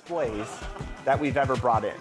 displays that we've ever brought in.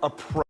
Approach.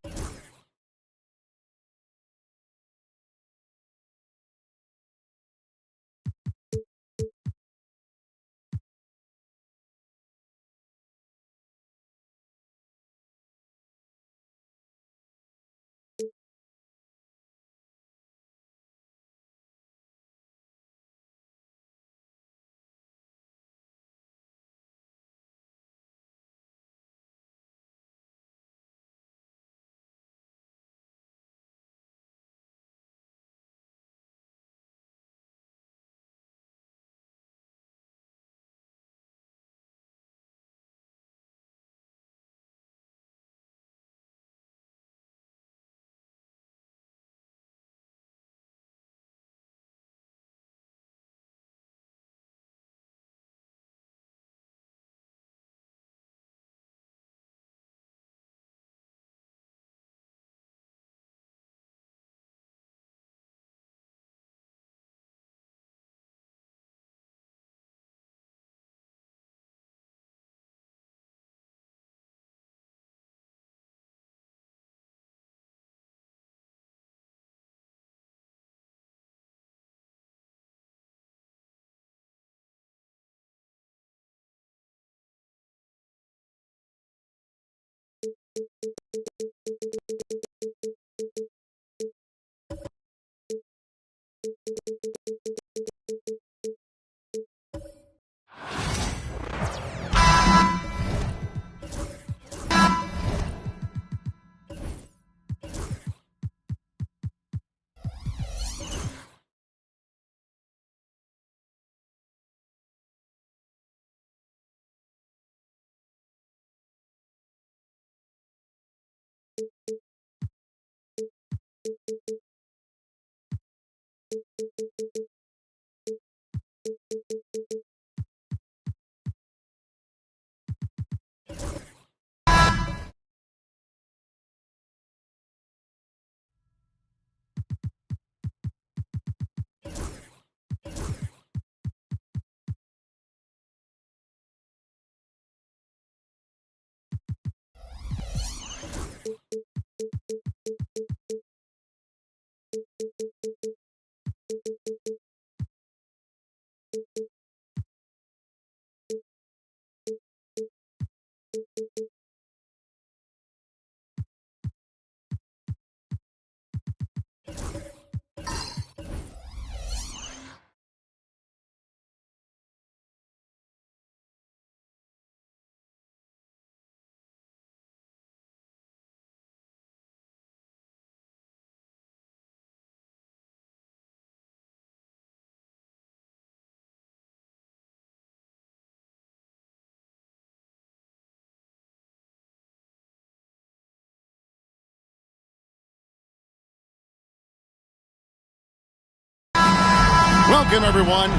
Welcome, everyone.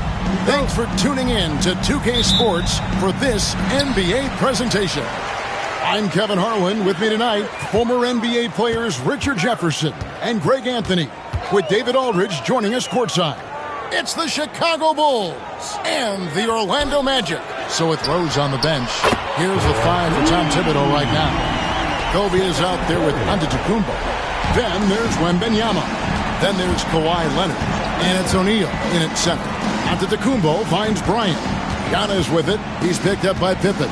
Thanks for tuning in to 2K Sports for this NBA presentation. I'm Kevin Harlan. With me tonight, former NBA players Richard Jefferson and Greg Anthony, with David Aldridge joining us courtside. It's the Chicago Bulls and the Orlando Magic. So with Rose on the bench, here's the five for Tom Thibodeau right now. Kobe is out there with Antetokounmpo. Then there's Wembanyama. Then there's Kawhi Leonard. And it's O'Neal in at center. Antetokounmpo finds Bryant. Giannis with it. He's picked up by Pippen.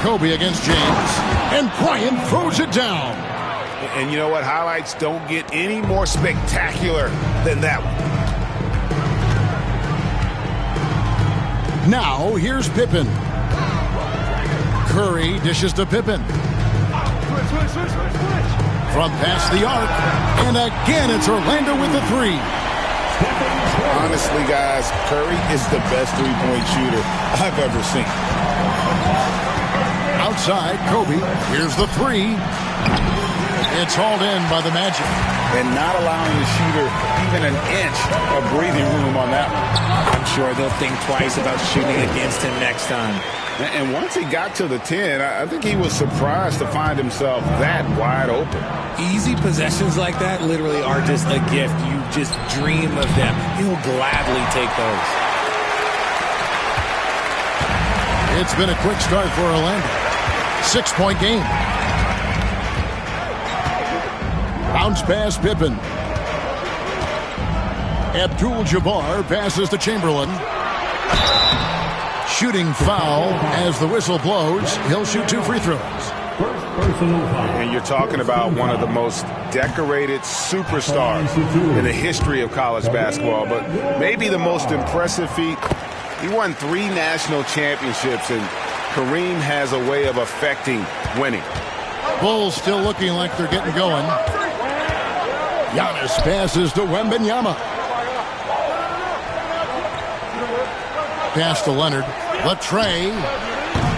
Kobe against James. And Bryant throws it down. And you know what? Highlights don't get any more spectacular than that one. Now, here's Pippen. Curry dishes to Pippen. From past the arc, and again it's Orlando with the three. Honestly, guys, Curry is the best three-point shooter I've ever seen. Outside, Kobe, here's the three. It's hauled in by the Magic. And not allowing the shooter even an inch of breathing room on that one. I'm sure they'll think twice about shooting against him next time. And once he got to the 10, I think he was surprised to find himself that wide open. Easy possessions like that literally are just a gift. You just dream of them. He'll gladly take those. It's been a quick start for Orlando. 6-point game. Bounce pass Pippen. Abdul-Jabbar passes to Chamberlain. Shooting foul as the whistle blows. He'll shoot 2 free throws. And you're talking about one of the most decorated superstars in the history of college basketball, but maybe the most impressive feat. He won 3 national championships, and Kareem has a way of affecting winning. Bulls still looking like they're getting going. Giannis passes to Wembanyama. Pass to Leonard. The tray.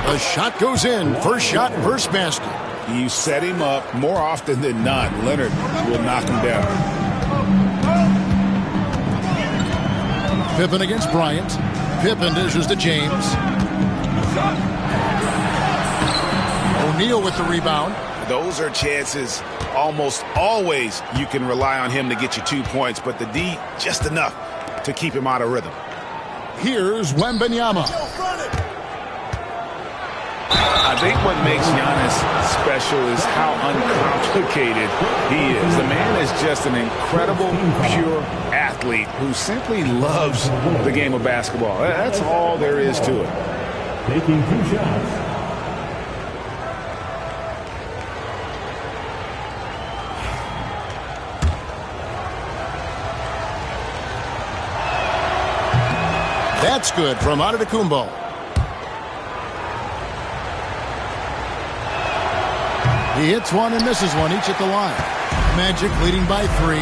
The shot goes in. First shot, first basket. You set him up more often than not. Leonard will knock him down. Pippen against Bryant. Pippen dishes to James. O'Neal with the rebound. Those are chances almost always you can rely on him to get you 2 points, but the D just enough to keep him out of rhythm. Here's Wembanyama. I think what makes Giannis special is how uncomplicated he is. The man is just an incredible, pure athlete who simply loves the game of basketball. That's all there is to it. Taking 2 shots. That's good from Antetokounmpo. He hits one and misses one, each at the line. Magic leading by 3.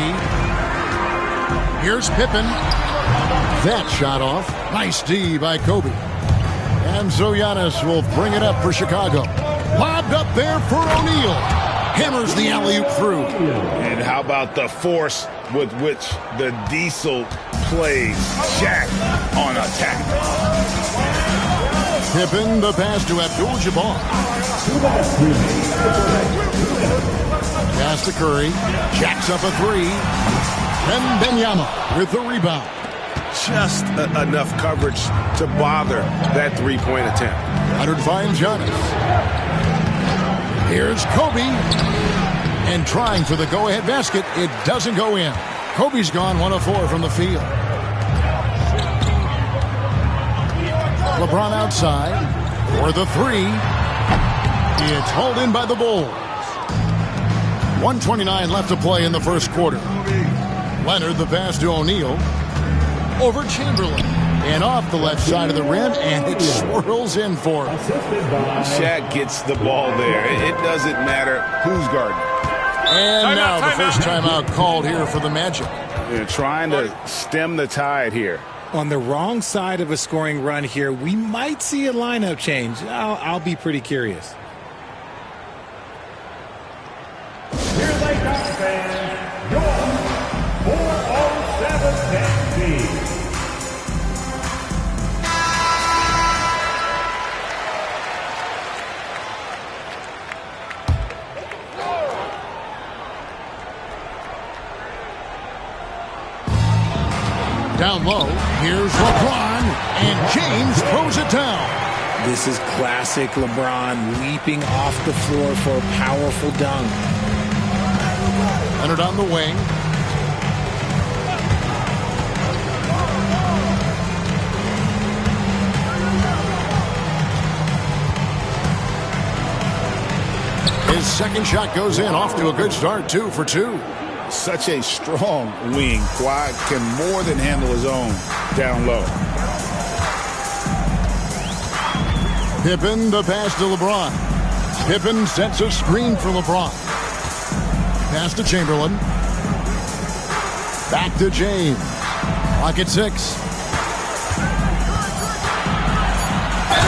Here's Pippen. That shot off. Nice D by Kobe. And so Giannis will bring it up for Chicago. Lobbed up there for O'Neal. Hammers the alley-oop through. And how about the force with which the Diesel plays Shaq on attack? Pippen, the pass to Abdul-Jabbar. Pass to Curry. Jacks up a three. Wembanyama with the rebound. Just enough coverage to bother that three-point attempt. Leonard finds Giannis. Here's Kobe. And trying for the go-ahead basket. It doesn't go in. Kobe's gone 1 of 4 from the field. LeBron outside for the three. It's hauled in by the Bulls. 1:29 left to play in the first quarter. Leonard the pass to O'Neal. Over Chamberlain. And off the left side of the rim, and it swirls in for him. Shaq gets the ball there. It doesn't matter who's guarding. And now the first timeout called here for the Magic. They're trying to stem the tide here. On the wrong side of a scoring run here, we might see a lineup change. I'll be pretty curious. Here they come, fans. Your 407 team. Down low, here's LeBron, and James throws it down. This is classic LeBron leaping off the floor for a powerful dunk. Leonard on the wing. His second shot goes in, off to a good start, 2 for 2. Such a strong wing. Kawhi can more than handle his own down low. Pippen, the pass to LeBron. Pippen sets a screen for LeBron. Pass to Chamberlain. Back to James. Clock at 6.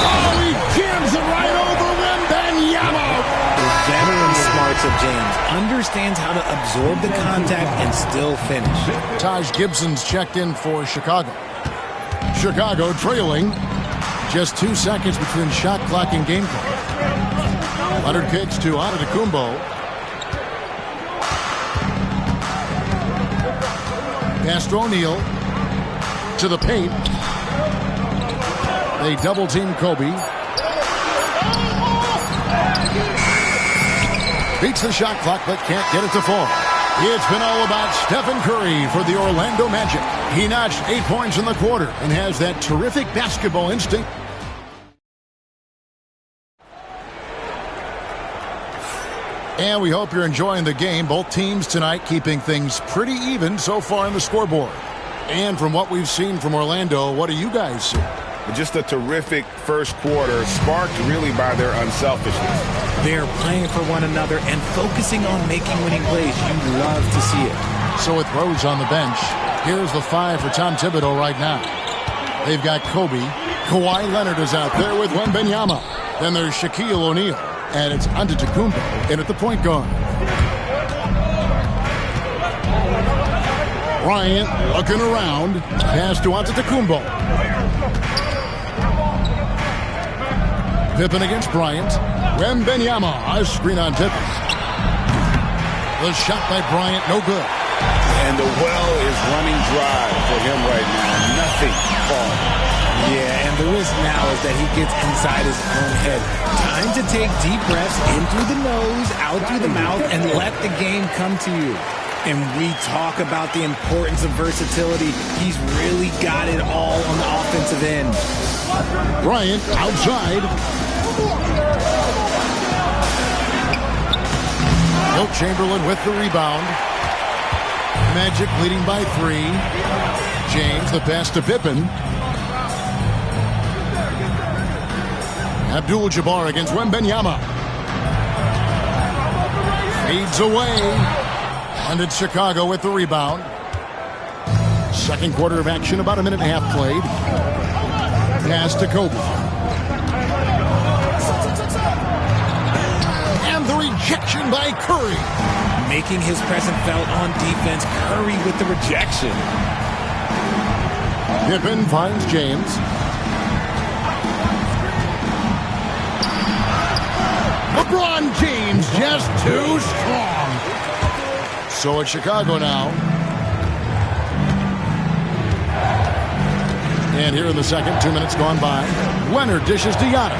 Oh, he jams it right over Wembanyama. The veteran smarts of James understands how to absorb the contact and still finish. Taj Gibson's checked in for Chicago. Chicago trailing. Just 2 seconds between shot clock and game clock. Leonard kicks to Antetokounmpo. Pass to O'Neal. To the paint. They double team Kobe. Beats the shot clock but can't get it to fall. It's been all about Stephen Curry for the Orlando Magic. He notched 8 points in the quarter and has that terrific basketball instinct. And we hope you're enjoying the game. Both teams tonight keeping things pretty even so far in the scoreboard. And from what we've seen from Orlando, what do you guys see? Just a terrific first quarter, sparked really by their unselfishness. They're playing for one another and focusing on making winning plays. You love to see it. So with Rose on the bench, here's the 5 for Tom Thibodeau right now. They've got Kobe. Kawhi Leonard is out there with Wembanyama. Then there's Shaquille O'Neal. And it's Antetokounmpo in at the point guard. Bryant looking around. Pass to Antetokounmpo. Pippen against Bryant. Wembanyama, a screen on Pippen. The shot by Bryant, no good. And the well is running dry for him right now. Nothing falling. Yeah, and the risk now is that he gets inside his own head. Time to take deep breaths in through the nose, out through the mouth, and let the game come to you. And we talk about the importance of versatility. He's really got it all on the offensive end. Bryant outside. Wilt Chamberlain with the rebound. Magic leading by 3. James the pass to Pippen. Abdul-Jabbar against Wembanyama. Fades away. And it's Chicago with the rebound. Second quarter of action, about a minute and a half played. Pass to Kobe. And the rejection by Curry. Making his presence felt on defense. Curry with the rejection. Pippen finds James. LeBron James just too strong. So it's Chicago now. And here in the second, 2 minutes gone by. Leonard dishes to Giannis.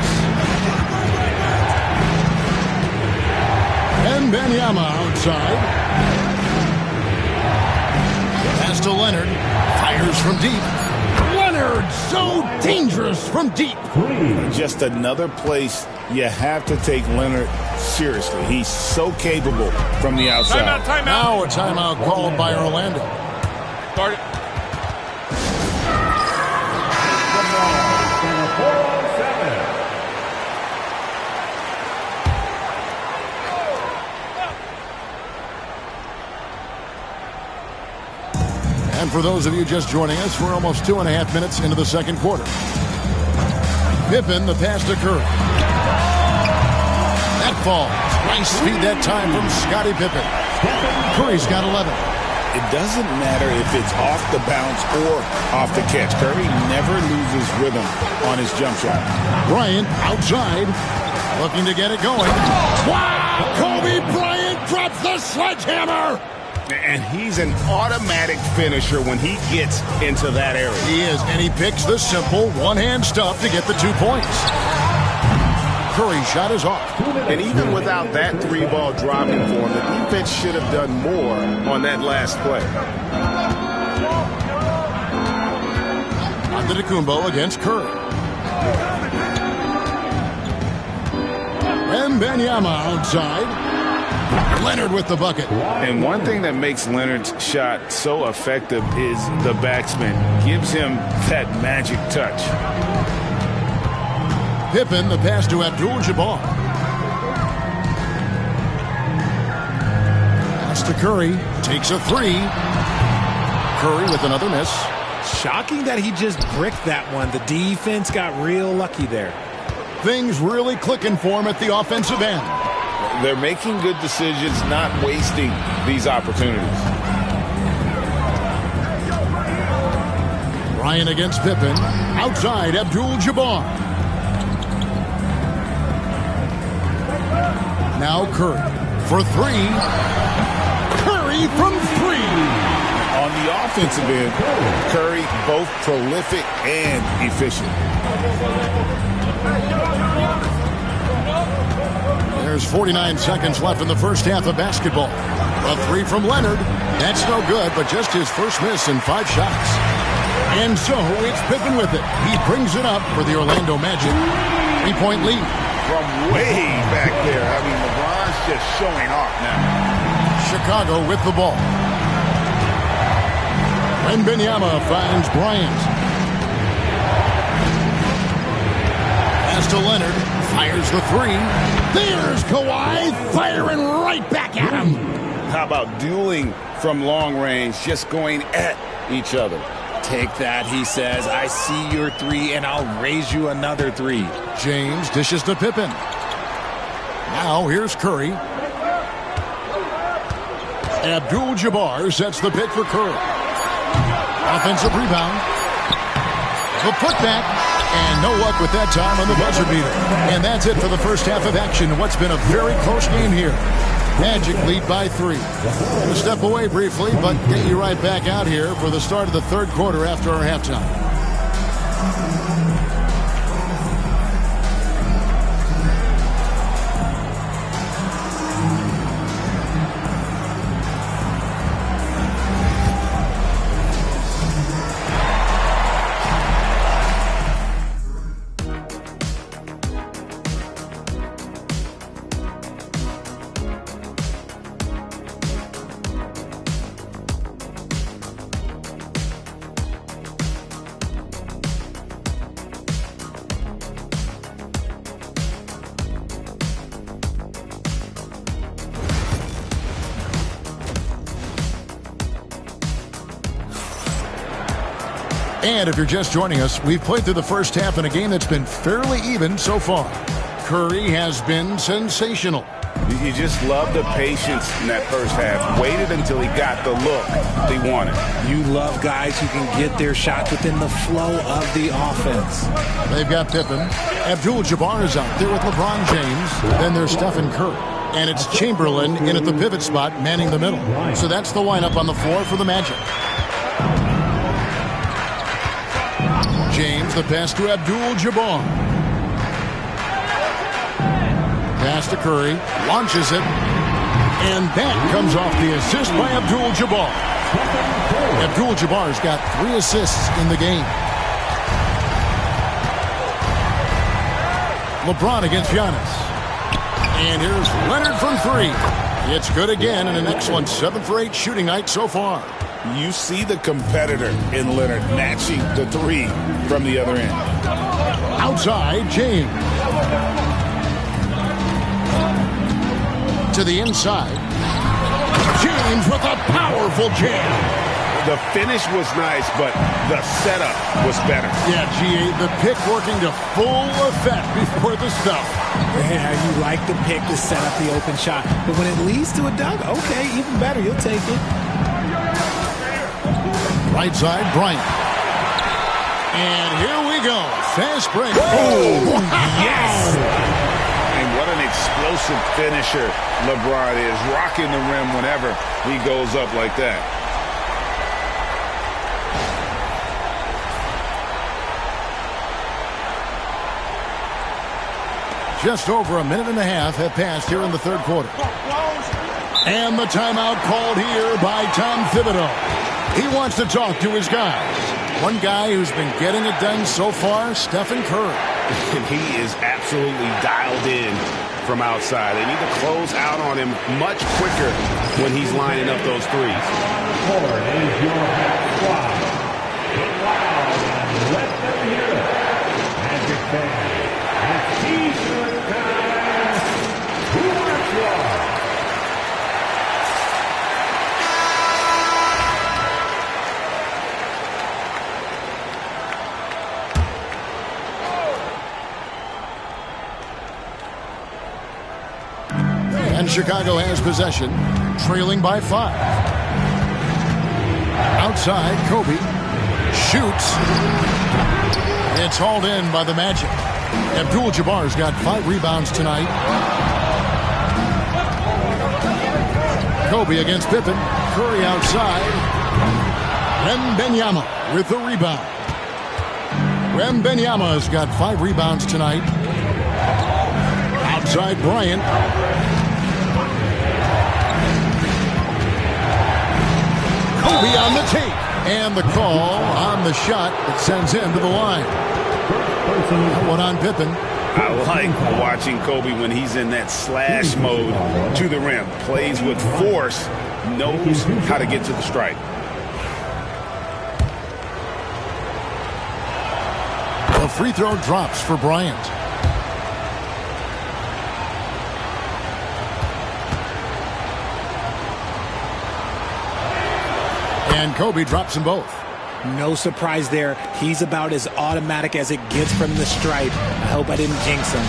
And Wembanyama outside. Pass to Leonard. Fires from deep. Leonard, so dangerous from deep. Just another place you have to take Leonard seriously. He's so capable from the outside. Timeout. Now a timeout called by Orlando. Start it. The ball, 407. And for those of you just joining us, we're almost 2.5 minutes into the second quarter. Pippen, the pass to Curry. That falls. Nice speed that time from Scottie Pippen. Curry's got 11. It doesn't matter if it's off the bounce or off the catch. Curry never loses rhythm on his jump shot. Bryant outside, looking to get it going. Wow! Kobe Bryant drops the sledgehammer! And he's an automatic finisher when he gets into that area. He is, and he picks the simple one-hand stuff to get the 2 points. Curry shot is off. And even without that three-ball dropping for him, the defense should have done more on that last play. Antetokounmpo against Curry. Wembanyama outside. Leonard with the bucket. And one thing that makes Leonard's shot so effective is the backspin. Gives him that magic touch. Pippen, the pass to Abdul-Jabbar. Pass to Curry. Takes a three. Curry with another miss. Shocking that he just bricked that one. The defense got real lucky there. Things really clicking for him at the offensive end. They're making good decisions, not wasting these opportunities. Bryant against Pippen. Outside, Abdul-Jabbar. Now Curry for three. Curry from three. On the offensive end, Curry both prolific and efficient. There's 49 seconds left in the first half of basketball. A three from Leonard. That's no good, but just his first miss in 5 shots. And so it's Pippen with it. He brings it up for the Orlando Magic. 3-point lead. From way back there. I mean, LeBron's just showing off now. Chicago with the ball. Wembanyama finds Bryant. Pass to Leonard. Fires the three. There's Kawhi firing right back at him. How about dueling from long range, just going at each other? Take that, he says. I see your three, and I'll raise you another three. James dishes to Pippen. Now here's Curry. Abdul-Jabbar sets the pick for Curry. Offensive rebound. The putback. And no luck with that time on the buzzer beater. And that's it for the first half of action. What's been a very close game here. Magic lead by 3. We'll step away briefly, but get you right back out here for the start of the third quarter after our halftime. And if you're just joining us, we've played through the first half in a game that's been fairly even so far. Curry has been sensational. You just love the patience in that first half. Waited until he got the look he wanted. You love guys who can get their shots within the flow of the offense. They've got Pippen. Abdul-Jabbar is out there with LeBron James. Then there's Stephen Curry. And it's Chamberlain in at the pivot spot, manning the middle. So that's the lineup on the floor for the Magic. James, the pass to Abdul-Jabbar. Pass to Curry, launches it, and that comes off the assist by Abdul-Jabbar. Abdul-Jabbar's got 3 assists in the game. LeBron against Giannis. And here's Leonard from 3. It's good again, and an excellent 7 for 8 shooting night so far. You see the competitor in Leonard matching the 3 from the other end. Outside, James. To the inside. James with a powerful jam. The finish was nice, but the setup was better. Yeah, G.A., the pick working to full effect before the stuff. Yeah, you like the pick to set up the open shot. But when it leads to a dunk, okay, even better. You'll take it. Right side, Bryant. And here we go. Fast break. Oh, yes! And what an explosive finisher LeBron is, rocking the rim whenever he goes up like that. Just over a minute and a half have passed here in the third quarter. And the timeout called here by Tom Thibodeau. He wants to talk to his guys. One guy who's been getting it done so far, Stephen Curry. And he is absolutely dialed in from outside. They need to close out on him much quicker when he's lining up those threes. Forward is your half squad. Get loud and let them hear it. Magic fans, it's T-shirt time. Who wants one? And Chicago has possession, trailing by 5. Outside, Kobe shoots. It's hauled in by the Magic. Abdul-Jabbar's got 5 rebounds tonight. Kobe against Pippen. Curry outside. Wembanyama with the rebound. Wembanyama's got 5 rebounds tonight. Outside, Bryant. Kobe on the tape. And the call on the shot that sends him to the line. One on Pippen. I like watching Kobe when he's in that slash mode to the rim. Plays with force, knows how to get to the stripe. The free throw drops for Bryant. And Kobe drops them both. No surprise there. He's about as automatic as it gets from the stripe. I hope I didn't jinx him.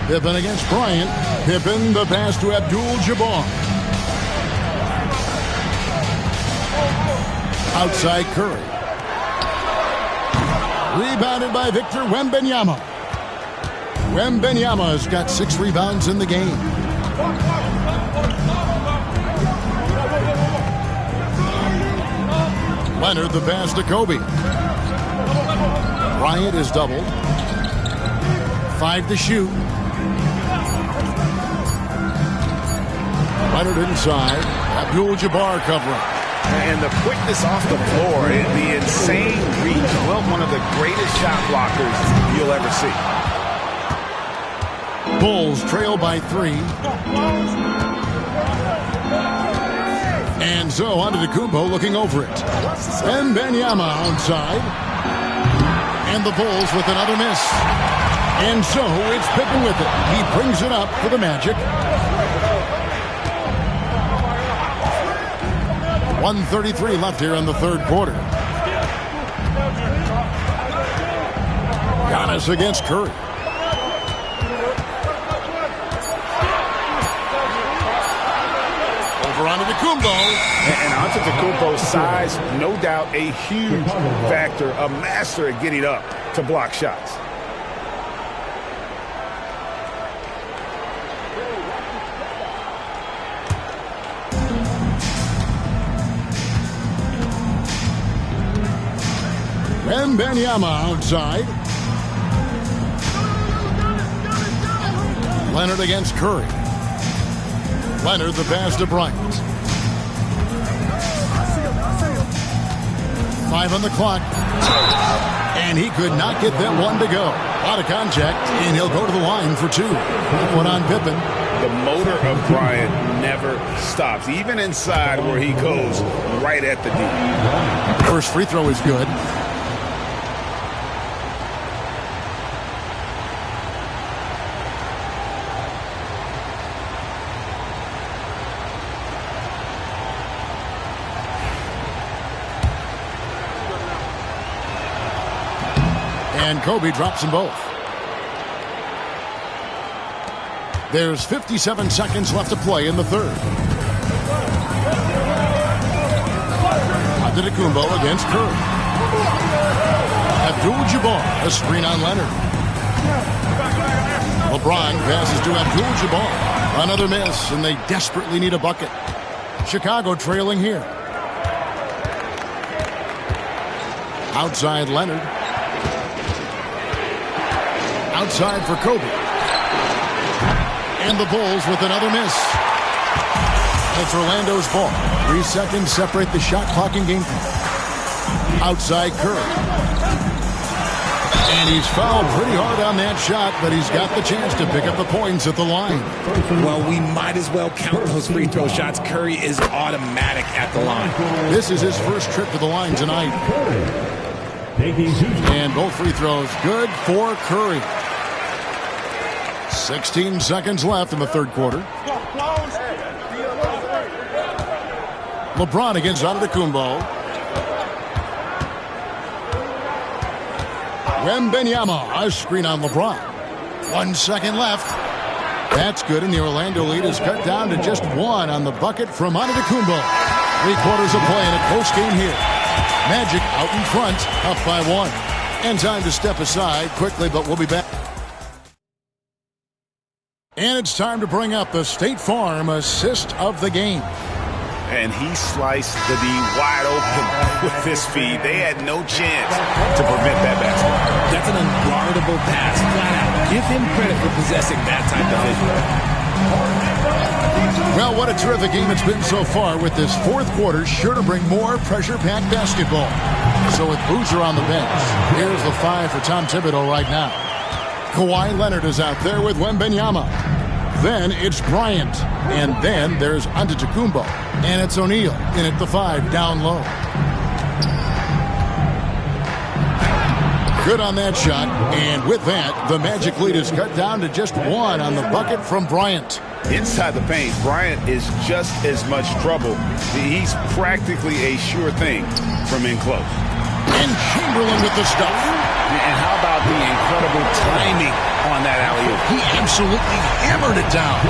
Pippen against Bryant. Pippen, the pass to Abdul-Jabbar. Outside Curry. Rebounded by Victor Wembanyama. Wembanyama's got 6 rebounds in the game. Leonard, the pass to Kobe. Bryant is doubled. 5 to shoot. Leonard inside. Abdul-Jabbar covering. And the quickness off the floor and the insane reach. Well, one of the greatest shot blockers you'll ever see. Bulls trail by 3. And so Antetokounmpo looking over it. Wembanyama outside. And the Bulls with another miss. And so it's Pippen with it. He brings it up for the Magic. 1:33 left here in the third quarter. Giannis against Curry. for Antetokounmpo. And Antetokounmpo's size, no doubt a huge factor, a master at getting up to block shots. Wembanyama outside. Leonard against Curry. Leonard the pass to Bryant. 5 on the clock. And he could not get that one to go. Out of contact, and he'll go to the line for 2. That one on Pippen. The motor of Bryant never stops, even inside where he goes right at the D. First free throw is good. And Kobe drops them both. There's 57 seconds left to play in the third. Antetokounmpo against Curry. Abdul-Jabbar, a screen on Leonard. LeBron passes to Abdul-Jabbar. Another miss, and they desperately need a bucket. Chicago trailing here. Outside Leonard. Outside for Kobe. And the Bulls with another miss. It's Orlando's ball. 3 seconds separate the shot clock and game clock. Outside Curry. And he's fouled pretty hard on that shot, but he's got the chance to pick up the points at the line. Well, we might as well count those free throw shots. Curry is automatic at the line. This is his first trip to the line tonight. And both free throws good for Curry. 16 seconds left in the third quarter. LeBron against Antetokounmpo. Wembanyama, a screen on LeBron. 1 second left. That's good, and the Orlando lead is cut down to just 1 on the bucket from Antetokounmpo. 3/4 of play in a close game here. Magic out in front, up by 1. And time to step aside quickly, but we'll be back. And it's time to bring up the State Farm assist of the game. And he sliced the D wide open with his feed. They had no chance to prevent that basket. That's an unguardable pass, flat out. Give him credit for possessing that type of vision. Well, what a terrific game it's been so far, with this fourth quarter sure to bring more pressure-packed basketball. So with Boozer on the bench, here's the 5 for Tom Thibodeau right now. Kawhi Leonard is out there with Wembanyama. Then it's Bryant. And then there's Antetokounmpo. And it's O'Neal in at the 5 down low. Good on that shot. And with that, the Magic lead is cut down to just 1 on the bucket from Bryant. Inside the paint, Bryant is just as much trouble. He's practically a sure thing from in close. And Chamberlain with the stuff. And how about the incredible timing on that alley-oop? He absolutely hammered it down.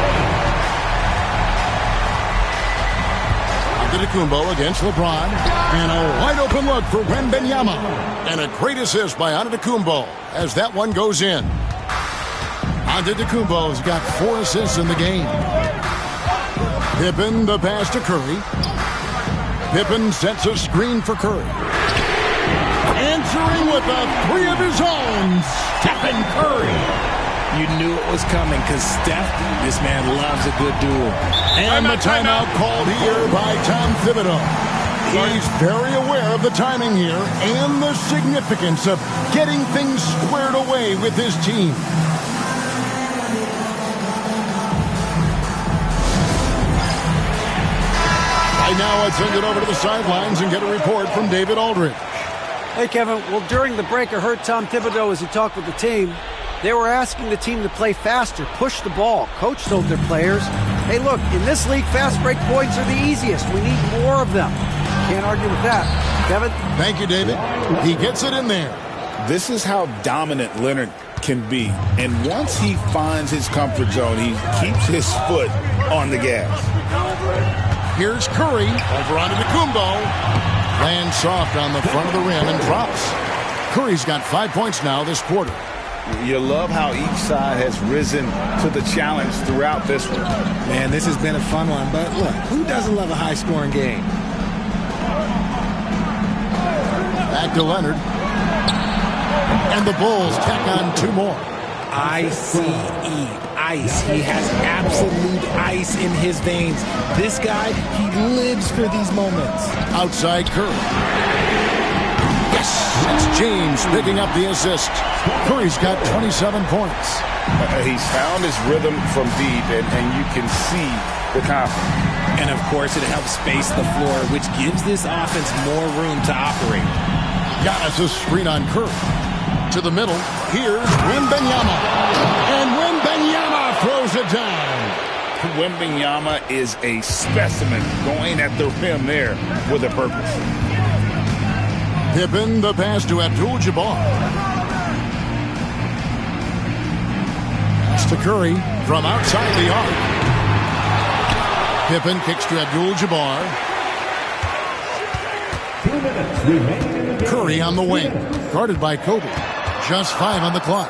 Antetokounmpo against LeBron. And a wide-open look for Wembanyama. And a great assist by Antetokounmpo as that one goes in. Antetokounmpo's got 4 assists in the game. Pippen the pass to Curry. Pippen sets a screen for Curry. Answering with a 3 of his own, Stephen Curry. You knew it was coming because Steph, this man loves a good duel. And the timeout called here by Tom Thibodeau. He's very aware of the timing here and the significance of getting things squared away with his team. Right now, let's send it over to the sidelines and get a report from David Aldridge. Hey, Kevin. Well, during the break, I heard Tom Thibodeau as he talked with the team. They were asking the team to play faster, push the ball. Coach told their players, hey, look, in this league, fast break points are the easiest. We need more of them. Can't argue with that. Kevin? Thank you, David. He gets it in there. This is how dominant Leonard can be. And once he finds his comfort zone, he keeps his foot on the gas. Here's Curry. Over onto Kumbo. Lands soft on the front of the rim and drops. Curry's got 5 points now this quarter. You love how each side has risen to the challenge throughout this one. Man, this has been a fun one, but look, who doesn't love a high-scoring game? Back to Leonard. And the Bulls tack on 2 more. ICE, ice. He has absolute ice in his veins. This guy, he lives for these moments. Outside Curry. Yes! It's James picking up the assist. Curry's got 27 points. He's found his rhythm from deep, and you can see the confidence. And, of course, it helps space the floor, which gives this offense more room to operate. Giannis' screen on Curry. To the middle. Here's Wembanyama. And Wembanyama throws it down. Wembanyama is a specimen going at the rim there with a purpose. Pippen, the pass to Abdul-Jabbar. Pass to Curry from outside the arc. Pippen kicks to Abdul-Jabbar. 2 minutes remaining in the game. Curry on the wing. Guarded by Kobe. Just 5 on the clock.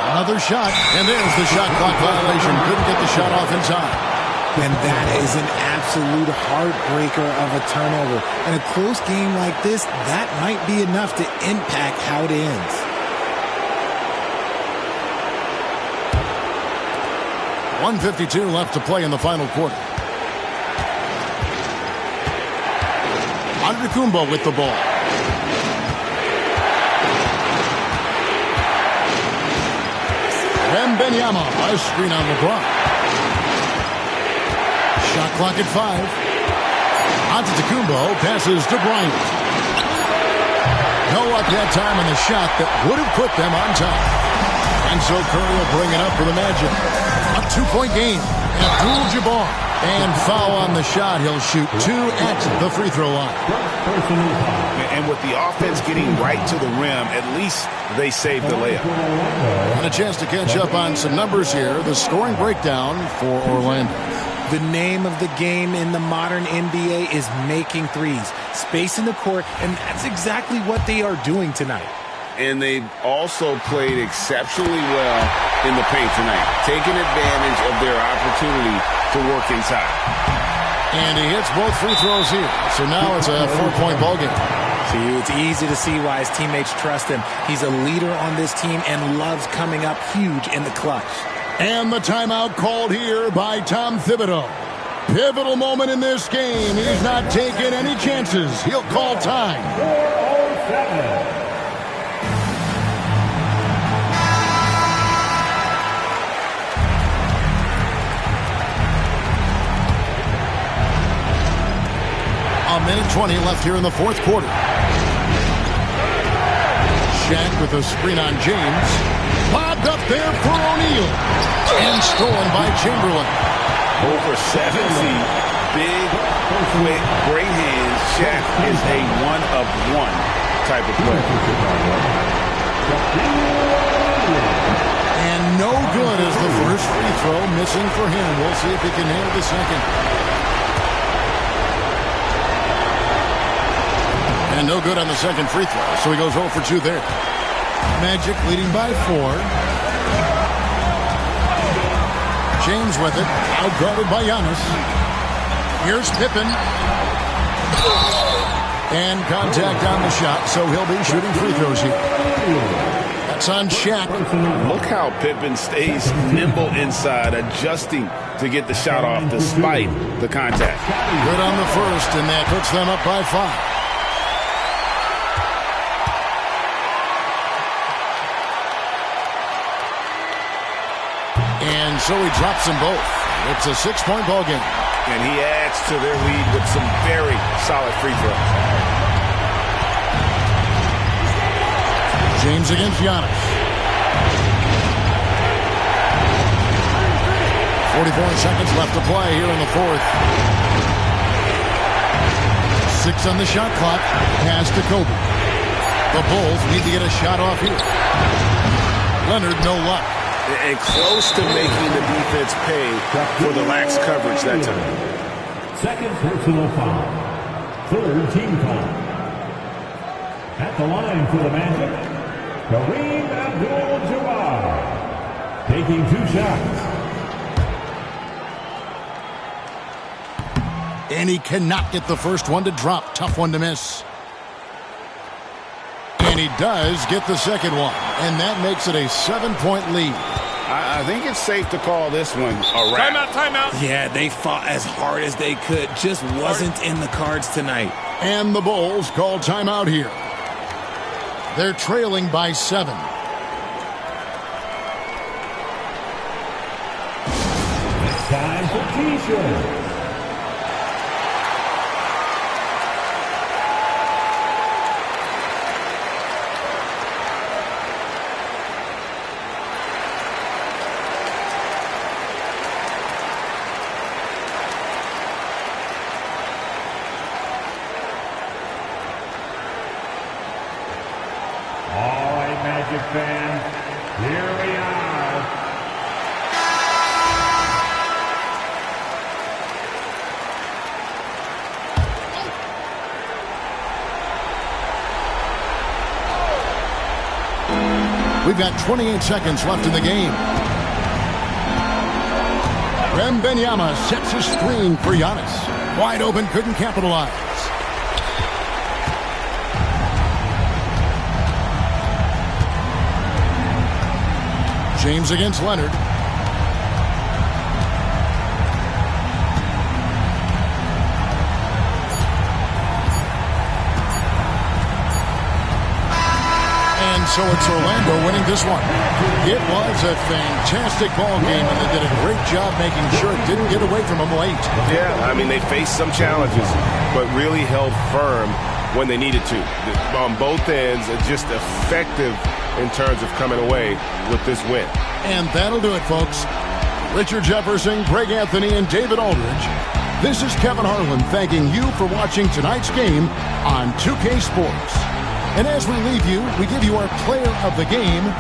Another shot, and there's the shot clock violation. Couldn't get the shot off in time. And that is an absolute heartbreaker of a turnover. In a close game like this, that might be enough to impact how it ends. .152 left to play in the final quarter. Antetokounmpo with the ball. Wembanyama, a screen on LeBron. Shot clock at 5. Antetokounmpo passes to Bryant. No luck that time on the shot that would have put them on top. And so Curry will bring it up for the Magic. A 2-point game. Abdul-Jabbar. And foul on the shot. He'll shoot 2 at the free throw line. And with the offense getting right to the rim, at least they saved the layup. And a chance to catch up on some numbers here. The scoring breakdown for Orlando. The name of the game in the modern NBA is making threes, spacing the court, and that's exactly what they are doing tonight. And they've also played exceptionally well in the paint tonight, taking advantage of their opportunity to work inside. And he hits both free throws here. So now it's a 4-point ballgame. See, it's easy to see why his teammates trust him. He's a leader on this team and loves coming up huge in the clutch. And the timeout called here by Tom Thibodeau. Pivotal moment in this game. He's not taking any chances. He'll call time. 4:07. A minute 20 left here in the fourth quarter. Shaq with a screen on James. Bobbed up there for O'Neal. And stolen by Chamberlain. Over 70, big, quick, great hands. Shaq is a one-of-one type of player. And no good as the first free throw missing for him. We'll see if he can handle the second. And no good on the second free throw, so he goes 0 for 2 there. Magic leading by 4. James with it, outguarded by Giannis. Here's Pippen. And contact on the shot, so he'll be shooting free throws here. That's on Shaq. Look how Pippen stays nimble inside, adjusting to get the shot off despite the contact. Good on the first, and that puts them up by 5. And so he drops them both. It's a 6-point ball game. And he adds to their lead with some very solid free throws. James against Giannis. 44 seconds left to play here in the fourth. 6 on the shot clock. Pass to Kobe. The Bulls need to get a shot off here. Leonard, no luck. and close to making the defense pay for the lax coverage that time. Second personal foul. Third team foul. At the line for the Magic, Kareem Abdul-Jabbar. Taking 2 shots. And he cannot get the first one to drop. Tough one to miss. And he does get the second one. And that makes it a 7-point lead. I think it's safe to call this one a wrap. Timeout. Yeah, they fought as hard as they could. Just wasn't in the cards tonight. And the Bulls call timeout here. They're trailing by 7. It's time for T-shirts. Magic fans, here we are. We've got 28 seconds left in the game. Wembanyama sets a screen for Giannis. Wide open, couldn't capitalize. James against Leonard. And so it's Orlando winning this one. It was a fantastic ball game, and they did a great job making sure it didn't get away from them late. Yeah, I mean, they faced some challenges, but really held firm when they needed to. On both ends, just effective in terms of coming away with this win. And that'll do it, folks. Richard Jefferson, Greg Anthony, and David Aldridge. This is Kevin Harlan thanking you for watching tonight's game on 2K Sports. And as we leave you, we give you our player of the game.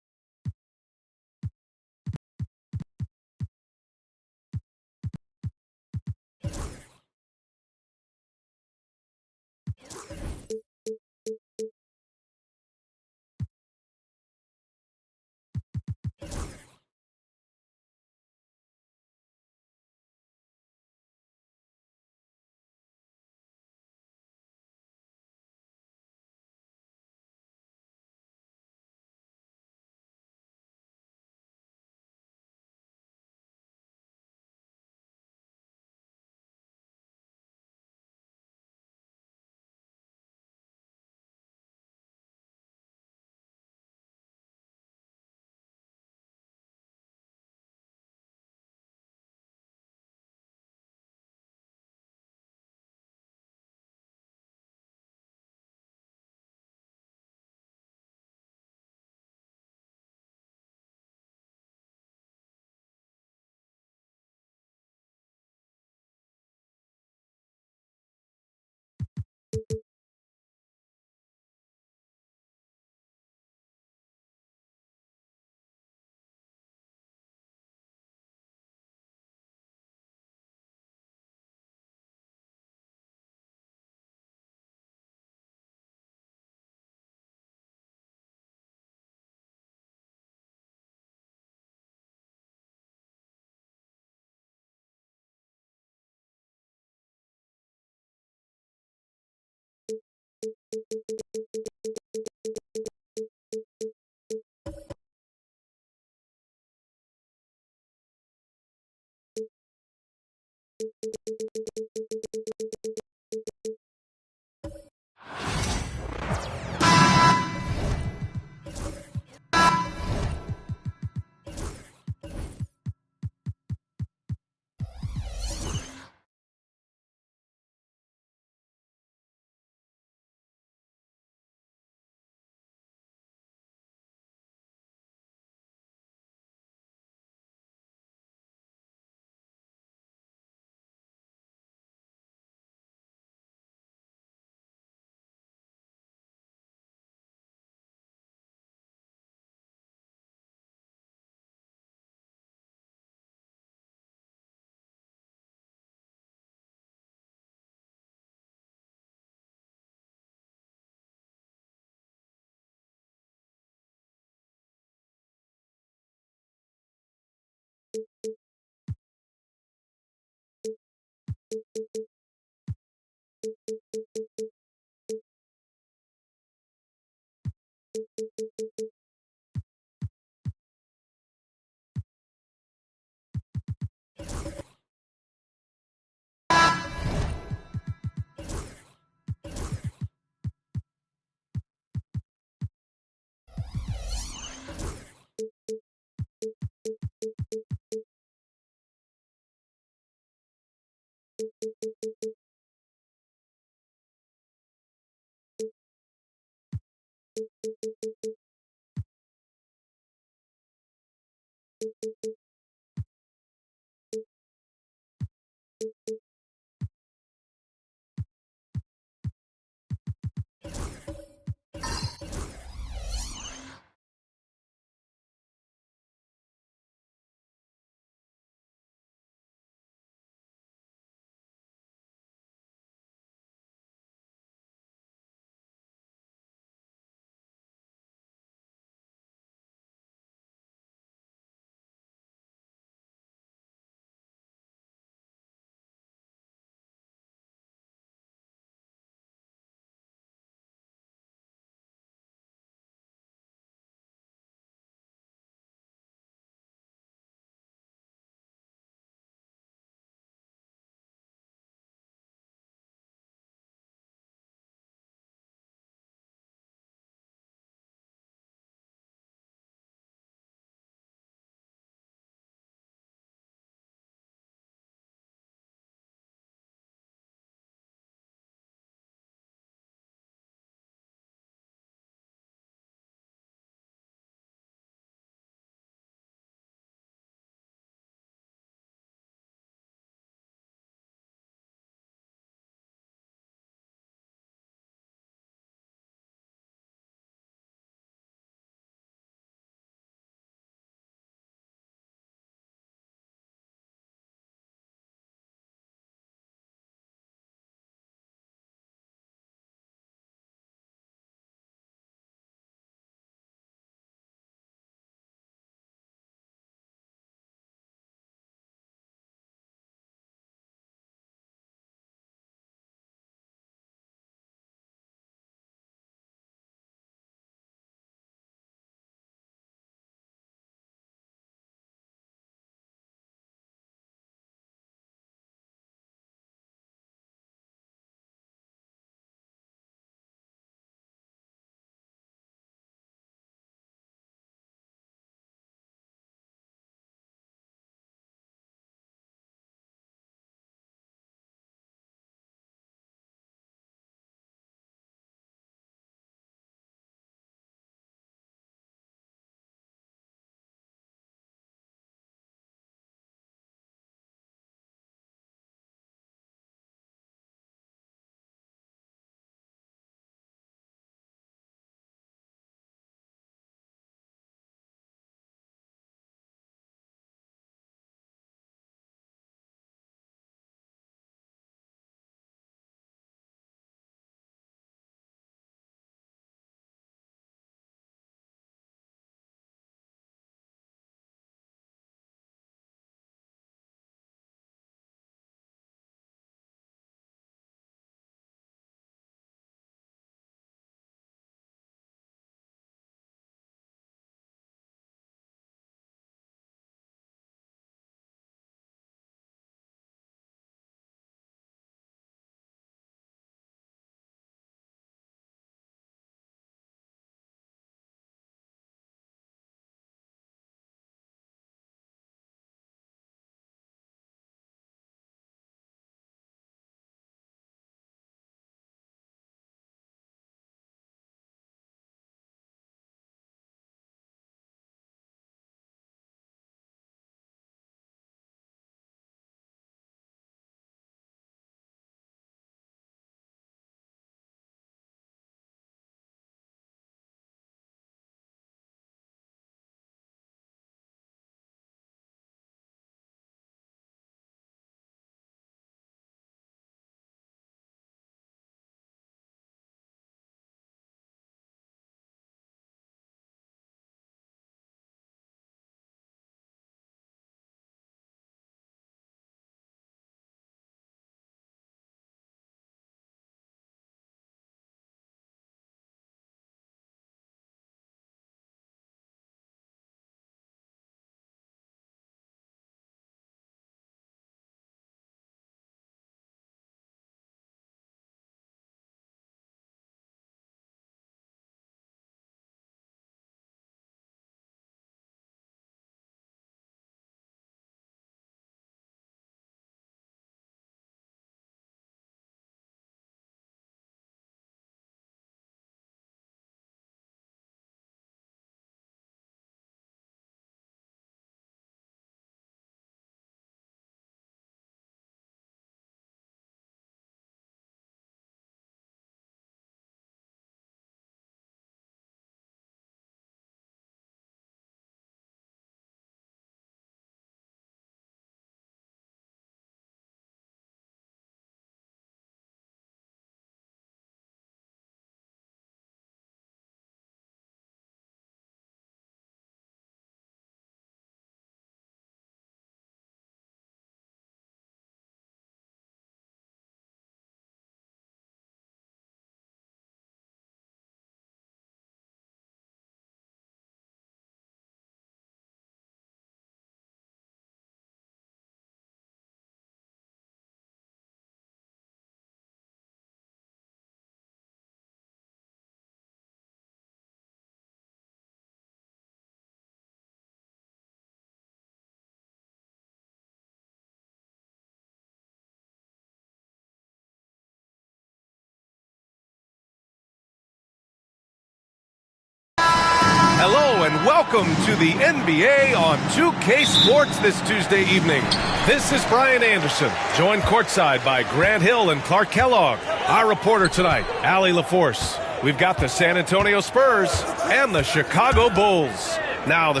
Hello and welcome to the NBA on 2K Sports this Tuesday evening. This is Brian Anderson, joined courtside by Grant Hill and Clark Kellogg. Our reporter tonight, Allie LaForce. We've got the San Antonio Spurs and the Chicago Bulls. Now the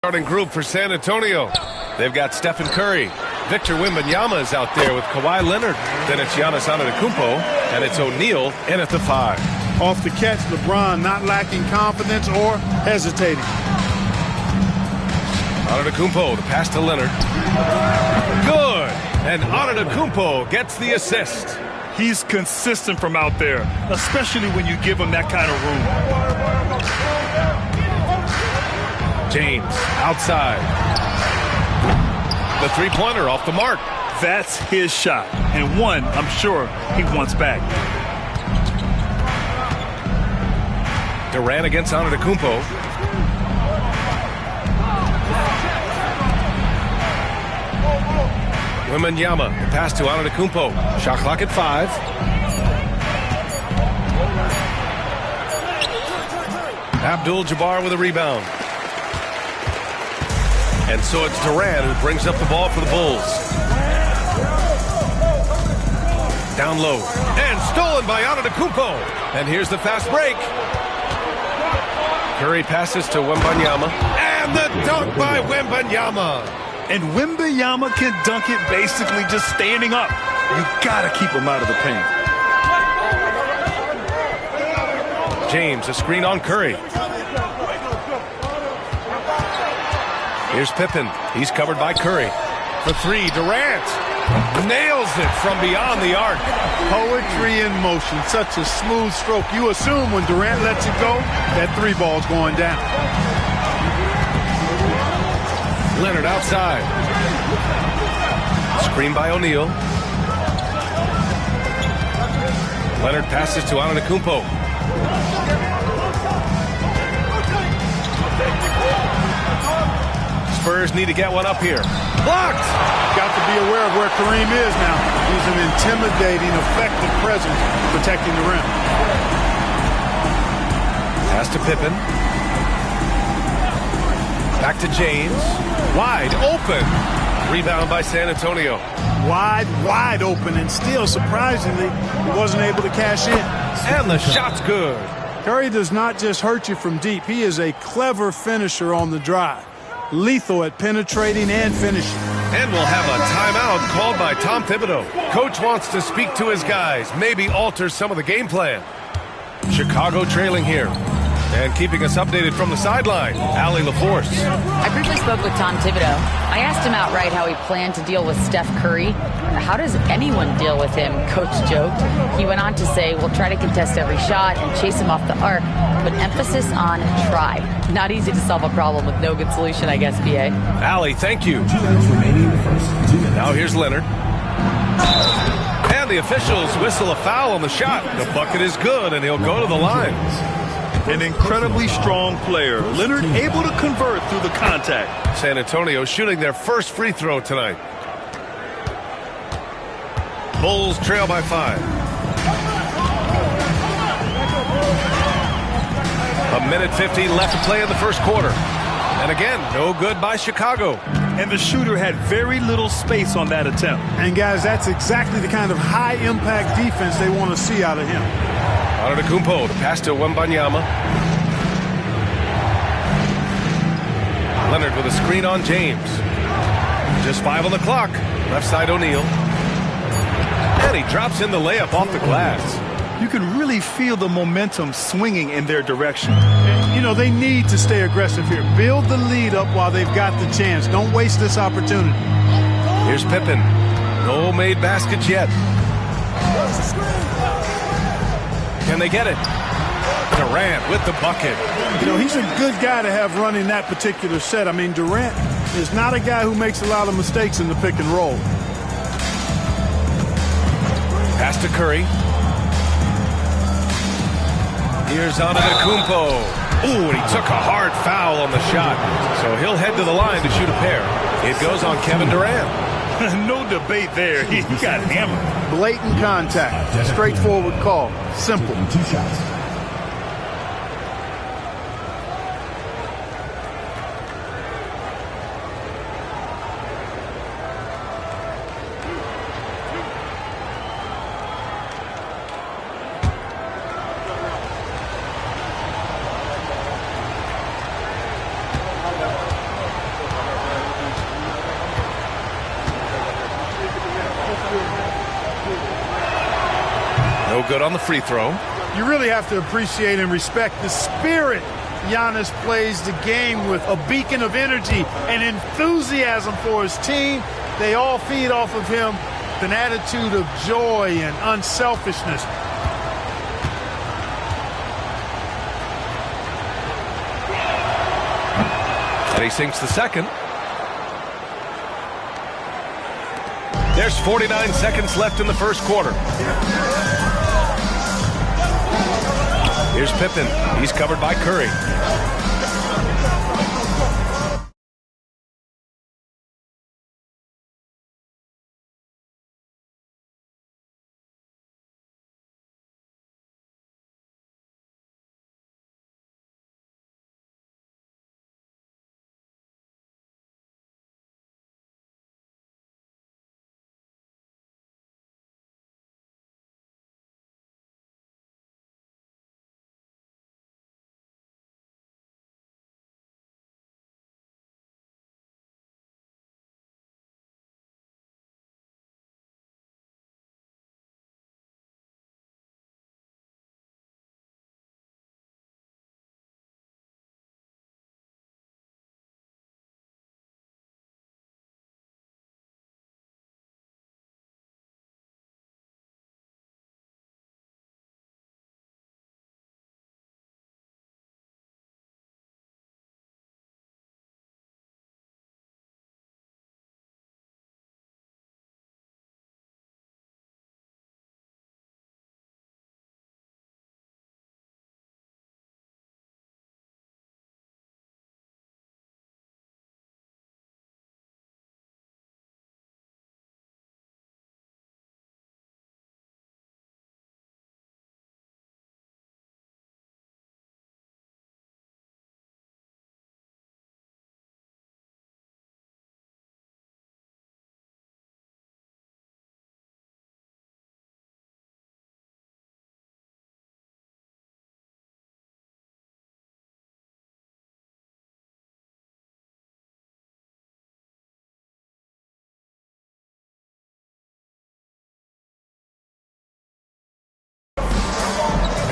starting group for San Antonio. They've got Stephen Curry. Victor Wembanyama is out there with Kawhi Leonard. Then it's Giannis Antetokounmpo, and it's O'Neal in at the 5. Off the catch, LeBron not lacking confidence or hesitating. Antetokounmpo, the pass to Leonard. Good! And Antetokounmpo gets the assist. He's consistent from out there, especially when you give him that kind of room. James, outside. The three-pointer off the mark. That's his shot, and one I'm sure he wants back. Durant against Antetokounmpo. Wembanyama, the pass to Antetokounmpo. Shot clock at 5. Abdul-Jabbar with a rebound. And so it's Durant who brings up the ball for the Bulls. Down low. And stolen by Antetokounmpo. And here's the fast break. Curry passes to Wembanyama. And the dunk by Wembanyama. And Wembanyama can dunk it basically just standing up. You got to keep him out of the paint. James, a screen on Curry. Here's Pippen. He's covered by Curry. For 3, Durant nails it from beyond the arc. Poetry in motion. Such a smooth stroke. You assume when Durant lets it go, that 3 ball's going down. Leonard outside. Screen by O'Neal. Leonard passes to Antetokounmpo. Spurs need to get one up here. Blocked! Got to be aware of where Kareem is now. He's an intimidating, effective presence protecting the rim. Pass to Pippen. Back to James. Wide open. Rebound by San Antonio. Wide open, and still, surprisingly, he wasn't able to cash in. And the shot's good. Curry does not just hurt you from deep. He is a clever finisher on the drive. Lethal at penetrating and finishing. And we'll have a timeout called by Tom Thibodeau. Coach wants to speak to his guys, maybe alter some of the game plan. Chicago trailing here. And keeping us updated from the sideline, Allie LaForce. I briefly spoke with Tom Thibodeau. I asked him outright how he planned to deal with Steph Curry. How does anyone deal with him? Coach joked. He went on to say, we'll try to contest every shot and chase him off the arc, but emphasis on try. Not easy to solve a problem with no good solution, I guess, B.A. Allie, thank you. Now here's Leonard. And the officials whistle a foul on the shot. The bucket is good, and he'll go to the line. An incredibly strong player. Leonard able to convert through the contact. San Antonio shooting their first free throw tonight. Bulls trail by 5. A minute 15 left to play in the first quarter. And again, no good by Chicago. And the shooter had very little space on that attempt. And guys, that's exactly the kind of high-impact defense they want to see out of him. Antetokounmpo, the pass to Wembanyama. Leonard with a screen on James. Just 5 on the clock. Left side O'Neal. And he drops in the layup off the glass. You can really feel the momentum swinging in their direction. You know, they need to stay aggressive here. Build the lead up while they've got the chance. Don't waste this opportunity. Here's Pippen. No made baskets yet. Can they get it? Durant with the bucket. You know, he's a good guy to have running that particular set. I mean, Durant is not a guy who makes a lot of mistakes in the pick and roll. Pass to Curry. Here's Antetokounmpo. Ooh, and he took a hard foul on the shot. So he'll head to the line to shoot a pair. It goes on Kevin Durant. No debate there. He got hammered. Blatant contact. Straightforward call. Simple. 2 shots. No good on the free throw. You really have to appreciate and respect the spirit Giannis plays the game with. A beacon of energy and enthusiasm for his team. They all feed off of him with an attitude of joy and unselfishness. And he sinks the second. There's 49 seconds left in the first quarter. Here's Pippen. He's covered by Curry.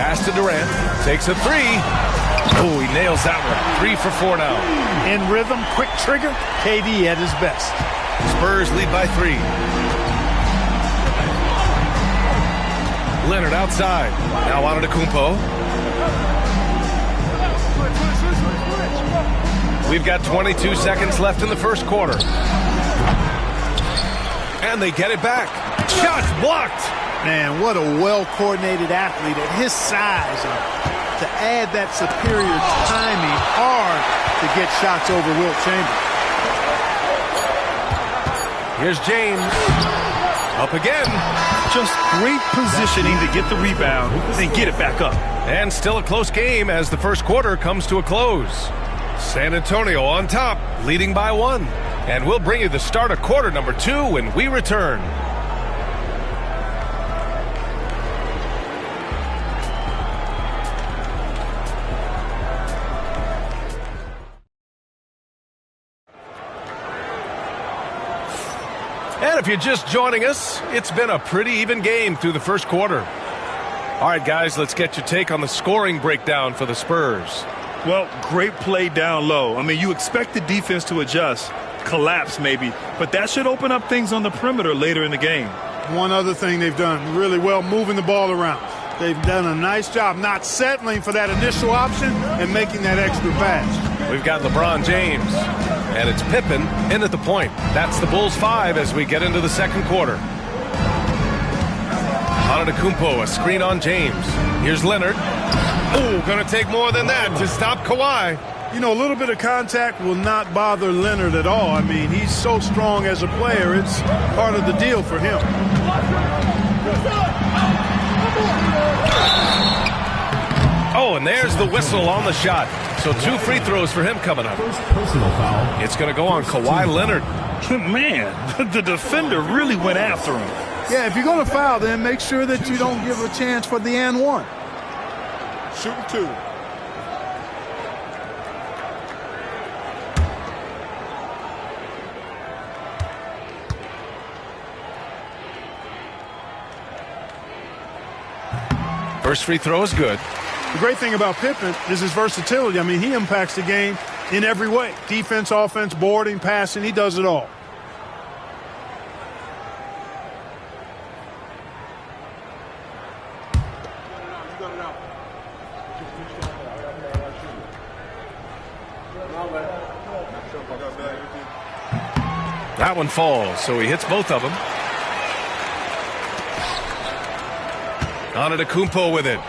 Pass to Durant. Takes a three. Oh, he nails that one. 3 for 4 now. In rhythm, quick trigger, KD at his best. Spurs lead by 3. Leonard outside. Now Antetokounmpo. We've got 22 seconds left in the first quarter. And they get it back. Shots blocked. Man, what a well-coordinated athlete at his size. To add that superior timing, hard to get shots over Wilt Chamberlain. Here's James. Up again. Just great positioning to get the rebound and get it back up. And still a close game as the first quarter comes to a close. San Antonio on top, leading by 1. And we'll bring you the start of quarter number 2 when we return. And if you're just joining us, it's been a pretty even game through the first quarter. All right, guys, let's get your take on the scoring breakdown for the Spurs. Well, great play down low. I mean, you expect the defense to adjust, collapse maybe, but that should open up things on the perimeter later in the game. One other thing they've done really well, moving the ball around. They've done a nice job not settling for that initial option and making that extra pass. We've got LeBron James, and it's Pippen in at the point. That's the Bulls 5 as we get into the second quarter. Antetokounmpo, a screen on James. Here's Leonard. Oh, going to take more than that to stop Kawhi. You know, a little bit of contact will not bother Leonard at all. I mean, he's so strong as a player. It's part of the deal for him. Oh, and there's the whistle on the shot. So 2 free throws for him coming up. It's going to go on Kawhi Leonard. Man, the defender really went after him. Yeah, if you're going to foul, then make sure that you don't give a chance for the and one. Shooting 2. First free throw is good. The great thing about Pippen is his versatility. I mean, he impacts the game in every way. Defense, offense, boarding, passing, he does it all. That one falls, so he hits both of them. Antetokounmpo with it.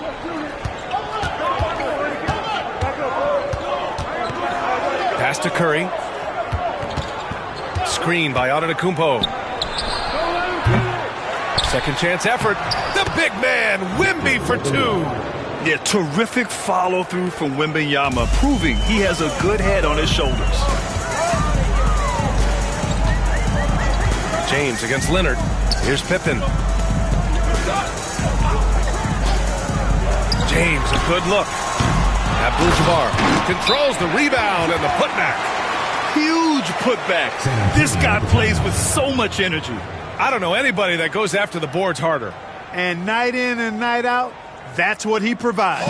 Pass to Curry. Screen by Antetokounmpo. Second chance effort. The big man, Wemby for 2. Yeah, terrific follow-through from Wembanyama, proving he has a good head on his shoulders. James against Leonard. Here's Pippen. James, a good look. Abdul-Jabbar controls the rebound and the putback. Huge putback. This guy plays with so much energy. I don't know anybody that goes after the boards harder. And night in and night out, that's what he provides.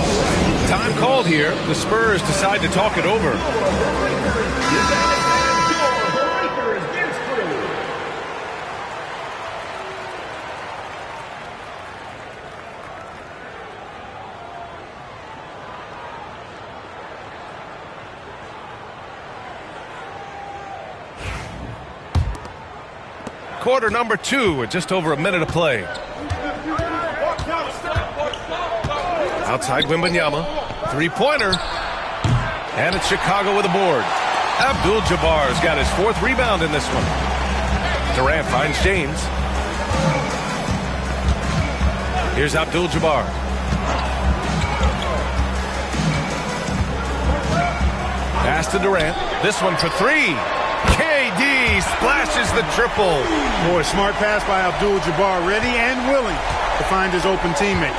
Time called here. The Spurs decide to talk it over. Quarter number 2 with just over a minute of play. Outside Wembanyama. 3-pointer. And it's Chicago with a board. Abdul-Jabbar's got his 4th rebound in this one. Durant finds James. Here's Abdul-Jabbar. Pass to Durant. This one for 3. KD splashes the triple. Boy, smart pass by Abdul-Jabbar, ready and willing to find his open teammates.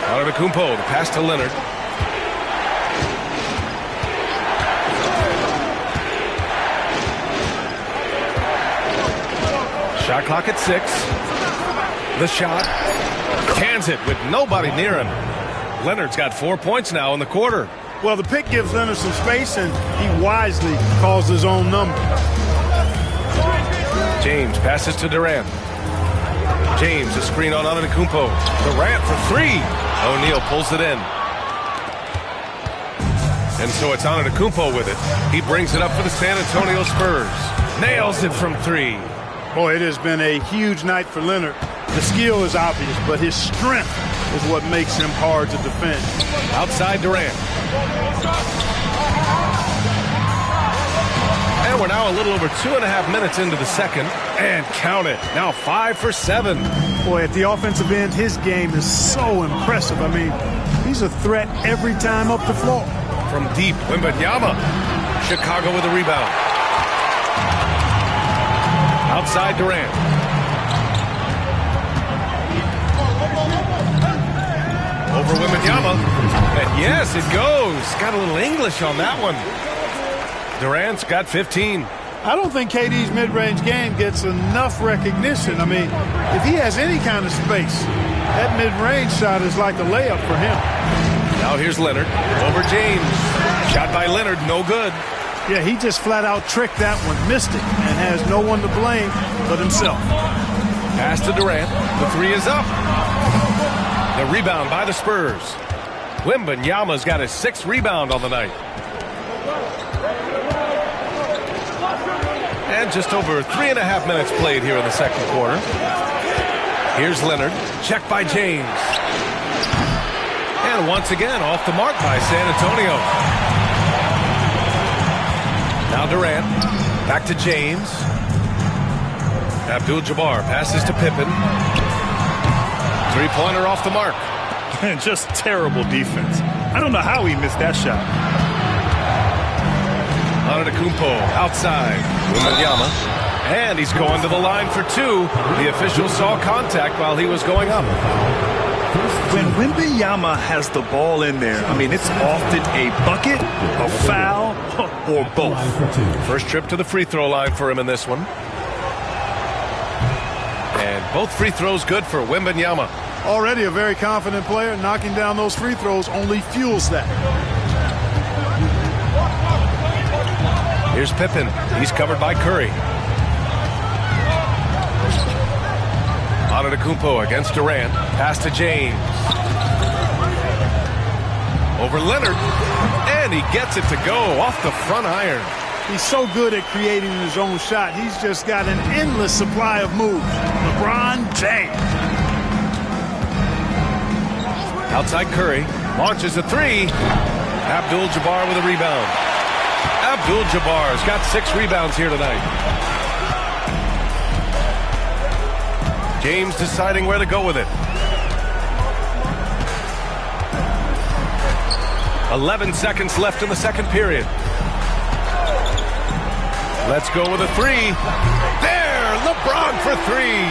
Antetokounmpo, the pass to Leonard. Shot clock at 6. The shot. Cans it with nobody near him. Leonard's got 4 points now in the quarter. Well, the pick gives Leonard some space, and he wisely calls his own number. James passes to Durant. James, a screen on Antetokounmpo. Durant for 3. O'Neal pulls it in. And so it's Antetokounmpo with it. He brings it up for the San Antonio Spurs. Nails it from 3. Boy, it has been a huge night for Leonard. The skill is obvious, but his strength is what makes him hard to defend. Outside Durant. And we're now a little over 2.5 minutes into the second. And count it. Now 5 for 7. Boy, at the offensive end, his game is so impressive. I mean, he's a threat every time up the floor. From deep, Wembanyama. Chicago with a rebound. Outside Durant. Over Wembanyama. And yes, it goes. Got a little English on that one. Durant's got 15. I don't think KD's mid-range game gets enough recognition. I mean, if he has any kind of space, that mid-range shot is like a layup for him. Now here's Leonard. Over James. Shot by Leonard, no good. Yeah, he just flat out tricked that one, missed it, and has no one to blame but himself. Pass to Durant. The 3 is up. The rebound by the Spurs. Wembanyama's got his 6th rebound on the night. And just over 3.5 minutes played here in the second quarter. Here's Leonard. Checked by James. And once again, off the mark by San Antonio. Now Durant. Back to James. Abdul-Jabbar passes to Pippen. Three-pointer off the mark. Just terrible defense. I don't know how he missed that shot. Antetokounmpo outside. Wembanyama. And he's going to the line for two. The official saw contact while he was going up. When Wembanyama has the ball in there, I mean, it's often a bucket, a foul, or both. First trip to the free throw line for him in this one. And both free throws good for Wembanyama. Already a very confident player. Knocking down those free throws only fuels that. Here's Pippen. He's covered by Curry. Antetokounmpo against Durant. Pass to James. Over Leonard. And he gets it to go off the front iron. He's so good at creating his own shot. He's just got an endless supply of moves. LeBron James. Outside Curry. Launches a three. Abdul-Jabbar with a rebound. Abdul-Jabbar's got 6 rebounds here tonight. James deciding where to go with it. 11 seconds left in the second period. Let's go with a three. There, LeBron for 3.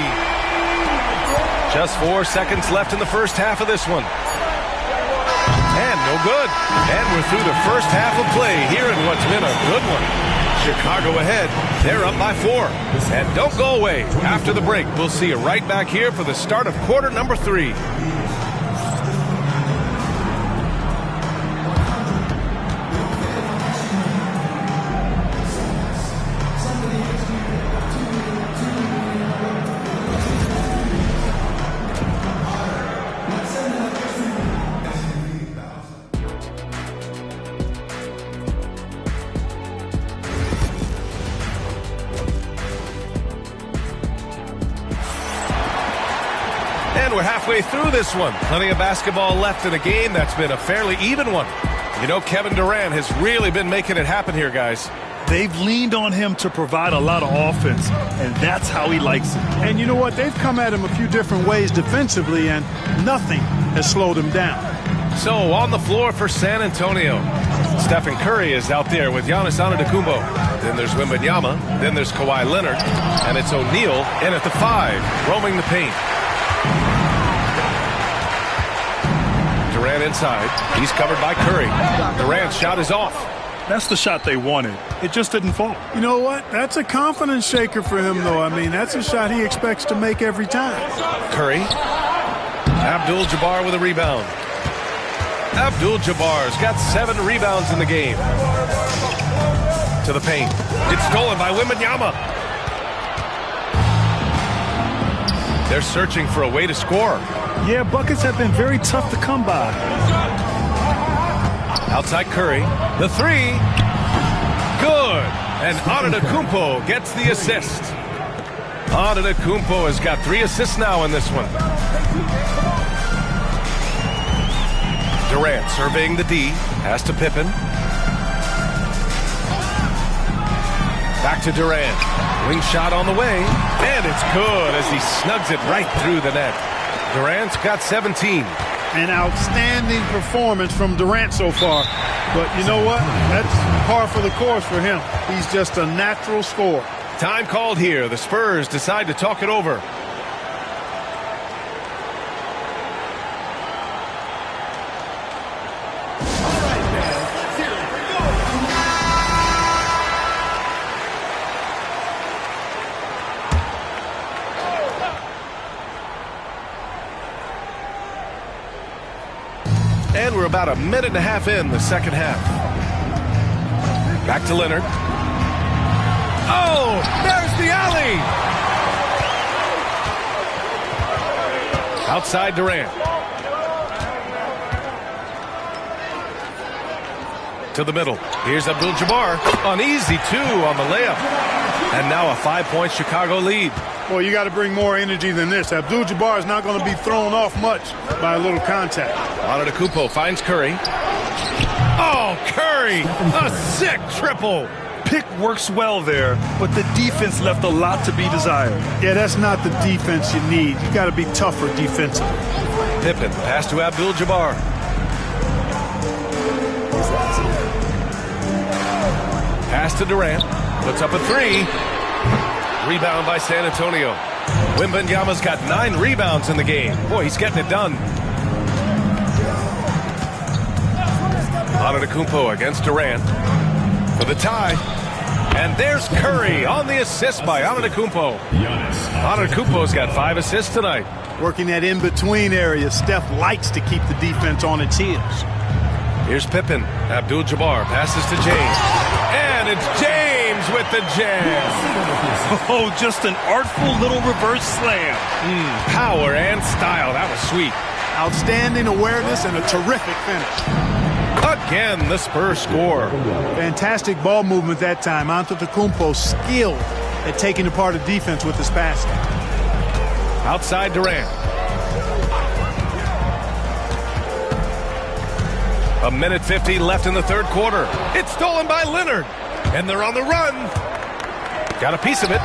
Just 4 seconds left in the first half of this one. And no good. And we're through the first half of play here in what's been a good one. Chicago ahead. They're up by 4. And don't go away. After the break, we'll see you right back here for the start of quarter number 3. And we're halfway through this one. Plenty of basketball left in a game that's been a fairly even one. You know, Kevin Durant has really been making it happen here, guys. They've leaned on him to provide a lot of offense, and that's how he likes it. And you know what? They've come at him a few different ways defensively, and nothing has slowed him down. So, on the floor for San Antonio, Stephen Curry is out there with Giannis Antetokounmpo. Then there's Wembanyama. Then there's Kawhi Leonard. And it's O'Neal in at the 5, roaming the paint. Durant inside. He's covered by Curry. Durant's shot is off. That's the shot they wanted. It just didn't fall. You know what? That's a confidence shaker for him, though. I mean, that's a shot he expects to make every time. Curry. Abdul-Jabbar with a rebound. Abdul-Jabbar's got 7 rebounds in the game. To the paint. It's stolen by Wembanyama. They're searching for a way to score. Yeah, buckets have been very tough to come by. Outside Curry. The 3. Good. And Antetokounmpo gets the assist. Antetokounmpo has got 3 assists now in this one. Durant surveying the D. Pass to Pippen. Back to Durant. Wing shot on the way. And it's good as he snugs it right through the net. Durant's got 17. An outstanding performance from Durant so far. But you know what? That's par for the course for him. He's just a natural scorer. Time called here. The Spurs decide to talk it over. And we're about a minute and a half in the second half. Back to Leonard. Oh, there's the alley. Outside Durant. To the middle. Here's Abdul-Jabbar. An easy 2 on the layup. And now a 5-point Chicago lead. Well, you got to bring more energy than this. Abdul-Jabbar is not going to be thrown off much by a little contact. Antetokounmpo finds Curry. Oh, Curry! A sick triple! Pick works well there, but the defense left a lot to be desired. Yeah, that's not the defense you need. You got to be tougher defensively. Pippen, pass to Abdul-Jabbar. Pass to Durant. Puts up a three. Rebound by San Antonio. Wembanyama's got 9 rebounds in the game. Boy, he's getting it done. Antetokounmpo against Durant for the tie. And there's Curry on the assist by Antetokounmpo. Antetokounmpo's got 5 assists tonight. Working that in-between area. Steph likes to keep the defense on its heels. Here's Pippen. Abdul-Jabbar passes to James. And it's James with the jam. Oh, just an artful little reverse slam. Power and style. That was sweet. Outstanding awareness and a terrific finish. Again, the Spurs score. Fantastic ball movement that time. Antetokounmpo skilled at taking apart a defense with his passing. Outside Durant. A minute 50 left in the third quarter. It's stolen by Leonard. And they're on the run. Got a piece of it.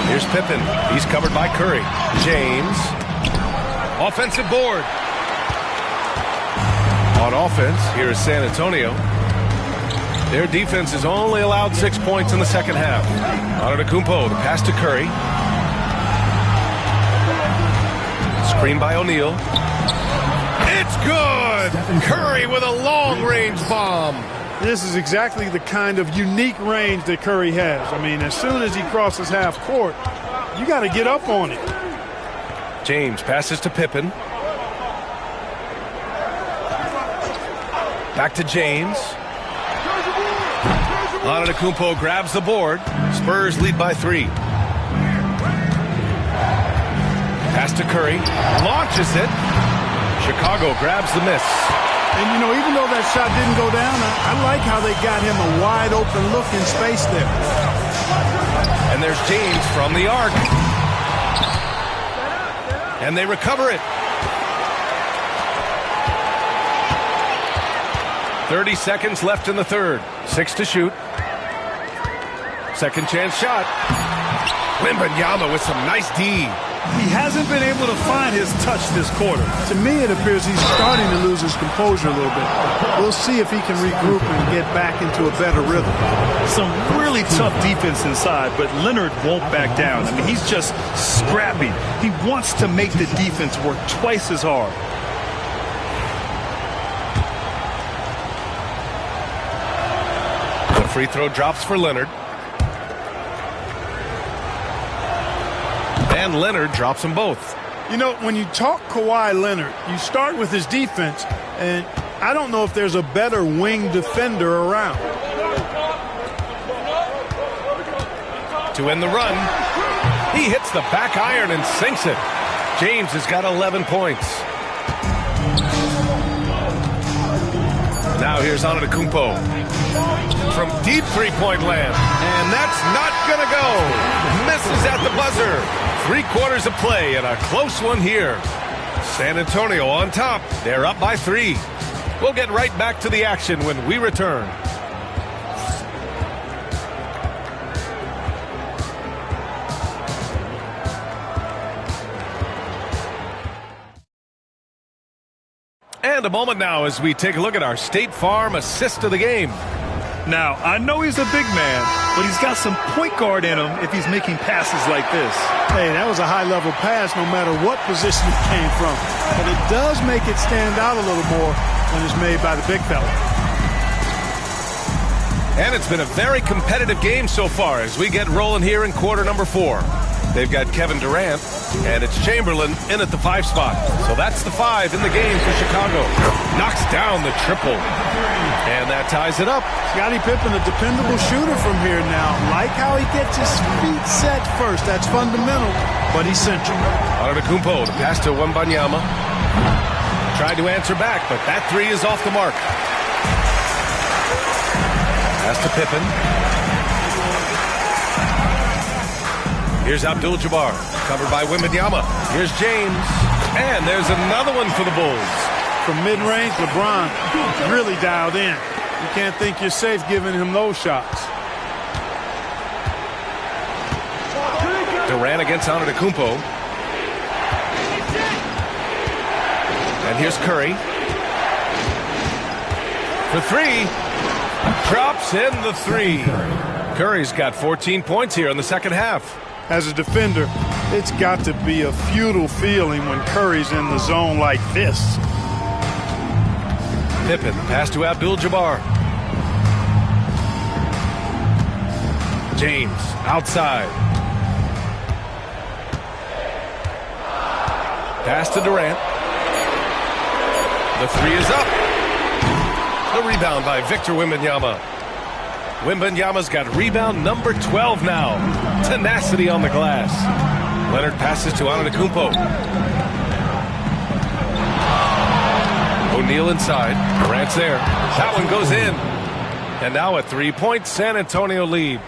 Here's Pippen. He's covered by Curry. James. Offensive board. On offense, here is San Antonio. Their defense has only allowed 6 points in the second half. Antetokounmpo, the pass to Curry. Screen by O'Neal. It's good! Curry with a long-range bomb. This is exactly the kind of unique range that Curry has. I mean, as soon as he crosses half court, you got to get up on it. James passes to Pippen. Back to James. Antetokounmpo grabs the board. Spurs lead by 3. Pass to Curry. Launches it. Chicago grabs the miss. And, you know, even though that shot didn't go down, I like how they got him a wide open look in space there. And there's James from the arc. And they recover it. 30 seconds left in the third. 6 to shoot. Second chance shot. Wembanyama with some nice D. He hasn't been able to find his touch this quarter. To me, it appears he's starting to lose his composure a little bit. We'll see if he can regroup and get back into a better rhythm. Some really tough defense inside, but Leonard won't back down. I mean, he's just scrappy. He wants to make the defense work twice as hard. The free throw drops for Leonard. And Leonard drops them both. You know, when you talk Kawhi Leonard, you start with his defense, and I don't know if there's a better wing defender around. To end the run, he hits the back iron and sinks it. James has got 11 points. Now here's Antetokounmpo from deep three-point land. And that's not going to go. Misses at the buzzer. 3 quarters of play and a close one here. San Antonio on top. They're up by 3. We'll get right back to the action when we return. And a moment now as we take a look at our State Farm assist of the game. Now, I know he's a big man, but he's got some point guard in him if he's making passes like this. Hey, that was a high-level pass no matter what position it came from. But it does make it stand out a little more when it's made by the big fella. And it's been a very competitive game so far as we get rolling here in quarter number 4. They've got Kevin Durant, and it's Chamberlain in at the 5 spot. So that's the 5 in the game for Chicago. Knocks down the triple. And that ties it up. Scottie Pippen, a dependable shooter from here now. Like how he gets his feet set first. That's fundamental, but essential. Antetokounmpo, the pass to Wembanyama. Tried to answer back, but that 3 is off the mark. Pass to Pippen. Here's Abdul-Jabbar, covered by Wembanyama. Here's James, and there's another one for the Bulls. From mid-range, LeBron really dialed in. You can't think you're safe giving him those shots. Durant against Antetokounmpo. And here's Curry. For three. Drops in the three. Curry's got 14 points here in the second half. As a defender, it's got to be a futile feeling when Curry's in the zone like this. Pippen, pass to Abdul-Jabbar. James, outside. Pass to Durant. The three is up. The rebound by Victor Wembanyama. Wembanyama's got rebound number 12 now. Tenacity on the glass. Leonard passes to Antetokounmpo. O'Neal inside. Durant's there. That one goes in. And now a three-point San Antonio lead.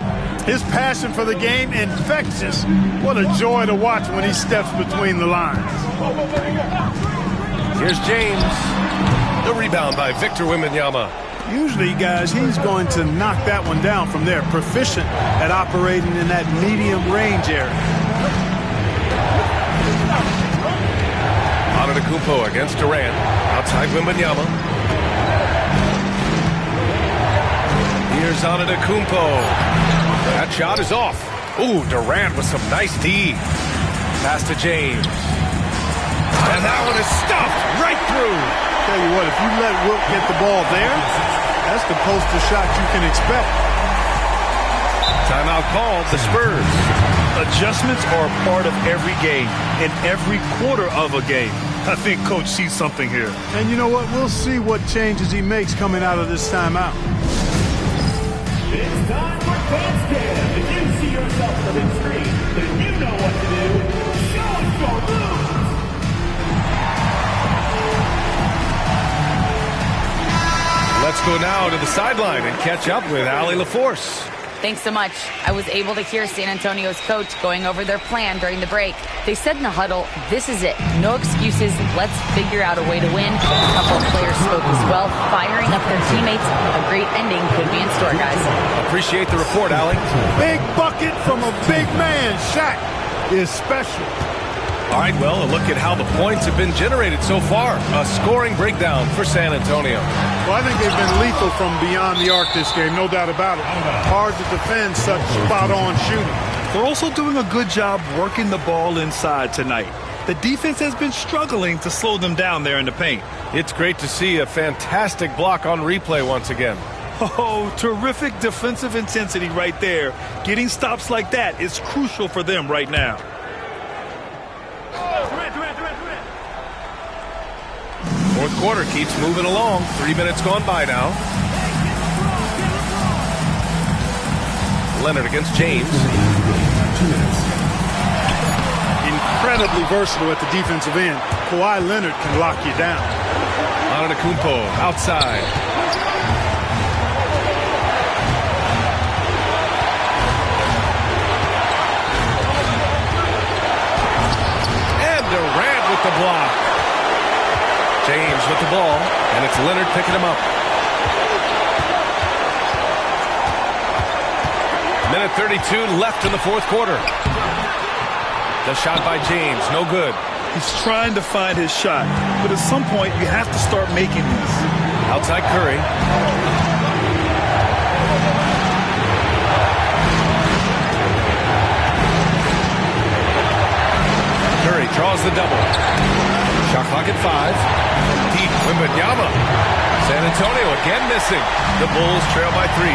His passion for the game infectious. What a joy to watch when he steps between the lines. Here's James. The rebound by Victor Wembanyama. Usually, guys, he's going to knock that one down from there. Proficient at operating in that medium range area. Antetokounmpo against Durant. Outside Wembanyama. Here's Antetokounmpo. That shot is off. Ooh, Durant with some nice D. Pass to James. And that one is stuffed right through. Tell you what, if you let Wilt get the ball there, that's the poster shot you can expect. Timeout called, the Spurs. Adjustments are a part of every game, in every quarter of a game. I think Coach sees something here. And you know what? We'll see what changes he makes coming out of this timeout. It's time for Coach Cam. If you see yourself on the big screen, then you know what to do. Show us your moves. Let's go now to the sideline and catch up with Allie LaForce. Thanks so much. I was able to hear San Antonio's coach going over their plan during the break. They said in the huddle, this is it. No excuses. Let's figure out a way to win. A couple of players spoke as well, firing up their teammates. A great ending could be in store, guys. Appreciate the report, Allie. Big bucket from a big man. Shaq is special. All right, well, a look at how the points have been generated so far. A scoring breakdown for San Antonio. Well, I think they've been lethal from beyond the arc this game, no doubt about it. Hard to defend such spot-on shooting. They're also doing a good job working the ball inside tonight. The defense has been struggling to slow them down there in the paint. It's great to see a fantastic block on replay once again. Oh, terrific defensive intensity right there. Getting stops like that is crucial for them right now. Fourth quarter keeps moving along. 3 minutes gone by now. Leonard against James. Incredibly versatile at the defensive end. Kawhi Leonard can lock you down. Antetokounmpo outside. And Durant with the block. James with the ball, and it's Leonard picking him up. Minute 32 left in the fourth quarter. The shot by James, no good. He's trying to find his shot, but at some point you have to start making these. Outside Curry. Curry draws the double. Shot clock at 5. Deep Wembanyama. San Antonio again missing. The Bulls trail by 3.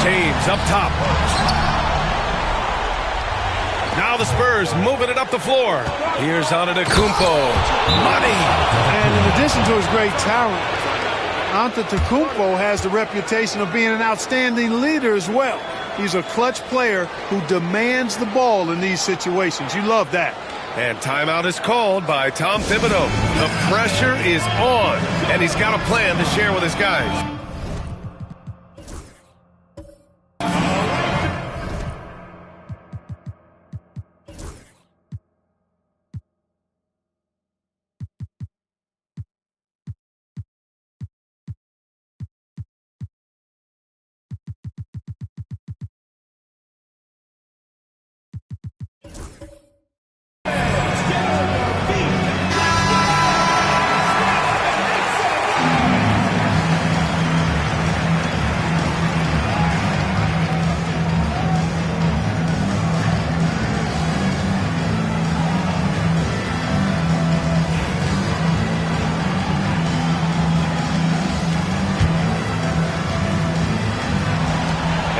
James up top. Now the Spurs moving it up the floor. Here's Antetokounmpo. Money. And in addition to his great talent, Antetokounmpo has the reputation of being an outstanding leader as well. He's a clutch player who demands the ball in these situations. You love that. And timeout is called by Tom Thibodeau. The pressure is on, and he's got a plan to share with his guys.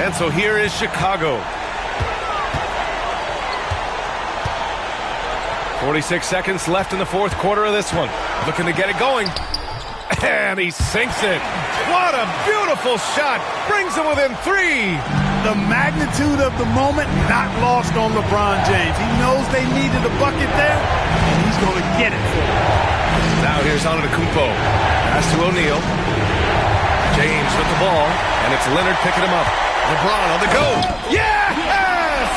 And so here is Chicago. 46 seconds left in the fourth quarter of this one. Looking to get it going. And he sinks it. What a beautiful shot. Brings him within 3. The magnitude of the moment not lost on LeBron James. He knows they needed a bucket there, and he's going to get it for them. Now here's Antetokounmpo. Pass to O'Neal. James with the ball, and it's Leonard picking him up. LeBron on the go. Yes!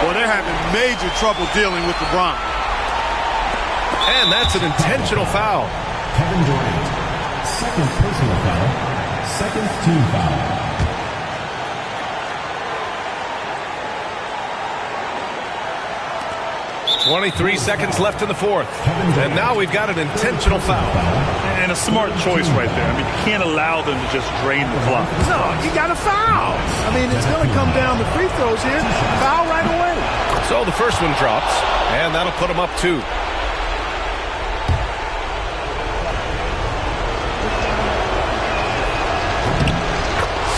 Well, they're having major trouble dealing with LeBron. And that's an intentional foul. Kevin Durant, second personal foul, second team foul. 23 seconds left in the fourth. And now we've got an intentional foul. And a smart choice right there. I mean, you can't allow them to just drain the clock. No, you got to foul. I mean, it's going to come down to free throws here. Foul right away. So the first one drops, and that'll put them up 2.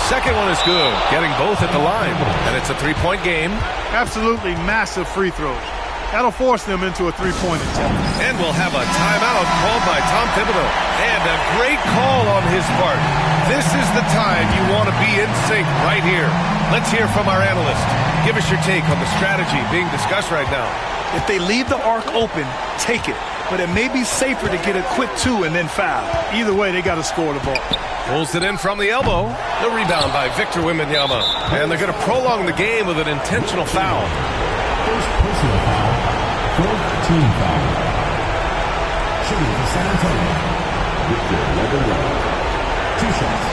Second one is good, getting both at the line. And it's a 3-point game. Absolutely massive free throws. That'll force them into a 3-point attempt. And we'll have a timeout called by Tom Thibodeau. And a great call on his part. This is the time you want to be in sync right here. Let's hear from our analyst. Give us your take on the strategy being discussed right now. If they leave the arc open, take it. But it may be safer to get a quick 2 and then foul. Either way, they got to score the ball. Pulls it in from the elbow. The rebound by Victor Wembanyama. And they're going to prolong the game with an intentional foul. First personal foul, fourth team foul. Shooting for San Antonio, Victor Wembanyama. 2 shots.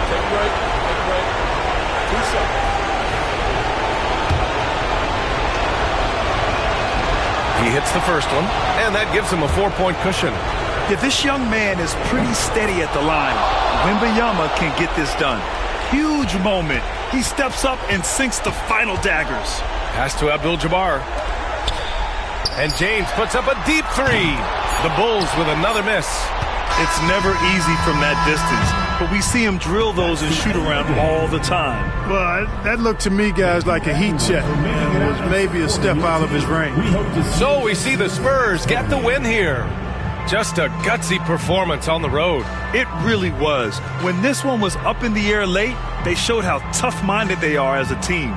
Take it right. 2 shots. He hits the first one, and that gives him a 4-point cushion. Yeah, this young man is pretty steady at the line. Wembanyama can get this done. Huge moment. He steps up and sinks the final daggers. Pass to Abdul-Jabbar. And James puts up a deep 3. The Bulls with another miss. It's never easy from that distance, but we see him drill those and shoot around all the time. Well, that looked to me, guys, like a heat check. It was maybe a step out of his range. So we see the Spurs get the win here. Just a gutsy performance on the road. It really was. When this one was up in the air late, they showed how tough-minded they are as a team.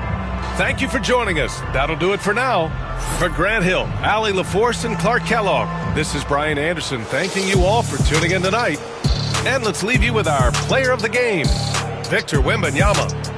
Thank you for joining us. That'll do it for now. For Grant Hill, Allie LaForce, and Clark Kellogg, this is Brian Anderson thanking you all for tuning in tonight. And let's leave you with our player of the game, Victor Wembanyama.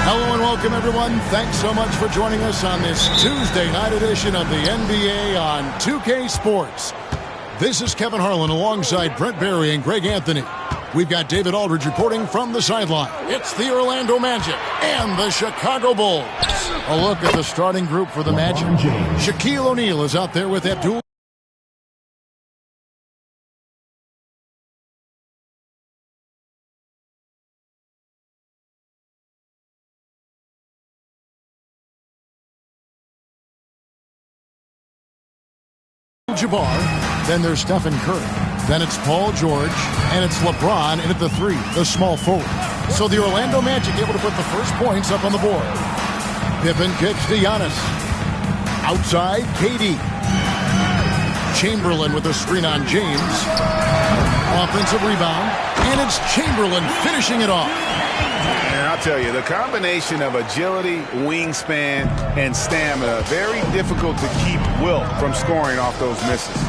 Hello and welcome, everyone. Thanks so much for joining us on this Tuesday night edition of the NBA on 2K Sports. This is Kevin Harlan alongside Brent Barry and Greg Anthony. We've got David Aldridge reporting from the sideline. It's the Orlando Magic and the Chicago Bulls. A look at the starting group for the Magic. Shaquille O'Neal is out there with Abdul Jabbar. Then there's Stephen Curry. Then it's Paul George. And it's LeBron in at the 3, the small forward. So the Orlando Magic able to put the first points up on the board. Pippen kicks to Giannis. Outside, KD. Chamberlain with a screen on James. Offensive rebound. And it's Chamberlain finishing it off. And I'll tell you, the combination of agility, wingspan, and stamina, very difficult to keep Wilt from scoring off those misses.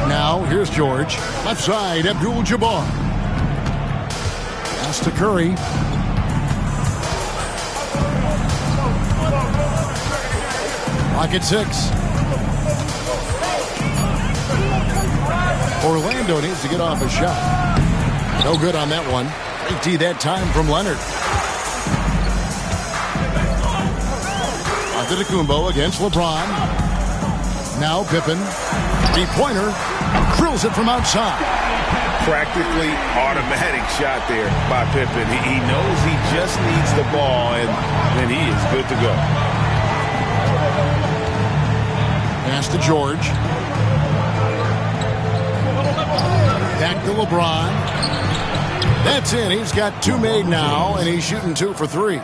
Now, here's George. Left side, Abdul-Jabbar. Pass to Curry. Clock at 6. Orlando needs to get off a shot. No good on that one. Great D that time from Leonard. Antetokounmpo against LeBron. Now Pippen. Three-pointer. Drills it from outside. Practically automatic shot there by Pippen. He knows he just needs the ball, and then he is good to go. Pass to George. Back to LeBron. That's it. He's got 2 made now, and he's shooting 2 for 3.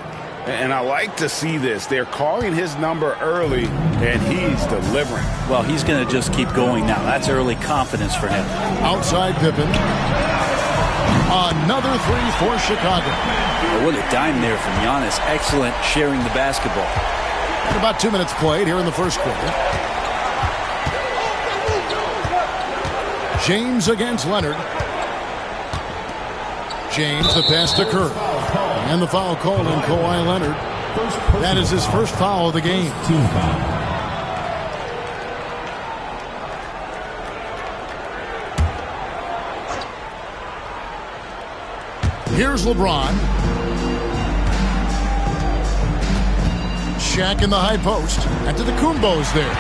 And I like to see this. They're calling his number early, and he's delivering. Well, he's going to just keep going now. That's early confidence for him. Outside Pippen. Another 3 for Chicago. Oh, what a dime there from Giannis. Excellent sharing the basketball. And about 2 minutes played here in the first quarter. James against Leonard. James, the pass to Curry. And the foul called on Kawhi Leonard. That is his first foul of the game. Team foul. Here's LeBron. Shaq in the high post. Antetokounmpo's there.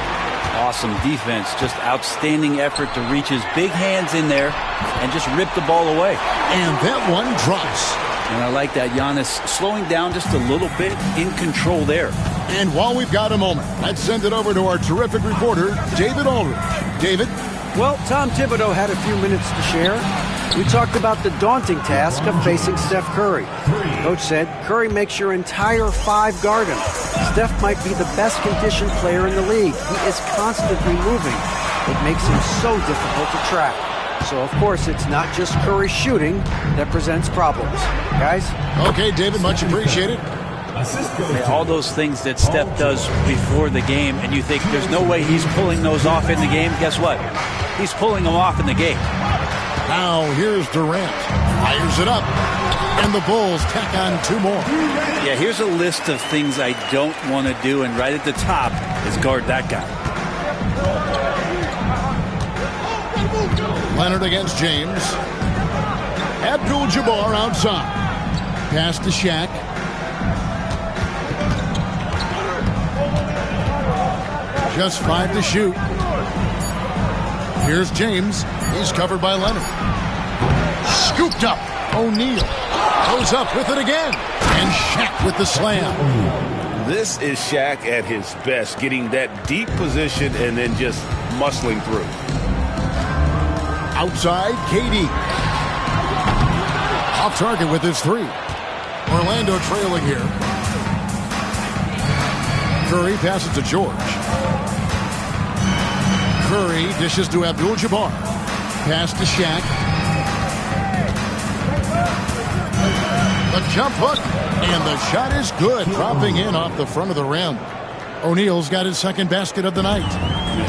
Awesome defense. Just outstanding effort to reach his big hands in there and just rip the ball away. And that one drops. And I like that. Giannis slowing down just a little bit, in control there. And while we've got a moment, let's send it over to our terrific reporter, David Aldridge. David? Well, Tom Thibodeau had a few minutes to share. We talked about the daunting task of facing Steph Curry. Coach said, Curry makes your entire 5 guard him. Steph might be the best conditioned player in the league. He is constantly moving. It makes him so difficult to track. So, of course, it's not just Curry shooting that presents problems. Guys? Okay, David, much appreciated. All those things that Steph does before the game, and you think there's no way he's pulling those off in the game. Guess what? He's pulling them off in the game. Now, here's Durant. Fires it up. And the Bulls tack on 2 more. Yeah, here's a list of things I don't want to do, and right at the top is guard that guy. Leonard against James. Abdul-Jabbar outside. Pass to Shaq. Just 5 to shoot. Here's James. He's covered by Leonard. Scooped up. O'Neal goes up with it again. And Shaq with the slam. This is Shaq at his best, getting that deep position and then just muscling through. Outside, KD. Off target with his 3. Orlando trailing here. Curry passes to George. Curry dishes to Abdul-Jabbar. Pass to Shaq. The jump hook. And the shot is good. Dropping in off the front of the rim. O'Neal's got his second basket of the night.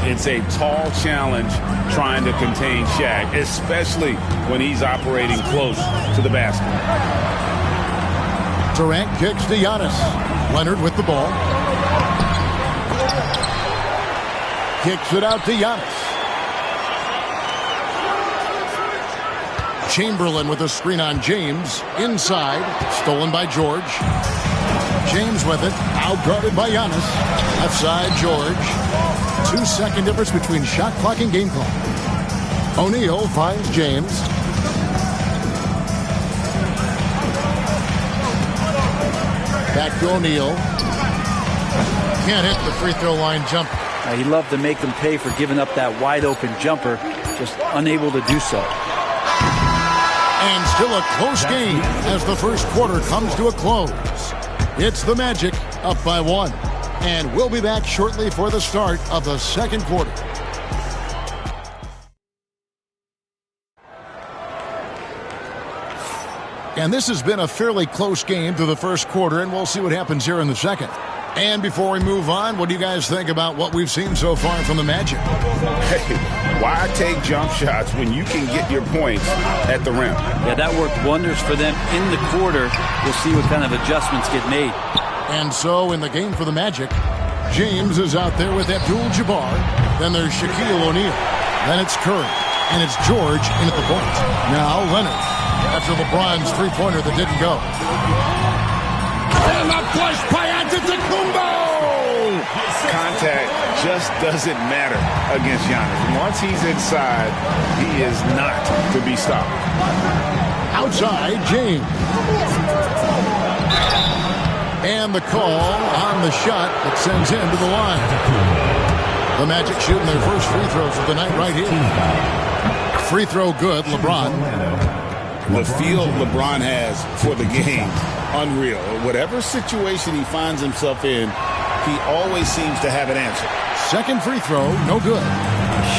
It's a tall challenge trying to contain Shaq, especially when he's operating close to the basket. Durant kicks to Giannis. Leonard with the ball. Kicks it out to Giannis. Chamberlain with a screen on James. Inside. Stolen by George. James with it. Out-guarded by Giannis. Left side, George. 2-second difference between shot clock and game clock. O'Neal finds James. Back to O'Neal. Can't hit the free throw line jump. He loved to make them pay for giving up that wide-open jumper, just unable to do so. And still a close game as the first quarter comes to a close. It's the Magic up by 1. And we'll be back shortly for the start of the second quarter. And this has been a fairly close game through the first quarter, and we'll see what happens here in the second. And before we move on, what do you guys think about what we've seen so far from the Magic? Hey, why take jump shots when you can get your points at the rim? Yeah, that worked wonders for them in the quarter. We'll see what kind of adjustments get made. And so in the game for the Magic, James is out there with Abdul-Jabbar. Then there's Shaquille O'Neal. Then it's Curry. And it's George in at the point. Now Leonard. After LeBron's three-pointer that didn't go. And a push by Antetokounmpo! Contact just doesn't matter against Giannis. Once he's inside, he is not to be stopped. Outside, James. And the call on the shot that sends him to the line. The Magic shooting their first free throws of the night right here. Free throw good, LeBron. The feel LeBron has for the game, unreal. Whatever situation he finds himself in, he always seems to have an answer. Second free throw, no good.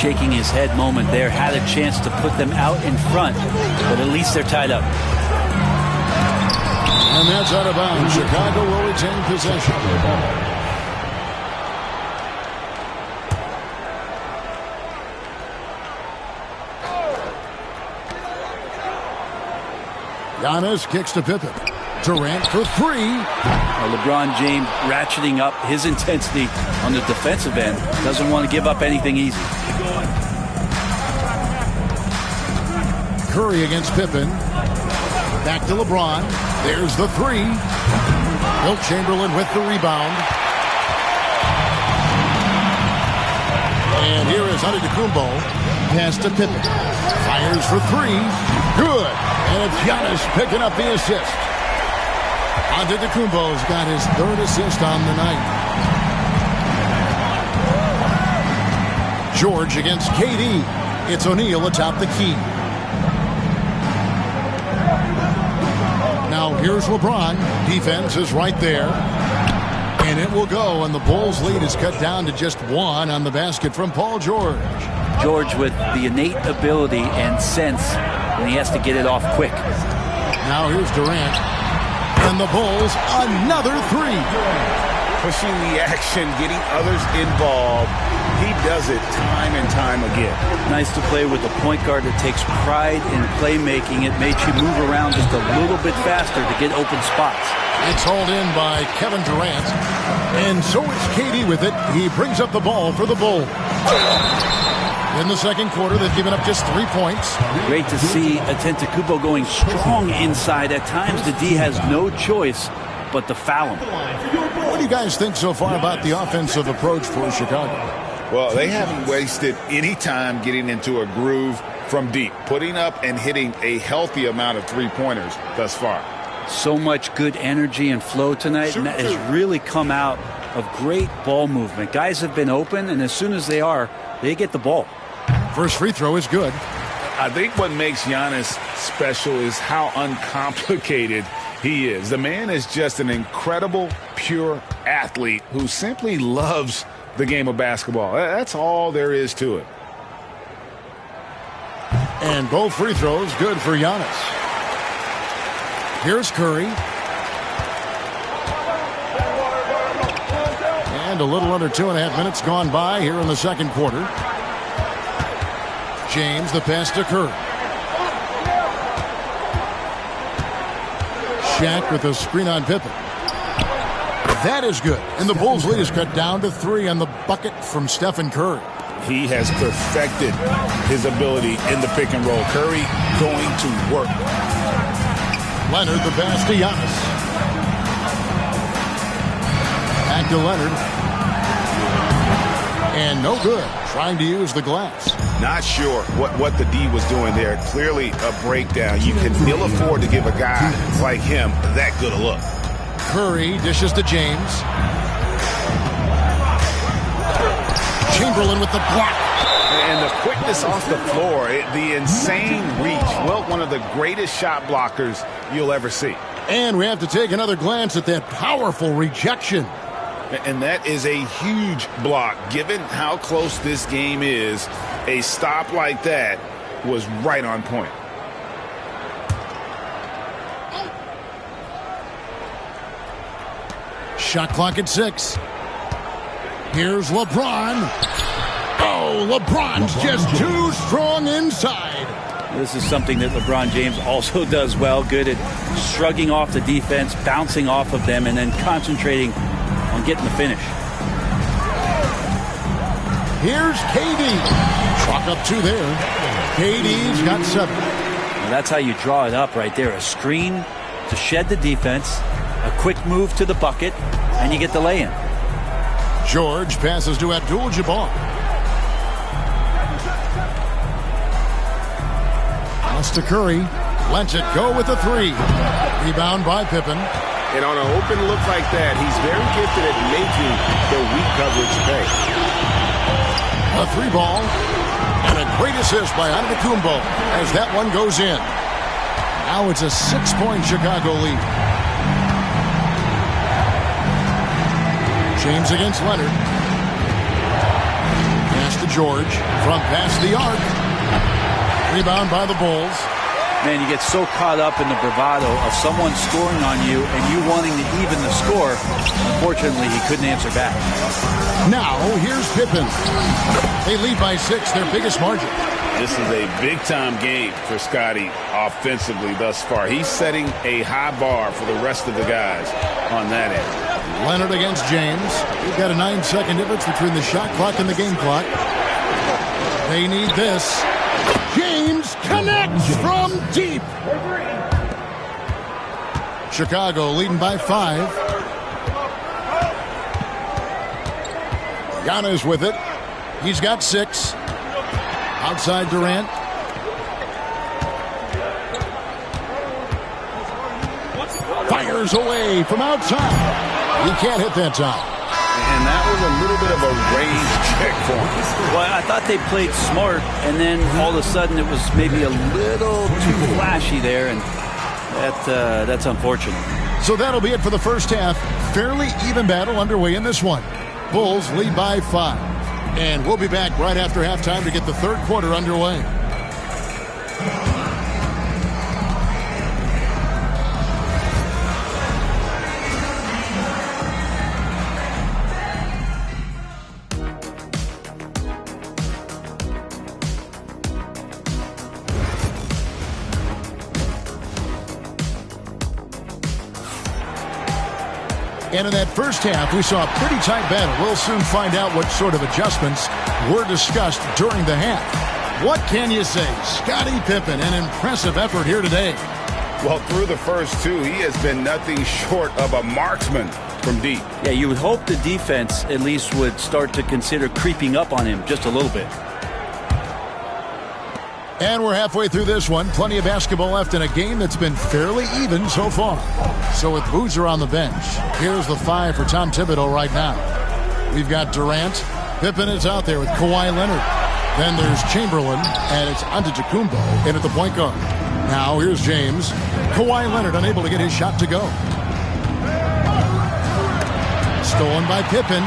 Shaking his head moment there, had a chance to put them out in front, but at least they're tied up. And that's out of bounds. Chicago will retain possession. Giannis kicks to Pippen. Durant for three. LeBron James ratcheting up his intensity on the defensive end. Doesn't want to give up anything easy. Curry against Pippen. Back to LeBron. There's the three. Wilt Chamberlain with the rebound. And here is Antetokounmpo. Pass to Pippen. Fires for three. Good. And it's Giannis picking up the assist. Antetokounmpo's got his third assist on the night. George against KD. It's O'Neal atop the key. Now here's LeBron. Defense is right there. And it will go, and the Bulls' lead is cut down to just one on the basket from Paul George. George with the innate ability and sense when he has to get it off quick. Now here's Durant. And the Bulls, another three. Pushing the action, getting others involved. He does it time and time again. Nice to play with a point guard that takes pride in playmaking. It makes you move around just a little bit faster to get open spots. It's hauled in by Kevin Durant. And so it's KD with it. He brings up the ball for the Bulls. In the second quarter, they've given up just 3 points. Great to see Antetokounmpo going strong inside. At times, the D has no choice but to foul him. What do you guys think so far about the offensive approach for Chicago? Well, they haven't wasted any time getting into a groove from deep, putting up and hitting a healthy amount of three-pointers thus far. So much good energy and flow tonight, and that has really come out of great ball movement. Guys have been open, and as soon as they get the ball. First free throw is good. I think what makes Giannis special is how uncomplicated he is. The man is just an incredible, pure athlete who simply loves the game of basketball. That's all there is to it. And both free throws good for Giannis. Here's Curry. And a little under 2.5 minutes gone by here in the second quarter. James, the pass to Curry. Shaq with a screen on Pippen. That is good. And the Bulls' lead is cut down to 3 on the bucket from Stephen Curry. He has perfected his ability in the pick and roll. Curry going to work. Leonard, the pass to Giannis. Back to Leonard. And no good. Trying to use the glass. Not sure what the D was doing there. Clearly a breakdown. You can ill afford to give a guy like him that good a look. Curry dishes to James. Chamberlain with the block. And the quickness off the floor, the insane reach. Well, one of the greatest shot blockers you'll ever see. And we have to take another glance at that powerful rejection. And that is a huge block. Given how close this game is, a stop like that was right on point. Shot clock at 6. Here's LeBron. Oh, LeBron's just too strong inside. This is something that LeBron James also does well. Good at shrugging off the defense, bouncing off of them, and then concentrating on getting the finish. Here's KD. Chalk up 2 there. KD's got 7. And that's how you draw it up right there. A screen to shed the defense, a quick move to the bucket, and you get the lay-in. George passes to Abdul-Jabbar. Pass to Curry. Lets it go with a 3. Rebound by Pippen. And on an open look like that, he's very gifted at making the weak coverage pay. A 3 ball. And a great assist by Antetokounmpo as that one goes in. Now it's a 6-point Chicago lead. James against Leonard. Pass to George. From past the arc. Rebound by the Bulls. Man, you get so caught up in the bravado of someone scoring on you and you wanting to even the score. Unfortunately, he couldn't answer back. Now, here's Pippen. They lead by 6, their biggest margin. This is a big-time game for Scotty offensively thus far. He's setting a high bar for the rest of the guys on that end. Leonard against James. We've got a 9-second difference between the shot clock and the game clock. They need this. James connects from deep. Chicago leading by 5. Giannis with it. He's got 6. Outside Durant. Fires away from outside. He can't hit that time. And that was a little bit of a range check for him. Well, I thought they played smart, and then all of a sudden it was maybe a little too flashy there, and that's unfortunate. So that'll be it for the first half. Fairly even battle underway in this one. Bulls lead by 5. And we'll be back right after halftime to get the third quarter underway. And in that first half, we saw a pretty tight battle. We'll soon find out what sort of adjustments were discussed during the half. What can you say? Scottie Pippen, an impressive effort here today. Well, through the first 2, he has been nothing short of a marksman from deep. Yeah, you would hope the defense at least would start to consider creeping up on him just a little bit. And we're halfway through this one. Plenty of basketball left in a game that's been fairly even so far. So with Boozer on the bench, here's the 5 for Tom Thibodeau right now. We've got Durant. Pippen is out there with Kawhi Leonard. Then there's Chamberlain, and it's Antetokounmpo in at the point guard. Now here's James. Kawhi Leonard unable to get his shot to go. Stolen by Pippen.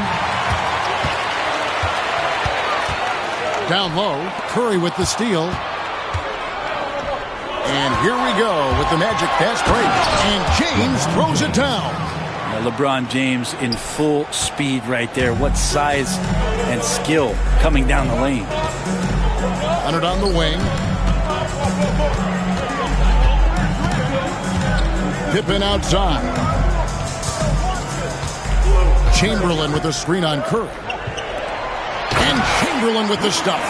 Down low, Curry with the steal. And here we go with the Magic fast break. And James throws it down. Now LeBron James in full speed right there. What size and skill coming down the lane. Leonard on the wing. Pippen outside. Chamberlain with a screen on Curry. And Chamberlain with the stuff.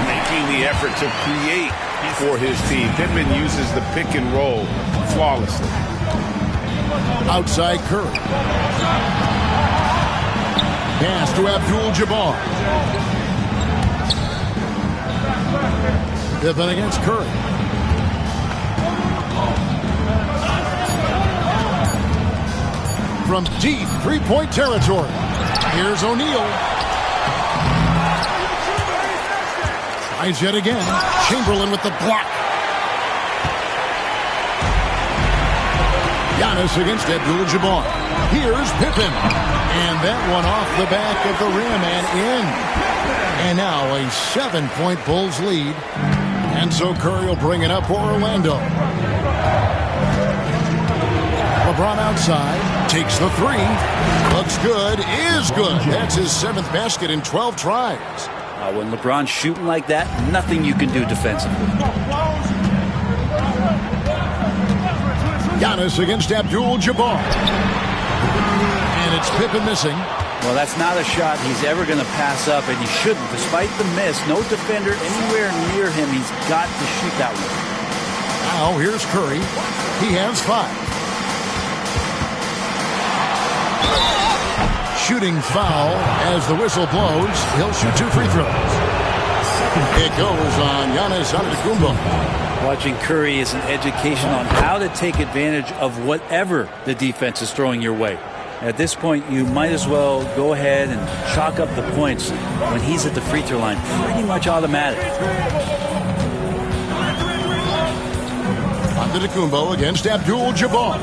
Making the effort to create for his team. Pippen uses the pick and roll flawlessly. Outside Curry. Pass to Abdul-Jabbar. Pippen against Curry. From deep three-point territory. Here's O'Neal. Tries yet again. Chamberlain with the block. Giannis against Abdul-Jabbar. Here's Pippen. And that one off the back of the rim and in. And now a 7-point Bulls lead. And so Curry will bring it up for Orlando. LeBron outside. Takes the three. Looks good. Is good. That's his 7th basket in 12 tries. When LeBron's shooting like that, nothing you can do defensively. Giannis against Abdul-Jabbar. And it's Pippen missing. Well, that's not a shot he's ever going to pass up, and he shouldn't. Despite the miss, no defender anywhere near him. He's got to shoot that one. Now, here's Curry. He has 5. Shooting foul as the whistle blows. He'll shoot 2 free throws. It goes on Giannis Antetokounmpo. Watching Curry is an education on how to take advantage of whatever the defense is throwing your way. At this point, you might as well go ahead and chalk up the points when he's at the free throw line. Pretty much automatic. Antetokounmpo against Abdul-Jabbar.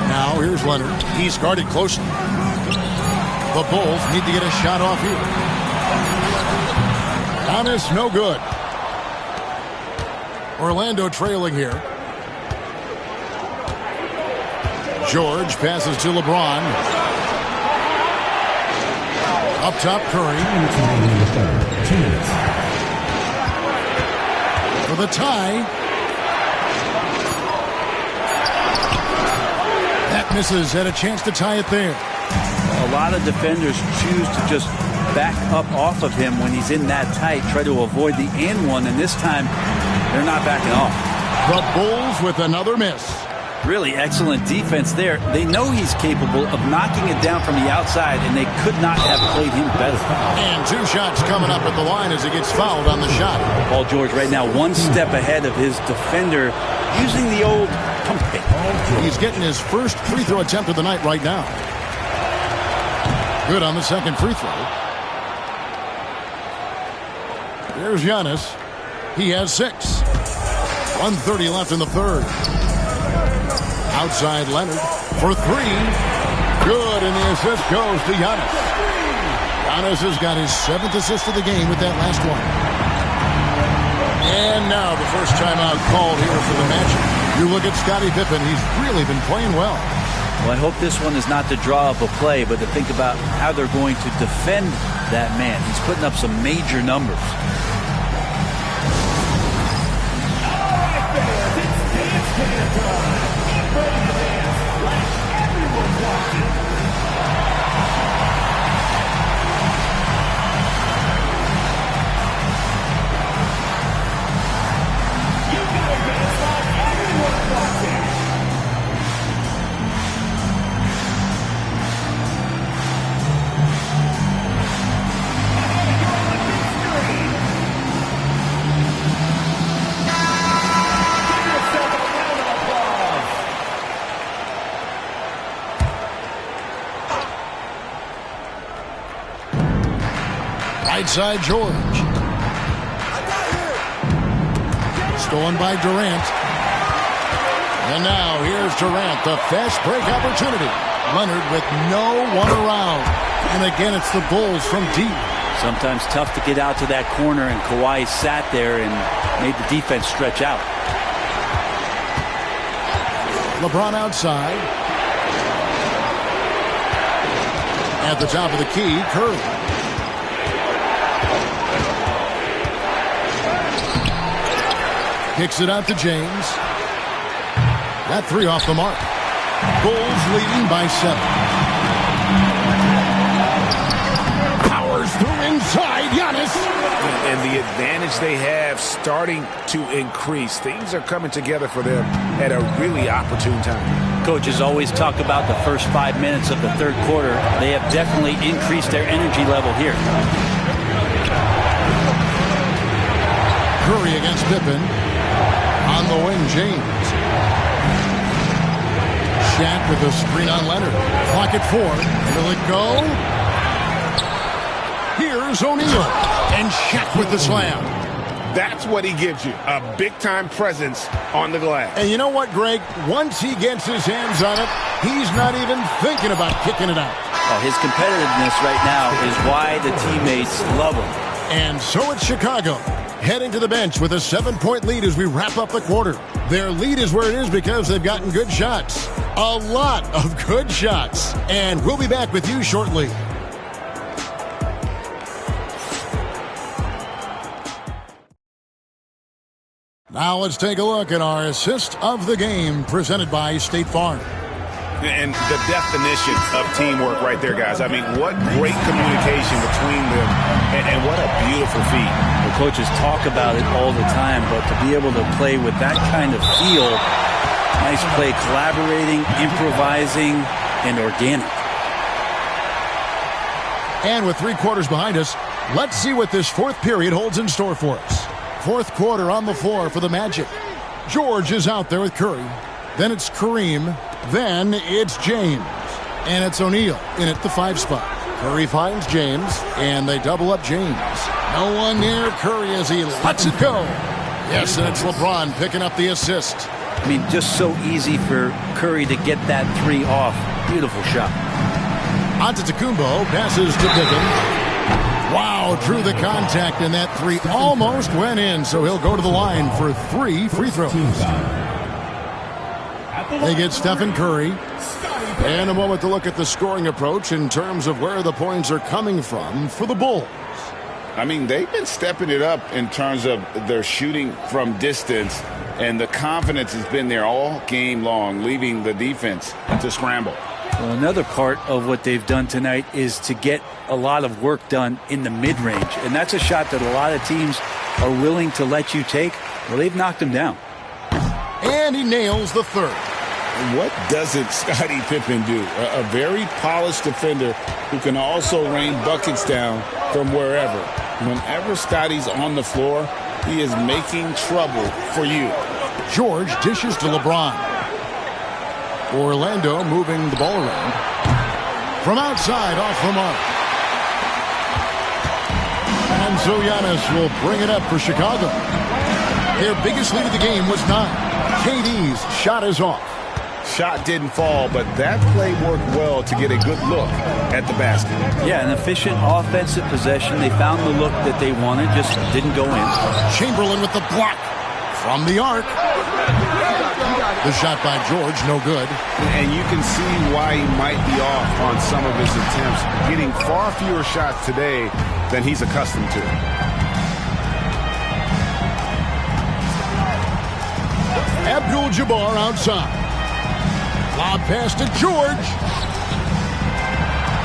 Now here's Leonard. He's guarded closely. The Bulls need to get a shot off here. Giannis, no good. Orlando trailing here. George passes to LeBron. Up top, Curry. For the tie. That misses. Had a chance to tie it there. A lot of defenders choose to just back up off of him when he's in that tight, try to avoid the and one, and this time they're not backing off. The Bulls with another miss. Really excellent defense there. They know he's capable of knocking it down from the outside, and they could not have played him better. And 2 shots coming up at the line as he gets fouled on the shot. Paul George right now 1 step ahead of his defender using the old pump fake. He's getting his first free throw attempt of the night right now. Good on the second free throw. There's Giannis. He has 6. 1:30 left in the third. Outside Leonard for 3. Good, and the assist goes to Giannis. Giannis has got his 7th assist of the game with that last one. And now the first timeout called here for the match. You look at Scottie Pippen. He's really been playing well. Well, I hope this one is not to draw up a play, but to think about how they're going to defend that man. He's putting up some major numbers. Right side, George. Stolen by Durant. And now here's Durant, the fast break opportunity. Leonard with no one around. And again, it's the Bulls from deep. Sometimes tough to get out to that corner, and Kawhi sat there and made the defense stretch out. LeBron outside. At the top of the key, Curry. Kicks it out to James. That 3 off the mark. Bulls leading by 7. Powers through inside. Giannis. And the advantage they have starting to increase. Things are coming together for them at a really opportune time. Coaches always talk about the first 5 minutes of the third quarter. They have definitely increased their energy level here. Curry against Pippen. On the wing, James. Shaq with a screen on Leonard. Clock at 4. Will it go? Here's O'Neal. And Shaq with the slam. That's what he gives you, a big-time presence on the glass. And you know what, Greg? Once he gets his hands on it, he's not even thinking about kicking it out. Oh, his competitiveness right now is why the teammates love him. And so it's Chicago, heading to the bench with a 7-point lead as we wrap up the quarter. Their lead is where it is because they've gotten good shots. A lot of good shots. And we'll be back with you shortly. Now let's take a look at our assist of the game presented by State Farm. And the definition of teamwork right there, guys. I mean, what great communication between them, and what a beautiful feat. The coaches talk about it all the time, but to be able to play with that kind of feel, nice play, collaborating, improvising, and organic. And with 3 quarters behind us, let's see what this fourth period holds in store for us. Fourth quarter on the floor for the Magic. George is out there with Curry. Then it's Kareem. Then it's James. And it's O'Neal in at the 5 spot. Curry finds James, and they double up James. No one near Curry as he lets it go. Yes, and it's LeBron picking up the assist. I mean, just so easy for Curry to get that 3 off. Beautiful shot. Antetokounmpo passes to Pippen. Wow, drew the contact, and that 3 almost went in, so he'll go to the line for 3 free throws. They get Stephen Curry. And a moment to look at the scoring approach in terms of where the points are coming from for the Bulls. I mean, they've been stepping it up in terms of their shooting from distance, and the confidence has been there all game long, leaving the defense to scramble. Well, another part of what they've done tonight is to get a lot of work done in the mid-range, and that's a shot that a lot of teams are willing to let you take. Well, they've knocked him down. And he nails the 3rd. What doesn't Scottie Pippen do? A very polished defender who can also rain buckets down from wherever. Whenever Scottie's on the floor, he is making trouble for you. George dishes to LeBron. Orlando moving the ball around. From outside, off the mark. And so Giannis will bring it up for Chicago. Their biggest lead of the game was 9. KD's shot is off. Shot didn't fall, but that play worked well to get a good look at the basket. Yeah, an efficient offensive possession. They found the look that they wanted, just didn't go in. Chamberlain with the block from the arc. The shot by George, no good. And you can see why he might be off on some of his attempts, getting far fewer shots today than he's accustomed to. Abdul-Jabbar outside. Lob pass to George.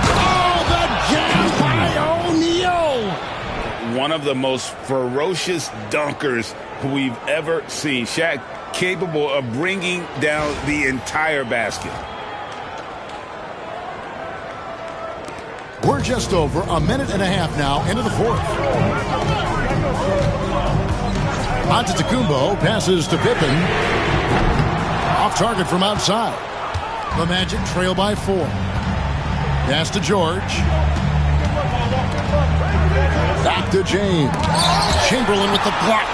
Oh, the jam by O'Neal. One of the most ferocious dunkers we've ever seen. Shaq capable of bringing down the entire basket. We're just over a minute and a half now into the 4th. Antetokounmpo passes to Pippen. Off target from outside. The Magic trail by 4. Pass to George. Back to James. Chamberlain with the block.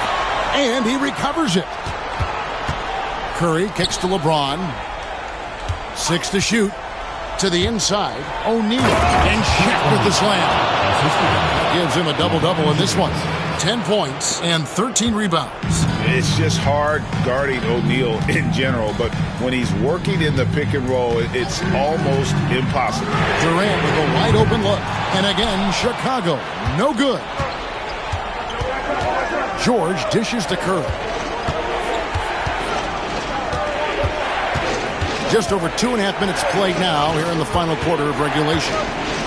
And he recovers it. Curry kicks to LeBron. 6 to shoot. To the inside. O'Neal. And Shaq with the slam. Gives him a double-double in this one. 10 points and 13 rebounds. It's just hard guarding O'Neal in general, but when he's working in the pick and roll, it's almost impossible. Durant with a wide open look. And again, Chicago, no good. George dishes to Curry. Just over 2.5 minutes played now here in the final quarter of regulation.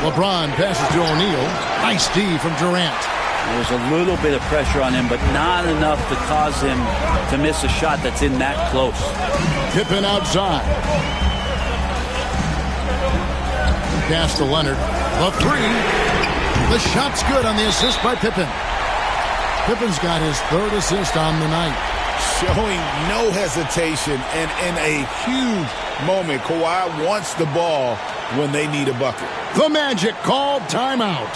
LeBron passes to O'Neal. Nice D from Durant. There's a little bit of pressure on him, but not enough to cause him to miss a shot that's in that close. Pippen outside. Pass to Leonard. The 3. The shot's good on the assist by Pippen. Pippen's got his 3rd assist on the night. Showing no hesitation, and in a huge moment, Kawhi wants the ball when they need a bucket. The Magic called timeout.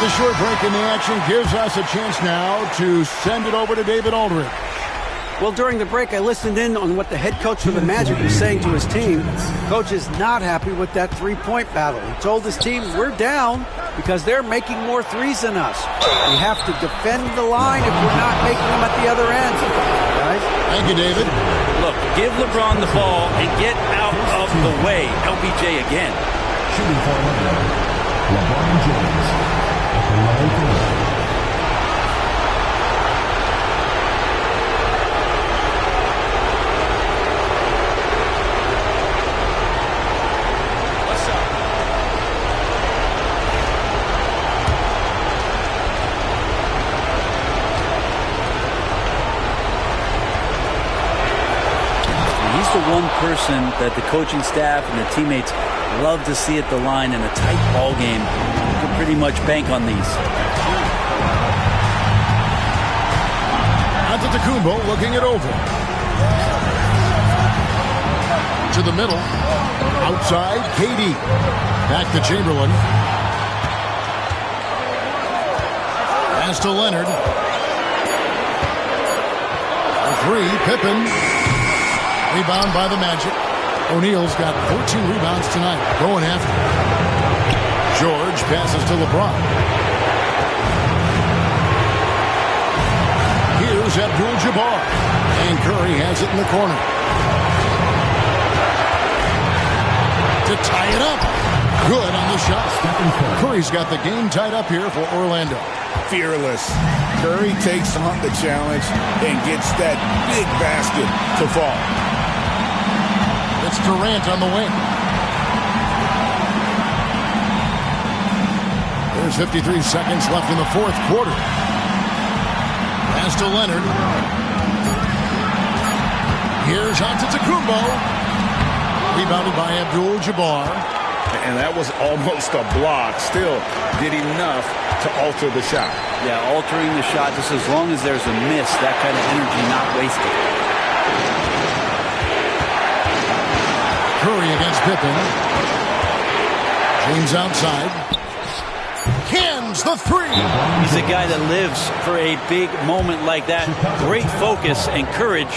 The short break in the action gives us a chance now to send it over to David Aldridge. Well, during the break, I listened in on what the head coach for the Magic was saying to his team. Coach is not happy with that three-point battle. He told his team, we're down because they're making more threes than us. We have to defend the line if we're not making them at the other end. Guys? Thank you, David. Look, give LeBron the ball and get out of the way. LBJ again. Shooting for LeBron James at the level 4. The one person that the coaching staff and the teammates love to see at the line in a tight ball game. You can pretty much bank on these. Antetokounmpo looking it over. To the middle. Outside, KD. Back to Chamberlain. Pass to Leonard. A three, Pippen. Rebound by the Magic. O'Neal's got 14 rebounds tonight. Going after it. George passes to LeBron. Here's Abdul-Jabbar. And Curry has it in the corner. To tie it up. Good on the shot. Curry's got the game tied up here for Orlando. Fearless. Curry takes on the challenge and gets that big basket to fall. It's Durant on the wing. There's 53 seconds left in the fourth quarter. Pass to Leonard. Here's Antetokounmpo. Rebounded by Abdul-Jabbar. And that was almost a block. Still did enough to alter the shot. Yeah, altering the shot just as long as there's a miss, that kind of energy not wasted. Curry against Pippen. James outside. Cans the three. He's a guy that lives for a big moment like that. Great focus and courage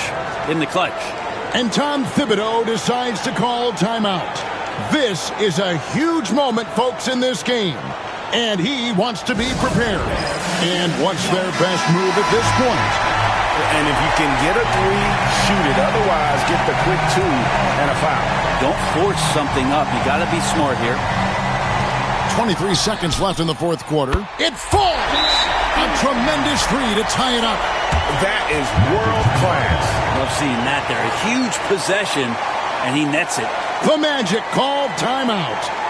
in the clutch. And Tom Thibodeau decides to call timeout. This is a huge moment, folks, in this game. And he wants to be prepared. And what's their best move at this point? And if you can get a three, shoot it. Otherwise, get the quick two and a foul. Don't force something up. You got to be smart here. 23 seconds left in the fourth quarter. It falls! A tremendous three to tie it up. That is world class. Love seeing that there. A huge possession, and he nets it. The Magic called timeout.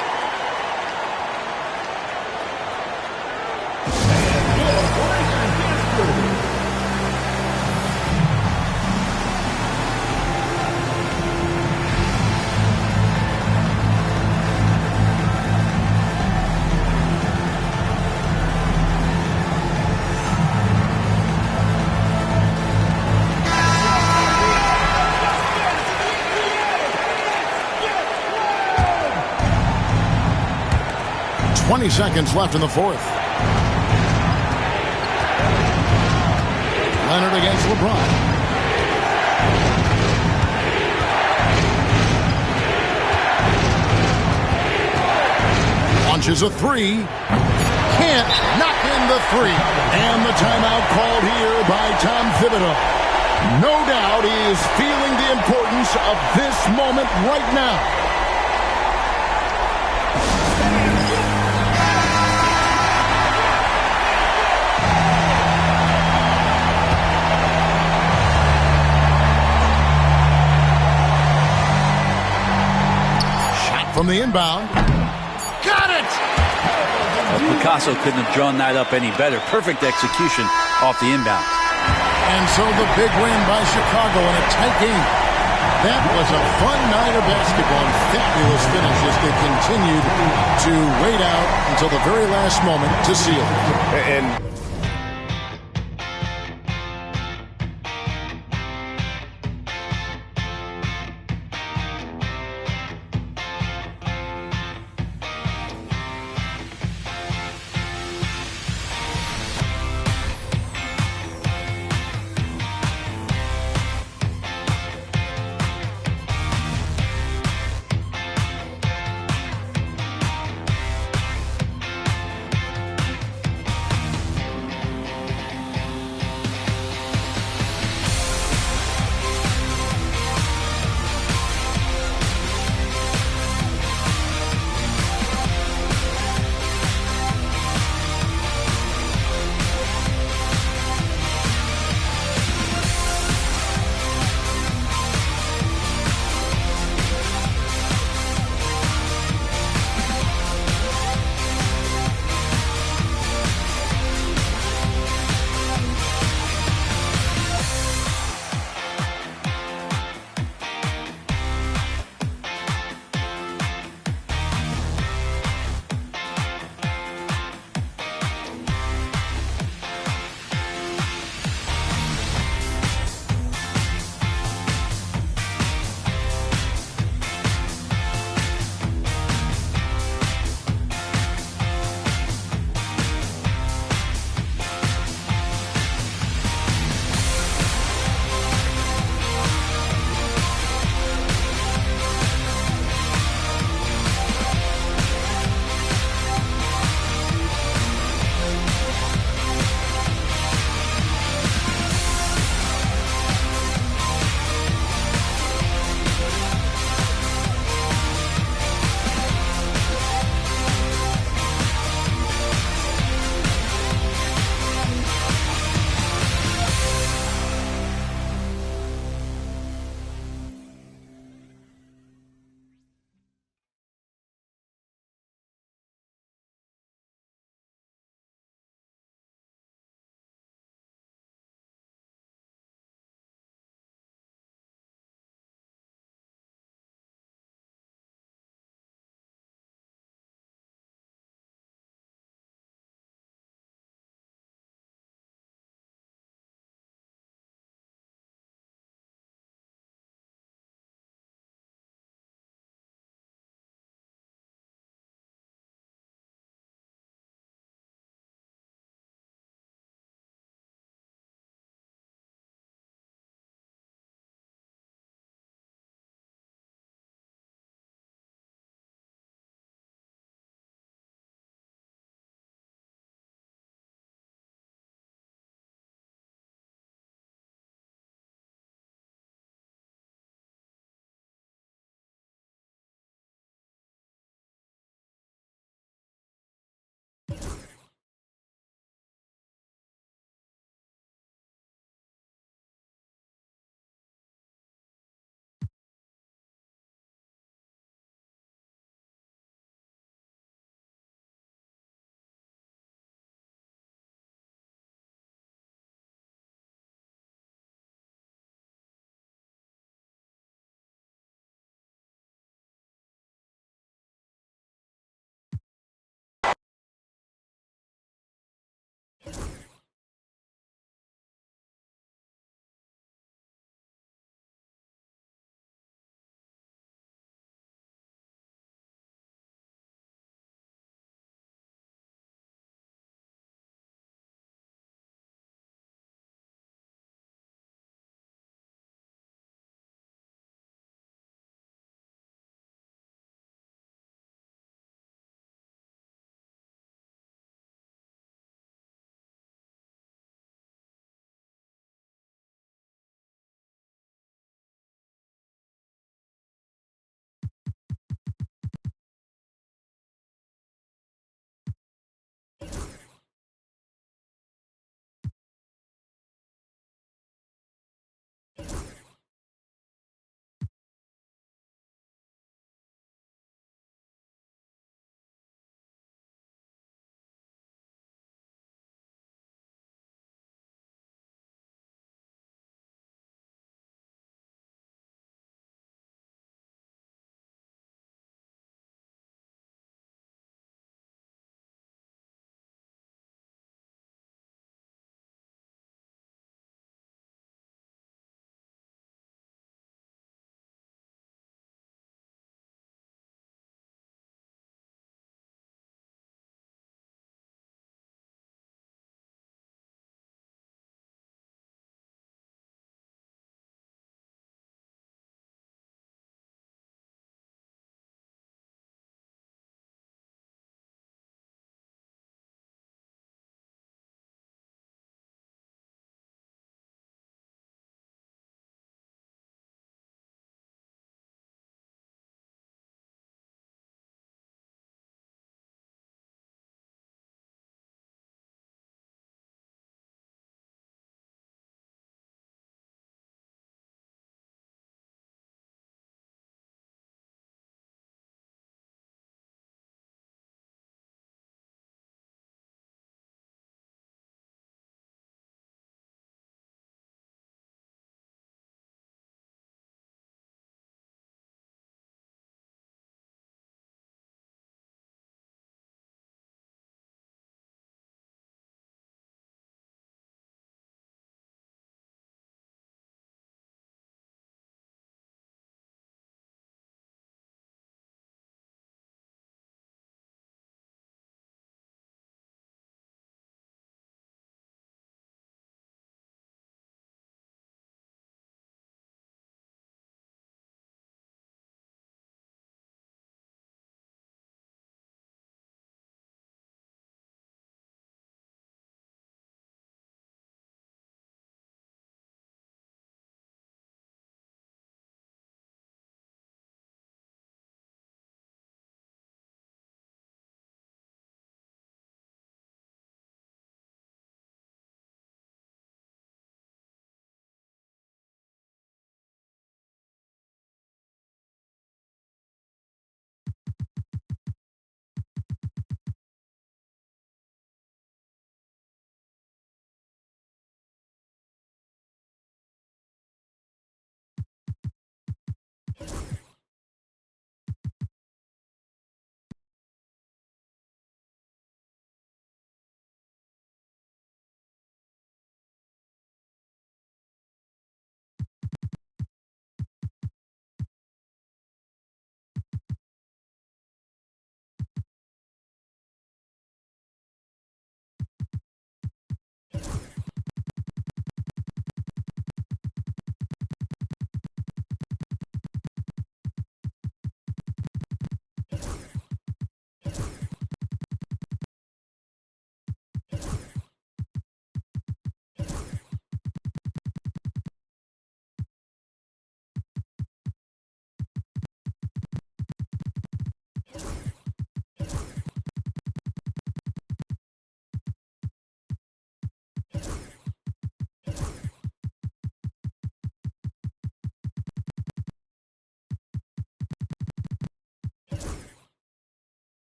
Seconds left in the fourth. Leonard against LeBron. Launches a three. Can't knock in the three. And the timeout called here by Tom Thibodeau. No doubt he is feeling the importance of this moment right now. From the inbound. Got it! Well, Picasso couldn't have drawn that up any better. Perfect execution off the inbound. And so the big win by Chicago in a tight game. That was a fun night of basketball and fabulous finish as they continued to wait out until the very last moment to seal it. And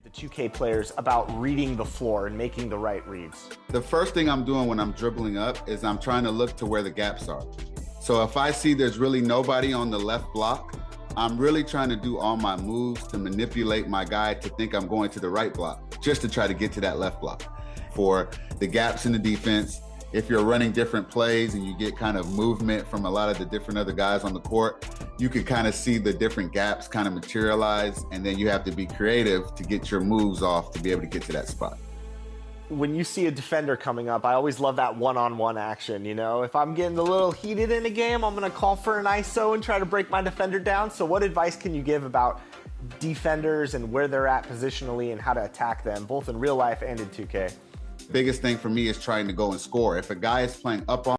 The 2K players about reading the floor and making the right reads. The first thing I'm doing when I'm dribbling up is I'm trying to look to where the gaps are. So if I see there's really nobody on the left block, I'm really trying to do all my moves to manipulate my guy to think I'm going to the right block, just to try to get to that left block. For the gaps in the defense, if you're running different plays and you get kind of movement from a lot of the different other guys on the court, you can kind of see the different gaps kind of materialize, and then you have to be creative to get your moves off to be able to get to that spot. When you see a defender coming up, I always love that one-on-one action, you know? If I'm getting a little heated in a game, I'm going to call for an ISO and try to break my defender down. So what advice can you give about defenders and where they're at positionally and how to attack them, both in real life and in 2K? Biggest thing for me is trying to go and score. If a guy is playing up on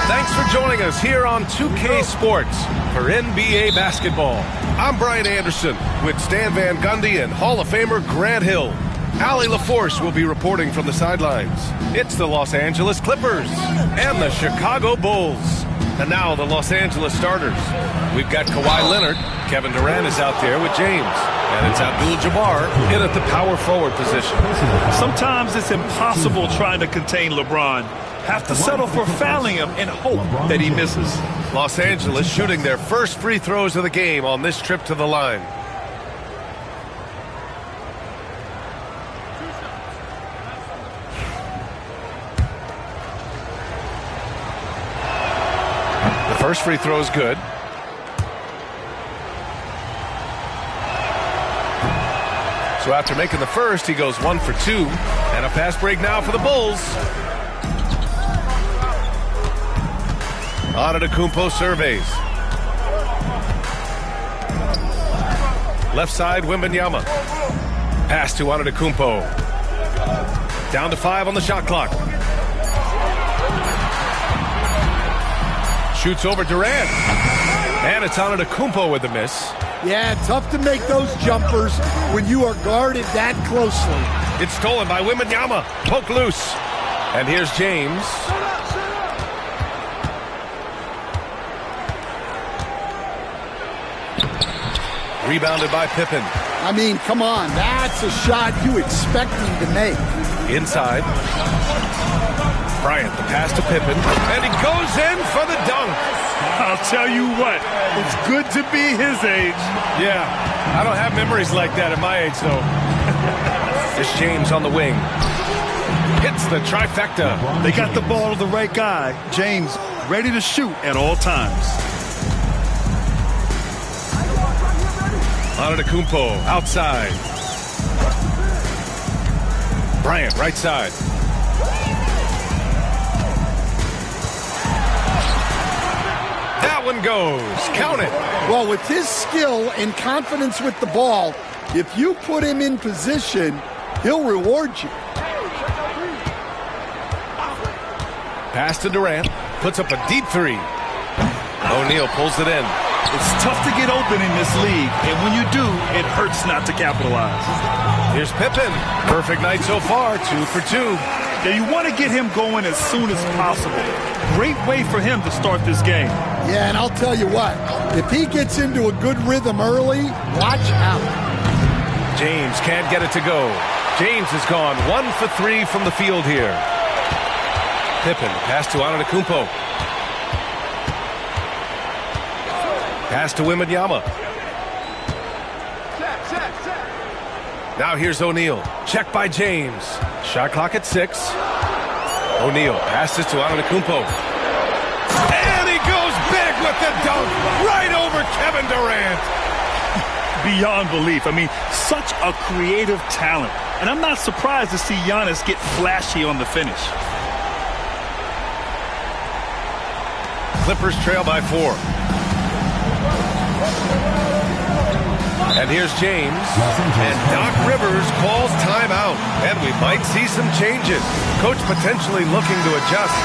Thanks for joining us here on 2K Sports for NBA basketball. I'm Brian Anderson with Stan Van Gundy and Hall of Famer Grant Hill. Allie LaForce will be reporting from the sidelines. It's the Los Angeles Clippers and the Chicago Bulls. And now the Los Angeles starters. We've got Kawhi Leonard. Kevin Durant is out there with James. And it's Abdul-Jabbar in at the power forward position. Sometimes it's impossible trying to contain LeBron. Have to settle for fouling him and hope that he misses. Los Angeles shooting their first free throws of the game on this trip to the line. The first free throw is good. So after making the first, he goes 1 for 2. And a fast break now for the Bulls. Antetokounmpo surveys. Left side, Wembanyama. Pass to Antetokounmpo. Down to 5 on the shot clock. Shoots over Durant. And it's Antetokounmpo with the miss. Yeah, tough to make those jumpers when you are guarded that closely. It's stolen by Wembanyama. Poke loose. And here's James. Rebounded by Pippen. I mean, come on. That's a shot you expect him to make. Inside. Bryant, the pass to Pippen. And he goes in for the dunk. I'll tell you what. It's good to be his age. Yeah. I don't have memories like that at my age, though. It's James on the wing. Hits the trifecta. They got the ball to the right guy. James ready to shoot at all times. Antetokounmpo outside. Bryant right side. That one goes. Count it. Well, with his skill and confidence with the ball, if you put him in position, he'll reward you. Pass to Durant. Puts up a deep three. O'Neal pulls it in. It's tough to get open in this league, and when you do, it hurts not to capitalize. Here's Pippen. Perfect night so far, 2 for 2. Yeah, you want to get him going as soon as possible. Great way for him to start this game. Yeah, and I'll tell you what, if he gets into a good rhythm early, watch out. James can't get it to go. James has gone 1 for 3 from the field here. Pippen, pass to Antetokounmpo. Pass to Wembanyama. Now here's O'Neal. Check by James. Shot clock at 6. O'Neal passes to Antetokounmpo. And he goes big with the dunk right over Kevin Durant. beyond belief. I mean, such a creative talent. And I'm not surprised to see Giannis get flashy on the finish. Clippers trail by 4. And here's James. And Doc Rivers calls timeout. And we might see some changes. Coach potentially looking to adjust.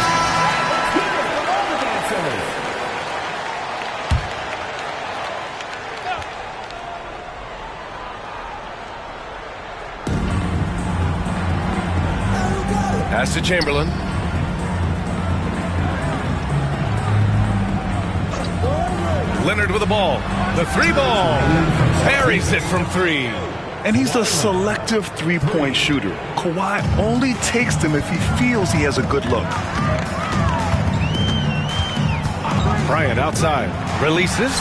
Pass to Chamberlain. Leonard with the ball. The 3-ball. Buries it from 3. And he's a selective three-point shooter. Kawhi only takes them if he feels he has a good look. Bryant outside. Releases.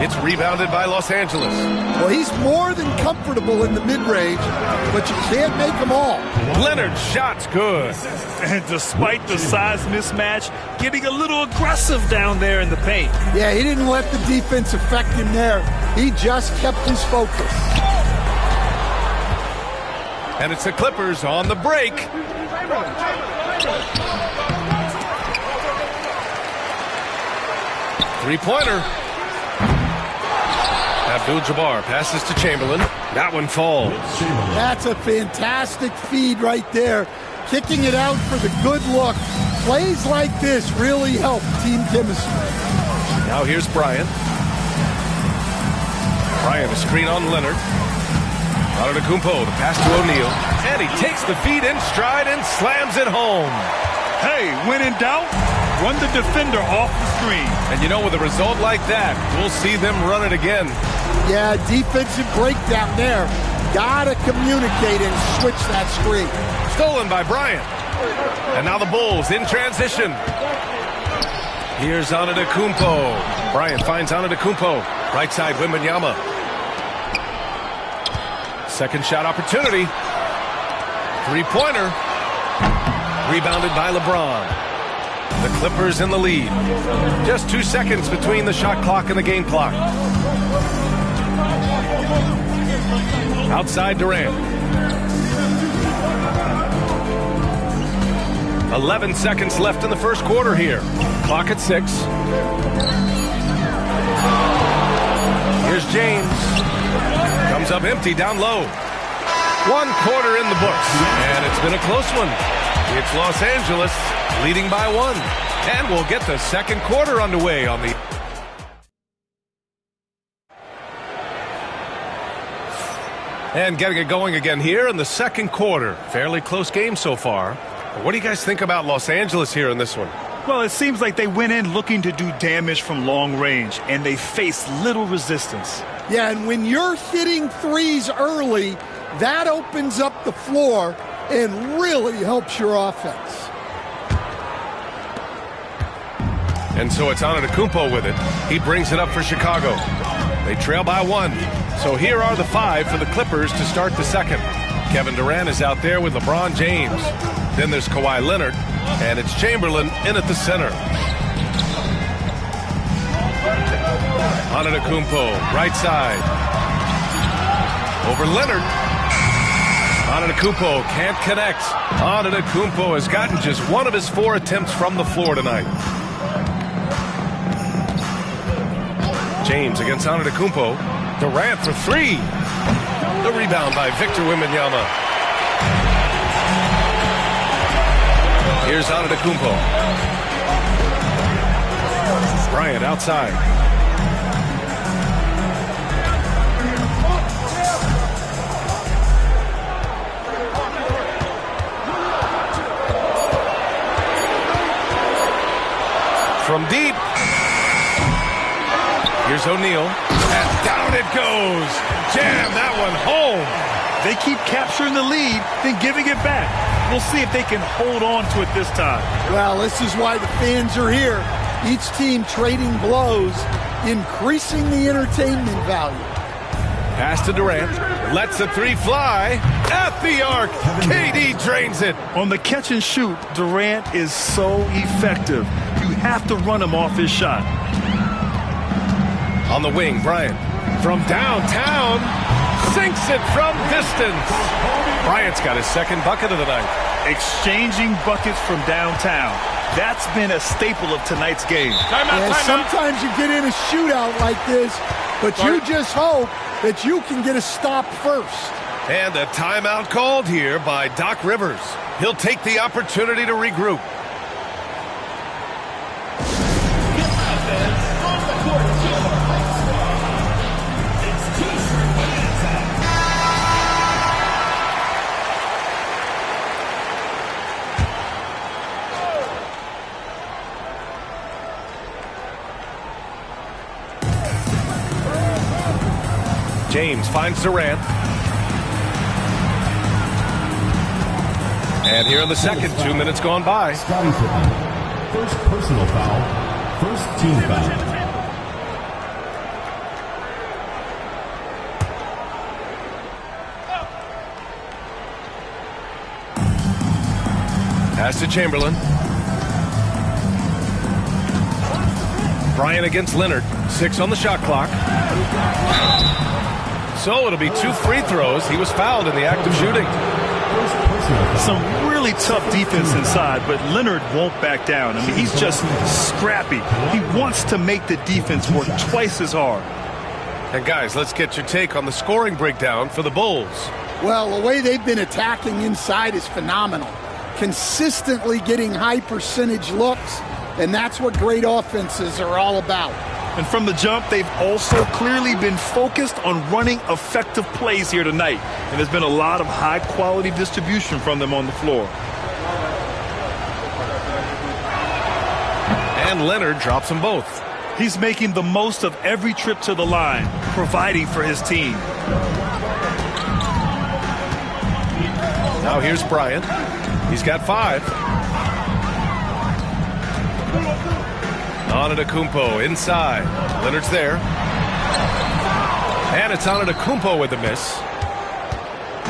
It's rebounded by Los Angeles. Well, he's more than comfortable in the mid-range, but you can't make them all. Leonard's shot's good. And despite the size mismatch, getting a little aggressive down there in the paint. Yeah, he didn't let the defense affect him there. He just kept his focus. And it's the Clippers on the break. Three-pointer. Abdul-Jabbar passes to Chamberlain. That one falls. That's a fantastic feed right there. Kicking it out for the good look. Plays like this really help team chemistry. Now here's Bryant. Bryant, a screen on Leonard. Antetokounmpo, the pass to O'Neal. And he takes the feed in stride and slams it home. Hey, when in doubt, run the defender off the screen. And you know, with a result like that, we'll see them run it again. Yeah, defensive breakdown there. Gotta communicate and switch that screen. Stolen by Bryant. And now the Bulls in transition. Here's Antetokounmpo. Bryant finds Antetokounmpo. Right side, Wembanyama. Second shot opportunity. Three-pointer. Rebounded by LeBron. The Clippers in the lead. Just 2 seconds between the shot clock and the game clock. Outside Durant. 11 seconds left in the first quarter here. Clock at 6. Here's James. Comes up empty down low. 1 quarter in the books. And it's been a close one. It's Los Angeles leading by 1. And we'll get the second quarter underway on the... And getting it going again here in the second quarter. Fairly close game so far. But what do you guys think about Los Angeles here in this one? Well, it seems like they went in looking to do damage from long range, and they faced little resistance. Yeah, and when you're hitting threes early, that opens up the floor and really helps your offense. And so it's Antetokounmpo with it. He brings it up for Chicago. They trail by 1. So here are the 5 for the Clippers to start the second. Kevin Durant is out there with LeBron James. Then there's Kawhi Leonard, and it's Chamberlain in at the center. Antetokounmpo, right side. Over Leonard. Antetokounmpo can't connect. Antetokounmpo has gotten just 1 of his 4 attempts from the floor tonight. James against Antetokounmpo. Durant for 3. The rebound by Victor Wembanyama. Here's Antetokounmpo. Bryant outside. From deep. Here's O'Neal. And down it goes. Jam that one home. They keep capturing the lead, then giving it back. We'll see if they can hold on to it this time. Well, this is why the fans are here. Each team trading blows, increasing the entertainment value. Pass to Durant. Lets the 3 fly. At the arc. KD drains it. On the catch and shoot, Durant is so effective. You have to run him off his shot. On the wing, Bryant. From downtown, sinks it from distance. Bryant's got his second bucket of the night. Exchanging buckets from downtown. That's been a staple of tonight's game. Sometimes you get in a shootout like this, but you just hope that you can get a stop first. And a timeout called here by Doc Rivers. He'll take the opportunity to regroup. James finds Durant. And here in the second, 2 minutes gone by. Scottie Pippen. First personal foul. First team foul. Pass to Chamberlain. Bryant against Leonard. 6 on the shot clock. So it'll be 2 free throws. He was fouled in the act of shooting. Some really tough defense inside, but Leonard won't back down. I mean, he's just scrappy. He wants to make the defense work twice as hard. And guys, let's get your take on the scoring breakdown for the Bulls. Well, the way they've been attacking inside is phenomenal. Consistently getting high percentage looks, and that's what great offenses are all about. And from the jump, they've also clearly been focused on running effective plays here tonight. And there's been a lot of high-quality distribution from them on the floor. And Leonard drops them both. He's making the most of every trip to the line, providing for his team. Now here's Bryant. He's got 5. Antetokounmpo inside. Leonard's there. And it's Antetokounmpo with the miss.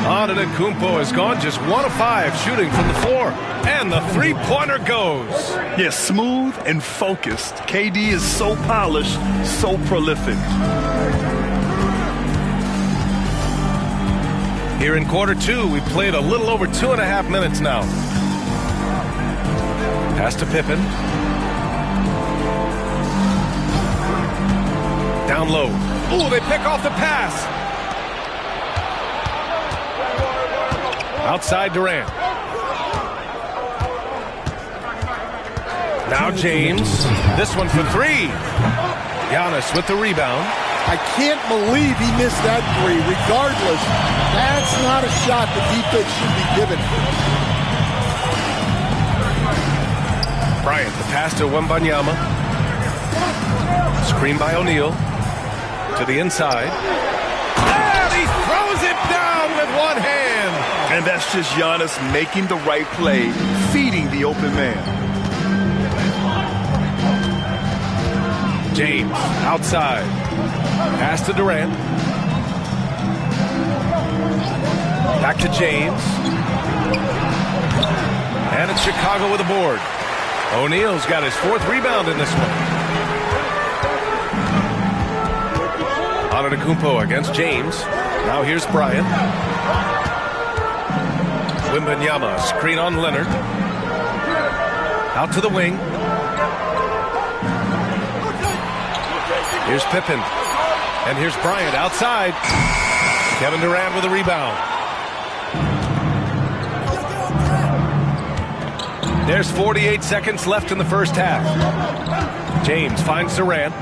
Antetokounmpo has gone just 1 of 5 shooting from the floor. And the three-pointer goes. Yeah, smooth and focused. KD is so polished, so prolific. Here in quarter 2, we played a little over 2.5 minutes now. Pass to Pippen. Down low. Ooh, they pick off the pass. Outside Durant. Now James. This one for 3. Giannis with the rebound. I can't believe he missed that 3. Regardless, that's not a shot the defense should be given. Bryant, the pass to Wembanyama. Screen by O'Neal. To the inside. And he throws it down with one hand. And that's just Giannis making the right play, feeding the open man. James outside. Pass to Durant. Back to James. And it's Chicago with a board. O'Neal's got his 4th rebound in this one. Antetokounmpo against James. Now here's Bryant. Wembanyama, screen on Leonard. Out to the wing. Here's Pippen. And here's Bryant outside. Kevin Durant with a rebound. There's 48 seconds left in the first half. James finds Durant.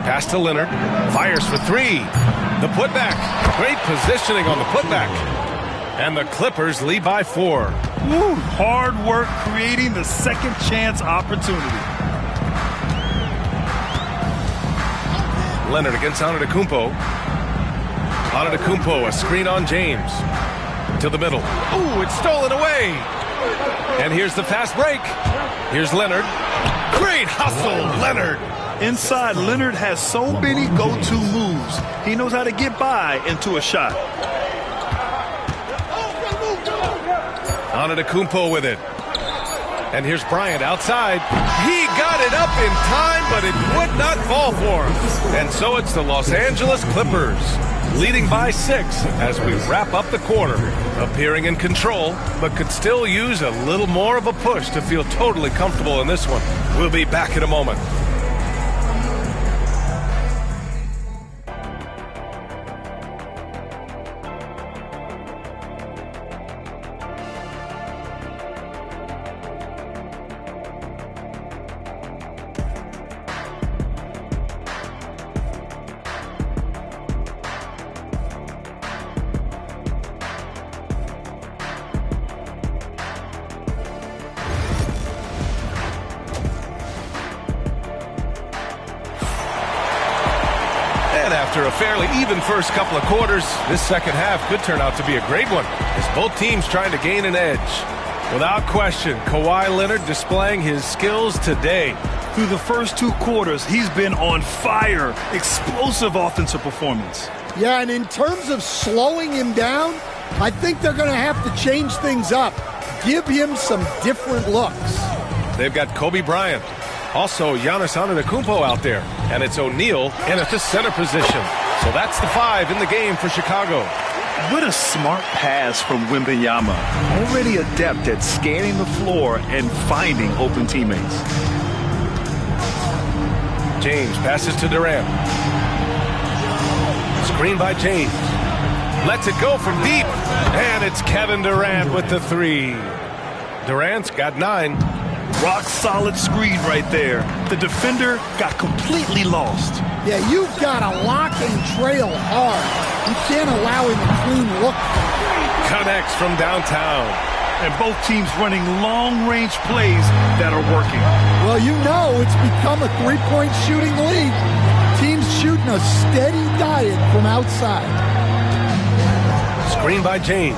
Pass to Leonard. Fires for 3. The putback. Great positioning on the putback. And the Clippers lead by 4. Woo, hard work creating the second chance opportunity. Leonard against Antetokounmpo. Antetokounmpo, a screen on James. To the middle. Ooh, it's stolen away. And here's the fast break. Here's Leonard. Great hustle, Leonard. Inside, Leonard has so many go-to moves. He knows how to get by into a shot. Antetokounmpo with it. And here's Bryant outside. He got it up in time, but it would not fall for him. And so it's the Los Angeles Clippers leading by 6 as we wrap up the quarter. Appearing in control, but could still use a little more of a push to feel totally comfortable in this one. We'll be back in a moment. After a fairly even first couple of quarters, this second half could turn out to be a great one as both teams trying to gain an edge. Without question, Kawhi Leonard displaying his skills today. Through the first 2 quarters, he's been on fire. Explosive offensive performance. Yeah, and in terms of slowing him down, I think they're going to have to change things up. Give him some different looks. They've got Kobe Bryant. Also, Giannis Antetokounmpo out there. And it's O'Neal in at the center position. So that's the 5 in the game for Chicago. What a smart pass from Wembanyama. Already adept at scanning the floor and finding open teammates. James passes to Durant. Screen by James. Lets it go from deep. And it's Kevin Durant with the 3. Durant's got 9. Rock solid screen right there. The defender got completely lost. Yeah, you've got to lock and trail hard. You can't allow him a clean look. Connects from downtown. And both teams running long-range plays that are working. Well, you know it's become a three-point shooting league. Teams shooting a steady diet from outside. Screen by James.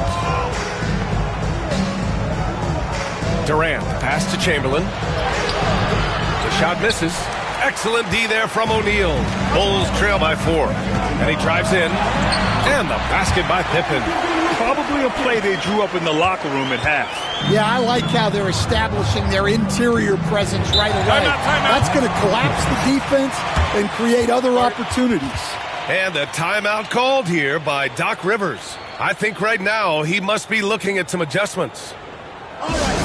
Durant, pass to Chamberlain. The shot misses. Excellent D there from O'Neal. Bulls trail by 4. And he drives in. And the basket by Pippen. Probably a play they drew up in the locker room at half. Yeah, I like how they're establishing their interior presence right away. That's going to collapse the defense and create other opportunities. And a timeout called here by Doc Rivers. I think right now he must be looking at some adjustments. All right.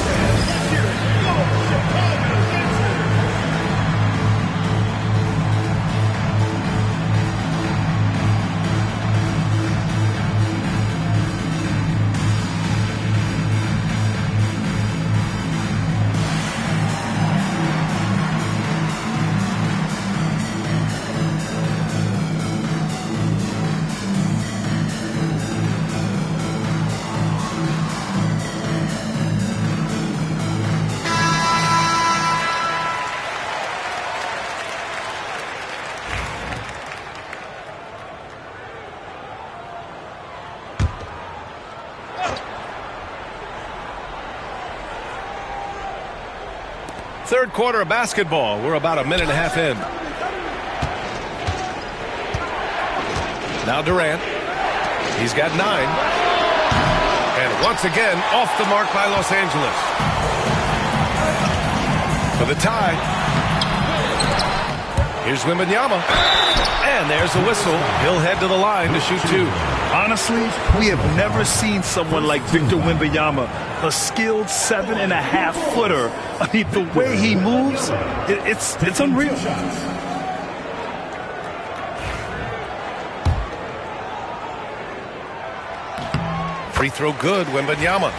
Third quarter of basketball. We're about a minute and a half in. Now Durant. He's got 9. And once again, off the mark by Los Angeles. For the tie. Here's Wembanyama. And there's the whistle. He'll head to the line to shoot 2. Honestly, we have never seen someone like Victor Wembanyama, a skilled 7.5-footer. I mean, the way he moves, it's unreal. Free throw good, Wembanyama.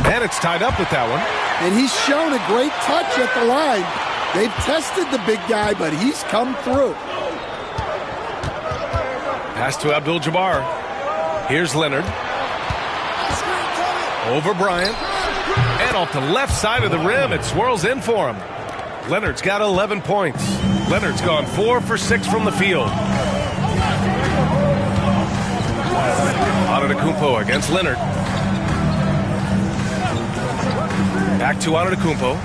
And it's tied up with that one. And he's shown a great touch at the line. They've tested the big guy, but he's come through. Pass to Abdul-Jabbar. Here's Leonard. Over Bryant. And off the left side of the rim, it swirls in for him. Leonard's got 11 points. Leonard's gone 4 for 6 from the field. Antetokounmpo against Leonard. Back to Antetokounmpo.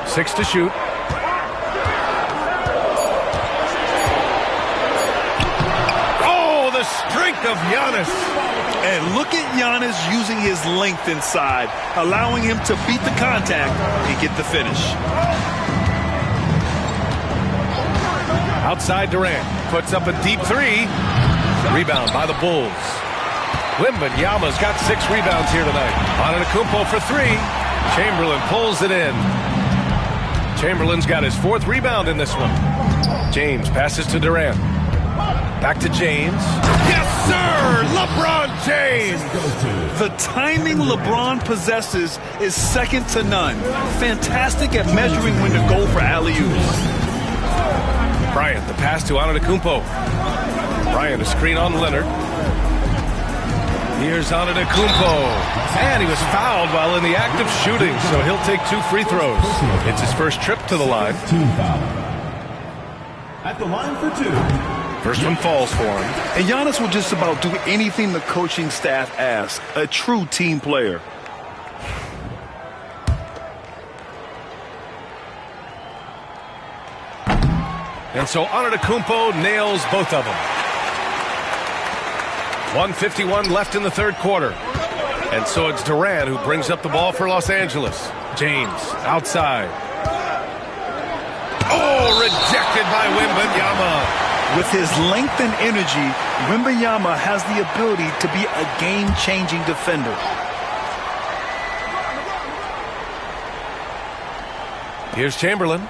6 to shoot. Oh, the strength of Giannis. And look at Giannis using his length inside, allowing him to beat the contact and get the finish. Outside Durant. Puts up a deep three. Rebound by the Bulls. Wembanyama's got 6 rebounds here tonight. Antetokounmpo for 3. Chamberlain pulls it in. Chamberlain's got his 4th rebound in this one. James passes to Durant. Back to James. Yes, sir! LeBron James! The timing LeBron possesses is second to none. Fantastic at measuring when to go for alley-oops. Bryant, the pass to Antetokounmpo. Bryant, a screen on Leonard. Here's Antetokounmpo. And he was fouled while in the act of shooting, so he'll take 2 free throws. It's his first trip to the line. At the line for 2. First one falls for him. And Giannis will just about do anything the coaching staff asks. A true team player. And so Antetokounmpo nails both of them. 1:51 left in the third quarter. And so it's Durant who brings up the ball for Los Angeles. James outside. Oh, rejected by Wembanyama. With his length and energy, Wembanyama has the ability to be a game-changing defender. Here's Chamberlain.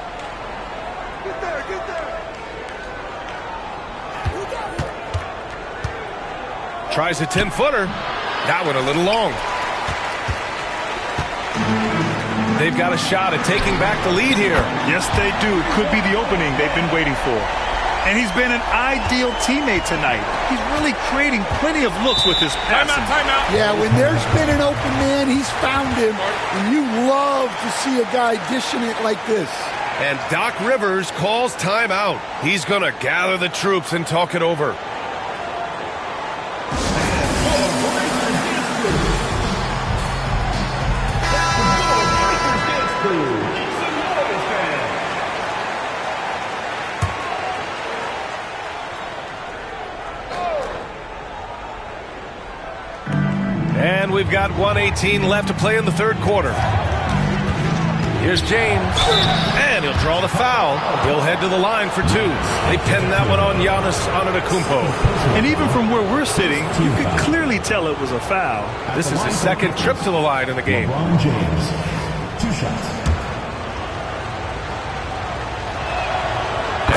Tries a 10-footer. That one a little long. They've got a shot at taking back the lead here. Yes, they do. Could be the opening they've been waiting for. And he's been an ideal teammate tonight. He's really creating plenty of looks with his passing. Timeout. Yeah, when there's been an open man, he's found him. And you love to see a guy dishing it like this. And Doc Rivers calls timeout. He's going to gather the troops and talk it over. And we've got 1:18 left to play in the third quarter. Here's James, and he'll draw the foul. He'll head to the line for 2. They pin that one on Giannis Antetokounmpo. And even from where we're sitting, you could clearly tell it was a foul. This is his second trip to the line in the game. LeBron James, 2 shots.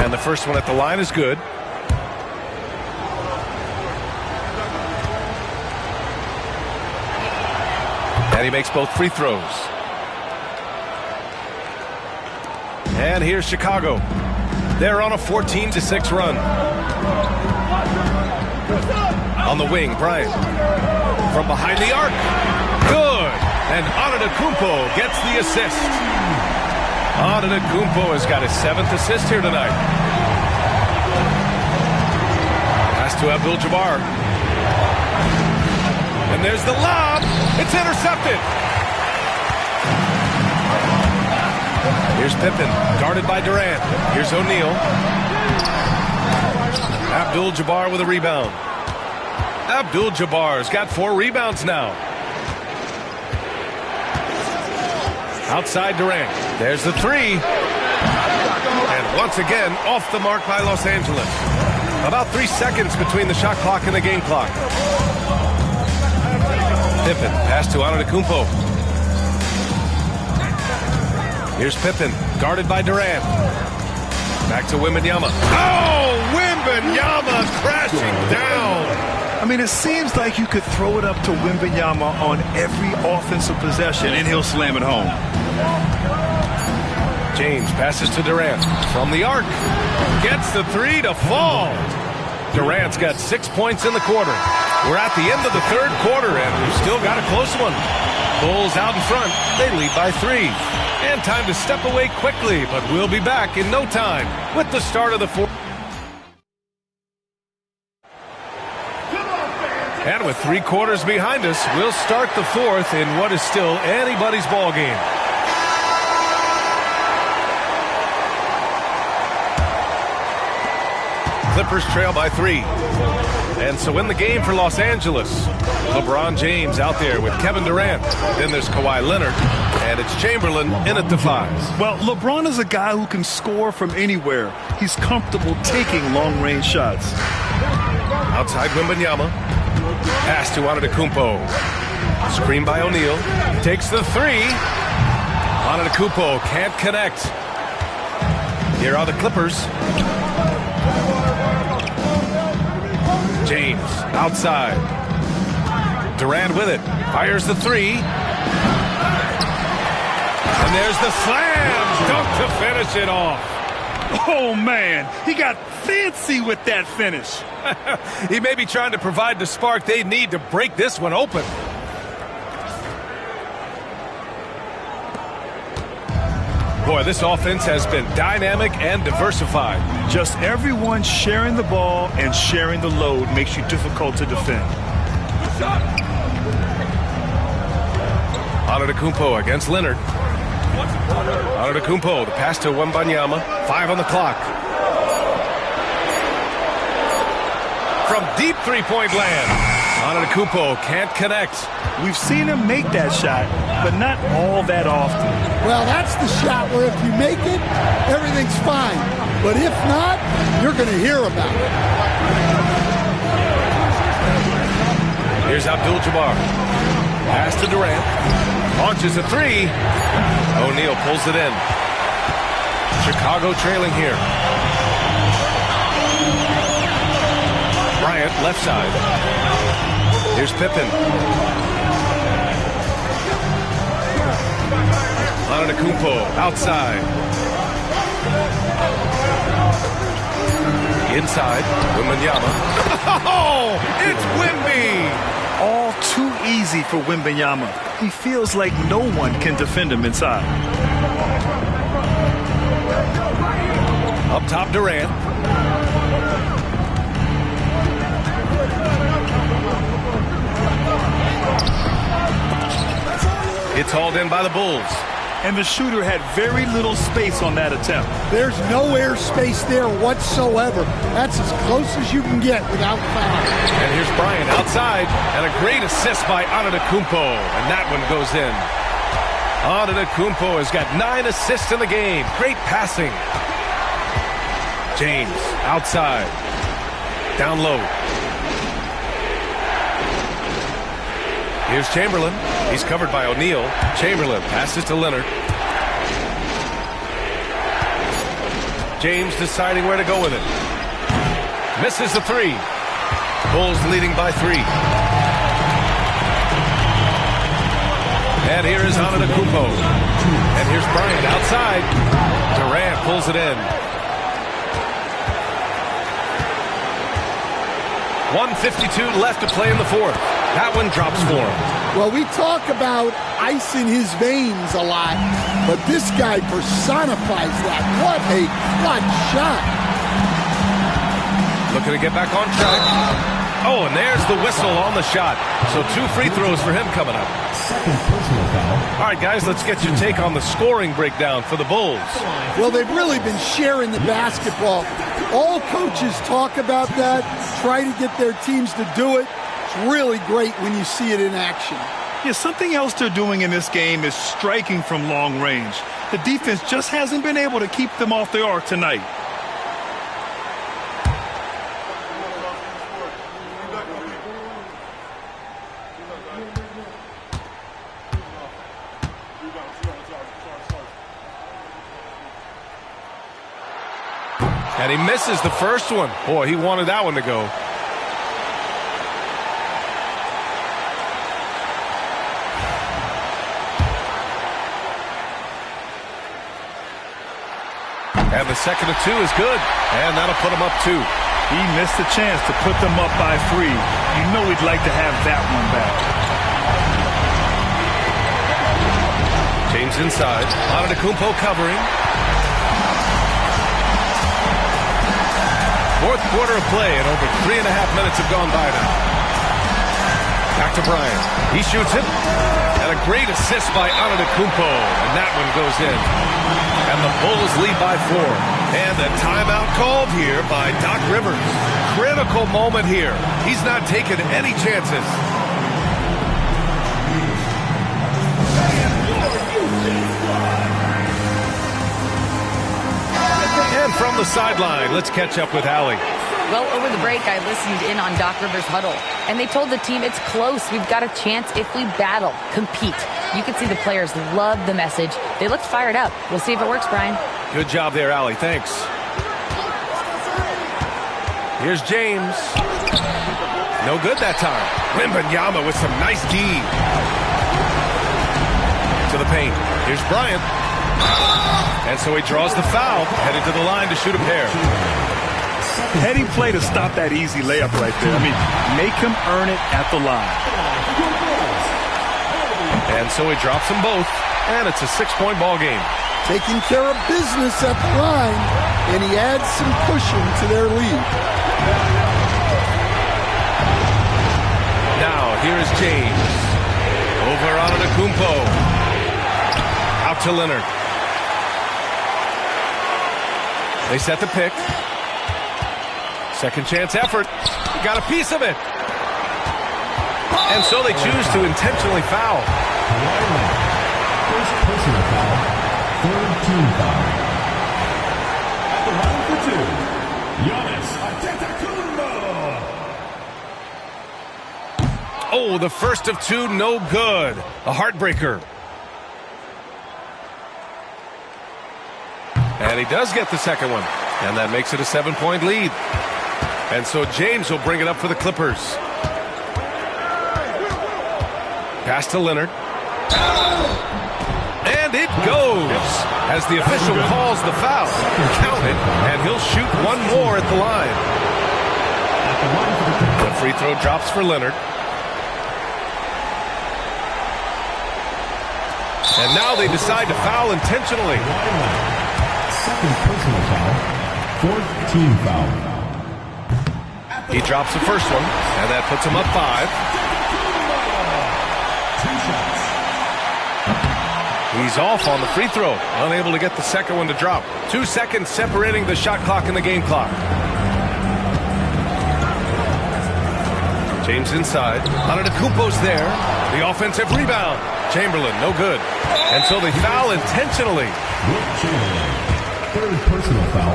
And the first one at the line is good. And he makes both free throws. And here's Chicago. They're on a 14-6 run. On the wing, Bryant. From behind the arc. Good. And Antetokounmpo gets the assist. Antetokounmpo has got his 7th assist here tonight. Pass to Abdul-Jabbar. And there's the lob. It's intercepted. Here's Pippen, guarded by Durant. Here's O'Neal. Abdul-Jabbar with a rebound. Abdul-Jabbar's got 4 rebounds now. Outside Durant. There's the 3. And once again, off the mark by Los Angeles. About 3 seconds between the shot clock and the game clock. Pippen, pass to Antetokounmpo. Here's Pippen, guarded by Durant. Back to Wembanyama. Oh, Wembanyama crashing down. I mean, it seems like you could throw it up to Wembanyama on every offensive possession, and he'll slam it home. James passes to Durant. From the arc. Gets the 3 to fall. Durant's got 6 points in the quarter. We're at the end of the third quarter, and we've still got a close one. Bulls out in front. They lead by 3. And time to step away quickly, but we'll be back in no time with the start of the fourth. And with 3 quarters behind us, we'll start the fourth in what is still anybody's ball game. Clippers trail by 3. And so in the game for Los Angeles, LeBron James out there with Kevin Durant. Then there's Kawhi Leonard, and it's Chamberlain in at the 5. Well, LeBron is a guy who can score from anywhere. He's comfortable taking long-range shots. Outside Wembanyama. Pass to Antetokounmpo. Screen by O'Neal. Takes the 3. Antetokounmpo can't connect. Here are the Clippers. James outside. Durant with it. Fires the 3. And there's the slam. Dunk to finish it off. Oh, man. He got fancy with that finish. He may be trying to provide the spark they need to break this one open. Boy, this offense has been dynamic and diversified. Just everyone sharing the ball and sharing the load makes you difficult to defend. Antetokounmpo against Leonard. Antetokounmpo, the pass to Wembanyama. 5 on the clock. From deep three-point land. Antetokounmpo can't connect. We've seen him make that shot, but not all that often. Well, that's the shot where if you make it, everything's fine. But if not, you're going to hear about it. Here's Abdul-Jabbar. Pass to Durant. Launches a 3. O'Neal pulls it in. Chicago trailing here. Bryant, left side. Here's Pippen. Antetokounmpo outside. Inside, Wembanyama. Oh, it's Wemby! All too easy for Wembanyama. He feels like no one can defend him inside. Up top, Durant. It's hauled in by the Bulls. And the shooter had very little space on that attempt. There's no air space there whatsoever. That's as close as you can get without foul. And here's Bryant outside, and a great assist by Antetokounmpo, and that one goes in. Antetokounmpo has got 9 assists in the game. Great passing. James outside, down low. Here's Chamberlain. He's covered by O'Neal. Chamberlain passes to Leonard. James deciding where to go with it. Misses the 3. Bulls leading by 3. And here is Antetokounmpo. And here's Bryant outside. Durant pulls it in. 1:52 left to play in the 4th. That one drops for him. Well, we talk about ice in his veins a lot, but this guy personifies that. What a clutch shot. Looking to get back on track. Oh, and there's the whistle on the shot. So 2 free throws for him coming up. All right, guys, let's get your take on the scoring breakdown for the Bulls. Well, they've really been sharing the basketball. All coaches talk about that, try to get their teams to do it. It's really great when you see it in action. Yeah, something else they're doing in this game is striking from long range. The defense just hasn't been able to keep them off the arc tonight. And he misses the first one. Boy, he wanted that one to go. And the second of 2 is good. And that'll put him up 2. He missed the chance to put them up by 3. You know he'd like to have that one back. James inside. Antetokounmpo covering. 4th quarter of play, and over 3.5 minutes have gone by now. Back to Bryant. He shoots it. And a great assist by Antetokounmpo. And that one goes in. And the Bulls lead by 4. And a timeout called here by Doc Rivers. Critical moment here. He's not taking any chances. And from the sideline, let's catch up with Allie. Well, over the break, I listened in on Doc Rivers' huddle, and they told the team it's close. We've got a chance if we battle, compete. You can see the players love the message. They looked fired up. We'll see if it works, Brian. Good job there, Allie. Thanks. Here's James. No good that time. Wembanyama with some nice D. To the paint. Here's Bryant. And so he draws the foul, headed to the line to shoot a pair. Heading play to stop that easy layup right there. I mean, make him earn it at the line. And so he drops them both, and it's a 6-point ball game. Taking care of business at the line, and he adds some cushion to their lead. Now, here is James. Over Antetokounmpo. Out to Leonard. They set the pick. Second chance effort. Got a piece of it. And so they choose to intentionally foul. First personal foul. Third team foul. At the line for 2, Giannis Antetokounmpo. Oh, the first of 2, no good. A heartbreaker. And he does get the second one. And that makes it a 7-point lead. And so James will bring it up for the Clippers. Pass to Leonard. And it goes as the official calls the foul. Count it, and he'll shoot one more at the line. The free throw drops for Leonard. And now they decide to foul intentionally. Second personal foul. Fourth team foul. He drops the first one, and that puts him up 5. He's off on the free throw, unable to get the second one to drop. 2 seconds separating the shot clock and the game clock. James inside. Antetokounmpo's there. The offensive rebound. Chamberlain, no good. And so they foul intentionally. Wilt Chamberlain. Third personal foul.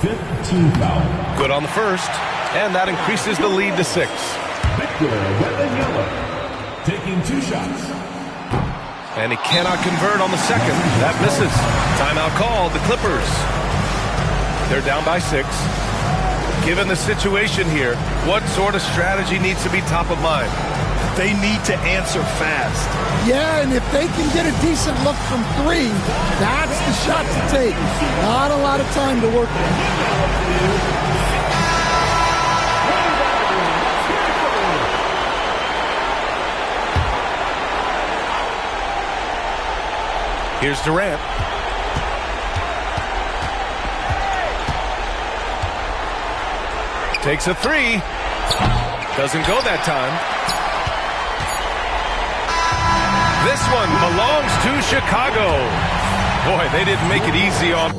Fifth team foul. Good on the first. And that increases the lead to 6. Victor Wembanyama taking 2 shots. And he cannot convert on the second. That misses. Timeout called. The Clippers. They're down by 6. Given the situation here, what sort of strategy needs to be top of mind? They need to answer fast. Yeah, and if they can get a decent look from 3, that's the shot to take. Not a lot of time to work with. Here's Durant. Takes a 3. Doesn't go that time. This one belongs to Chicago. Boy, they didn't make it easy on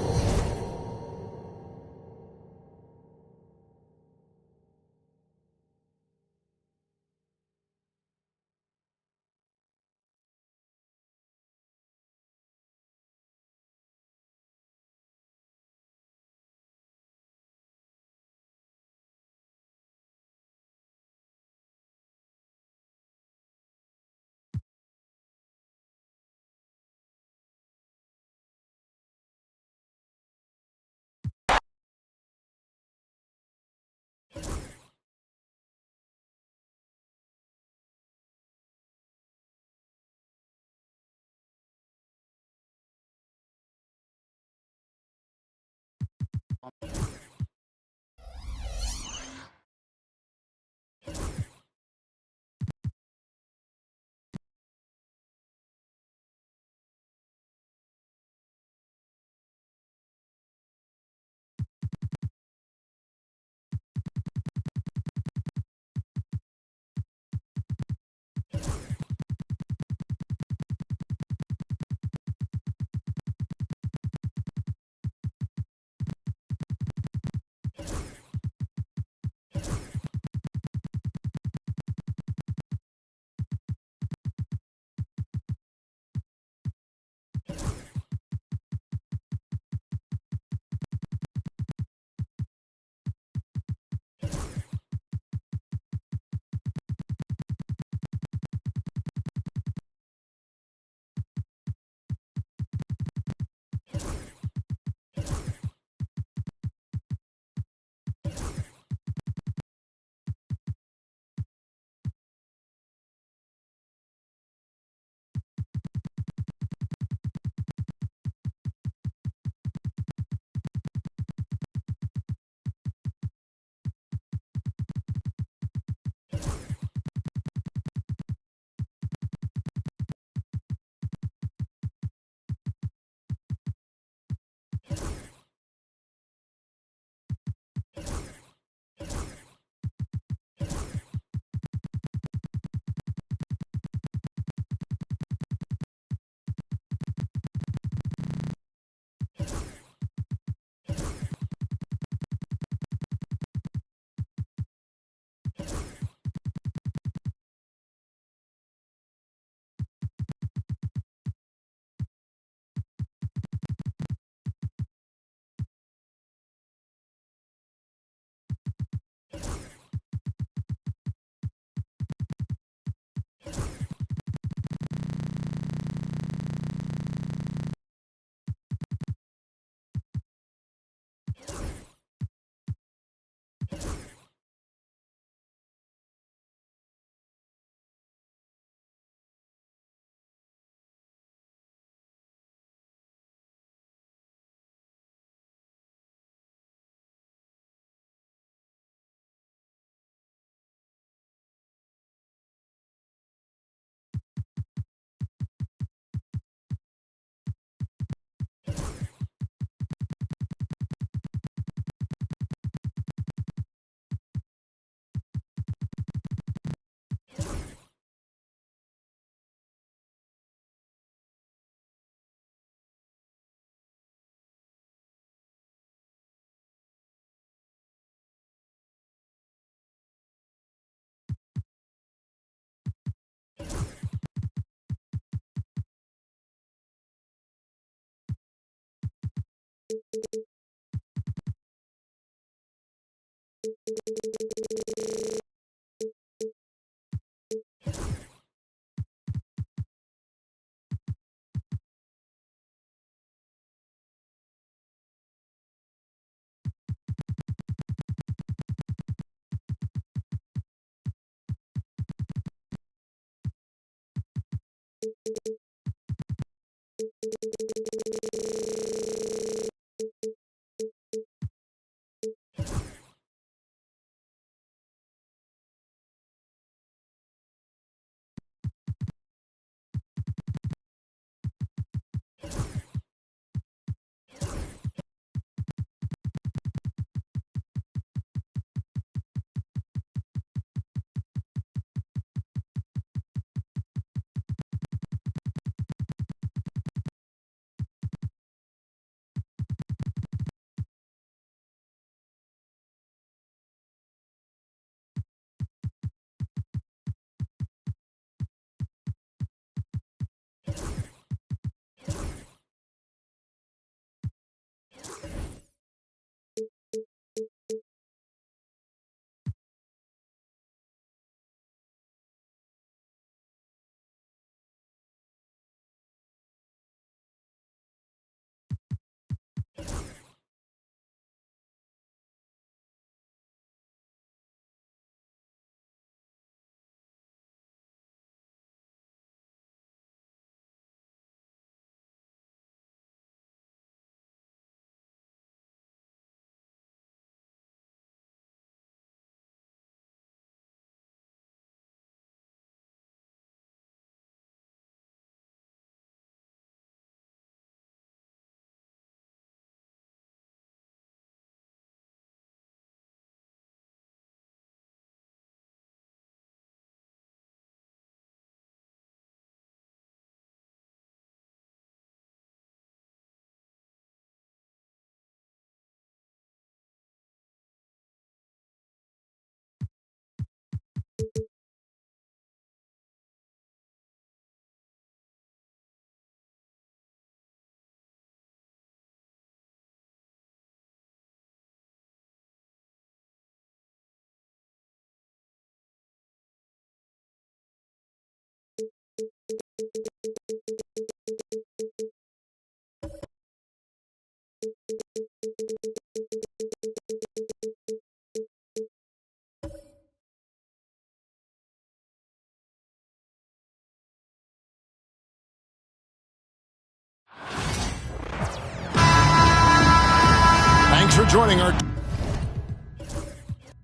Thanks for joining our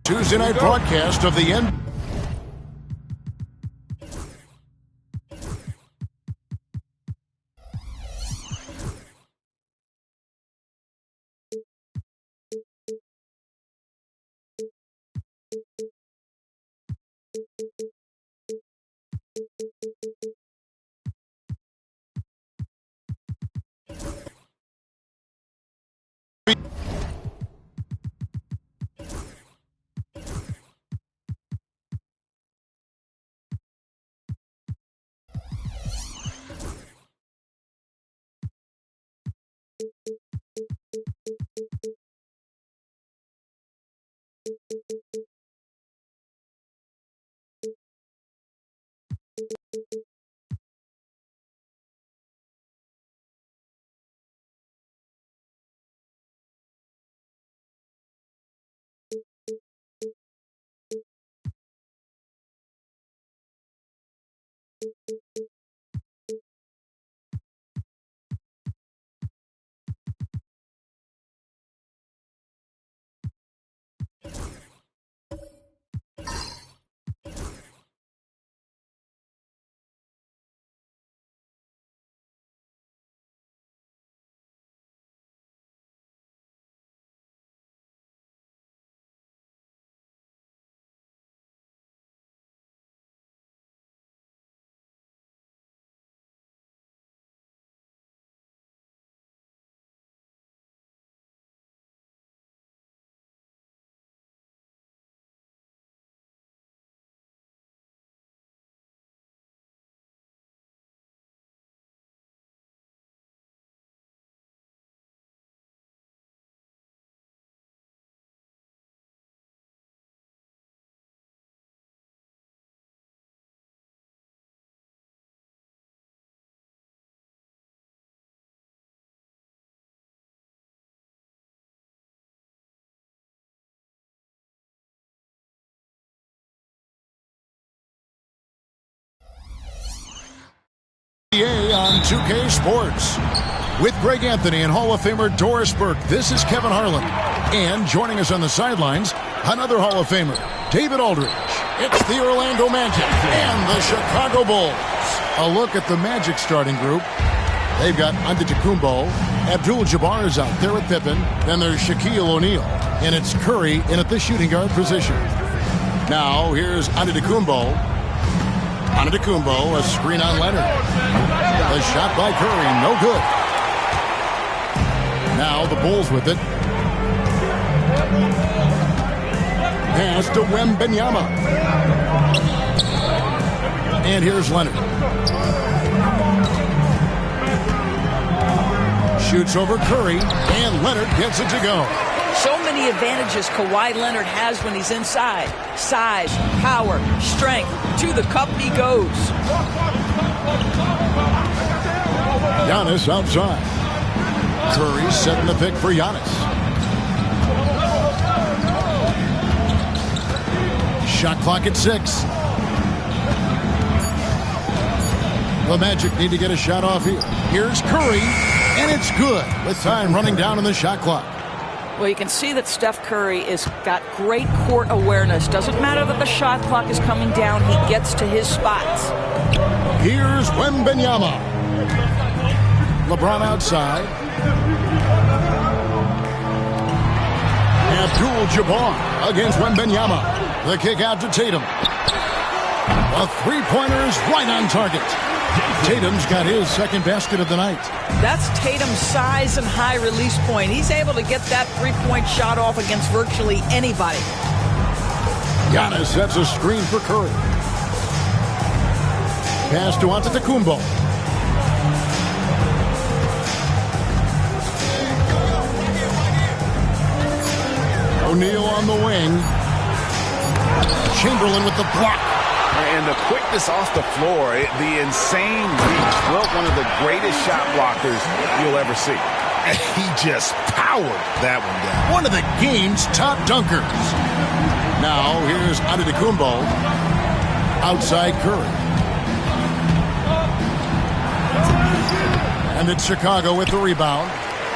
Tuesday night broadcast of the NBA. 2K Sports. With Greg Anthony and Hall of Famer Doris Burke, this is Kevin Harlan. And joining us on the sidelines, another Hall of Famer, David Aldridge. It's the Orlando Magic and the Chicago Bulls. A look at the Magic starting group. They've got Antetokounmpo. Abdul-Jabbar is out there with Pippen. Then there's Shaquille O'Neal. And it's Curry in at the shooting guard position. Now, here's Antetokounmpo. Antetokounmpo, a screen on Leonard. A shot by Curry, no good. Now the Bulls with it. Pass to Wembanyama. And here's Leonard. Shoots over Curry, and Leonard gets it to go. So many advantages Kawhi Leonard has when he's inside. Size, power, strength. To the cup he goes. Giannis outside. Curry setting the pick for Giannis. Shot clock at 6. The Magic need to get a shot off here. Here's Curry, and it's good with time running down on the shot clock. Well, you can see that Steph Curry has got great court awareness. Doesn't matter that the shot clock is coming down. He gets to his spots. Here's Wembanyama. LeBron outside. Abdul-Jabbar against Wembanyama. The kick out to Tatum. The three-pointer is right on target. Tatum's got his second basket of the night. That's Tatum's size and high release point. He's able to get that three-point shot off against virtually anybody. Giannis sets a screen for Curry. Pass to Antetokounmpo. O'Neal on the wing. Chamberlain with the block. And the quickness off the floor, the insane reach. Well, one of the greatest shot blockers you'll ever see. And he just powered that one down. One of the game's top dunkers. Now, here's Antetokounmpo. Outside Curry. And it's Chicago with the rebound.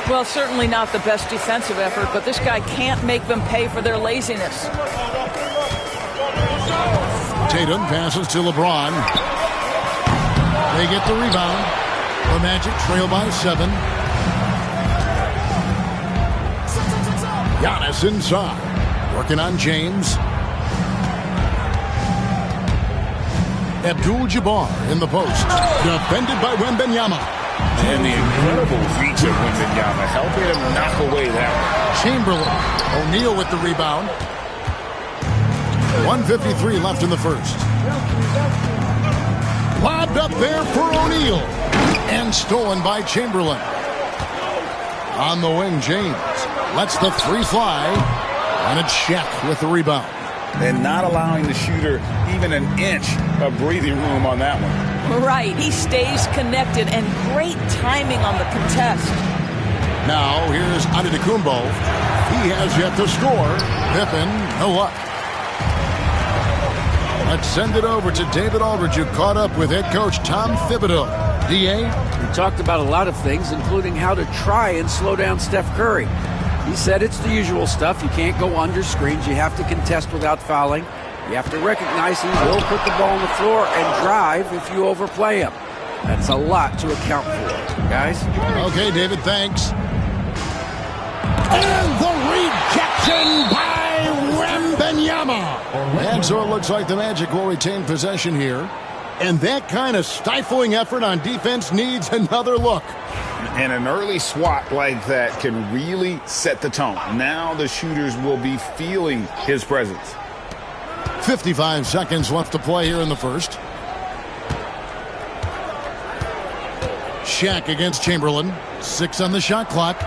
Well, certainly not the best defensive effort, but this guy can't make them pay for their laziness. Tatum passes to LeBron. They get the rebound. The Magic trail by 7. Giannis inside. Working on James. Abdul-Jabbar in the post. Defended by Wembanyama. And the incredible reach of Wembanyama helping him knock away that one. Chamberlain. O'Neal with the rebound. 1:53 left in the first. Lobbed up there for O'Neal. And stolen by Chamberlain. On the wing, James lets the three fly. And it's Shaq with the rebound. And not allowing the shooter even an inch of breathing room on that one. Right. He stays connected and great timing on the contest. Now, here's Antetokounmpo. He has yet to score. Pippen, no luck. Let's send it over to David Aldridge, who caught up with head coach Tom Thibodeau. D.A.? We talked about a lot of things, including how to try and slow down Steph Curry. He said it's the usual stuff. You can't go under screens. You have to contest without fouling. You have to recognize he will put the ball on the floor and drive if you overplay him. That's a lot to account for, guys. Okay, David, thanks. And the rejection by Wembanyama. And so it looks like the Magic will retain possession here. And that kind of stifling effort on defense needs another look. And an early swat like that can really set the tone. Now the shooters will be feeling his presence. 55 seconds left to play here in the first. Shaq against Chamberlain. 6 on the shot clock.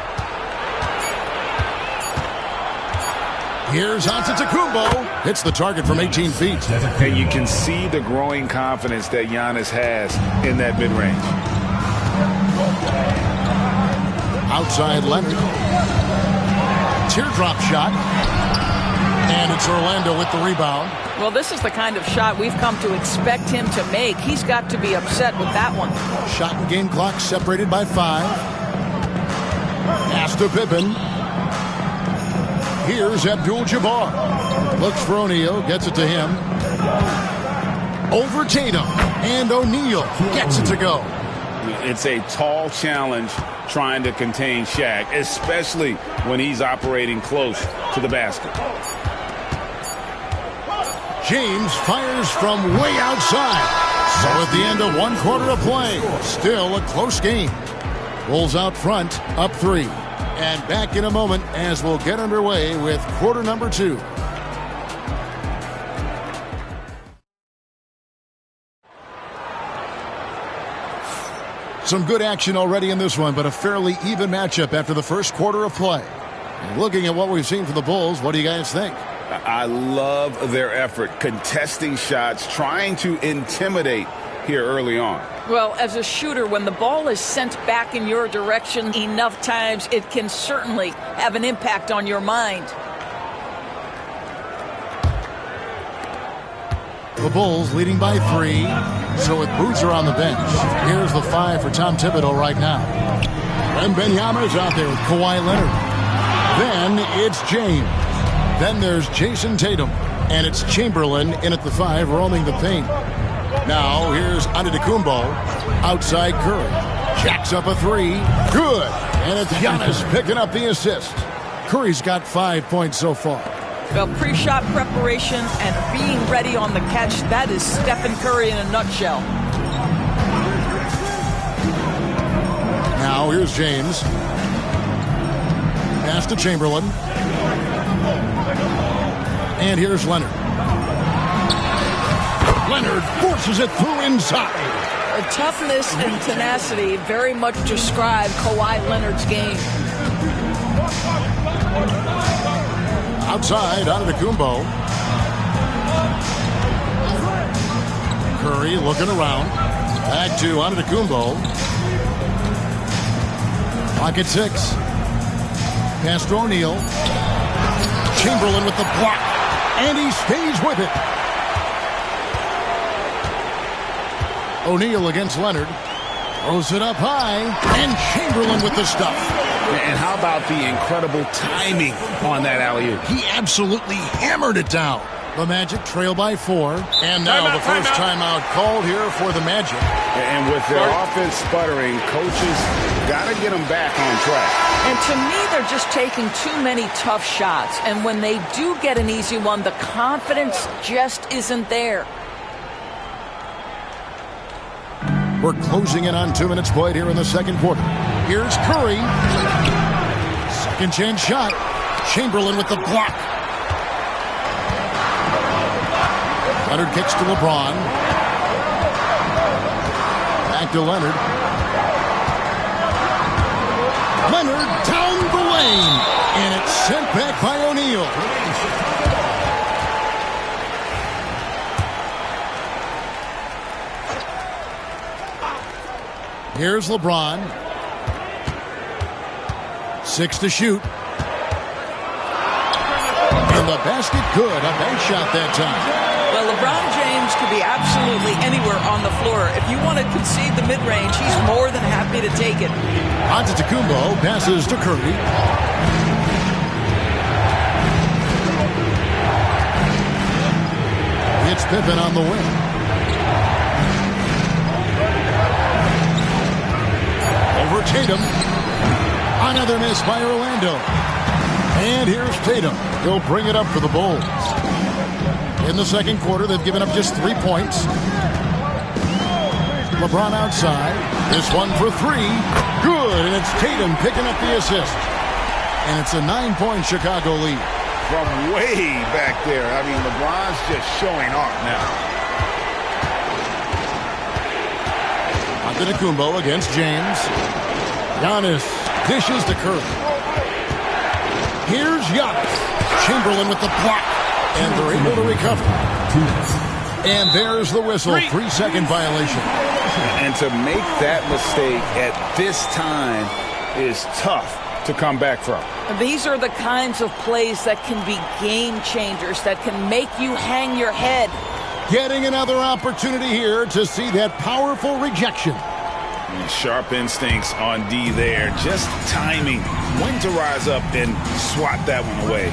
Here's Antetokounmpo. Hits the target from 18 feet. And you can see the growing confidence that Giannis has in that mid-range. Outside Leonard. Teardrop shot. And it's Orlando with the rebound. Well, this is the kind of shot we've come to expect him to make. He's got to be upset with that one. Shot and game clock separated by 5. Pass to Pippen. Here's Abdul-Jabbar. Looks for O'Neal, gets it to him. Over Tatum, and O'Neal gets it to go. It's a tall challenge trying to contain Shaq, especially when he's operating close to the basket. James fires from way outside. So at the end of 1 quarter of play, still a close game. Bulls out front, up 3. And back in a moment as we'll get underway with quarter number 2. Some good action already in this one, but a fairly even matchup after the first quarter of play. And looking at what we've seen from the Bulls, what do you guys think? I love their effort, contesting shots, trying to intimidate here early on. Well, as a shooter, when the ball is sent back in your direction enough times, it can certainly have an impact on your mind. The Bulls leading by 3. So with Boozer on the bench, here's the 5 for Tom Thibodeau right now. And Wembanyama's out there with Kawhi Leonard. Then it's James. Then there's Jason Tatum. And it's Chamberlain in at the 5, roaming the paint. Now here's Antetokounmpo. Outside Curry. Jacks up a 3. Good. And it's Giannis picking up the assist. Curry's got 5 points so far. Well, pre-shot preparation and being ready on the catch, that is Stephen Curry in a nutshell. Now here's James. Pass to Chamberlain. And here's Leonard. Leonard forces it through inside. Toughness and tenacity very much describe Kawhi Leonard's game. Outside, Antetokounmpo. Curry looking around. Back to Antetokounmpo. Pocket 6. Pass to O'Neal. Chamberlain with the block. And he stays with it. O'Neal against Leonard. Throws it up high. And Chamberlain with the stuff. And how about the incredible timing on that alley-oop? He absolutely hammered it down. The Magic trail by 4. And now the first timeout called here for the Magic. And with their offense sputtering, coaches got to get them back on track. And to me, they're just taking too many tough shots. And when they do get an easy one, the confidence just isn't there. We're closing in on 2 minutes played here in the second quarter. Here's Curry. Second chance shot. Chamberlain with the block. Leonard kicks to LeBron. Back to Leonard. Leonard down the lane. And it's sent back by O'Neal. Here's LeBron. 6 to shoot. And the basket good. A nice shot that time. Well, LeBron James could be absolutely anywhere on the floor. If you want to concede the mid-range, he's more than happy to take it. Antetokounmpo passes to Curry. It's Pippen on the wing. Over Tatum. Another miss by Orlando. And here's Tatum. He'll bring it up for the Bulls. In the second quarter, they've given up just 3 points. LeBron outside. This one for 3. Good. And it's Tatum picking up the assist. And it's a 9-point Chicago lead. From way back there. I mean, LeBron's just showing off now. Antetokounmpo against James. Giannis dishes to Curry. Here's Giannis. Chamberlain with the block. And they're able to recover. And there's the whistle. 3-second violation. And to make that mistake at this time is tough to come back from. These are the kinds of plays that can be game changers, that can make you hang your head. Getting another opportunity here to see that powerful rejection. Sharp instincts on D there. Just timing when to rise up and swat that one away.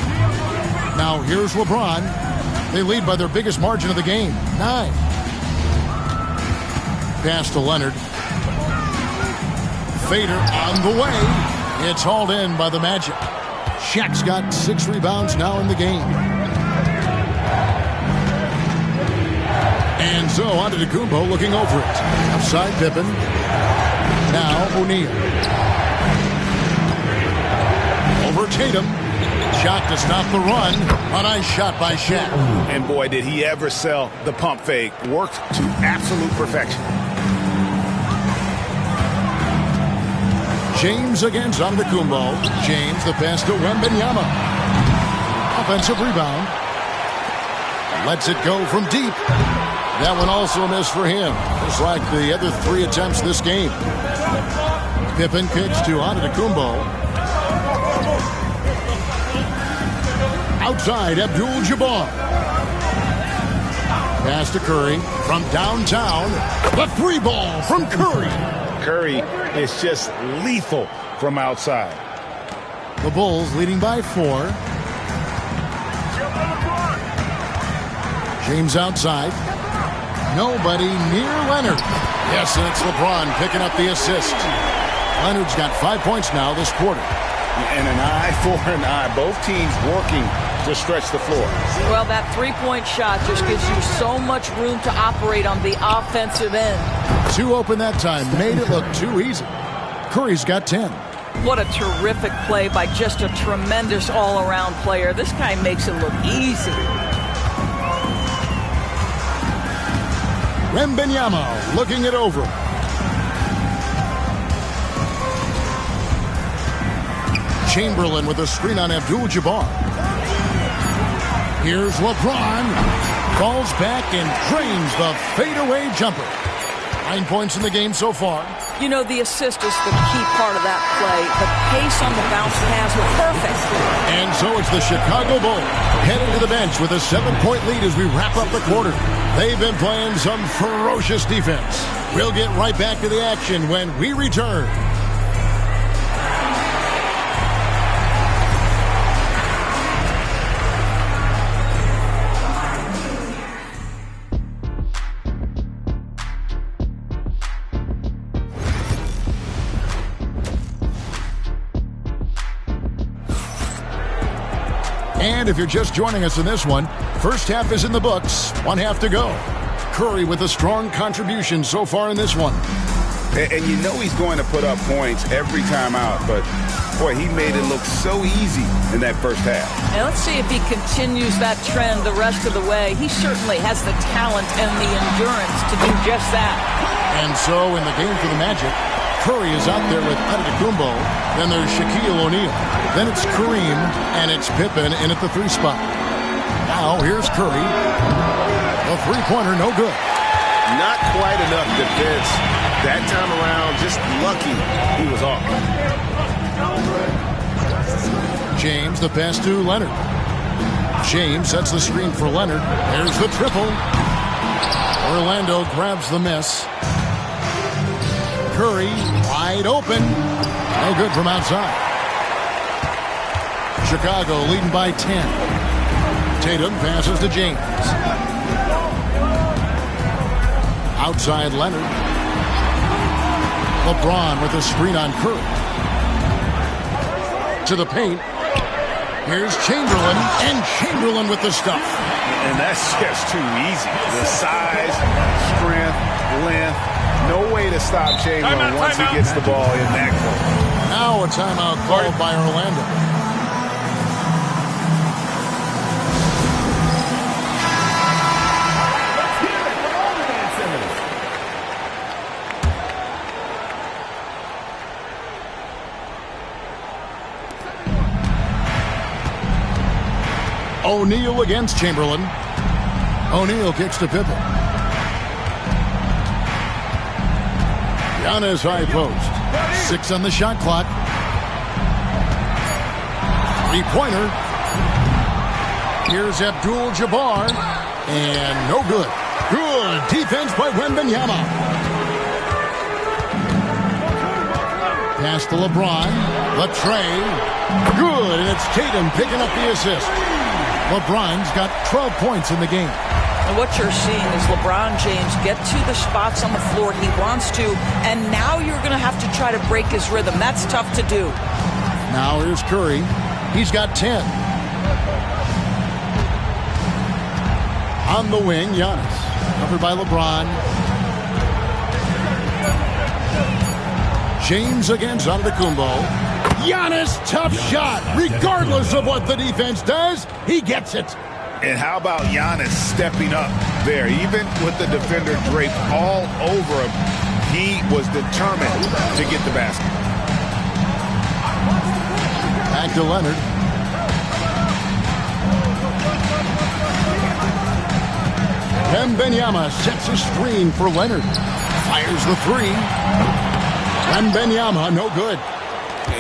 Now here's LeBron. They lead by their biggest margin of the game, 9. Pass to Leonard. Fader on the way. It's hauled in by the Magic. Shaq's got 6 rebounds now in the game. And so Antetokounmpo looking over it. Outside Pippen. Now O'Neal. Over Tatum. Shot to stop the run. A nice shot by Shaq. And boy, did he ever sell the pump fake. Worked to absolute perfection. James against Antetokounmpo. James, the pass to Wembanyama. Offensive rebound. Lets it go from deep. That one also missed for him, just like the other 3 attempts this game. Pippen kicks to Antetokounmpo. Outside, Abdul-Jabbar. Pass to Curry from downtown. The 3 ball from Curry. Curry is just lethal from outside. The Bulls leading by 4. James outside. Nobody near Leonard. Yes, and it's LeBron picking up the assist. Leonard's got 5 points now this quarter. And an eye for an eye. Both teams working to stretch the floor. Well, that 3-point shot just gives you so much room to operate on the offensive end. 2 open that time. Made it look too easy. Curry's got 10. What a terrific play by just a tremendous all-around player. This guy makes it look easy. Wembanyama looking it over. Chamberlain with a screen on Abdul-Jabbar. Here's LeBron. Falls back and drains the fadeaway jumper. 9 points in the game so far. You know, the assist is the key part of that play. The pace on the bounce pass was perfect. And so it's the Chicago Bulls heading to the bench with a 7-point lead as we wrap up the quarter. They've been playing some ferocious defense. We'll get right back to the action when we return. And if you're just joining us in this one, first half is in the books, 1 half to go. Curry with a strong contribution so far in this one. And you know he's going to put up points every time out, but boy, he made it look so easy in that first half. And let's see if he continues that trend the rest of the way. He certainly has the talent and the endurance to do just that. And so in the game for the Magic, Curry is out there with Antetokounmpo. Then there's Shaquille O'Neal. Then it's Kareem, and it's Pippen in at the 3 spot. Now here's Curry. The 3-pointer, no good. Not quite enough defense that time around. Just lucky he was off. James, the pass to Leonard. James sets the screen for Leonard. There's the triple. Orlando grabs the miss. Curry wide open. No good from outside. Chicago leading by 10. Tatum passes to James. Outside Leonard. LeBron with a screen on Curry. To the paint. Here's Chamberlain, and Chamberlain with the stuff. And that's just too easy. The size, strength, length. No way to stop Chamberlain once he gets the ball in that court. Now a timeout called by Orlando. O'Neal against Chamberlain. O'Neal kicks to Pippen. Giannis high post. 6 on the shot clock. Three-pointer. Here's Abdul-Jabbar. And no good. Good defense by Wembanyama. Pass to LeBron. Latrey. Good, and it's Tatum picking up the assist. LeBron's got 12 points in the game. And what you're seeing is LeBron James get to the spots on the floor he wants to, and now you're going to have to try to break his rhythm. That's tough to do. Now here's Curry. He's got 10. On the wing, Giannis. Covered by LeBron. James against Antetokounmpo. Giannis, tough shot. Regardless of what the defense does, he gets it. And how about Giannis stepping up there? Even with the defender draped all over him, he was determined to get the basket. Back to Leonard. Wembanyama sets a screen for Leonard. Fires the three. Wembanyama, no good.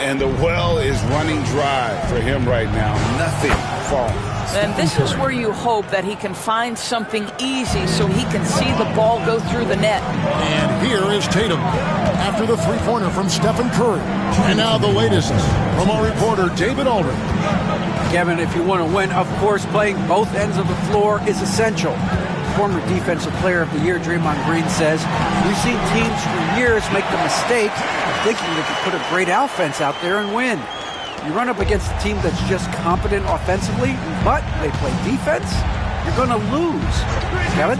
And the well is running dry for him right now. Nothing falling. And this is where you hope that he can find something easy so he can see the ball go through the net. And here is Tatum after the three-pointer from Stephen Curry. And now the latest from our reporter, David Aldridge. Kevin, if you want to win, of course, playing both ends of the floor is essential. Former Defensive Player of the Year, Draymond Green, says, we've seen teams for years make the mistake of thinking they could put a great offense out there and win. You run up against a team that's just competent offensively, but they play defense, you're going to lose. Kevin?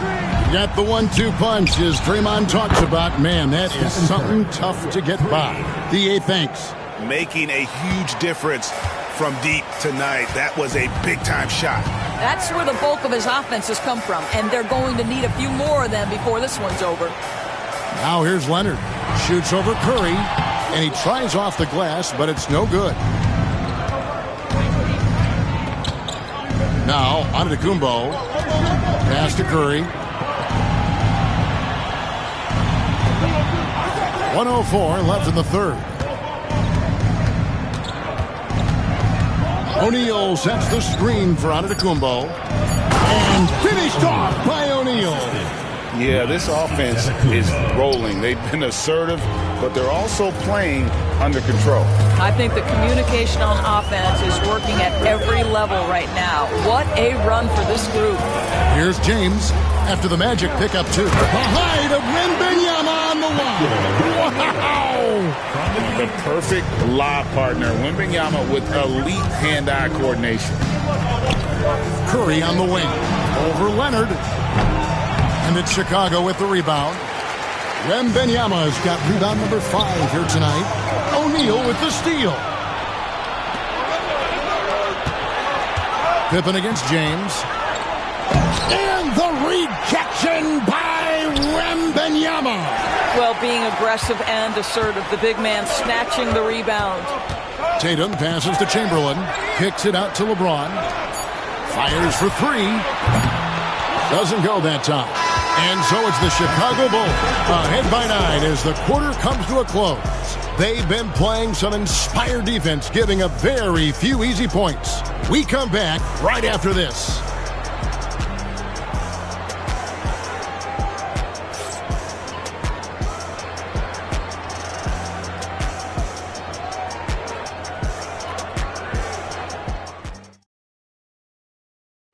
Got the 1-2 punch, as Draymond talks about. Man, that is something tough to get by. DA, thanks. Making a huge difference from deep tonight. That was a big-time shot. That's where the bulk of his offense has come from, and they're going to need a few more of them before this one's over. Now here's Leonard. Shoots over Curry, and he tries off the glass, but it's no good. Now, Antetokounmpo. Pass to Curry. 1:04 left in the third. O'Neal sets the screen for Antetokounmpo. And finished off by O'Neal. Yeah, this offense is rolling. They've been assertive, but they're also playing under control. I think the communication on offense is working at every level right now. What a run for this group. Here's James after the Magic pick up two. Behind of Wembanyama on the line. Wow! The perfect lob partner. Wembanyama with elite hand-eye coordination. Curry on the wing. Over Leonard. And it's Chicago with the rebound. Wembanyama's got rebound number 5 here tonight. O'Neal with the steal. Pippen against James. And the rejection by Wembanyama. Well, being aggressive and assertive. The big man snatching the rebound. Tatum passes to Chamberlain. Kicks it out to LeBron. Fires for 3. Doesn't go that time. And so it's the Chicago Bulls ahead by 9 as the quarter comes to a close. They've been playing some inspired defense, giving up very few easy points. We come back right after this.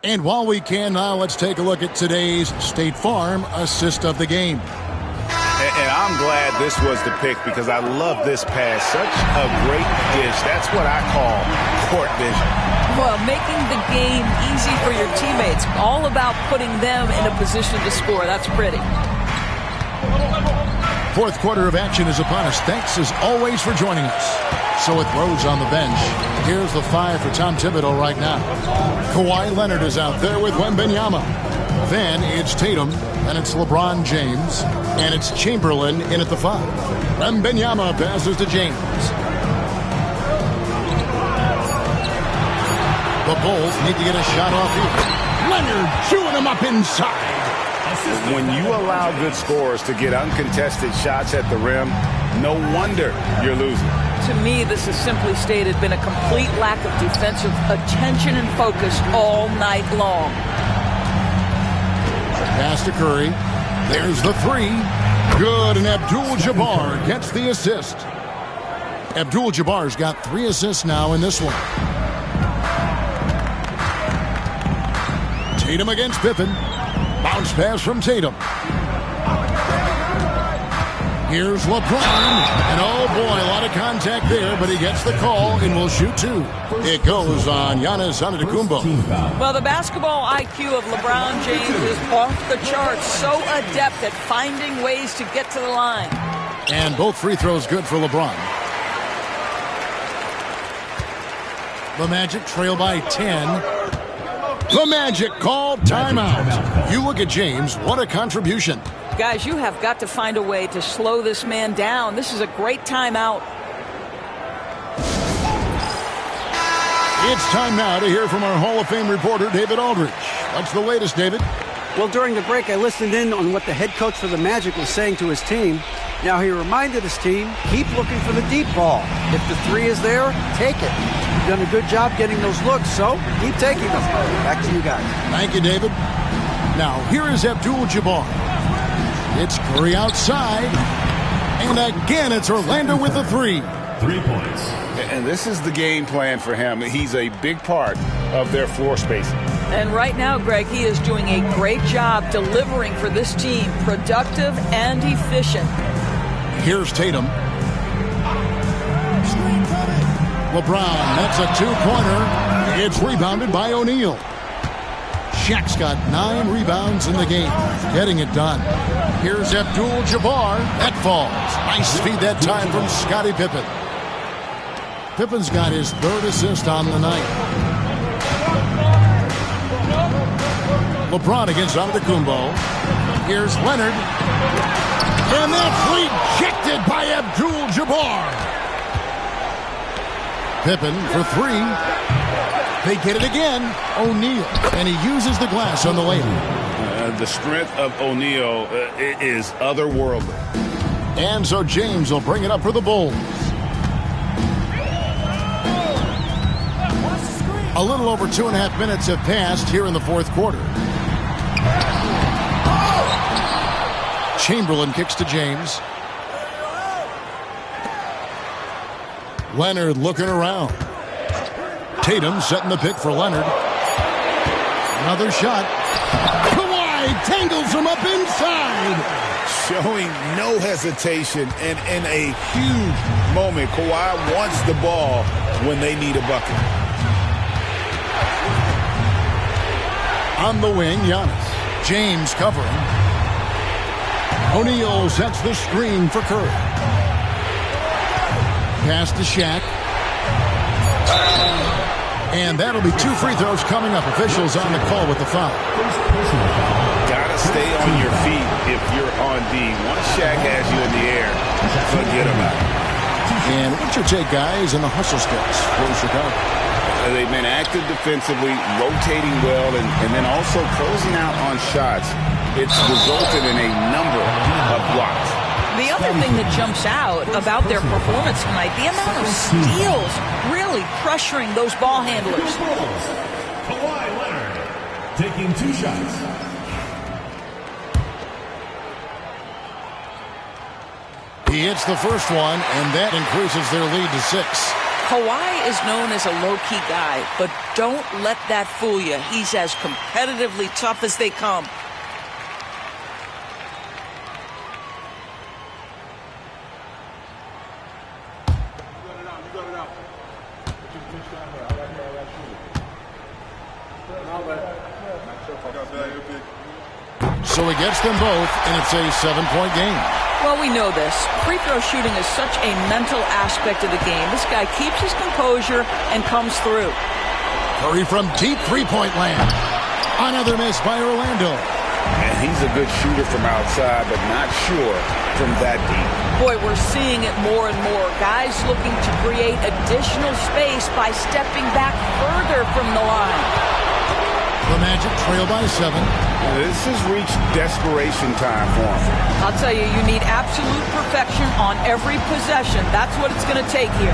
And while we can now, let's take a look at today's State Farm assist of the game. And I'm glad this was the pick because I love this pass. Such a great dish. That's what I call court vision. Well, making the game easy for your teammates. All about putting them in a position to score. That's pretty. Fourth quarter of action is upon us. Thanks as always for joining us. So with Rose on the bench, here's the 5 for Tom Thibodeau right now. Kawhi Leonard is out there with Wembanyama. Then it's Tatum, and it's LeBron James, and it's Chamberlain in at the 5. Wembanyama passes to James. The Bulls need to get a shot off here. Leonard chewing him up inside. When you allow good scorers to get uncontested shots at the rim, no wonder you're losing. To me, this is simply stated been a complete lack of defensive attention and focus all night long. Pass to Curry. There's the three. Good, and Abdul-Jabbar gets the assist. Abdul-Jabbar's got 3 assists now in this one. Tatum against Pippen. Bounce pass from Tatum. Here's LeBron. And oh boy, a lot of contact there, but he gets the call and will shoot 2. It goes on Giannis Antetokounmpo. Well, the basketball IQ of LeBron James is off the charts. So adept at finding ways to get to the line. And both free throws good for LeBron. The Magic trail by 10. The Magic called timeout. You look at James, what a contribution. Guys, you have got to find a way to slow this man down. This is a great timeout. It's time now to hear from our Hall of Fame reporter, David Aldridge. What's the latest, David? Well, during the break, I listened in on what the head coach for the Magic was saying to his team. Now, he reminded his team, keep looking for the deep ball. If the 3 is there, take it. You've done a good job getting those looks, so keep taking them. Back to you guys. Thank you, David. Now, here is Abdul-Jabbar. It's Curry outside. And again, it's Orlando with the 3. 3 points. And this is the game plan for him. He's a big part of their floor spacing. And right now, Greg, he is doing a great job delivering for this team. Productive and efficient. Here's Tatum. LeBron, that's a 2-pointer. It's rebounded by O'Neal. Shaq's got 9 rebounds in the game, getting it done. Here's Abdul-Jabbar. That falls. Nice feed that time from Scottie Pippen. Pippen's got his 3rd assist on the night. LeBron against Antetokounmpo. Here's Leonard. And that's rejected by Abdul-Jabbar. Pippen for 3. They get it again. O'Neal. And he uses the glass on the layup. The strength of O'Neal is otherworldly. And so James will bring it up for the Bulls. A little over 2.5 minutes have passed here in the 4th quarter. Chamberlain kicks to James. Leonard looking around. Tatum setting the pick for Leonard. Another shot. Kawhi tangles him up inside. Showing no hesitation and in a huge moment. Kawhi wants the ball when they need a bucket. On the wing, Giannis. James covering. O'Neal sets the screen for Curry. Pass to Shaq. And that'll be 2 free throws coming up. Officials on the call with the foul. Gotta stay on your feet if you're on D. Once Shaq has you in the air, forget about it. And what's your take, guys, in the hustle steps for Chicago? They've been active defensively, rotating well, and then also closing out on shots. It's resulted in a number of blocks. The other thing that jumps out about their performance tonight, the amount of steals, really pressuring those ball handlers. Kawhi Leonard taking 2 shots. He hits the first one, and that increases their lead to 6. Kawhi is known as a low-key guy, but don't let that fool you. He's as competitively tough as they come. So he gets them both, and it's a 7-point game. Well, we know this. Free throw shooting is such a mental aspect of the game. This guy keeps his composure and comes through. Curry from deep three-point land. Another miss by Orlando. And he's a good shooter from outside, but not sure from that deep. Boy, we're seeing it more and more. Guys looking to create additional space by stepping back further from the line. The The Magic trail by 7. This has reached desperation time for him. I'll tell you, you need absolute perfection on every possession. That's what it's going to take here.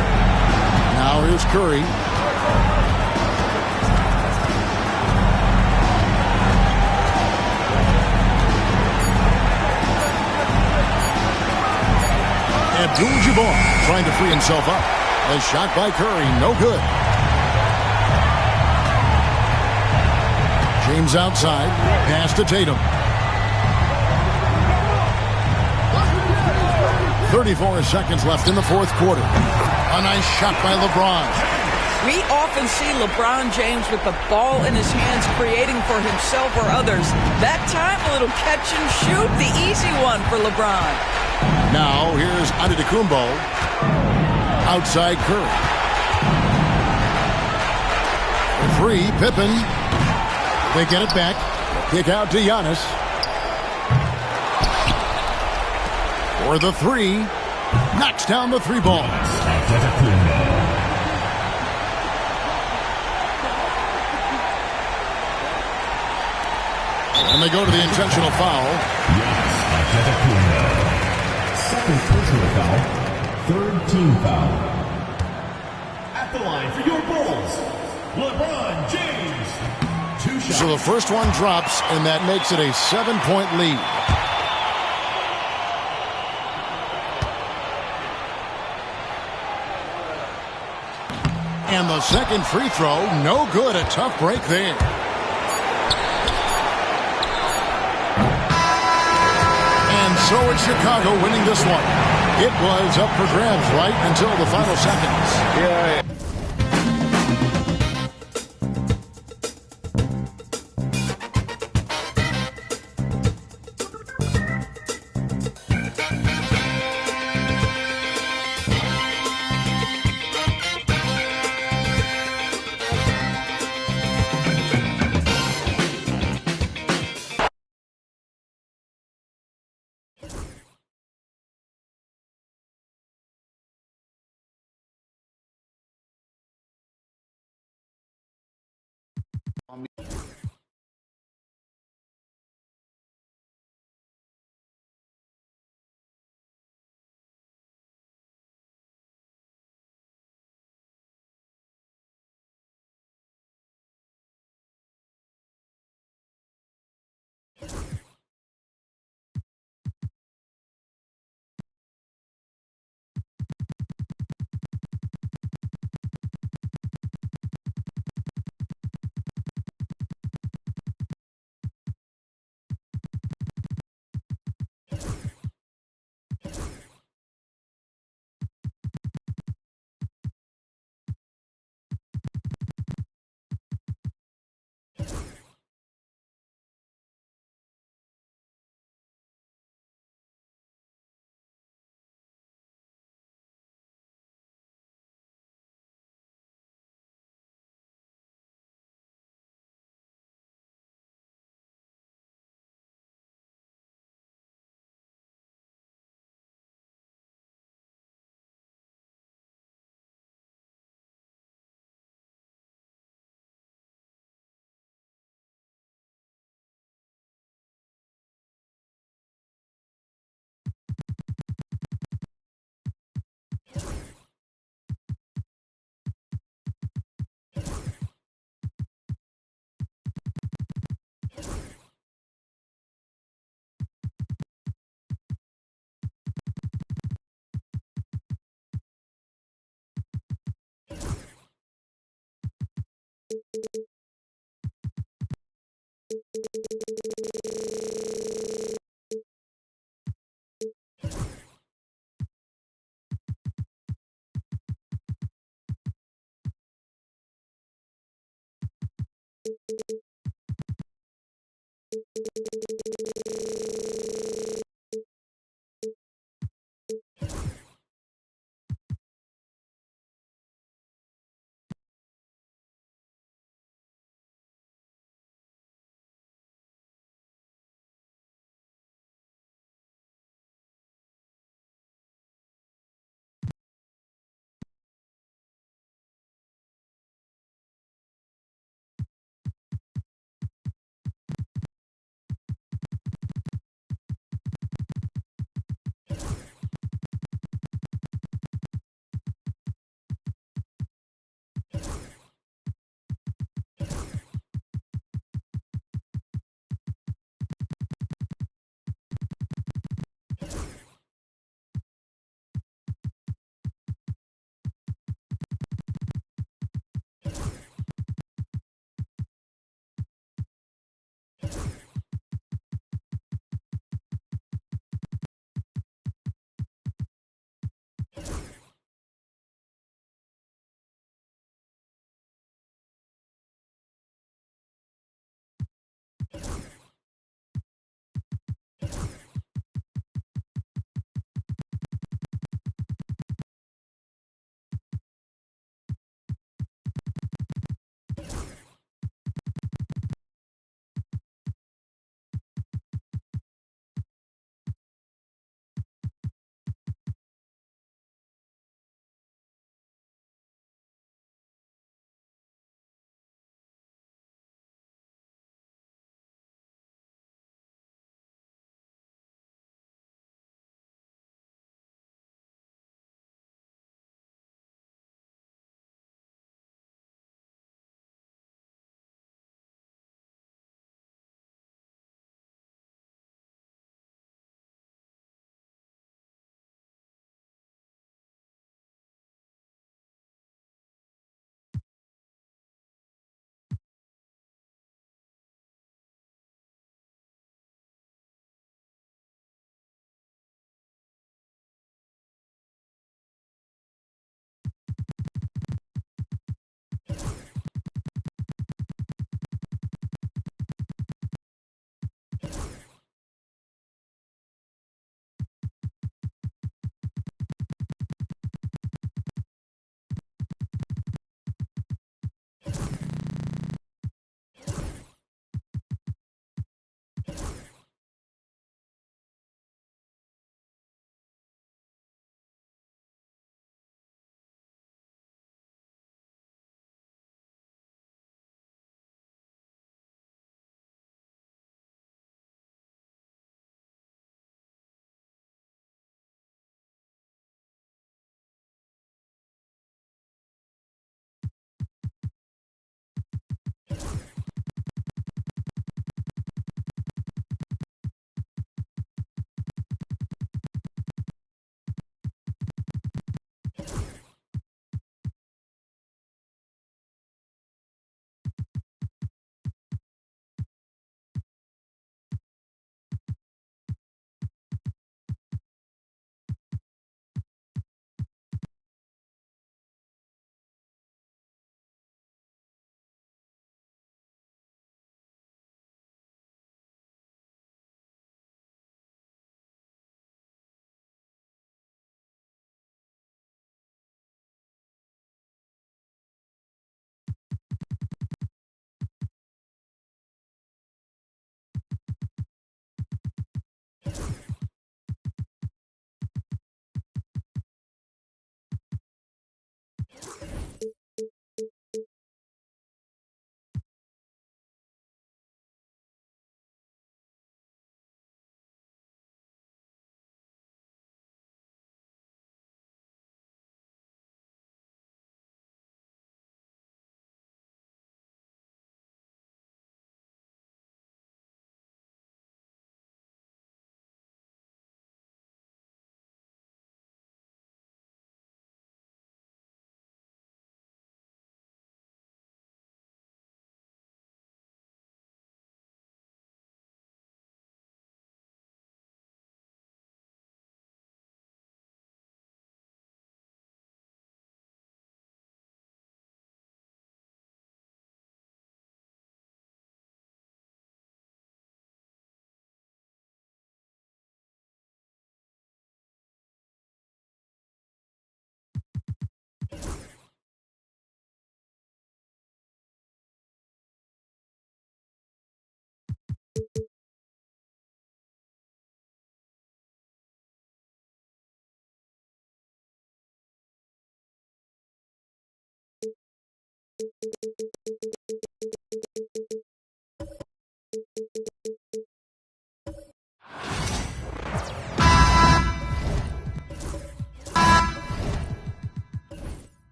Now here's Curry. Abdul-Jabbar trying to free himself up. A shot by Curry, no good. James outside, pass to Tatum. 34 seconds left in the fourth quarter. A nice shot by LeBron. We often see LeBron James with the ball in his hands creating for himself or others. That time, a little catch and shoot, the easy one for LeBron. Now here's Antetokounmpo. Outside Curry. Free, Pippen. They get it back. Kick out to Giannis. For the three. Knocks down the three ball. And they go to the intentional foul. Second personal foul. Third team foul. At the line for your Bulls, LeBron James. 2 shots. So the first one drops, and that makes it a 7-point lead. And the second free throw, no good. A tough break there. And so it's Chicago winning this one. It was up for grabs right until the final seconds. Yeah.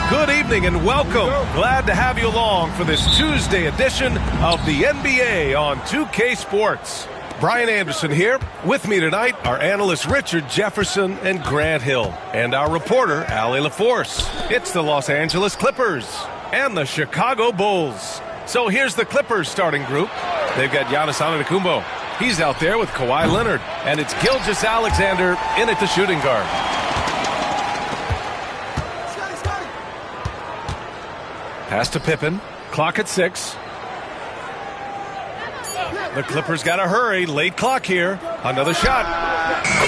Good evening and welcome. Glad to have you along for this Tuesday edition of the NBA on 2K Sports. Brian Anderson here. With me tonight are analysts Richard Jefferson and Grant Hill, and our reporter, Allie LaForce. It's the Los Angeles Clippers and the Chicago Bulls. So here's the Clippers starting group. They've got Giannis Antetokounmpo. He's out there with Kawhi Leonard, and it's Gilgeous-Alexander in at the shooting guard. Pass to Pippen. Clock at 6. The Clippers got to hurry. Late clock here. Another shot.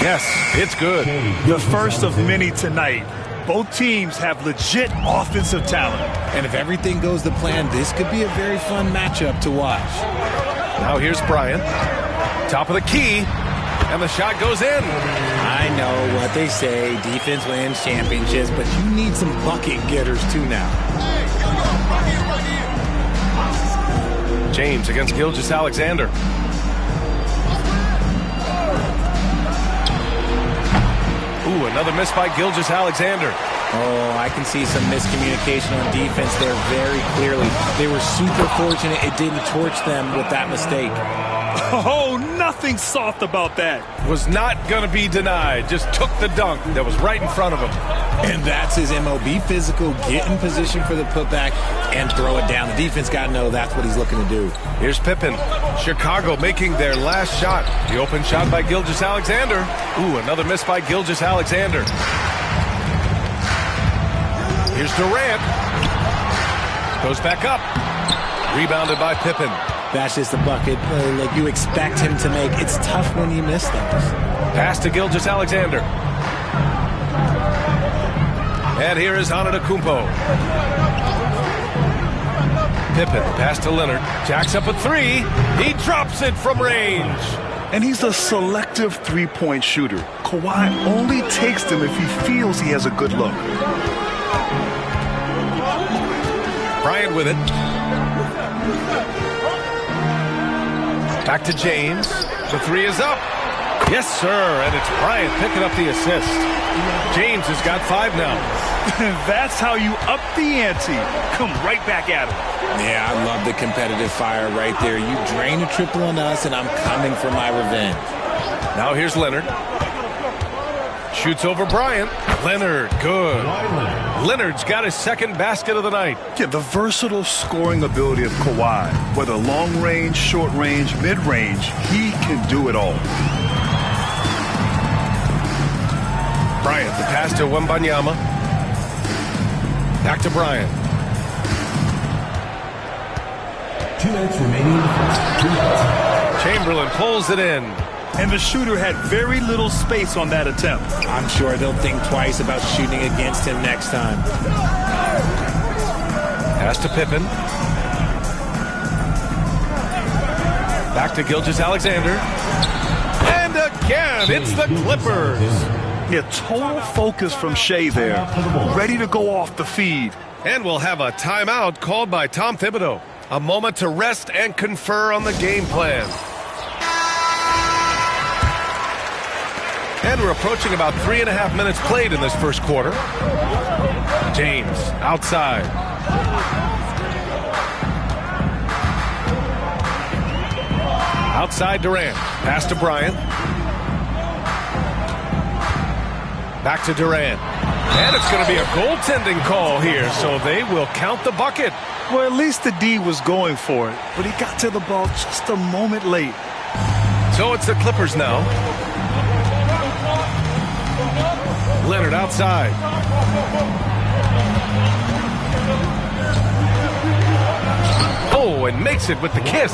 Yes, it's good. The first of many tonight. Both teams have legit offensive talent. And if everything goes to plan, this could be a very fun matchup to watch. Now here's Bryant. Top of the key. And the shot goes in. I know what they say. Defense wins championships, but you need some bucket getters too now. James against Gilgeous-Alexander. Ooh, another miss by Gilgeous-Alexander. Oh, I can see some miscommunication on defense there very clearly. They were super fortunate it didn't torch them with that mistake. Oh, nothing soft about that. Was not going to be denied. Just took the dunk that was right in front of him. And that's his MO. Be physical, get in position for the putback, and throw it down. The defense got to know that's what he's looking to do. Here's Pippen. Chicago making their last shot. The open shot by Gilgeous-Alexander. Ooh, another miss by Gilgeous-Alexander. Here's Durant. Goes back up. Rebounded by Pippen. That's just the bucket like you expect him to make. It's tough when you miss those. Pass to Gilgeous-Alexander. And here is Antetokounmpo. Pippen, pass to Leonard. Jacks up a 3. He drops it from range. And he's a selective three-point shooter. Kawhi only takes them if he feels he has a good look. Bryant with it. Back to James. The 3 is up. Yes, sir. And it's Bryant picking up the assist. James has got 5 now. That's how you up the ante. Come right back at him. Yeah, I love the competitive fire right there. You drain a triple on us, and I'm coming for my revenge. Now here's Leonard. Shoots over Bryant. Leonard, good. Leonard's got his second basket of the night. Yeah, the versatile scoring ability of Kawhi. Whether long range, short range, mid range, he can do it all. Bryant, the pass to Wembanyama. Back to Bryant. 2 minutes remaining. Chamberlain pulls it in. And the shooter had very little space on that attempt. I'm sure they'll think twice about shooting against him next time. Pass to Pippen. Back to Gilgeous-Alexander. And again, it's the Clippers. Yeah, total focus from Shea there. Ready to go off the feed. And we'll have a timeout called by Tom Thibodeau. A moment to rest and confer on the game plan. And we're approaching about 3.5 minutes played in this first quarter. James outside. Outside Durant. Pass to Bryant. Back to Durant. And it's going to be a goaltending call here, so they will count the bucket. Well, at least the D was going for it, but he got to the ball just a moment late. So it's the Clippers now. Leonard outside. Oh, and makes it with the kiss.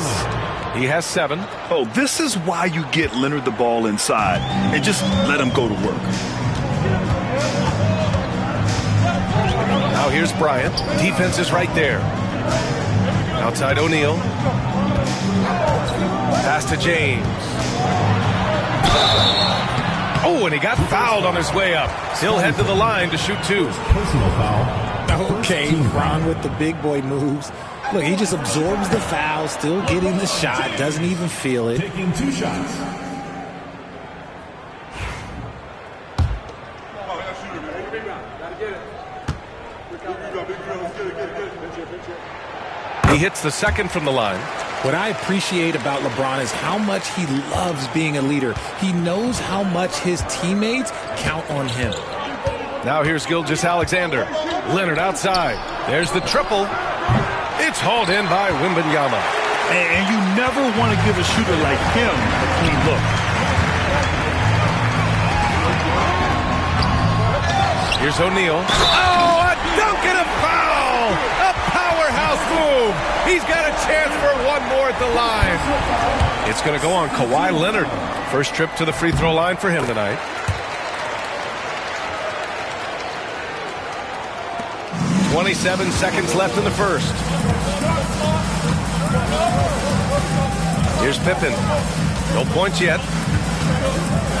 He has 7. Oh, this is why you get Leonard the ball inside and just let him go to work. Now here's Bryant. Defense is right there. Outside O'Neal. Pass to James. Oh, and he got fouled on his way up. He'll head to the line to shoot 2. Personal foul. Okay, Ron with the big boy moves. Look, he just absorbs the foul, still getting the shot, doesn't even feel it. Taking 2 shots. He hits the second from the line. What I appreciate about LeBron is how much he loves being a leader. He knows how much his teammates count on him. Now here's Gilgeous-Alexander. Leonard outside. There's the triple. It's hauled in by Wembanyama. And you never want to give a shooter like him a clean look. Here's O'Neal. Oh, a dunk and a foul! A powerhouse move. He's got a chance for one more at the line. It's going to go on Kawhi Leonard. First trip to the free throw line for him tonight. .27 seconds left in the first. Here's Pippen. No points yet.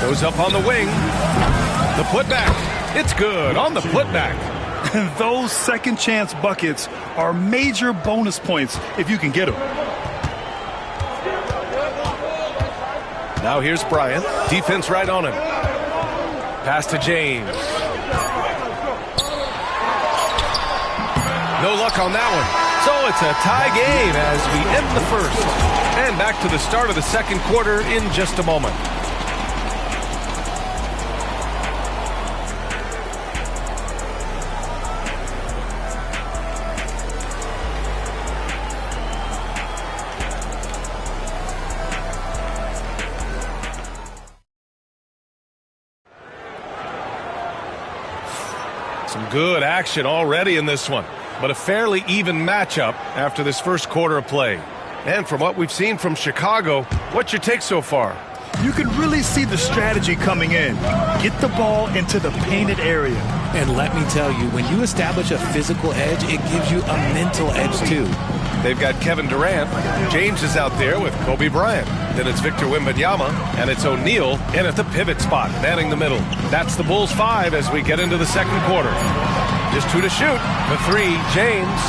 Goes up on the wing. The putback. It's good on the putback. And those second chance buckets are major bonus points if you can get them. Now here's Bryant. Defense right on him. Pass to James. No luck on that one. So it's a tie game as we end the first. And back to the start of the second quarter in just a moment. Some good action already in this one, but a fairly even matchup after this first quarter of play. And from what we've seen from Chicago, what's your take so far? You can really see the strategy coming in. Get the ball into the painted area. And let me tell you, when you establish a physical edge, it gives you a mental edge too. They've got Kevin Durant. James is out there with Kobe Bryant. Then it's Victor Wembanyama, and it's O'Neal in at the pivot spot, manning the middle. That's the Bulls 5 as we get into the second quarter. Just 2 to shoot. The 3, James.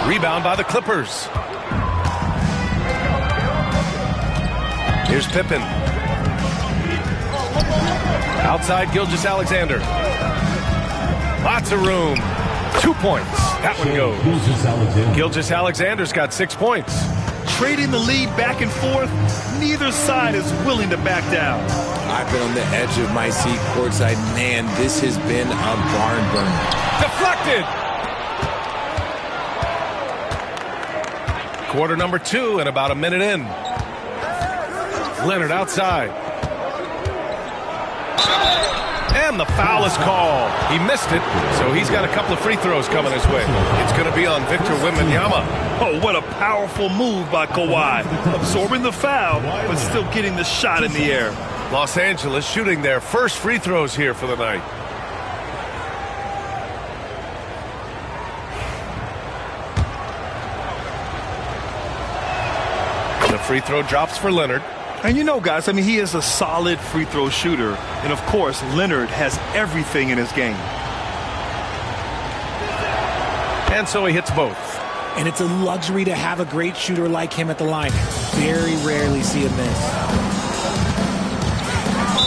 Rebound by the Clippers. Here's Pippen. Outside Gilgeous-Alexander. Lots of room. 2 points. That one goes. Gilgeous-Alexander's got 6 points. Trading the lead back and forth, neither side is willing to back down. I've been on the edge of my seat courtside. Man, this has been a barn burner. Deflected. Quarter number 2 and about a minute in. Leonard outside. And the foul is called. He missed it, so he's got a couple of free throws coming his way. It's going to be on Victor Wembanyama. Oh, what a powerful move by Kawhi. Absorbing the foul, but still getting the shot in the air. Los Angeles shooting their first free throws here for the night. The free throw drops for Leonard. And you know, guys, I mean, he is a solid free throw shooter. And, of course, Leonard has everything in his game. And so he hits both. And it's a luxury to have a great shooter like him at the line. Very rarely see a miss.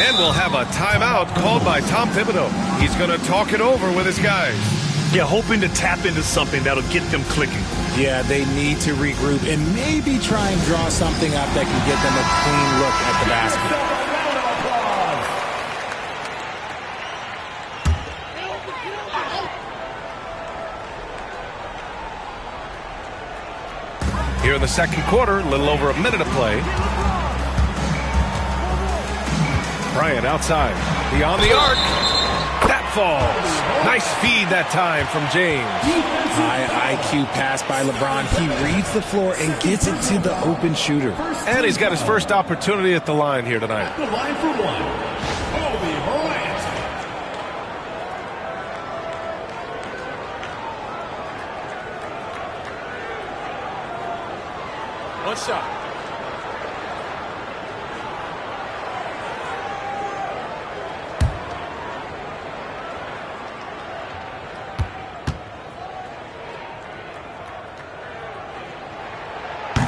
And we'll have a timeout called by Tom Thibodeau. He's going to talk it over with his guys. Yeah, hoping to tap into something that'll get them clicking. Yeah, they need to regroup and maybe try and draw something up that can get them a clean look at the basket. Here in the second quarter, a little over a minute of play. Bryant outside. Beyond the arc. That falls. Nice feed that time from James. High IQ pass by LeBron. He reads the floor and gets it to the open shooter. And he's got his first opportunity at the line here tonight. The line for one, Kobe Bryant. One shot.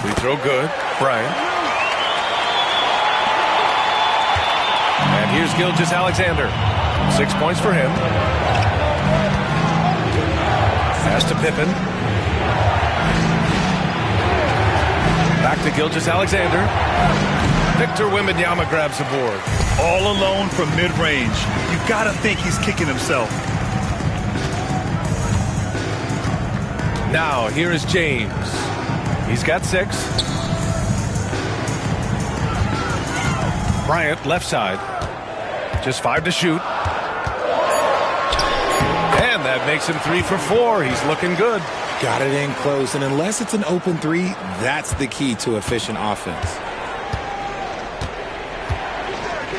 Free throw good. Bryant. And here's Gilgeous-Alexander. 6 points for him. Pass to Pippen. Back to Gilgeous-Alexander. Victor Wembanyama grabs the board. All alone from mid-range. You got to think he's kicking himself. Now, here is James. He's got 6. Bryant, left side. Just 5 to shoot. And that makes him 3 for 4. He's looking good. Got it in close, and unless it's an open 3, that's the key to efficient offense.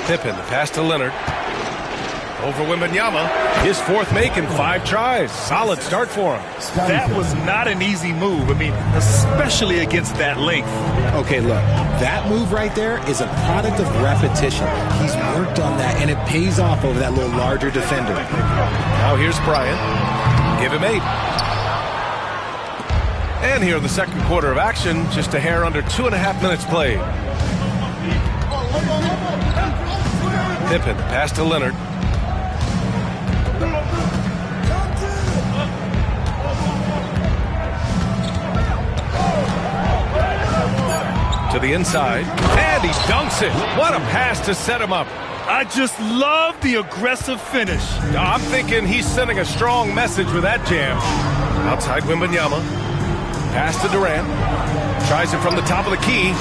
Pippen, the pass to Leonard. Over Wembanyama. His 4th make in 5 tries. Solid start for him. That was not an easy move. I mean, especially against that length. Okay, look, that move right there is a product of repetition. He's worked on that, and it pays off over that little larger defender. Now here's Bryant. Give him 8. And here in the second quarter of action, just a hair under 2.5 minutes played. Pippen, pass to Leonard. To the inside, and he dunks it. What a pass to set him up. I just love the aggressive finish. I'm thinking he's sending a strong message with that jam. Outside Wembanyama. Pass to Durant. Tries it from the top of the key.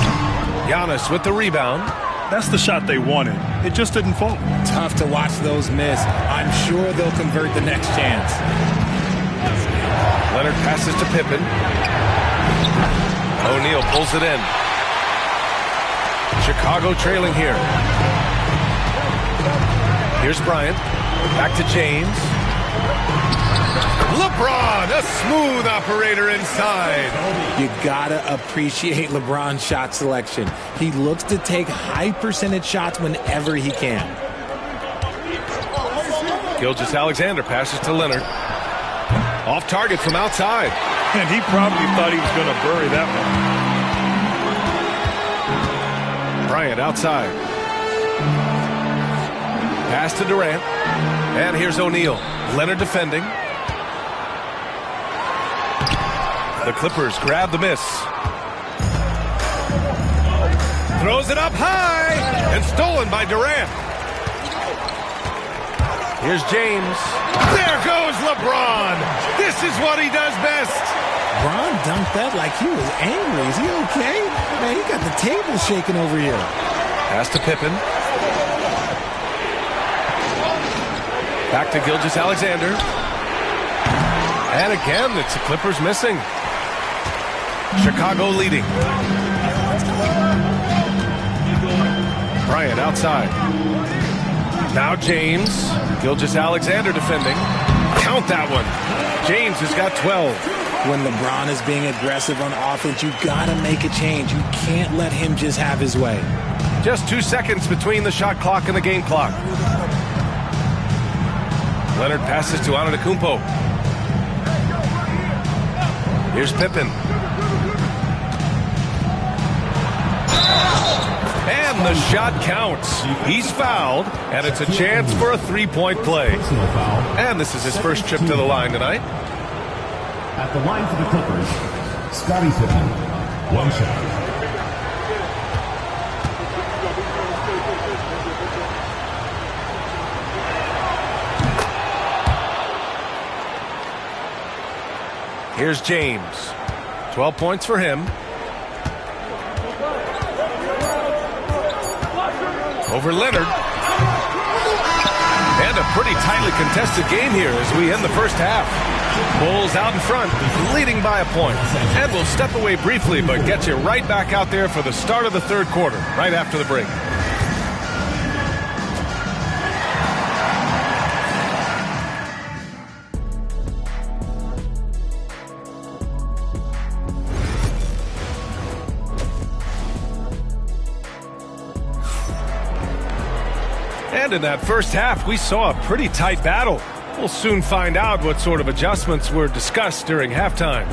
Giannis with the rebound. That's the shot they wanted. It just didn't fall. Tough to watch those miss. I'm sure they'll convert the next chance. Leonard passes to Pippen. O'Neal pulls it in. Chicago trailing here. Here's Bryant. Back to James. LeBron, a smooth operator inside. You gotta appreciate LeBron's shot selection. He looks to take high percentage shots whenever he can. Gilgeous-Alexander passes to Leonard. Off target from outside. And he probably thought he was going to bury that one. Bryant outside. Pass to Durant. And here's O'Neal. Leonard defending. The Clippers grab the miss. Throws it up high. And stolen by Durant. Here's James. There goes LeBron. This is what he does best. LeBron dunked that like he was angry. Is he okay? Man, he got the table shaking over here. Pass to Pippen. Back to Gilgeous-Alexander. And again, it's the Clippers missing. Chicago leading. Bryant outside. Now James. Gilgeous-Alexander defending. Count that one. James has got 12. When LeBron is being aggressive on offense, you gotta make a change. You can't let him just have his way. Just 2 seconds between the shot clock and the game clock. Leonard passes to Antetokounmpo. Here's Pippen. And the shot counts. He's fouled, and it's a chance for a three-point play. And this is his first trip to the line tonight. At the line for the Clippers, Scottie Pippen, 1 shot. Here's James. 12 points for him. Over Leonard. And a pretty tightly contested game here as we end the first half. Bulls out in front, leading by a point. And we'll step away briefly, but get you right back out there for the start of the third quarter, right after the break. And in that first half, we saw a pretty tight battle. We'll soon find out what sort of adjustments were discussed during halftime.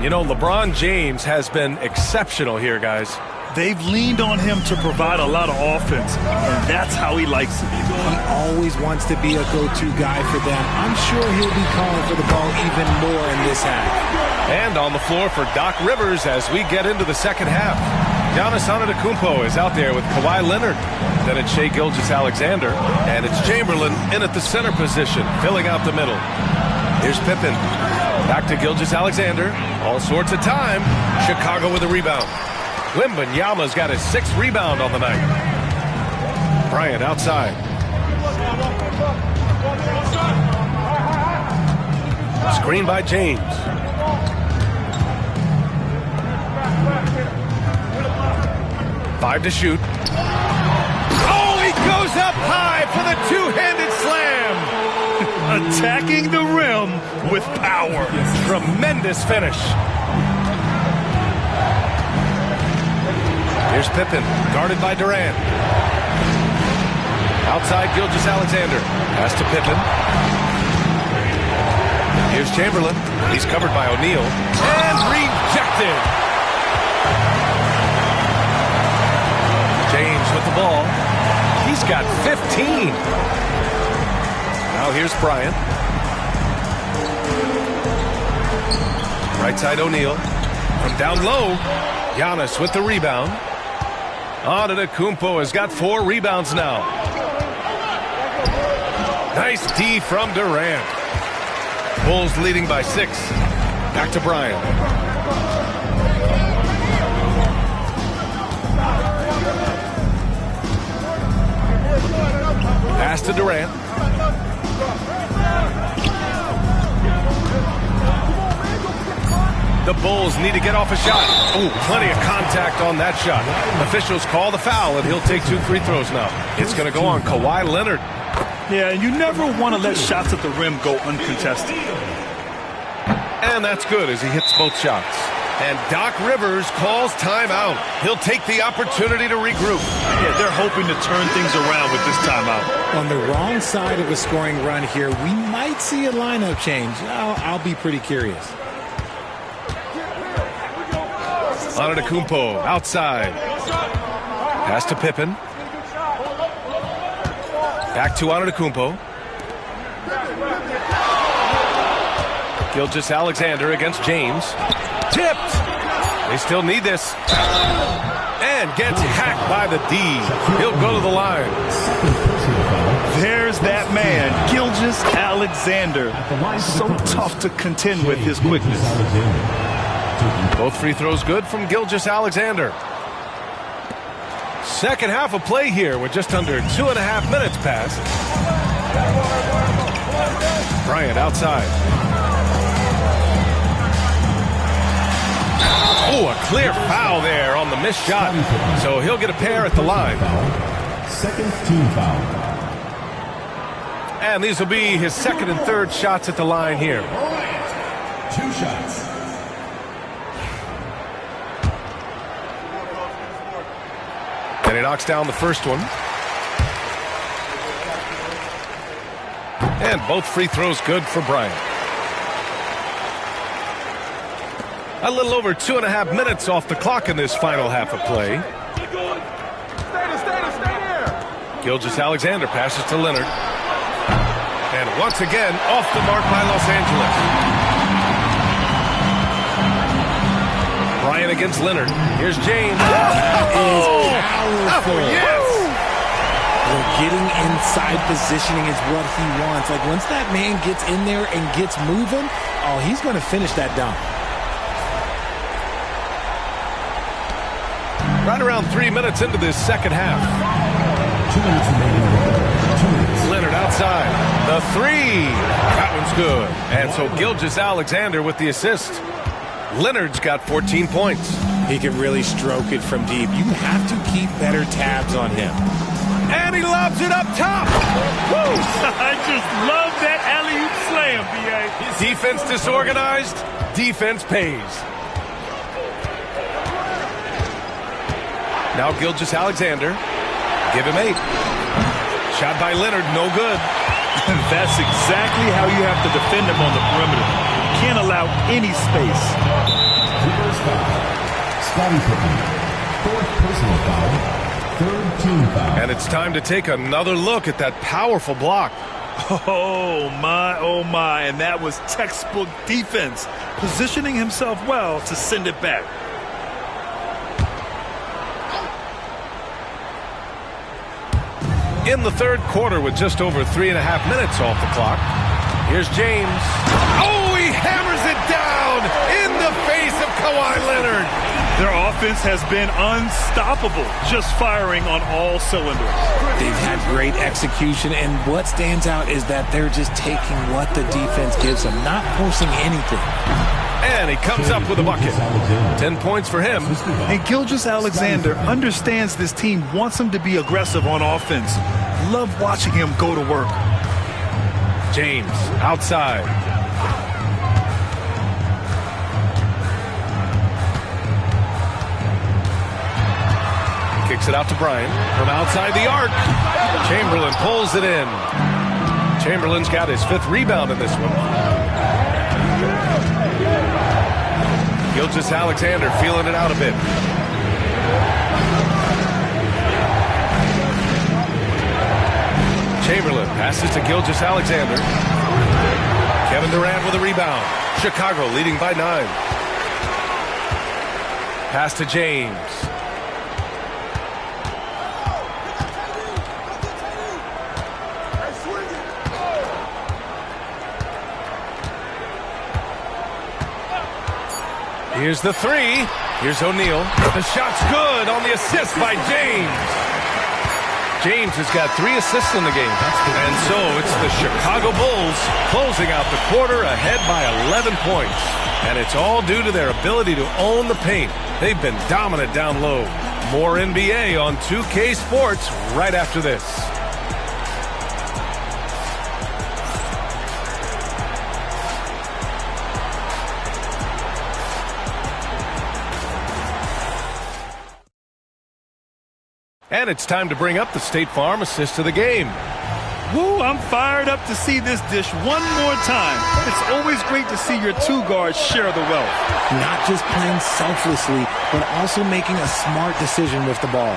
You know, LeBron James has been exceptional here, guys. They've leaned on him to provide a lot of offense, and that's how he likes it. He always wants to be a go-to guy for them. I'm sure he'll be calling for the ball even more in this half. And on the floor for Doc Rivers as we get into the second half. Giannis Antetokounmpo is out there with Kawhi Leonard. Then it's Shai Gilgeous-Alexander. And it's Chamberlain in at the center position, filling out the middle. Here's Pippen. Back to Gilgeous-Alexander. All sorts of time. Chicago with a rebound. Wembanyama's got his 6th rebound on the night. Bryant outside. Screen by James. Five to shoot. Oh, he goes up high for the two-handed slam. Attacking the rim with power. Tremendous finish. Here's Pippen, guarded by Durant. Outside Gilgeous-Alexander. Pass to Pippen. Here's Chamberlain. He's covered by O'Neal. And rejected. James with the ball. He's got 15. Now here's Bryant. Right side O'Neal. From down low, Giannis with the rebound. Antetokounmpo has got 4 rebounds now. Nice D from Durant. Bulls leading by 6. Back to Bryant. Pass to Durant. The Bulls need to get off a shot. Oh, plenty of contact on that shot. Officials call the foul, and he'll take 2 free throws now. It's going to go on Kawhi Leonard. Yeah, and you never want to let shots at the rim go uncontested. And that's good as he hits both shots. And Doc Rivers calls timeout. He'll take the opportunity to regroup. Yeah, they're hoping to turn things around with this timeout. On the wrong side of a scoring run here, we might see a lineup change. I'll be pretty curious. Antetokounmpo outside. Pass to Pippen. Back to Antetokounmpo. Gilgeous-Alexander against James. Tipped. They still need this. And gets hacked by the D. He'll go to the line. There's that man, Gilgeous-Alexander. So tough to contend with his quickness. Both free throws good from Gilgeous-Alexander. Second half of play here with just under 2.5 minutes passed. Bryant outside. Oh, a clear foul there on the missed shot. So he'll get a pair at the line. Second team foul. And these will be his second and third shots at the line here. 2 shots. And he knocks down the first one. And both free throws good for Bryant. A little over 2.5 minutes off the clock in this final half of play. Gilgeous-Alexander passes to Leonard. And once again, off the mark by Los Angeles. Bryant against Leonard. Here's James. That is powerful. Oh, yes. Getting inside positioning is what he wants. Like, once that man gets in there and gets moving, oh, he's going to finish that dunk. Right around 3 minutes into this second half. 2 minutes remaining. 2 minutes. Leonard outside. The three. That one's good. And so Gilgeous-Alexander with the assist. Leonard's got 14 points. He can really stroke it from deep. You have to keep better tabs on him. And he lobs it up top. Woo! I just love that alley-oop slam, B.A. Defense disorganized. Defense pays. Now Gilgeous-Alexander. Give him 8. Shot by Leonard, no good. That's exactly how you have to defend him on the perimeter. You can't allow any space. First foul. Scottie Pippen. 4th personal foul. 3rd team foul. And it's time to take another look at that powerful block. Oh, my. And that was textbook defense. Positioning himself well to send it back. In the third quarter with just over 3.5 minutes off the clock. Here's James. Oh, he hammers it down in the face of Kawhi Leonard. Their offense has been unstoppable, just firing on all cylinders. They've had great execution, and what stands out is that they're just taking what the defense gives them, not forcing anything. And he comes up with a bucket. 10 points for him. And Gilgeous-Alexander understands this team wants him to be aggressive on offense. Love watching him go to work. James outside. Kicks it out to Bryant from outside the arc. Chamberlain pulls it in. Chamberlain's got his 5th rebound in this one. Gilgeous-Alexander feeling it out a bit. Chamberlain passes to Gilgeous-Alexander. Kevin Durant with a rebound. Chicago leading by 9. Pass to James. Here's the 3. Here's O'Neal. The shot's good on the assist by James. James has got 3 assists in the game. And so it's the Chicago Bulls closing out the quarter ahead by 11 points. And it's all due to their ability to own the paint. They've been dominant down low. More NBA on 2K Sports right after this. And it's time to bring up the State Farm assist of the game. Woo, I'm fired up to see this dish one more time. It's always great to see your 2 guards share the wealth. Not just playing selflessly, but also making a smart decision with the ball.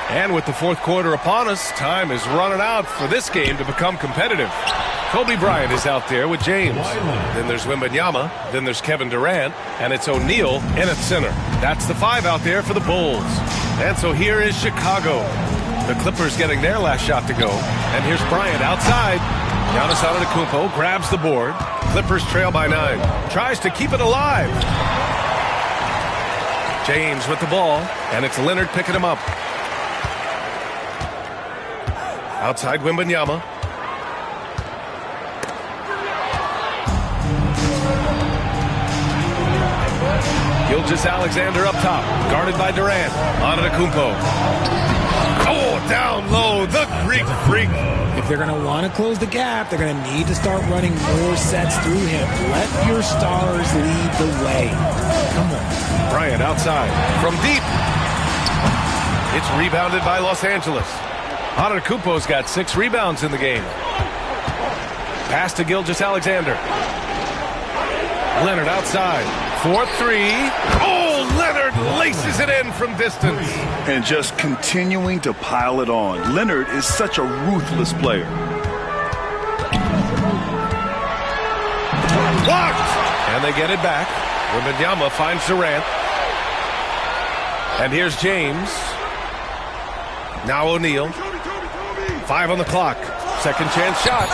And with the 4th quarter upon us, time is running out for this game to become competitive. Kobe Bryant is out there with James. Then there's Wembanyama. Then there's Kevin Durant. And it's O'Neal in at center. That's the 5 out there for the Bulls. And so here is Chicago. The Clippers getting their last shot to go. And here's Bryant outside. Giannis Antetokounmpo grabs the board. Clippers trail by 9. Tries to keep it alive. James with the ball. And it's Leonard picking him up. Outside Wembanyama. Gilgeous-Alexander up top, guarded by Durant. Antetokounmpo. Oh, down low, the Greek freak. If they're going to want to close the gap, they're going to need to start running more sets through him. Let your stars lead the way. Come on. Bryant outside, from deep. It's rebounded by Los Angeles. Antetokounmpo's got 6 rebounds in the game. Pass to Gilgeous-Alexander. Leonard outside. 4-3. Oh, Leonard Leonard laces it in from distance. And just continuing to pile it on. Leonard is such a ruthless player. Blocked! And they get it back. Wembanyama finds Durant. And here's James. Now O'Neal. 5 on the clock. Second chance shot.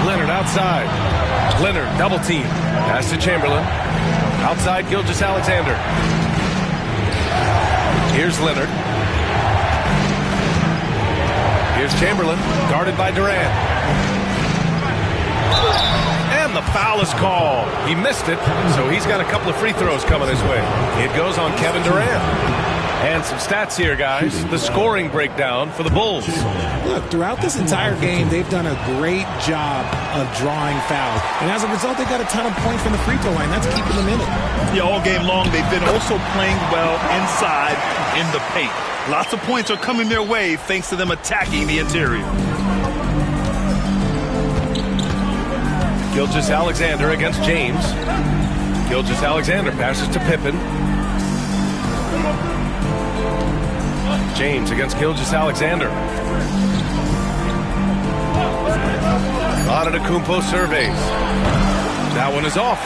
Leonard outside. Leonard double team. Pass to Chamberlain. Outside Gilgeous-Alexander. Here's Leonard. Here's Chamberlain. Guarded by Durant. And the foul is called. He missed it, so he's got a couple of free throws coming his way. It goes on Kevin Durant. And some stats here, guys. The scoring breakdown for the Bulls. Look, throughout this entire game, they've done a great job of drawing fouls. And as a result, they got a ton of points from the free throw line. That's keeping them in it. Yeah, all game long, they've been also playing well inside in the paint. Lots of points are coming their way thanks to them attacking the interior. Gilgeous-Alexander against James. Gilgeous-Alexander passes to Pippen. James against Gilgeous-Alexander. Antetokounmpo surveys. That one is off.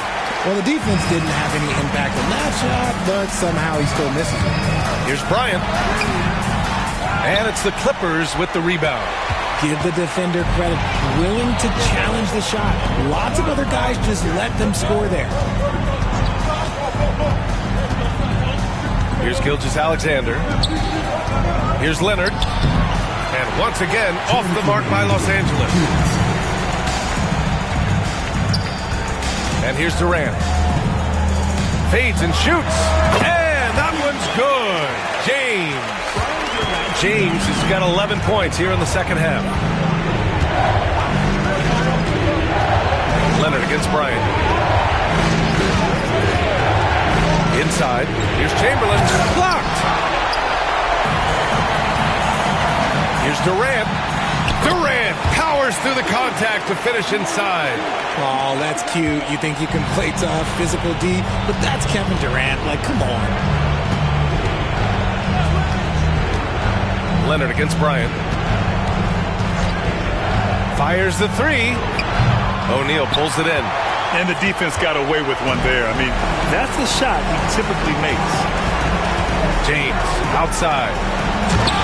Well, the defense didn't have any impact on that shot, but somehow he still misses it. Here's Bryant. And it's the Clippers with the rebound. Give the defender credit. Willing to challenge the shot. Lots of other guys just let them score there. Here's Gilgeous-Alexander. Here's Leonard. And once again, off the mark by Los Angeles. And here's Durant. Fades and shoots. And that one's good. James has got 11 points here in the second half. Leonard against Bryant. Inside. Here's Chamberlain. Blocked. Here's Durant. Durant powers through the contact to finish inside. Oh, that's cute. You think you can play tough, physical D, but that's Kevin Durant. Like, come on. Leonard against Bryant. Fires the three. O'Neal pulls it in. And the defense got away with one there. I mean, that's the shot he typically makes. James outside.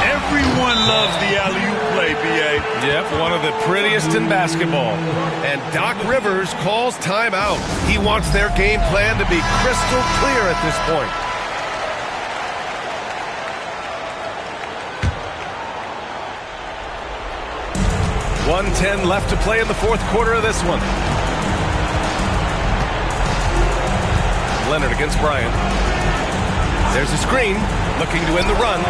Everyone loves the alley-oop play, B.A. Yep, one of the prettiest in basketball. And Doc Rivers calls timeout. He wants their game plan to be crystal clear at this point. .110 left to play in the fourth quarter of this one. Leonard against Bryant. There's a screen, looking to end the run.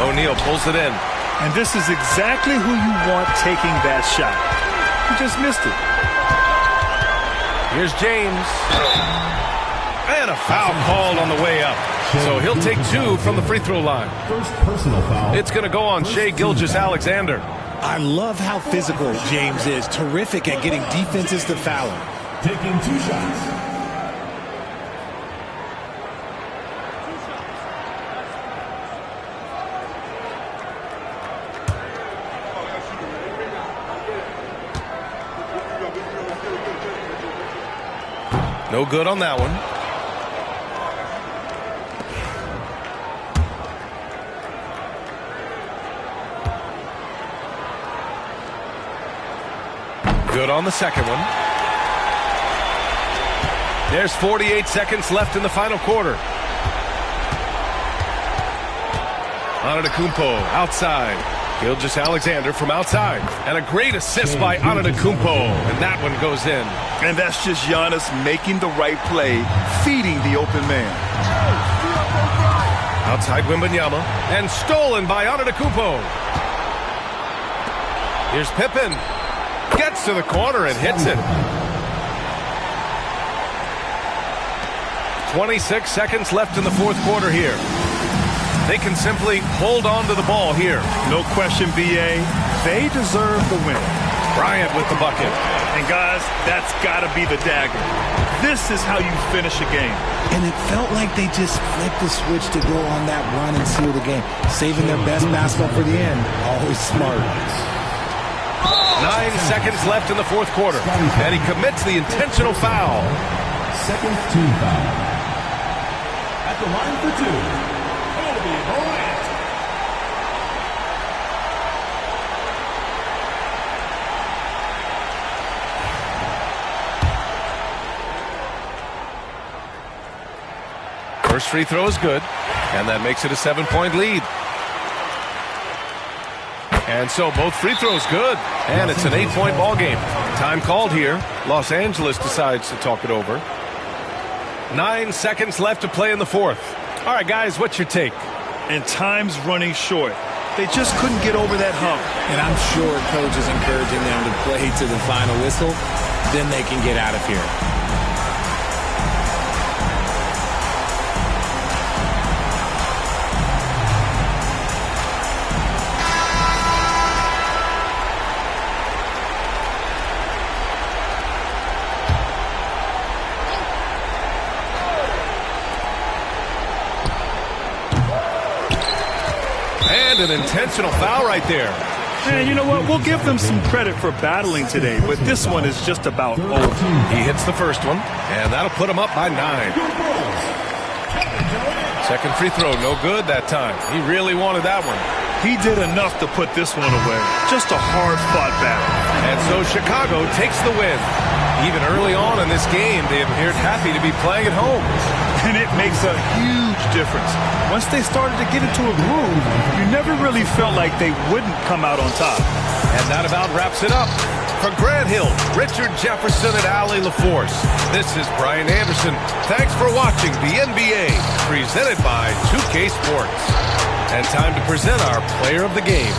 O'Neal pulls it in. And this is exactly who you want taking that shot. He just missed it. Here's James. And a foul called on the way up. So he'll take 2 from the free throw line. First personal foul. It's going to go on Shai Gilgeous-Alexander. I love how physical James is. Terrific at getting defenses to foul him. Taking 2 shots. No good on that one. Good on the second one. There's 48 seconds left in the final quarter. Antetokounmpo outside. Gilgeous-Alexander from outside. And a great assist by Antetokounmpo. And that one goes in. And that's just Giannis making the right play, feeding the open man. Outside Wembanyama. And stolen by Antetokounmpo. Here's Pippen. Gets to the corner and hits it. 26 seconds left in the fourth quarter here. They can simply hold on to the ball here. No question, B.A. They deserve the win. Bryant with the bucket. And guys, that's got to be the dagger. This is how you finish a game. And it felt like they just flipped the switch to go on that run and seal the game. Saving their best basketball for the end. Always smart. 9 seconds left in the fourth quarter. And he commits the intentional foul. Second team foul. At the line for two, Kobe Bryant. First free throw is good, and that makes it a 7-point lead. And so both free throws good, and it's an 8-point ball game. Time called here. Los Angeles decides to talk it over. 9 seconds left to play in the fourth. All right, guys, what's your take? And time's running short. They just couldn't get over that hump. And I'm sure coach is encouraging them to play to the final whistle. Then they can get out of here. An intentional foul right there. And you know what? We'll give them some credit for battling today, but this one is just about over. He hits the first one, and that'll put him up by 9. Second free throw, no good that time. He really wanted that one. He did enough to put this one away. Just a hard-fought battle. And so Chicago takes the win. Even early on in this game, they appeared happy to be playing at home. And it makes a huge difference. Once they started to get into a groove, you never really felt like they wouldn't come out on top. And that about wraps it up. For Grant Hill, Richard Jefferson, and Allie LaForce, this is Brian Anderson. Thanks for watching the NBA, presented by 2K Sports. And time to present our player of the game.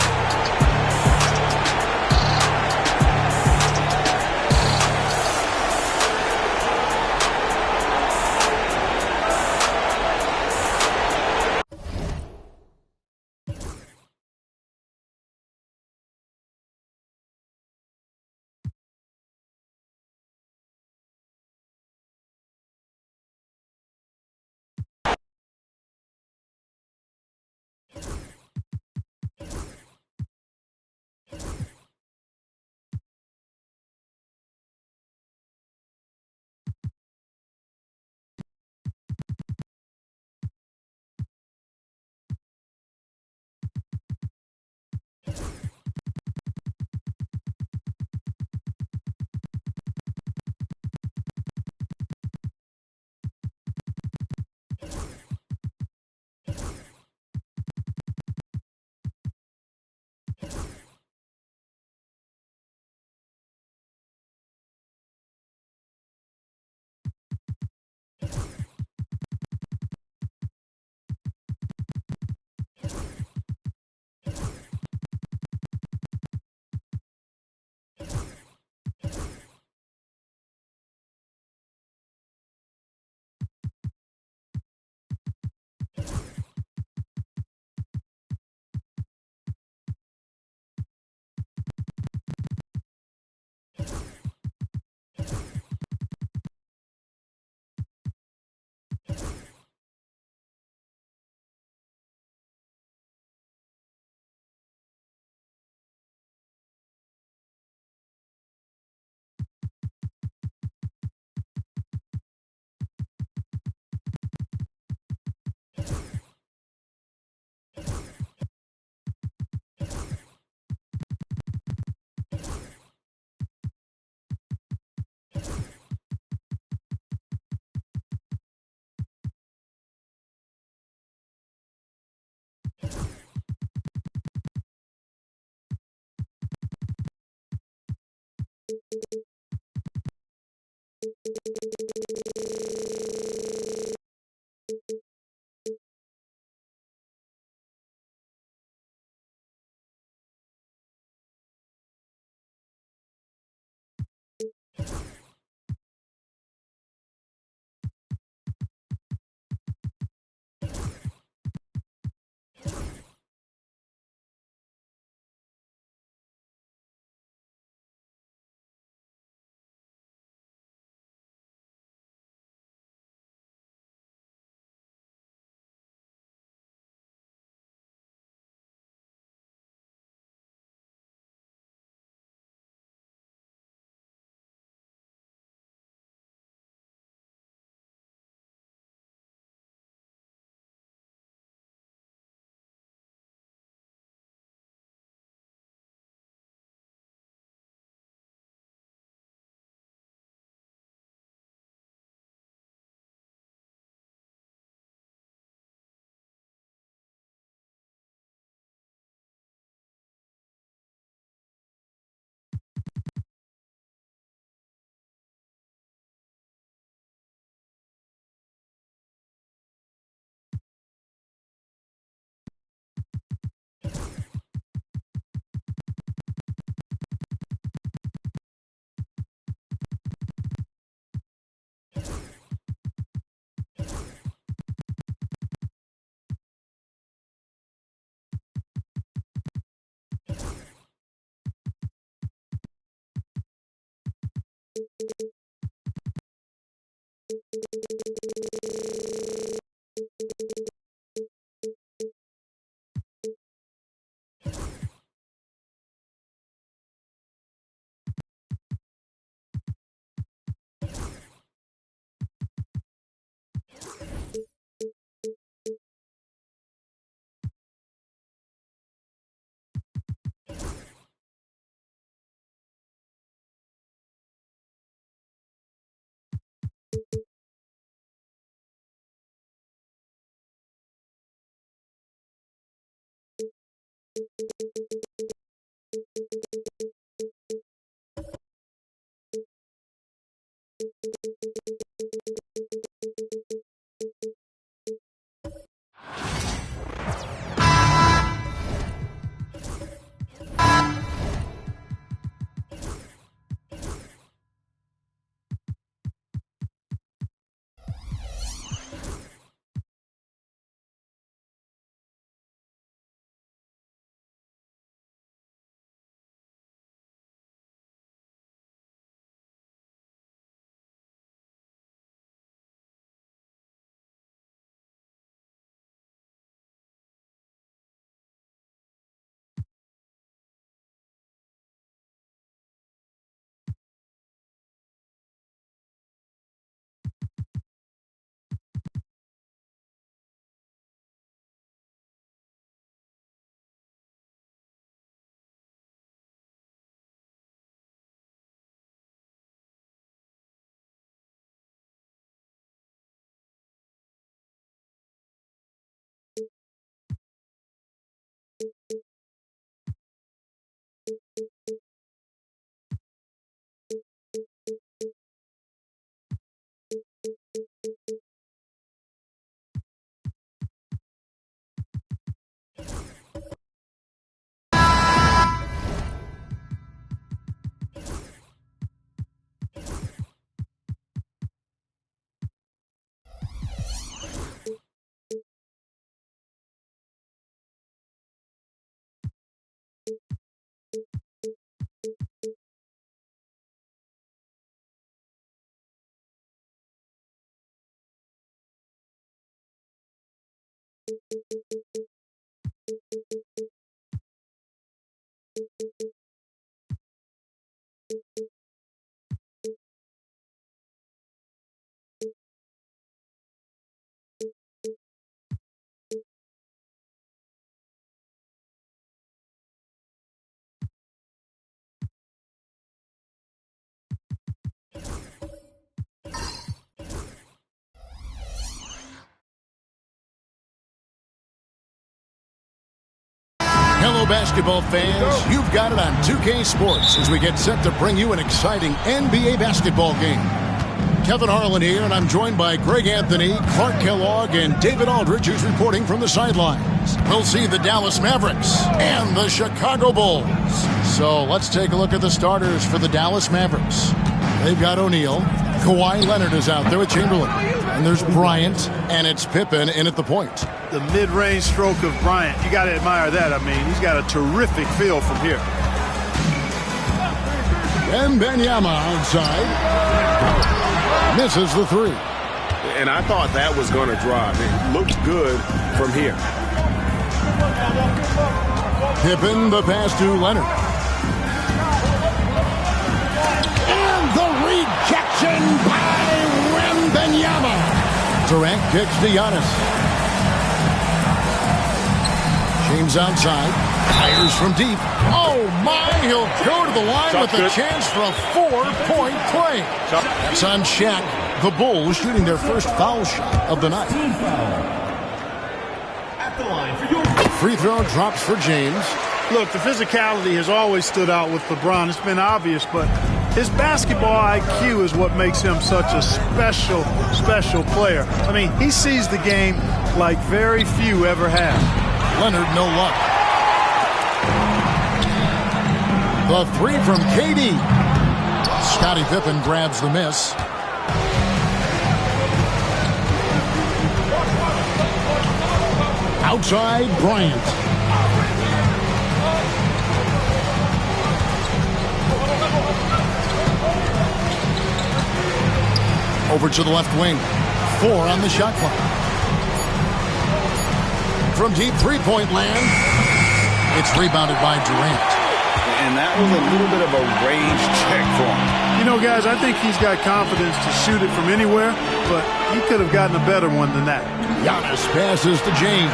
Hello, basketball fans. You've got it on 2K Sports as we get set to bring you an exciting NBA basketball game. Kevin Harlan here, and I'm joined by Greg Anthony, Clark Kellogg, and David Aldridge, who's reporting from the sidelines. We'll see the Dallas Mavericks and the Chicago Bulls. So let's take a look at the starters for the Dallas Mavericks. They've got O'Neal. Kawhi Leonard is out there with Chamberlain. And there's Bryant, and it's Pippen in at the point. The mid-range stroke of Bryant, you got to admire that. I mean, he's got a terrific feel from here. Wembanyama outside. Misses the three. And I thought that was going to drop. It looked good from here. Pippen, the pass to Leonard. And the rejection by Wembanyama. Durant kicks to Giannis. James outside. Fires from deep. Oh, my. He'll go to the line with a chance for a 4-point play. That's on Shaq. The Bulls shooting their first foul shot of the night. Free throw drops for James. Look, the physicality has always stood out with LeBron. It's been obvious, but his basketball IQ is what makes him such a special, special player. I mean, he sees the game like very few ever have. Leonard, no luck. The three from KD. Scottie Pippen grabs the miss. Outside, Bryant. Over to the left wing. 4 on the shot clock. From deep three-point land, it's rebounded by Durant. And that was a little bit of a range check for him. You know, guys, I think he's got confidence to shoot it from anywhere, but he could have gotten a better one than that. Giannis passes to James.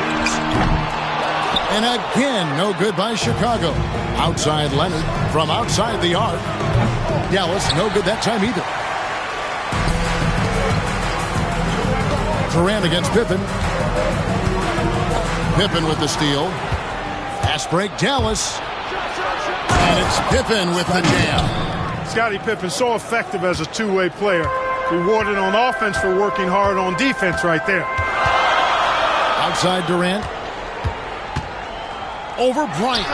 And again, no good by Chicago. Outside Leonard from outside the arc. Dallas, no good that time either. Durant against Pippen. Pippen with the steal. Fast break, Dallas. And it's Pippen with the jam. Scottie Pippen so effective as a two-way player. Rewarded on offense for working hard on defense right there. Outside Durant. Over Bryant.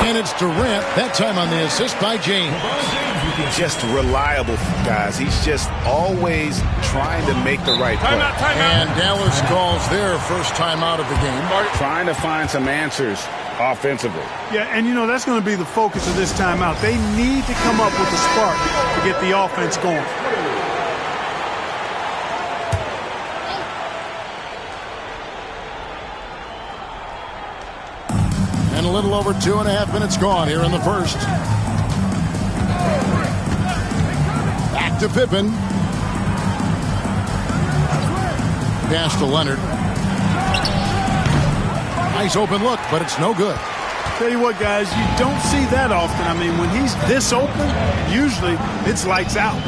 And it's Durant, that time on the assist by James. Just reliable, guys. He's just always trying to make the right play. And Dallas calls their first time out of the game. Trying to find some answers offensively. Yeah, and you know, that's going to be the focus of this timeout. They need to come up with a spark to get the offense going. And a little over 2.5 minutes gone here in the first. Back to Pippen. Pass to Leonard. Nice open look, but it's no good. Tell you what, guys, you don't see that often. I mean, when he's this open, usually it's lights out.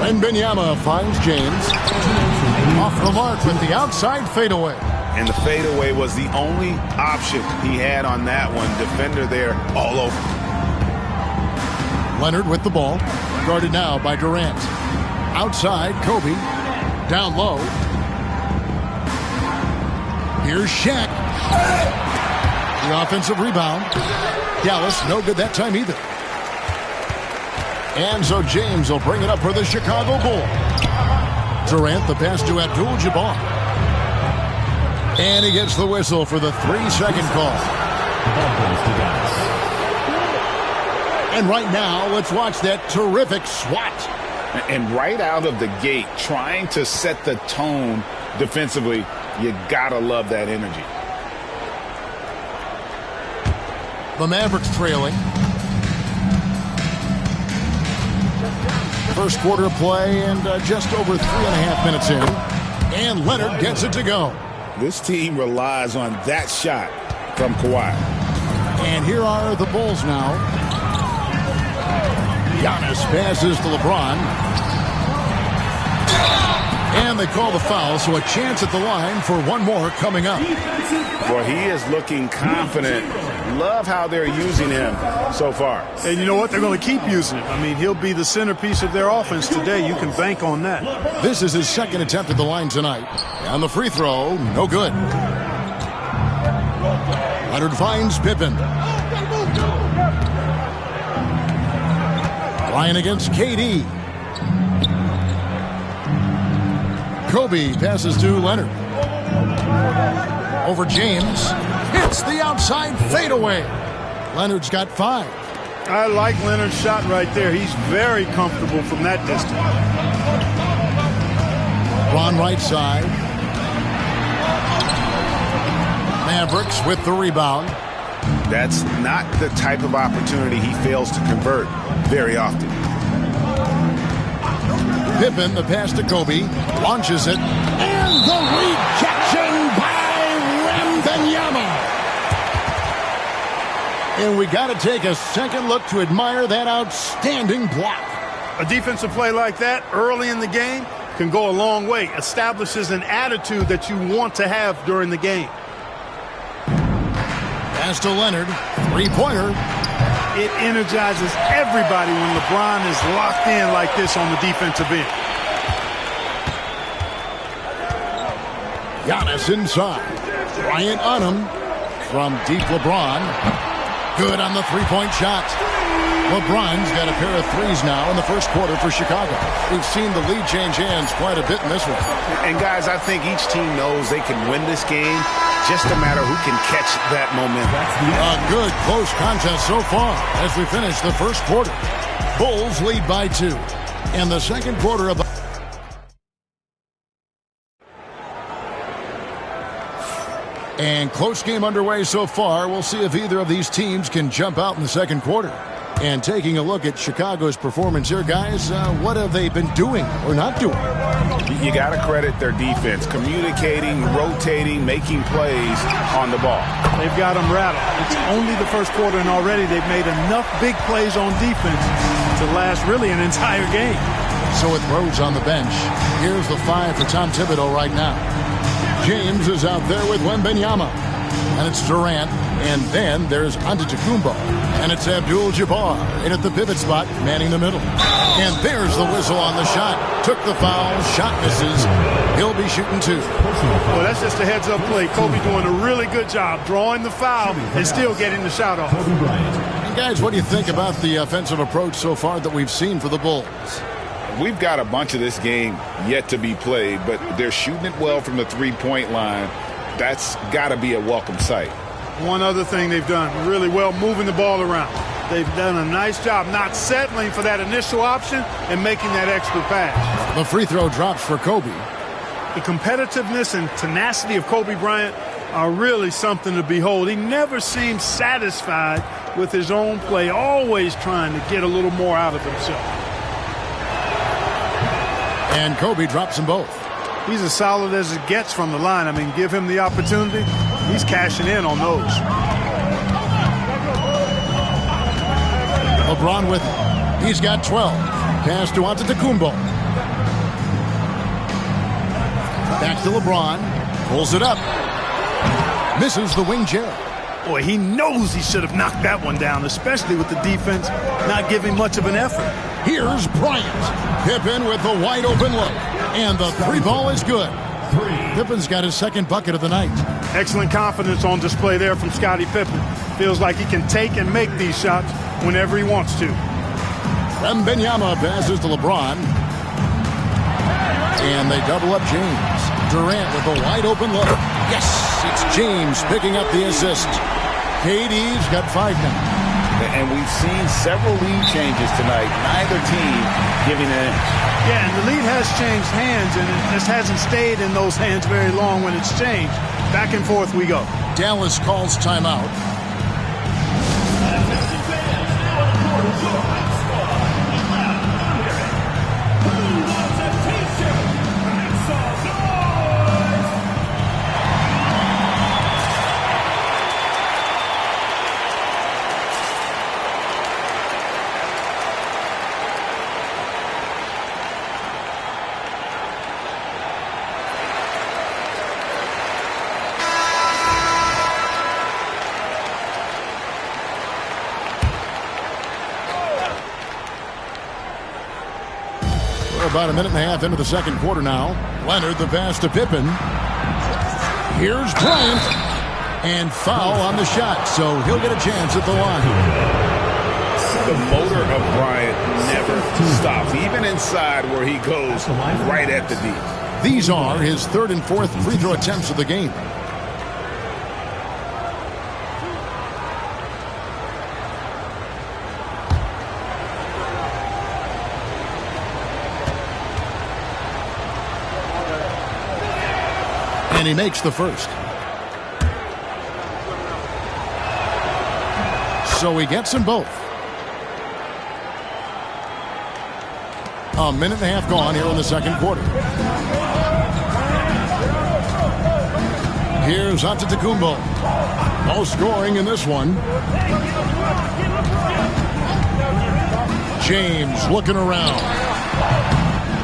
Wembanyama finds James. Off the mark with the outside fadeaway. And the fadeaway was the only option he had on that one. Defender there all over. Leonard with the ball. Guarded now by Durant. Outside, Kobe. Down low. Here's Shaq. The offensive rebound. Dallas, no good that time either. And so James will bring it up for the Chicago Bulls. Durant, the pass to Abdul-Jabbar. And he gets the whistle for the 3-second call. And right now, let's watch that terrific swat. And right out of the gate, trying to set the tone defensively, you gotta love that energy. The Mavericks trailing. First quarter of play and just over 3.5 minutes in. And Leonard gets it to go. This team relies on that shot from Kawhi. And here are the Bulls now. Giannis passes to LeBron. And they call the foul, so a chance at the line for one more coming up. Boy, he is looking confident. Love how they're using him so far. And you know what? They're going to keep using him. I mean, he'll be the centerpiece of their offense today. You can bank on that. This is his second attempt at the line tonight. And the free throw, no good. Leonard finds Pippen. Ryan against KD. Kobe passes to Leonard. Over James. Hits the outside fadeaway. Leonard's got 5. I like Leonard's shot right there. He's very comfortable from that distance. Ron right side. Mavericks with the rebound. That's not the type of opportunity he fails to convert very often. Pippen, the pass to Kobe, launches it, and the rejection by Wembanyama. And we got to take a second look to admire that outstanding block. A defensive play like that early in the game can go a long way. Establishes an attitude that you want to have during the game. Pass to Leonard, three-pointer. It energizes everybody when LeBron is locked in like this on the defensive end. Giannis inside. Bryant on him from deep LeBron. Good on the three-point shot. LeBron's got a pair of threes now in the first quarter for Chicago. We've seen the lead change hands quite a bit in this one. And guys, I think each team knows they can win this game just a matter who can catch that momentum. A good close contest so far as we finish the first quarter. Bulls lead by 2. In the second quarter of the and close game underway so far. We'll see if either of these teams can jump out in the second quarter. And taking a look at Chicago's performance here, guys, what have they been doing or not doing? You got to credit their defense, communicating, rotating, making plays on the ball. They've got them rattled. It's only the first quarter, and already they've made enough big plays on defense to last really an entire game. So with Rhodes on the bench, here's the 5 for Tom Thibodeau right now. James is out there with Wembanyama. And it's Durant. And then there's Antetokounmpo. And it's Abdul-Jabbar in at the pivot spot, manning the middle. And there's the whistle on the shot. Took the foul. Shot misses. He'll be shooting 2. Well, that's just a heads-up play. Kobe doing a really good job drawing the foul and still getting the shot off. And guys, what do you think about the offensive approach so far that we've seen for the Bulls? We've got a bunch of this game yet to be played, but they're shooting it well from the three-point line. That's got to be a welcome sight. One other thing they've done really well, moving the ball around. They've done a nice job not settling for that initial option and making that extra pass. The free throw drops for Kobe. The competitiveness and tenacity of Kobe Bryant are really something to behold. He never seems satisfied with his own play, always trying to get a little more out of himself. And Kobe drops them both. He's as solid as it gets from the line. I mean, give him the opportunity. He's cashing in on those. LeBron with him. He's got 12. Pass to Antetokounmpo. Back to LeBron. Pulls it up. Misses the wing chair. Boy, he knows he should have knocked that one down, especially with the defense not giving much of an effort. Here's Bryant. Pippen with the wide open look. And the 3 ball is good. Pippen's got his second bucket of the night. Excellent confidence on display there from Scottie Pippen. Feels like he can take and make these shots whenever he wants to. Wembanyama passes to LeBron. And they double up James. Durant with a wide open look. Yes, it's James picking up the assist. KD's got 5 now. And we've seen several lead changes tonight. Neither team giving in. Yeah, and the lead has changed hands, and it just hasn't stayed in those hands very long when it's changed. Back and forth we go. Dallas calls timeout. About a minute and a half into the second quarter now. Leonard the pass to Pippen. Here's Bryant. And foul on the shot, so he'll get a chance at the line. The motor of Bryant never stops, even inside where he goes right at the D. These are his 3rd and 4th free throw attempts of the game. And he makes the first. So he gets them both. A minute and a half gone here in the second quarter. Here's Antetokounmpo. No scoring in this one. James looking around.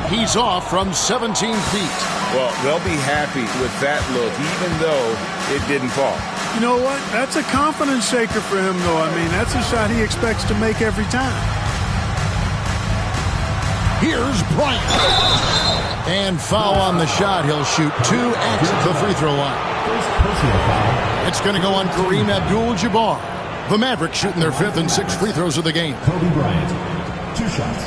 He's off from 17 feet. Well, they'll be happy with that look, even though it didn't fall. You know what? That's a confidence shaker for him, though. I mean, that's a shot he expects to make every time. Here's Bryant. And foul on the shot. He'll shoot 2 at the free throw line. It's going to go on Kareem Abdul-Jabbar. The Mavericks shooting their 5th and 6th free throws of the game. Kobe Bryant, 2 shots.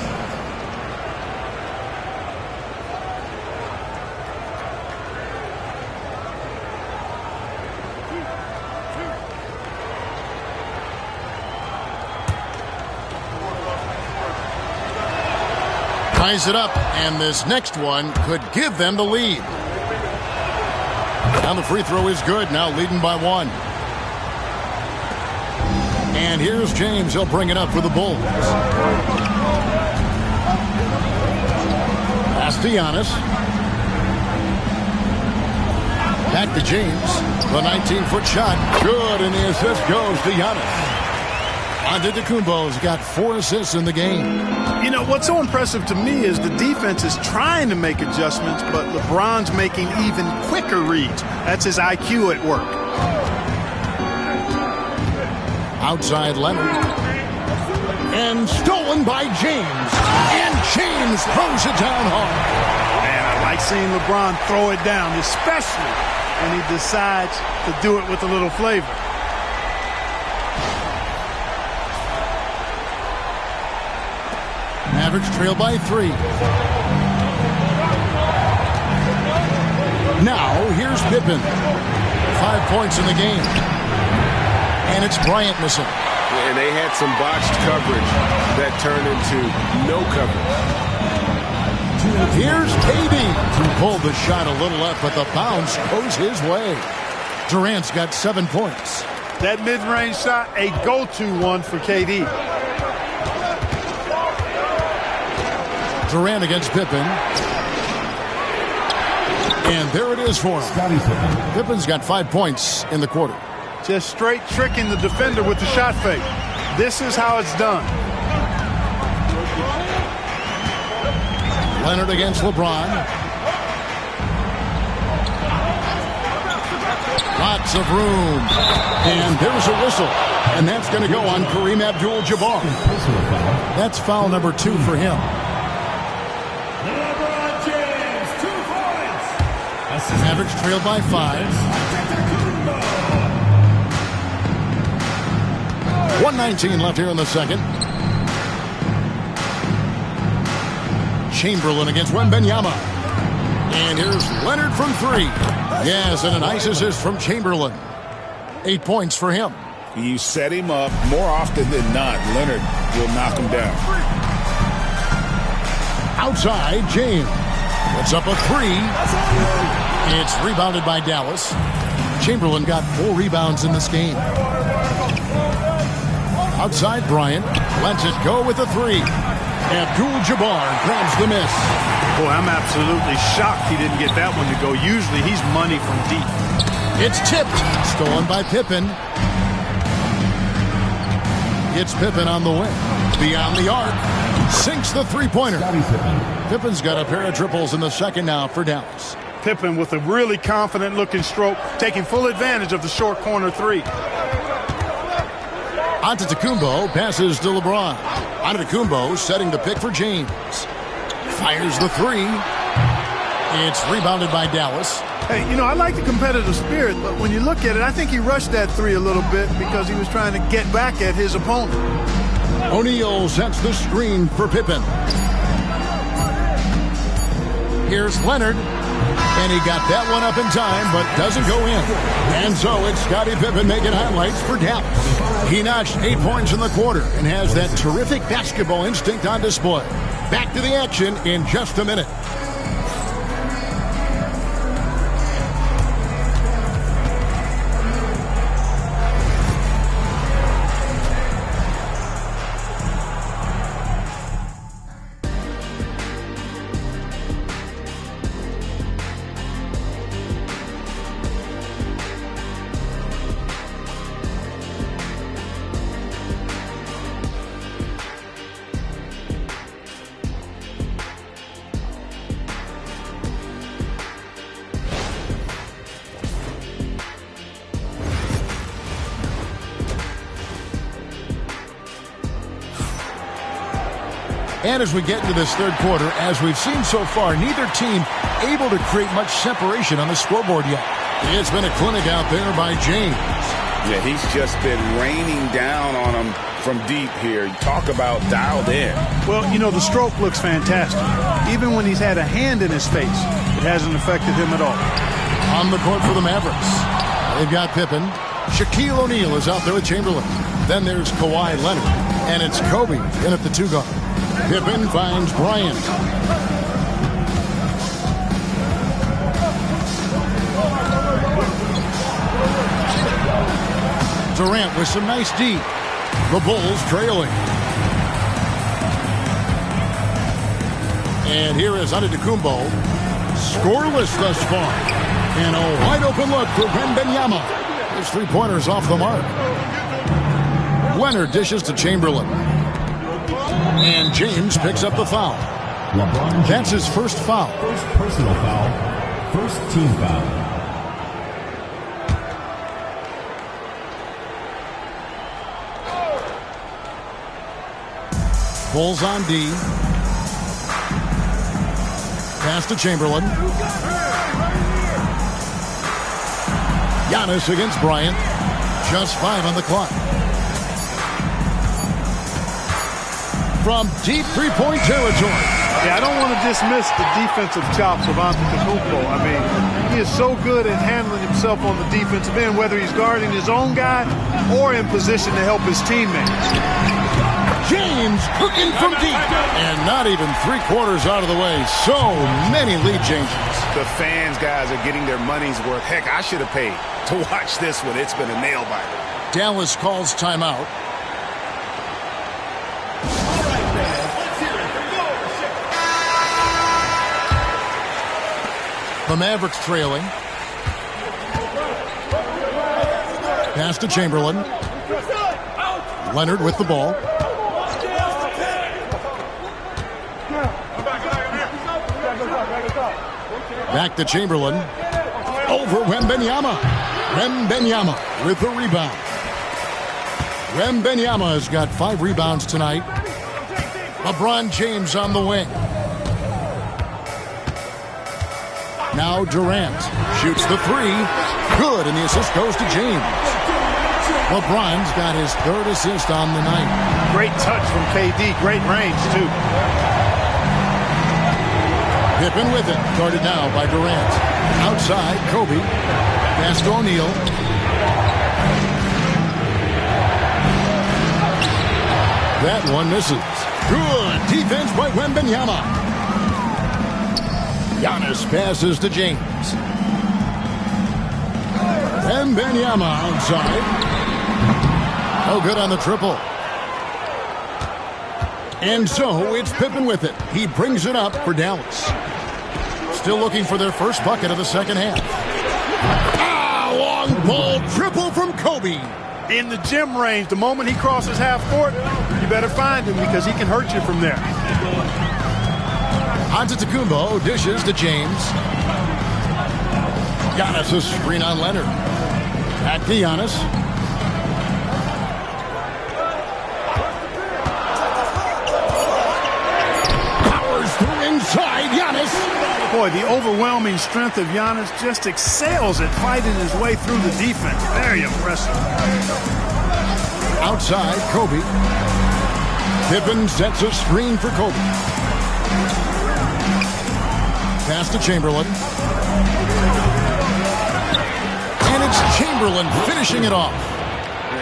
ties it up, and this next one could give them the lead. Now the free throw is good, now leading by 1. And here's James. He'll bring it up for the Bulls. Pass to Giannis. Back to James. The 19-foot shot. Good, and the assist goes to Giannis. Antetokounmpo's got 4 assists in the game. You know, what's so impressive to me is the defense is trying to make adjustments, but LeBron's making even quicker reads. That's his IQ at work. Outside Leonard. And stolen by James. And James throws it down hard. Man, I like seeing LeBron throw it down, especially when he decides to do it with a little flavor. Mavericks trail by 3. Now, here's Pippen. 5 points in the game. And it's Bryant missing. And they had some botched coverage that turned into no coverage. Here's KD. Who pulled the shot a little up, but the bounce goes his way. Durant's got 7 points. That mid-range shot, a go-to one for KD. Durant against Pippen. And there it is for him. Pippen's got 5 points in the quarter. Just straight tricking the defender with the shot fake. This is how it's done. Leonard against LeBron. Lots of room. And there's a whistle. And that's going to go on Kareem Abdul-Jabbar. That's foul number 2 for him. LeBron James, 2 points. Mavericks trail by 5. 1:19 left here in the second. Chamberlain against Wembanyama. And here's Leonard from 3. Yes, and a nice assist from Chamberlain. 8 points for him. You set him up more often than not. Leonard will knock him down. Outside, James. Puts up a 3. It's rebounded by Dallas. Chamberlain got 4 rebounds in this game. Outside, Bryant lets it go with a 3. Abdul-Jabbar grabs the miss. Boy, I'm absolutely shocked he didn't get that one to go. Usually he's money from deep. It's tipped. Stolen by Pippen. It's Pippen on the wing. Beyond the arc. Sinks the three-pointer. Pippen's got a pair of triples in the second now for Dallas. Pippen with a really confident-looking stroke, taking full advantage of the short corner 3. Antetokounmpo passes to LeBron. Antetokounmpo setting the pick for James. Fires the 3. It's rebounded by Dallas. Hey, you know, I like the competitive spirit, but when you look at it, I think he rushed that 3 a little bit because he was trying to get back at his opponent. O'Neal sets the screen for Pippen. Here's Leonard. And he got that one up in time, but doesn't go in. And so it's Scottie Pippen making highlights for Dallas. He notched 8 points in the quarter and has that terrific basketball instinct on display. Back to the action in just a minute. And as we get into this third quarter, as we've seen so far, neither team able to create much separation on the scoreboard yet. It's been a clinic out there by James. Yeah, he's just been raining down on him from deep here. Talk about dialed in. Well, you know, the stroke looks fantastic. Even when he's had a hand in his face, it hasn't affected him at all. On the court for the Mavericks, they've got Pippen. Shaquille O'Neal is out there with Chamberlain. Then there's Kawhi Leonard. And it's Kobe in at the 2 guard. Pippen finds Bryant. Durant with some nice D. The Bulls trailing. And here is Antetokounmpo. Scoreless thus far. And a wide open look for Wembanyama. His three-pointer's off the mark. Leonard dishes to Chamberlain. And James picks up the foul. That's his first foul. First personal foul. First team foul. Bulls on D. Pass to Chamberlain. Giannis against Bryant. Just 5 on the clock. From deep three-point territory. Yeah, I don't want to dismiss the defensive chops of Antetokounmpo. I mean, he is so good at handling himself on the defensive end, whether he's guarding his own guy or in position to help his teammates. James cooking from deep. And not even 3/4 out of the way. So many lead changes. The fans, guys, are getting their money's worth. Heck, I should have paid to watch this one. It's been a nail-biter. Dallas calls timeout. The Mavericks trailing. Pass to Chamberlain. Leonard with the ball. Back to Chamberlain. Over Wembanyama. Wembanyama with the rebound. Wembanyama has got 5 rebounds tonight. LeBron James on the wing. Now Durant shoots the 3. Good, and the assist goes to James. LeBron's got his 3rd assist on the night. Great touch from KD. Great range, too. Pippen with it. Guarded now by Durant. Outside, Kobe. Pass to O'Neal. That one misses. Good defense by Wembanyama. Giannis passes to James. Wembanyama outside. Oh, good on the triple. And so it's Pippen with it. He brings it up for Dallas. Still looking for their first bucket of the second half. Ah, long ball triple from Kobe. In the gym range, the moment he crosses half court, you better find him because he can hurt you from there. Antetokounmpo dishes to James. Giannis a screen on Leonard. Back to Giannis. Powers through inside. Giannis. Boy, the overwhelming strength of Giannis just excels at fighting his way through the defense. Very impressive. Outside, Kobe. Pippen sets a screen for Kobe. Pass to Chamberlain. And it's Chamberlain finishing it off.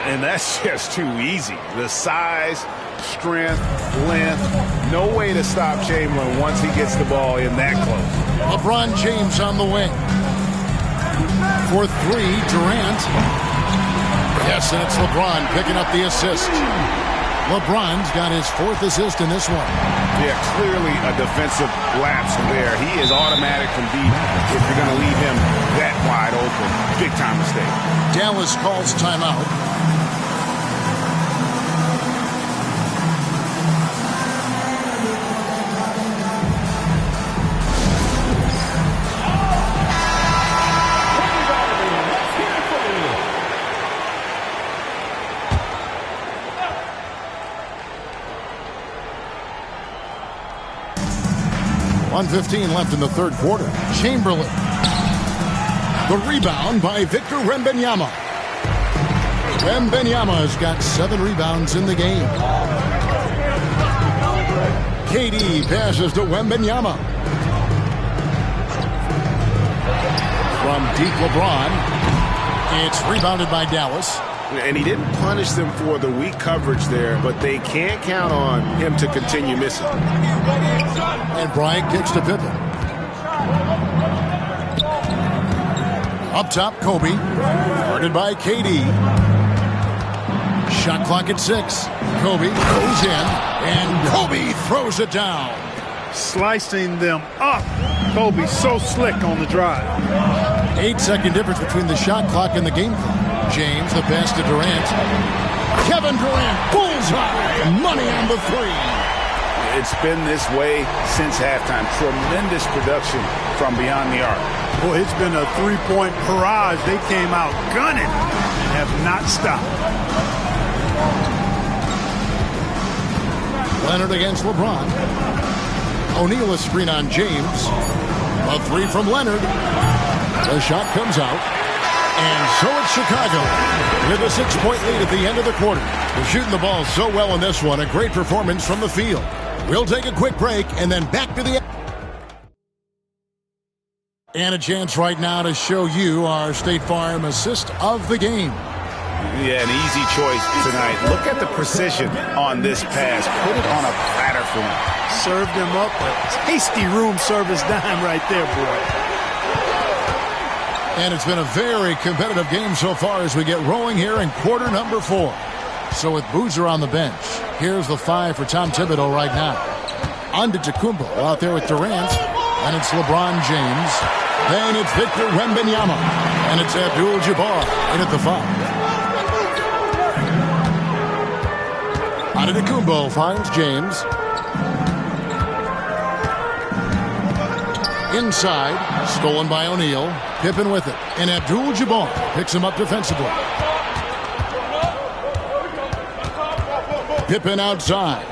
And that's just too easy. The size, strength, length, no way to stop Chamberlain once he gets the ball in that close. LeBron James on the wing. For 3, Durant. Yes, and it's LeBron picking up the assist. LeBron's got his 4th assist in this one. Yeah, clearly a defensive lapse there. He is automatic from deep if you're going to leave him that wide open. Big time mistake. Dallas calls timeout. .1:15 left in the 3rd quarter. Chamberlain. The rebound by Victor Wembanyama. Wembanyama has got 7 rebounds in the game. KD passes to Wembanyama. From deep LeBron. It's rebounded by Dallas. And he didn't punish them for the weak coverage there, but they can't count on him to continue missing. And Bryant kicks to Pippen. Up top, Kobe. Guarded by KD. Shot clock at 6. Kobe goes in, and Kobe throws it down. Slicing them up. Kobe so slick on the drive. 8-second difference between the shot clock and the game clock. James, the pass to Durant. Kevin Durant, bullseye. Money on the 3. It's been this way since halftime. Tremendous production from beyond the arc. Boy, it's been a three-point barrage. They came out gunning and have not stopped. Leonard against LeBron. O'Neal a screen on James. A 3 from Leonard. The shot comes out. And so it's Chicago with a 6-point lead at the end of the quarter. They're shooting the ball so well in this one. A great performance from the field. We'll take a quick break and then back to the... And a chance right now to show you our State Farm assist of the game. Yeah, an easy choice tonight. Look at the precision on this pass. Put it on a platter for him. Served him up a tasty room service dime right there, boy. And it's been a very competitive game so far as we get rolling here in quarter number 4. So with Boozer on the bench, here's the 5 for Tom Thibodeau right now. Antetokounmpo out there with Durant. And it's LeBron James. Then it's Victor Wembanyama. And it's Abdul-Jabbar in at the 5. Antetokounmpo finds James. Inside, stolen by O'Neal. Pippen with it. And Abdul-Jabbar picks him up defensively. Pippen outside.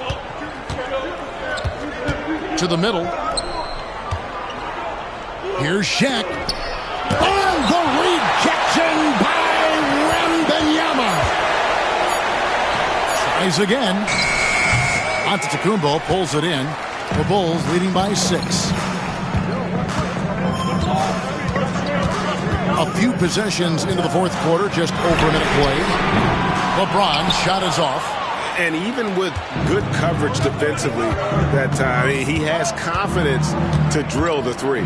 To the middle. Here's Shaq. And the rejection by Wembanyama. Tries again. Antetokounmpo pulls it in. The Bulls leading by 6. A few possessions into the fourth quarter, just over a minute play. LeBron's shot is off. And even with good coverage defensively that time, he has confidence to drill the 3.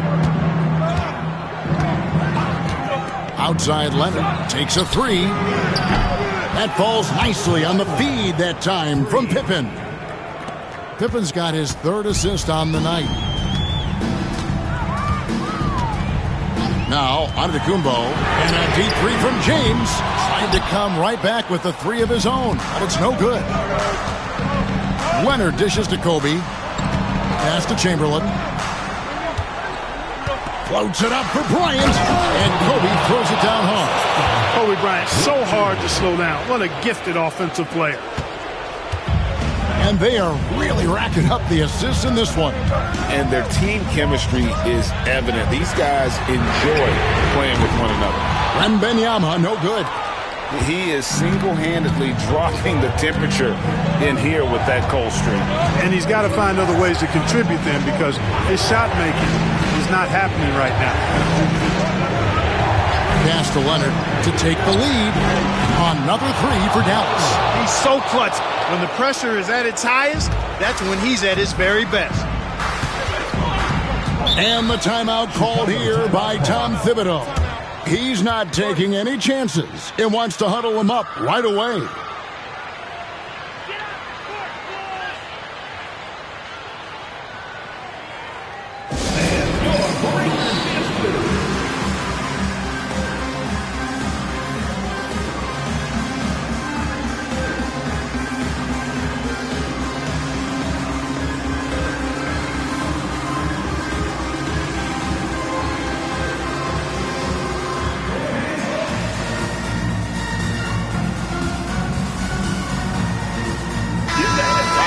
Outside Leonard takes a 3. That falls nicely on the feed that time from Pippen. Pippen's got his 3rd assist on the night. Now, Antetokounmpo, and a deep 3 from James. Trying to come right back with the 3 of his own, but it's no good. Leonard dishes to Kobe. Pass to Chamberlain. Floats it up for Bryant, and Kobe throws it down hard. Kobe Bryant, so hard to slow down. What a gifted offensive player. And they are really racking up the assists in this one. And their team chemistry is evident. These guys enjoy playing with one another. Wembanyama, no good. He is single-handedly dropping the temperature in here with that cold streak. And he's got to find other ways to contribute then, because his shot making is not happening right now. Pass to Leonard to take the lead. Another 3 for Dallas. He's so clutch. When the pressure is at its highest, that's when he's at his very best. And the timeout called here by Tom Thibodeau. He's not taking any chances and wants to huddle him up right away.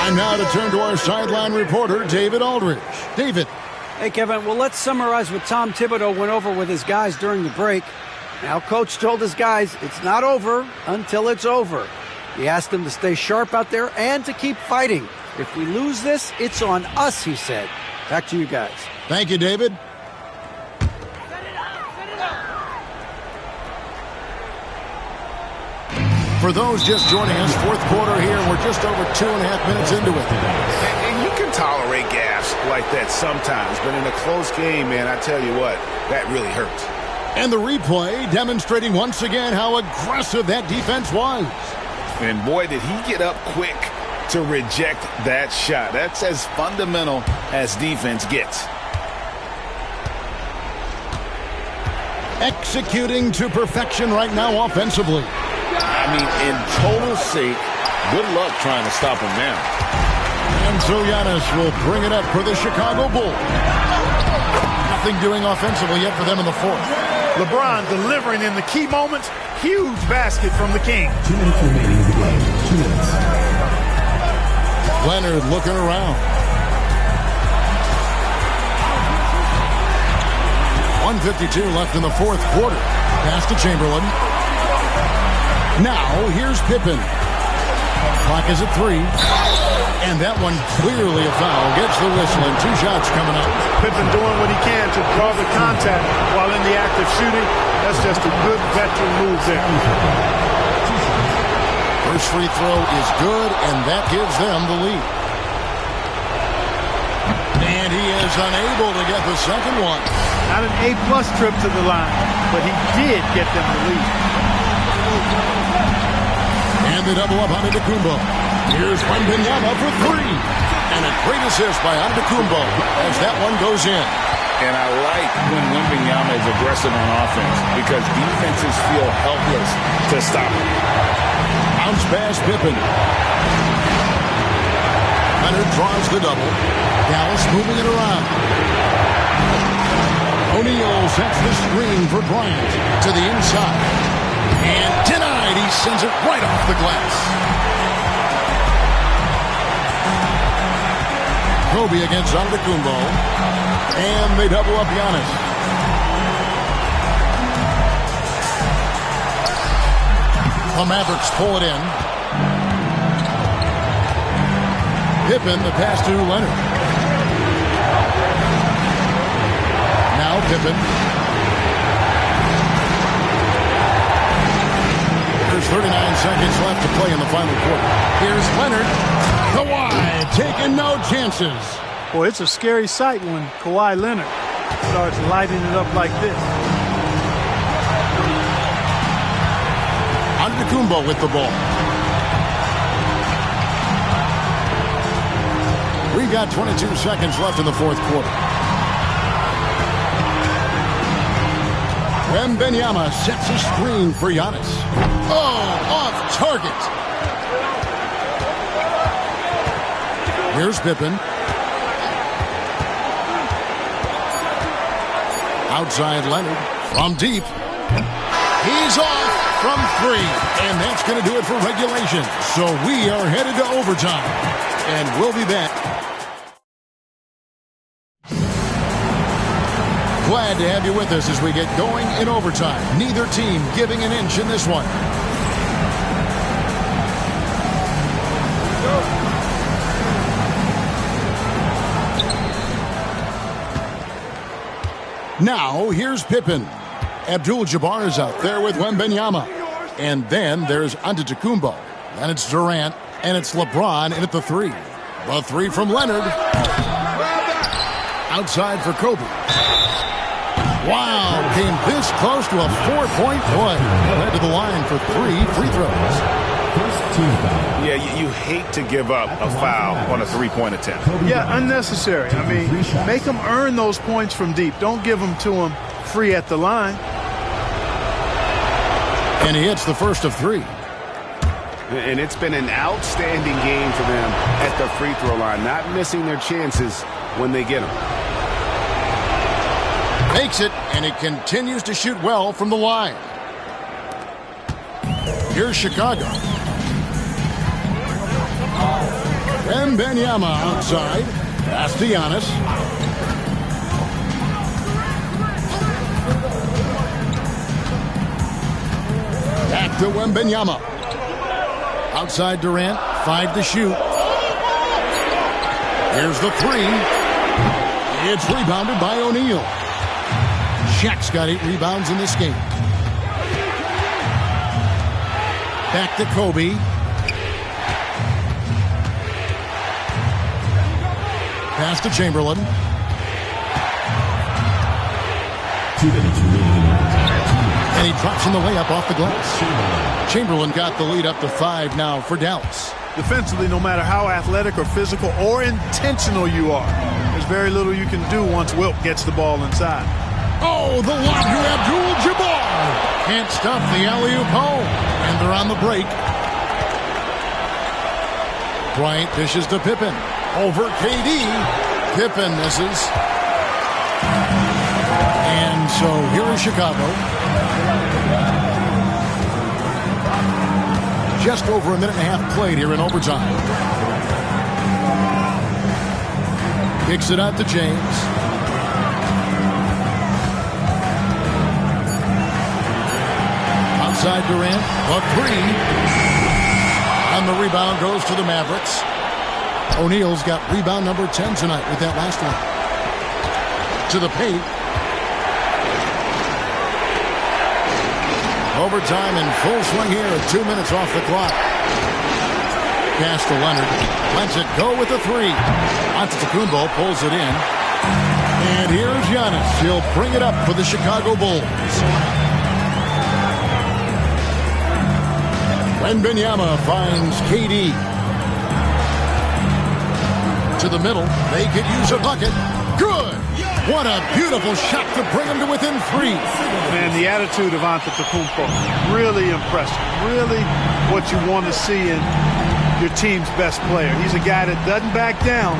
Time now to turn to our sideline reporter, David Aldridge. David. Hey, Kevin. Well, let's summarize what Tom Thibodeau went over with his guys during the break. Now, Coach told his guys it's not over until it's over. He asked them to stay sharp out there and to keep fighting. If we lose this, it's on us, he said. Back to you guys. Thank you, David. For those just joining us, fourth quarter here, we're just over 2.5 minutes into it. And you can tolerate gaffes like that sometimes, but in a close game, man, I tell you what, that really hurts. And the replay demonstrating once again how aggressive that defense was. And boy, did he get up quick to reject that shot. That's as fundamental as defense gets. Executing to perfection right now offensively. I mean, in total sync. Good luck trying to stop him now. And so Giannis will bring it up for the Chicago Bulls. Nothing doing offensively yet for them in the fourth. LeBron delivering in the key moments. Huge basket from the King. 2 minutes remaining in the game. 2 minutes. Leonard looking around. 1:52 left in the fourth quarter. Pass to Chamberlain. Now, here's Pippen. Clock is at 3. And that one clearly a foul. Gets the whistle and 2 shots coming up. Pippen doing what he can to draw the contact while in the act of shooting. That's just a good veteran move there. First free throw is good, and that gives them the lead. And he is unable to get the second one. Not an A-plus trip to the line, but he did get them the lead. And the double up on Antetokounmpo. Here's Wembanyama for 3. And a great assist by Antetokounmpo as that one goes in. And I like when Wembanyama is aggressive on offense because defenses feel helpless to stop him. Bounce pass Pippen. Leonard draws the double. Dallas moving it around. O'Neal sets the screen for Bryant to the inside. And denied. He sends it right off the glass. Kobe against Antetokounmpo. And they double up Giannis. The Mavericks pull it in. Pippen, the pass to Leonard. Now Pippen. There's 39 seconds left to play in the final quarter. Here's Leonard. Kawhi taking no chances. Boy, it's a scary sight when Kawhi Leonard starts lighting it up like this. Antetokounmpo with the ball. We've got 22 seconds left in the fourth quarter. Wembanyama sets a screen for Giannis. Oh, off target. Here's Pippen. Outside Leonard from deep. He's off from 3. And that's going to do it for regulation. So we are headed to overtime. And we'll be back. Glad to have you with us as we get going in overtime. Neither team giving an inch in this one. Now, here's Pippen. Abdul-Jabbar is out there with Wembanyama. And then there's Antetokounmpo. Then it's Durant. And it's LeBron in at the 3. The 3 from Leonard. Outside for Kobe. Wow, came this close to a 4-point play. Head to the line for 3 free throws. Yeah, you hate to give up a foul on a 3-point attempt. Yeah, unnecessary. I mean, make them earn those points from deep. Don't give them to them free at the line. And he hits the first of 3. And it's been an outstanding game for them at the free throw line, not missing their chances when they get them. Makes it, and he continues to shoot well from the line. Here's Chicago. Wembanyama outside. Pass to Giannis. Back to Wembanyama. Outside Durant. 5 to shoot. Here's the 3. It's rebounded by O'Neal. Shaq's got 8 rebounds in this game. Back to Kobe. Pass to Chamberlain. 2 minutes remaining. And he drops in the layup off the glass. Chamberlain got the lead up to 5 now for Dallas. Defensively, no matter how athletic or physical or intentional you are, there's very little you can do once Wilt gets the ball inside. Oh, the lob to Abdul-Jabbar. Can't stop the alley-oop home. And they're on the break. Bryant dishes to Pippen. Over KD. Pippen misses. And so here is Chicago. Just over a minute and a half played here in overtime. Kicks it out to James. Outside Durant. A 3. And the rebound goes to the Mavericks. O'Neal's got rebound number 10 tonight with that last one. To the paint. Overtime in full swing here at 2 minutes off the clock. Pass to Leonard. Lets it go with the 3. Antetokounmpo pulls it in. And here's Giannis. He'll bring it up for the Chicago Bulls. Wembanyama finds KD. To the middle. They could use a bucket. Good. What a beautiful shot to bring him to within 3. Man, the attitude of Antetokounmpo, really impressive. Really what you want to see in your team's best player. He's a guy that doesn't back down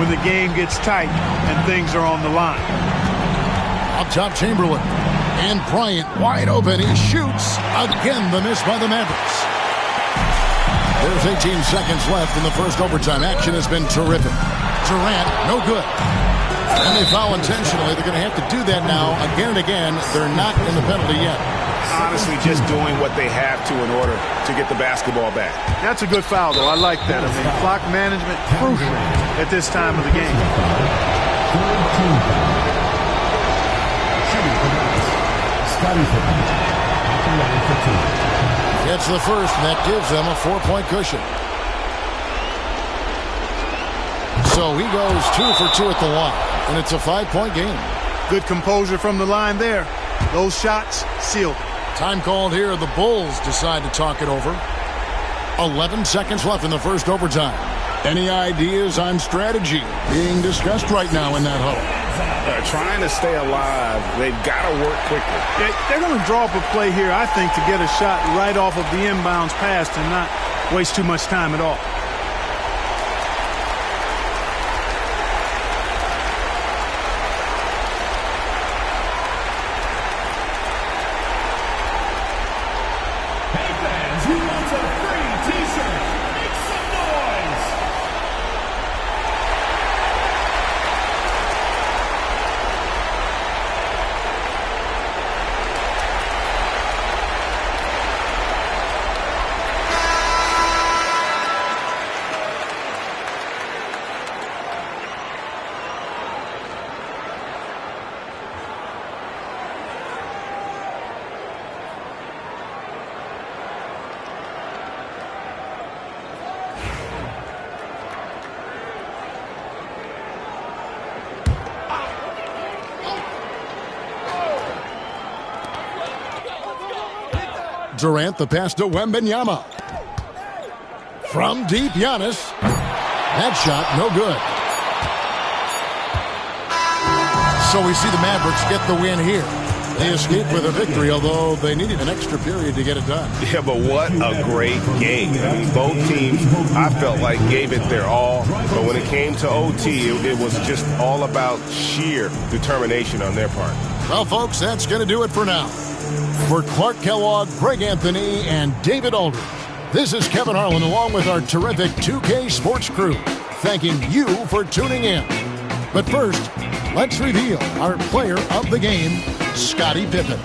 when the game gets tight and things are on the line. Up top, Chamberlain. And Bryant wide open. He shoots. Again, the miss by the Mavericks. There's 18 seconds left in the first overtime. Action has been terrific. Durant, no good. And they foul intentionally. They're going to have to do that now again and again. They're not in the penalty yet. Honestly, just doing what they have to in order to get the basketball back. That's a good foul, though. I like that. I mean, clock management crucial at this time of the game. Gets the first, and that gives them a 4-point cushion. So he goes 2 for 2 at the line. And it's a 5-point game. Good composure from the line there. Those shots sealed. Time called here. The Bulls decide to talk it over. 11 seconds left in the first overtime. Any ideas on strategy being discussed right now in that huddle? Trying to stay alive. They've got to work quickly. They're going to draw up a play here, I think, to get a shot right off of the inbounds pass and not waste too much time at all. Durant, the pass to Wembanyama. From deep, Giannis. That shot, no good. So we see the Mavericks get the win here. They escaped with a victory, although they needed an extra period to get it done. Yeah, but what a great game. I mean, both teams, I felt like, gave it their all. But when it came to OT, it was just all about sheer determination on their part. Well, folks, that's going to do it for now. For Clark Kellogg, Greg Anthony, and David Aldridge, this is Kevin Harlan along with our terrific 2K Sports crew, thanking you for tuning in. But first, let's reveal our player of the game, Scottie Pippen.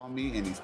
On me, and he's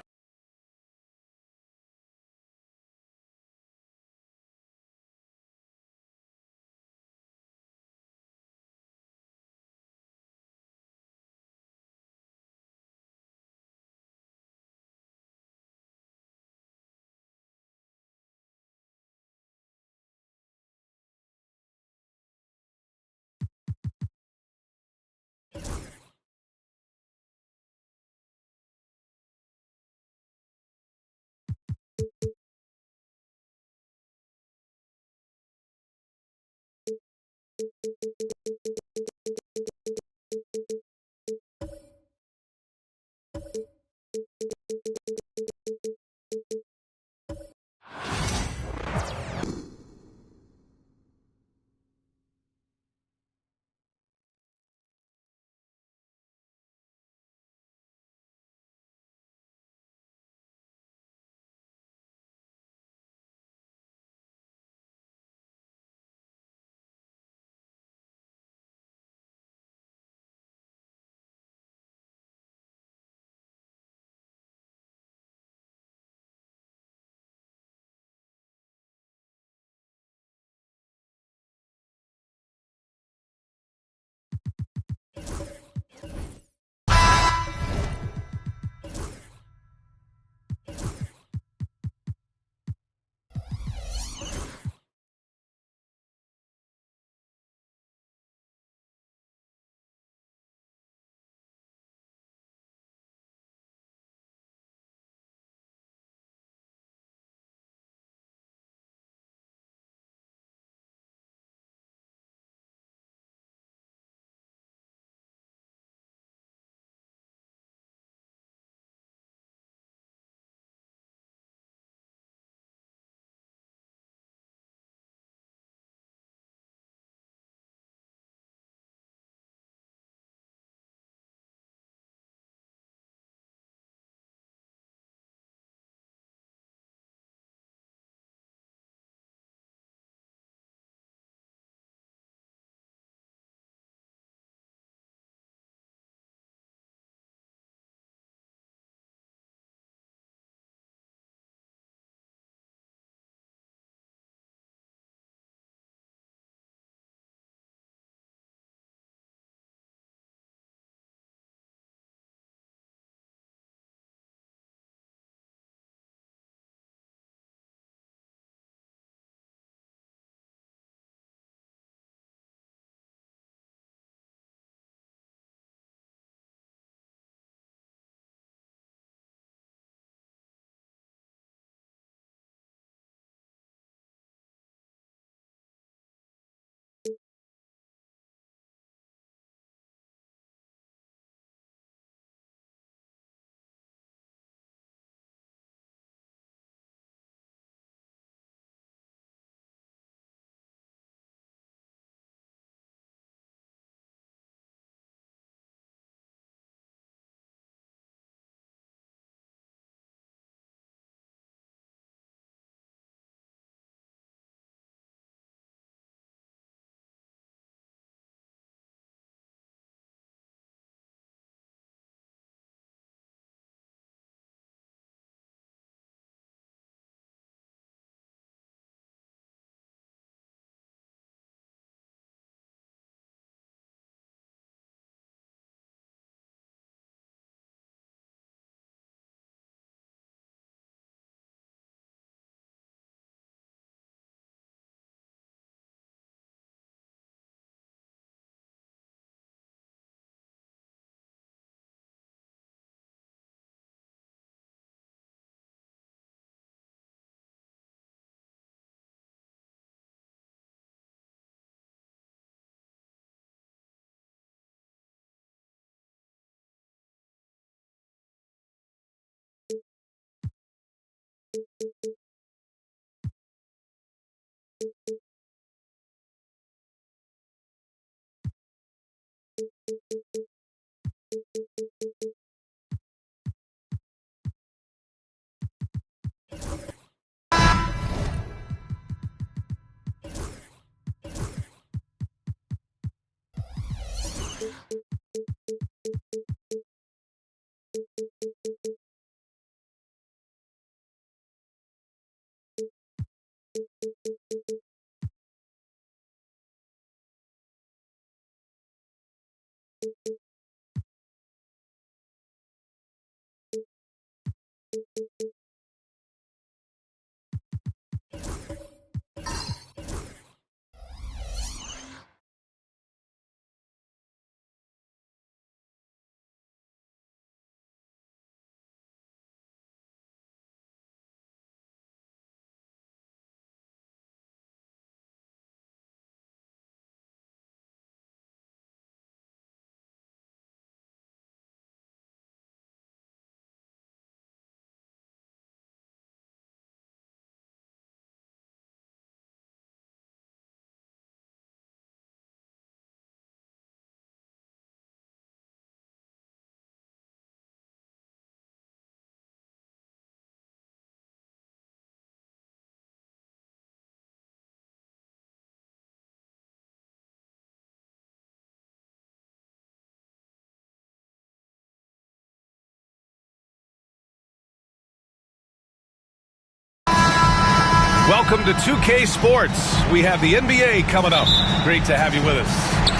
Welcome to 2K Sports. We have the NBA coming up. Great to have you with us.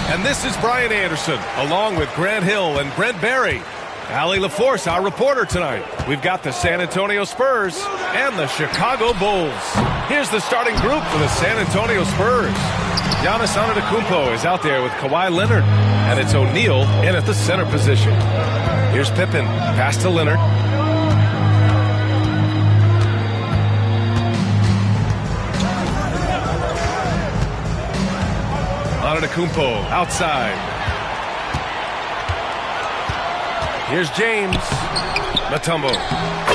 And this is Brian Anderson, along with Grant Hill and Brent Barry. Allie LaForce, our reporter tonight. We've got the San Antonio Spurs and the Chicago Bulls. Here's the starting group for the San Antonio Spurs. Giannis Antetokounmpo is out there with Kawhi Leonard, and it's O'Neal in at the center position. Here's Pippen, pass to Leonard. Antetokounmpo outside. Here's James. Mutombo.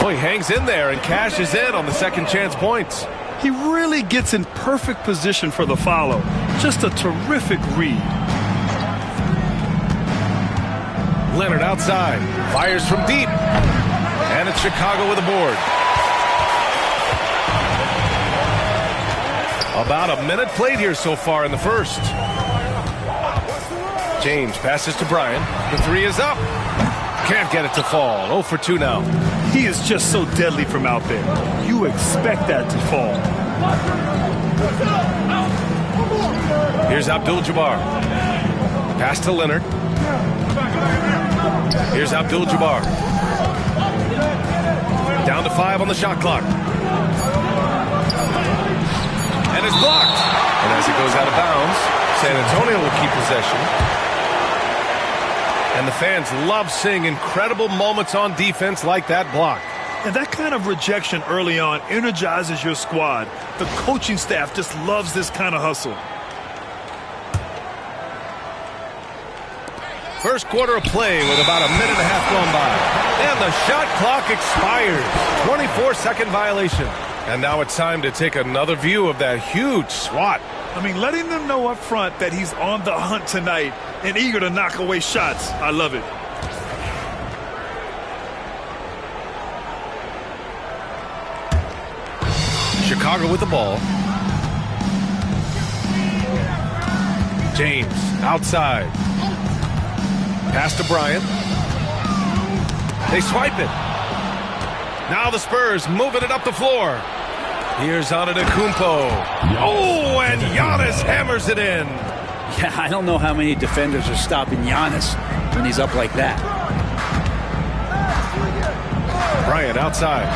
Oh, he hangs in there and cashes in on the second chance points. He really gets in perfect position for the follow. Just a terrific read. Leonard outside. Fires from deep. And it's Chicago with a board. About a minute played here so far in the first. James passes to Bryant. The three is up. Can't get it to fall. 0 for 2 now. He is just so deadly from out there. You expect that to fall. Here's Abdul-Jabbar. Pass to Leonard. Here's Abdul-Jabbar. Down to 5 on the shot clock. And it's blocked. And as it goes out of bounds, San Antonio will keep possession. And the fans love seeing incredible moments on defense like that block. And that kind of rejection early on energizes your squad. The coaching staff just loves this kind of hustle. First quarter of play with about a minute and a half gone by. And the shot clock expires. 24-second violation. And now it's time to take another view of that huge swat. I mean, letting them know up front that he's on the hunt tonight and eager to knock away shots. I love it. Chicago with the ball. James outside. Pass to Bryant. They swipe it. Now the Spurs moving it up the floor. Here's Antetokounmpo. Oh, and Giannis hammers it in. Yeah, I don't know how many defenders are stopping Giannis when he's up like that. Bryant outside.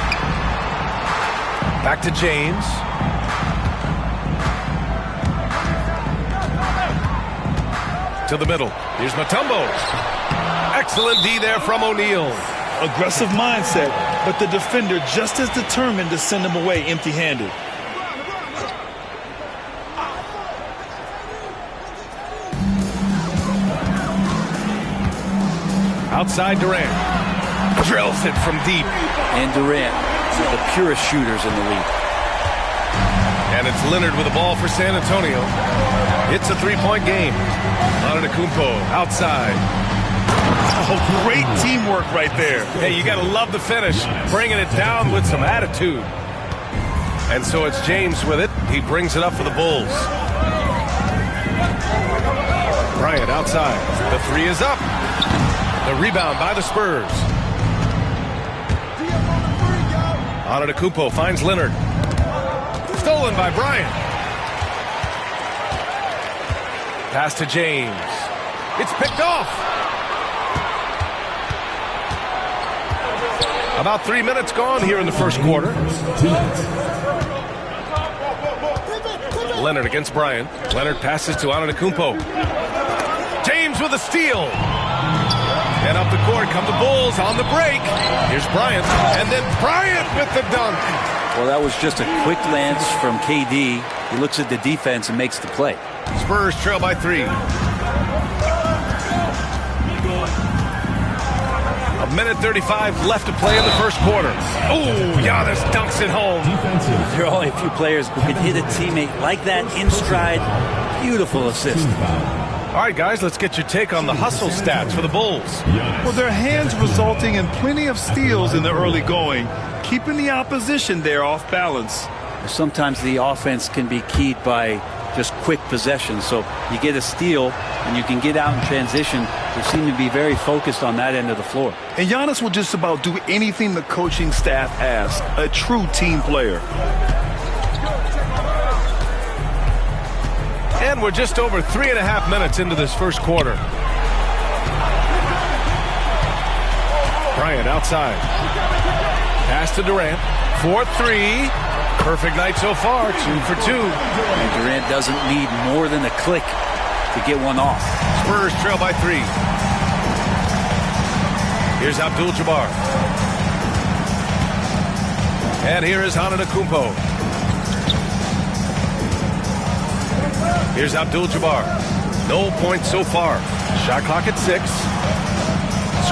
Back to James. To the middle. Here's Mutombo. Excellent D there from O'Neal. Aggressive mindset, but the defender just as determined to send him away empty-handed. Outside Durant. Drills it from deep. And Durant, one of the purest shooters in the league. And it's Leonard with the ball for San Antonio. It's a three-point game. Antetokounmpo outside. Oh, great teamwork right there. Hey, you got to love the finish. Bringing it down with some attitude. And so it's James with it. He brings it up for the Bulls. Bryant outside. The three is up. The rebound by the Spurs. Antetokounmpo finds Leonard. Stolen by Bryant. Pass to James. It's picked off. About 3 minutes gone here in the first quarter. Leonard against Bryant. Leonard passes to Antetokounmpo. James with a steal. And up the court come the Bulls on the break. Here's Bryant. And then Bryant with the dunk. Well, that was just a quick glance from KD. He looks at the defense and makes the play. Spurs trail by 3. A minute 35 left to play in the first quarter. Oh, Giannis dunks it home. There are only a few players who can hit a teammate like that in stride. Beautiful assist. All right, guys, let's get your take on the hustle stats for the Bulls. Well, their hands resulting in plenty of steals in the early going, keeping the opposition there off balance. Sometimes the offense can be keyed by just quick possession. So you get a steal and you can get out in transition. They seem to be very focused on that end of the floor. And Giannis will just about do anything the coaching staff asks. A true team player. And we're just over 3.5 minutes into this first quarter. Bryant outside. Pass to Durant. 4-3. Perfect night so far. 2 for 2. And Durant doesn't need more than a click to get one off. Spurs trail by 3. Here's Abdul-Jabbar. And here is Antetokounmpo. Here's Abdul-Jabbar. No points so far. Shot clock at 6.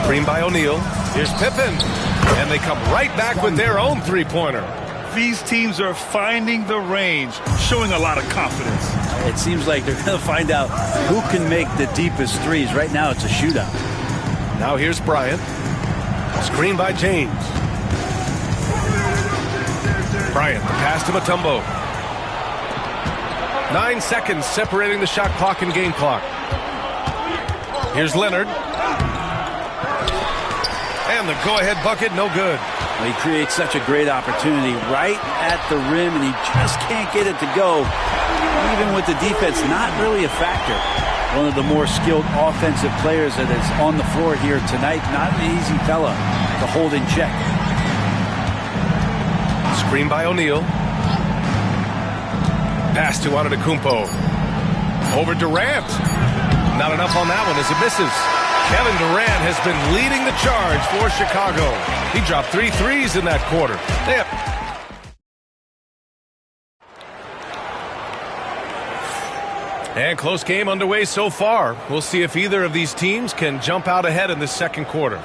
Screen by O'Neal. Here's Pippen. And they come right back with their own three-pointer. These teams are finding the range, showing a lot of confidence. It seems like they're going to find out who can make the deepest threes. Right now, it's a shootout. Now here's Bryant. Screen by James. Bryant, the pass to Mutombo. 9 seconds separating the shot clock and game clock. Here's Leonard. And the go-ahead bucket, no good. He creates such a great opportunity right at the rim, and he just can't get it to go. Even with the defense, not really a factor. One of the more skilled offensive players that is on the floor here tonight. Not an easy fella to hold in check. Screen by O'Neal. Pass to Antetokounmpo. Over Durant. Not enough on that one as it misses. Kevin Durant has been leading the charge for Chicago. He dropped 3 threes in that quarter. And close game underway so far. We'll see if either of these teams can jump out ahead in the second quarter.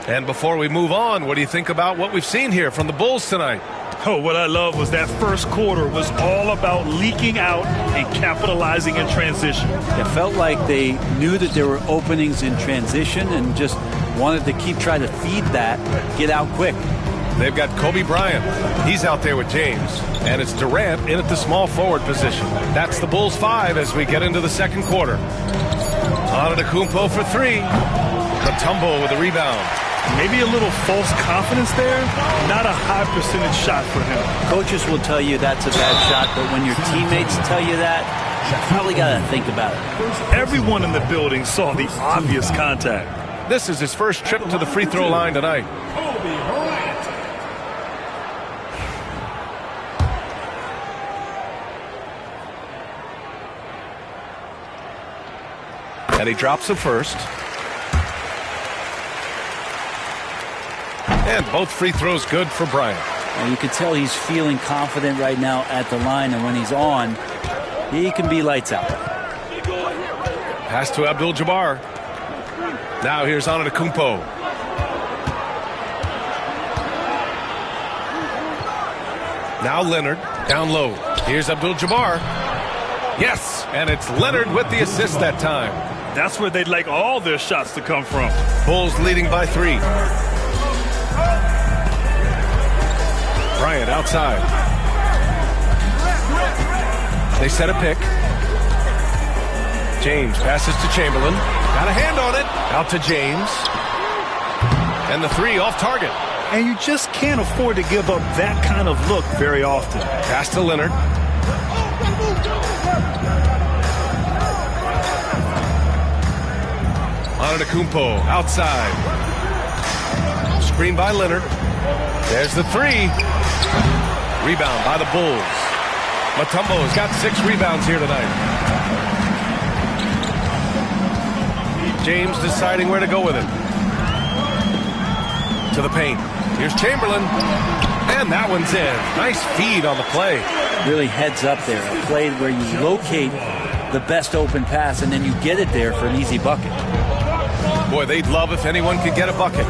And before we move on, what do you think about what we've seen here from the Bulls tonight? Oh, what I love was that first quarter was all about leaking out and capitalizing in transition. It felt like they knew that there were openings in transition and just wanted to keep trying to feed that, get out quick. They've got Kobe Bryant. He's out there with James. And it's Durant in at the small forward position. That's the Bulls 5 as we get into the second quarter. Antetokounmpo for 3. Mutombo with a rebound. Maybe a little false confidence there. Not a high percentage shot for him. Coaches will tell you that's a bad shot, but when your teammates tell you that, you probably got to think about it. Everyone in the building saw the obvious contact. This is his first trip to the free throw line tonight. And he drops the first. And both free throws good for Bryant. Well, you can tell he's feeling confident right now at the line, and when he's on, he can be lights out. Pass to Abdul-Jabbar. Now here's Antetokounmpo. Now Leonard down low. Here's Abdul-Jabbar. Yes, and it's Leonard with the assist that time. That's where they'd like all their shots to come from. Bulls leading by 3. Bryant outside. They set a pick. James passes to Chamberlain. Got a hand on it. Out to James. And the 3 off target. And you just can't afford to give up that kind of look very often. Pass to Leonard. Antetokounmpo outside. Screen by Leonard. There's the 3. Rebound by the Bulls. Mutombo's got 6 rebounds here tonight. James deciding where to go with it. To the paint. Here's Chamberlain. And that one's in. Nice feed on the play. Really heads up there. A play where you locate the best open pass and then you get it there for an easy bucket. Boy, they'd love if anyone could get a bucket.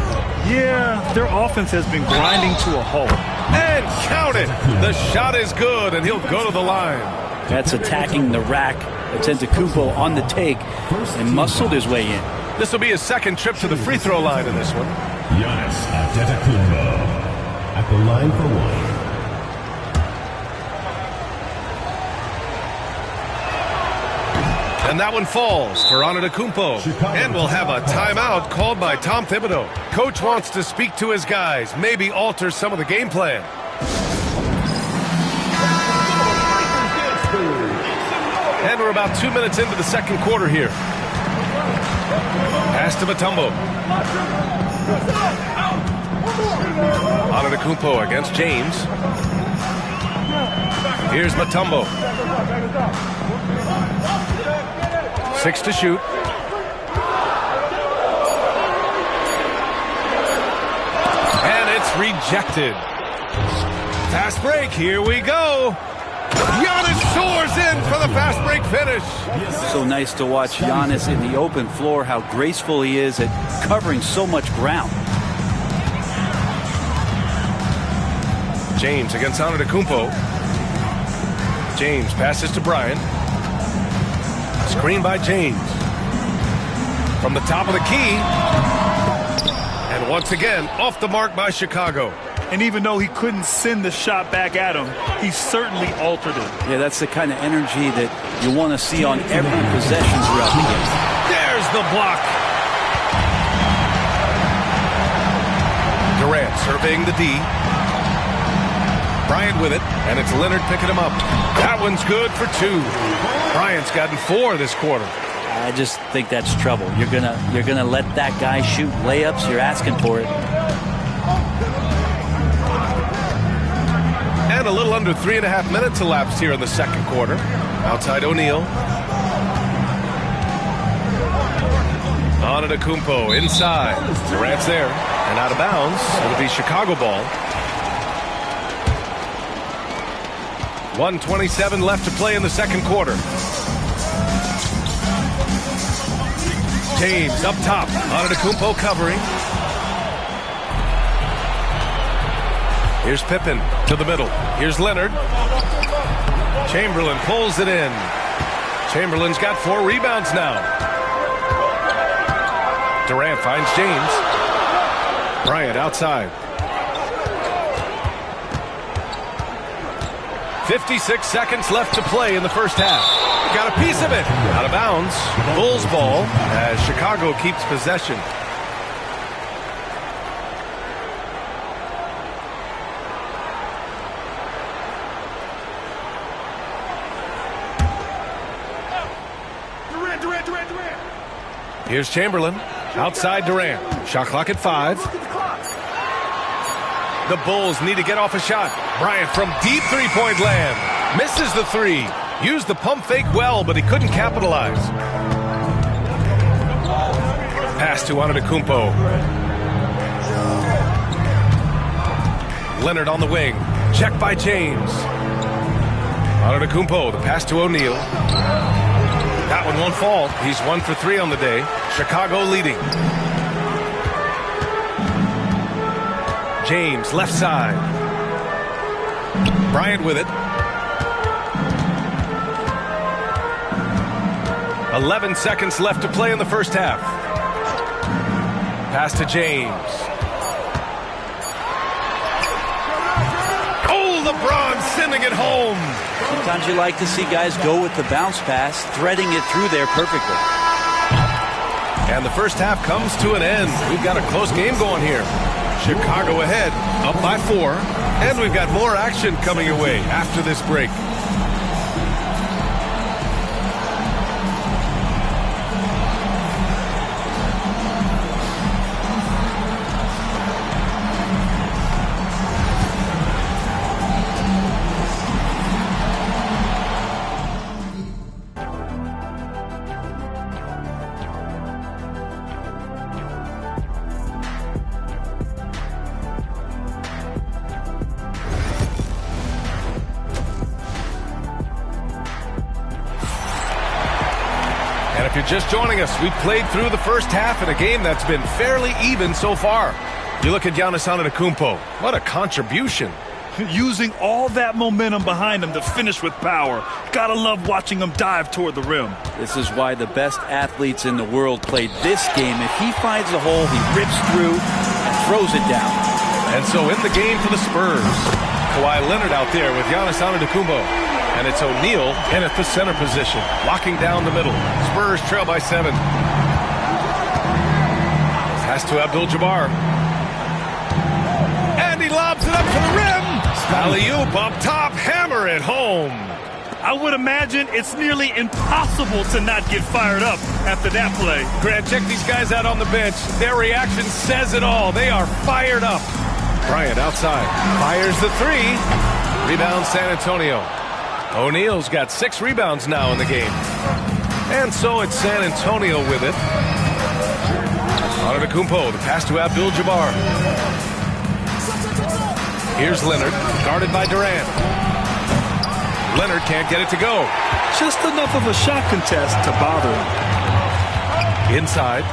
Yeah, their offense has been grinding to a halt. And count it. The shot is good, and he'll go to the line. That's attacking the rack. Antetokounmpo on the take and muscled his way in. This will be his second trip to the free throw line in this one. Giannis Antetokounmpo at the line for 1. And that one falls for Antetokounmpo. And we'll have a timeout called by Tom Thibodeau. Coach wants to speak to his guys, maybe alter some of the game plan. And we're about 2 minutes into the second quarter here. Pass to Mutombo. Antetokounmpo against James. Here's Mutombo. 6 to shoot. And it's rejected. Fast break, here we go. Giannis soars in for the fast break finish. So nice to watch Giannis in the open floor, how graceful he is at covering so much ground. James against Antetokounmpo. James passes to Bryant. Screen by James. From the top of the key. And once again, off the mark by Chicago. And even though he couldn't send the shot back at him, he certainly altered it. Yeah, that's the kind of energy that you want to see on every possession throughout the game. There's the block. Durant surveying the D. Bryant with it, and it's Leonard picking him up. That one's good for 2. Bryant's gotten 4 this quarter. I just think that's trouble. You're gonna let that guy shoot layups. You're asking for it. And a little under 3.5 minutes elapsed here in the second quarter. Outside O'Neal. Antetokounmpo inside. Durant's there and out of bounds. It'll be Chicago ball. 1:27 left to play in the second quarter. James up top. Antetokounmpo covering. Here's Pippen to the middle. Here's Leonard. Chamberlain pulls it in. Chamberlain's got 4 rebounds now. Durant finds James. Bryant outside. 56 seconds left to play in the first half. Got a piece of it. Out of bounds. Bulls ball as Chicago keeps possession. Here's Chamberlain. Outside Durant. Shot clock at 5. The Bulls need to get off a shot. Bryant from deep three-point land. Misses the 3. Used the pump fake well, but he couldn't capitalize. Pass to Antetokounmpo. Leonard on the wing. Check by James. Antetokounmpo, the pass to O'Neal. That one won't fall. He's 1 for 3 on the day. Chicago leading. James, left side. Bryant with it. 11 seconds left to play in the first half. Pass to James. Oh, LeBron sending it home. Sometimes you like to see guys go with the bounce pass, threading it through there perfectly. And the first half comes to an end. We've got a close game going here. Chicago ahead, up by 4. And we've got more action coming your way after this break. If you're just joining us, we've played through the first half in a game that's been fairly even so far. You look at Giannis Antetokounmpo. What a contribution. Using all that momentum behind him to finish with power. Gotta love watching him dive toward the rim. This is why the best athletes in the world play this game. If he finds a hole, he rips through and throws it down. And so in the game for the Spurs, Kawhi Leonard out there with Giannis Antetokounmpo. And it's O'Neal in at the center position, locking down the middle. Spurs trail by 7. Pass to Abdul-Jabbar. And he lobs it up to the rim. Alley-oop up top, hammer it home. I would imagine it's nearly impossible to not get fired up after that play. Grant, check these guys out on the bench. Their reaction says it all. They are fired up. Bryant outside. Fires the three. Rebound San Antonio. O'Neal's got 6 rebounds now in the game. And so it's San Antonio with it. Antetokounmpo, the pass to Abdul-Jabbar. Here's Leonard, guarded by Durant. Leonard can't get it to go. Just enough of a shot contest to bother him. Inside.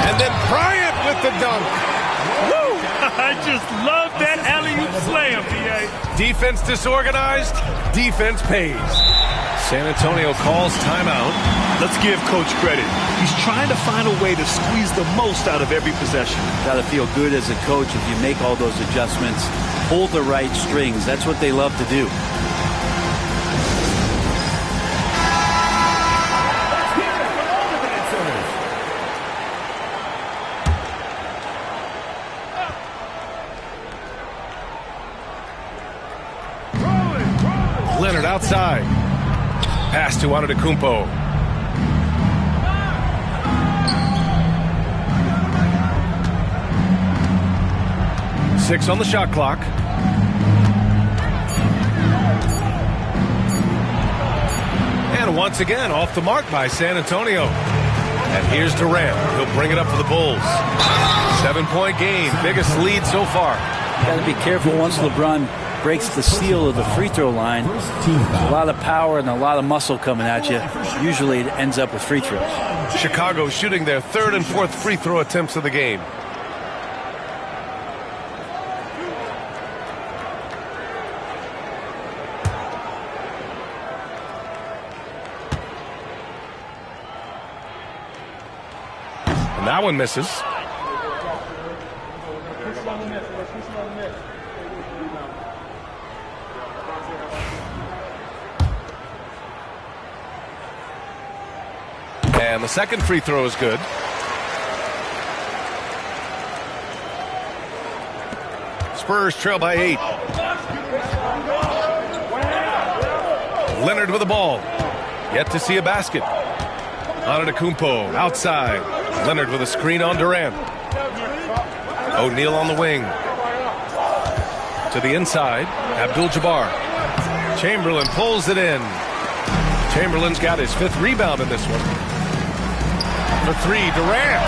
And then Bryant with the dunk. Woo! I just love that alley-oop slam, B.A. Defense disorganized. Defense pays. San Antonio calls timeout. Let's give Coach credit. He's trying to find a way to squeeze the most out of every possession. Got to feel good as a coach if you make all those adjustments. Pull the right strings. That's what they love to do. Leonard outside. Pass to Antetokounmpo. Six on the shot clock. And once again, off the mark by San Antonio. And here's Durant. He'll bring it up for the Bulls. 7-point game. Biggest lead so far. Got to be careful once LeBron breaks the seal of the free throw line. A lot of power and a lot of muscle coming at you. Usually it ends up with free throws. Chicago shooting their 3rd and 4th free throw attempts of the game. And that one misses. And the second free throw is good. Spurs trail by 8. Leonard with the ball. Yet to see a basket. Antetokounmpo outside. Leonard with a screen on Durant. O'Neal on the wing. To the inside. Abdul-Jabbar. Chamberlain pulls it in. Chamberlain's got his 5th rebound in this one. For 3, Durant.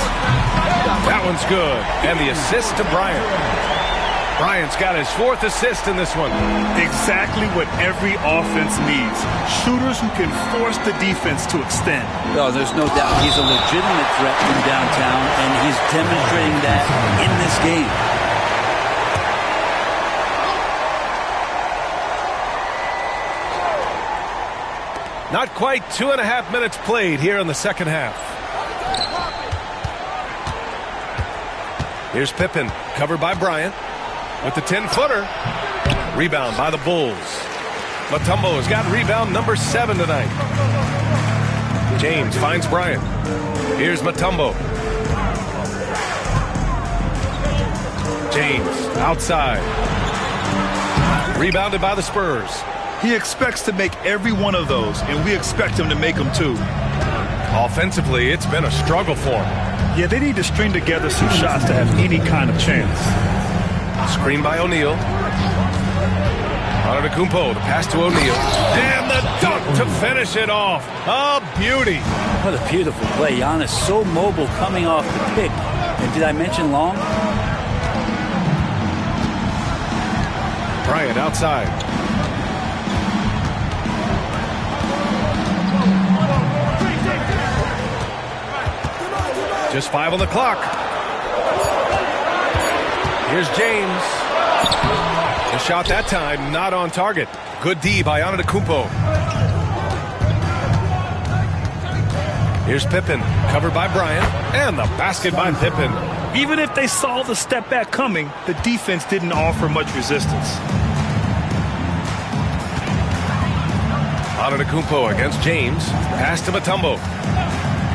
That one's good. And the assist to Bryant. Bryant's got his 4th assist in this one. Exactly what every offense needs. Shooters who can force the defense to extend. No, there's no doubt he's a legitimate threat from downtown, and he's demonstrating that in this game. Not quite 2.5 minutes played here in the second half. Here's Pippen, covered by Bryant, with the 10-footer. Rebound by the Bulls. Mutombo has got rebound number 7 tonight. James finds Bryant. Here's Mutombo. James outside. Rebounded by the Spurs. He expects to make every one of those, and we expect him to make them too. Offensively, it's been a struggle for him. Yeah, they need to string together some shots to have any kind of chance. Screen by O'Neal. Antetokounmpo, the pass to O'Neal. And the dunk to finish it off. A beauty. What a beautiful play. Giannis so mobile coming off the pick. And did I mention long? Bryant outside. Just 5 on the clock. Here's James. The shot that time not on target. Good D by Antetokounmpo. Here's Pippen, covered by Bryant, and the basket by Pippen. Even if they saw the step back coming, the defense didn't offer much resistance. Antetokounmpo against James. Pass to Mutombo.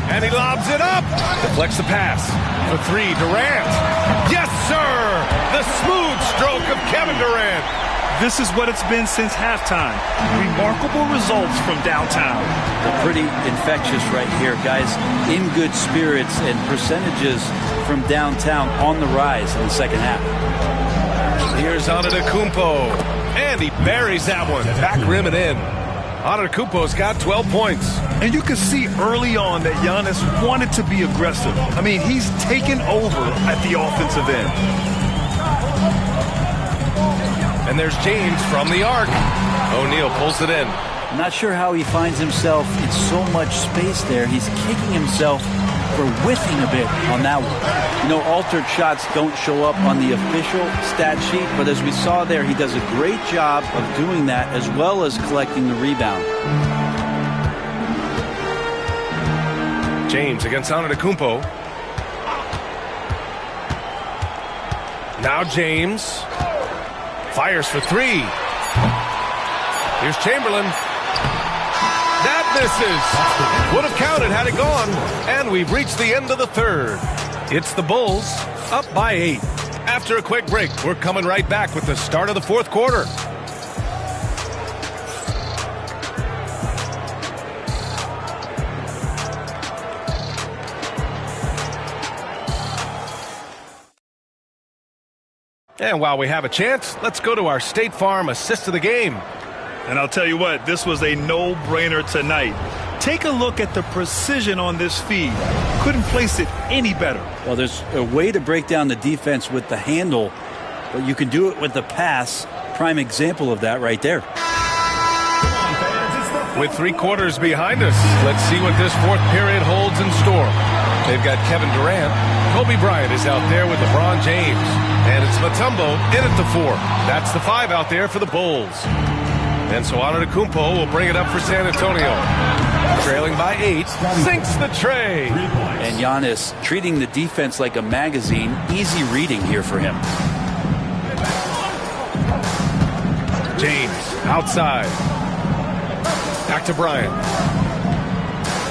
And he lobs it up. Deflects the pass. For 3, Durant. Yes, sir! The smooth stroke of Kevin Durant. This is what it's been since halftime. Remarkable results from downtown. They're pretty infectious right here, guys. In good spirits and percentages from downtown on the rise in the second half. Here's Antetokounmpo, and he buries that one. Back rim and in. Antetokounmpo's got 12 points. And you can see early on that Giannis wanted to be aggressive. I mean, he's taken over at the offensive end. And there's James from the arc. O'Neal pulls it in. Not sure how he finds himself in so much space there. He's kicking himself for whiffing a bit on that one. You know, altered shots don't show up on the official stat sheet, but as we saw there, he does a great job of doing that as well as collecting the rebound. James against Antetokounmpo. Now James fires for three. Here's Chamberlain. That misses. Would have counted had it gone. And we've reached the end of the third. It's the Bulls up by 8. After a quick break, we're coming right back with the start of the fourth quarter. And while we have a chance, let's go to our State Farm assist of the game. And I'll tell you what, this was a no-brainer tonight. Take a look at the precision on this feed. Couldn't place it any better. Well, there's a way to break down the defense with the handle, but you can do it with the pass. Prime example of that right there. With 3 quarters behind us, let's see what this fourth period holds in store. They've got Kevin Durant. Kobe Bryant is out there with LeBron James. And it's Mutombo in at the 4. That's the 5 out there for the Bulls. And so Antetokounmpo will bring it up for San Antonio. Trailing by 8, sinks the tray. And Giannis treating the defense like a magazine. Easy reading here for him. James outside. Back to Bryant.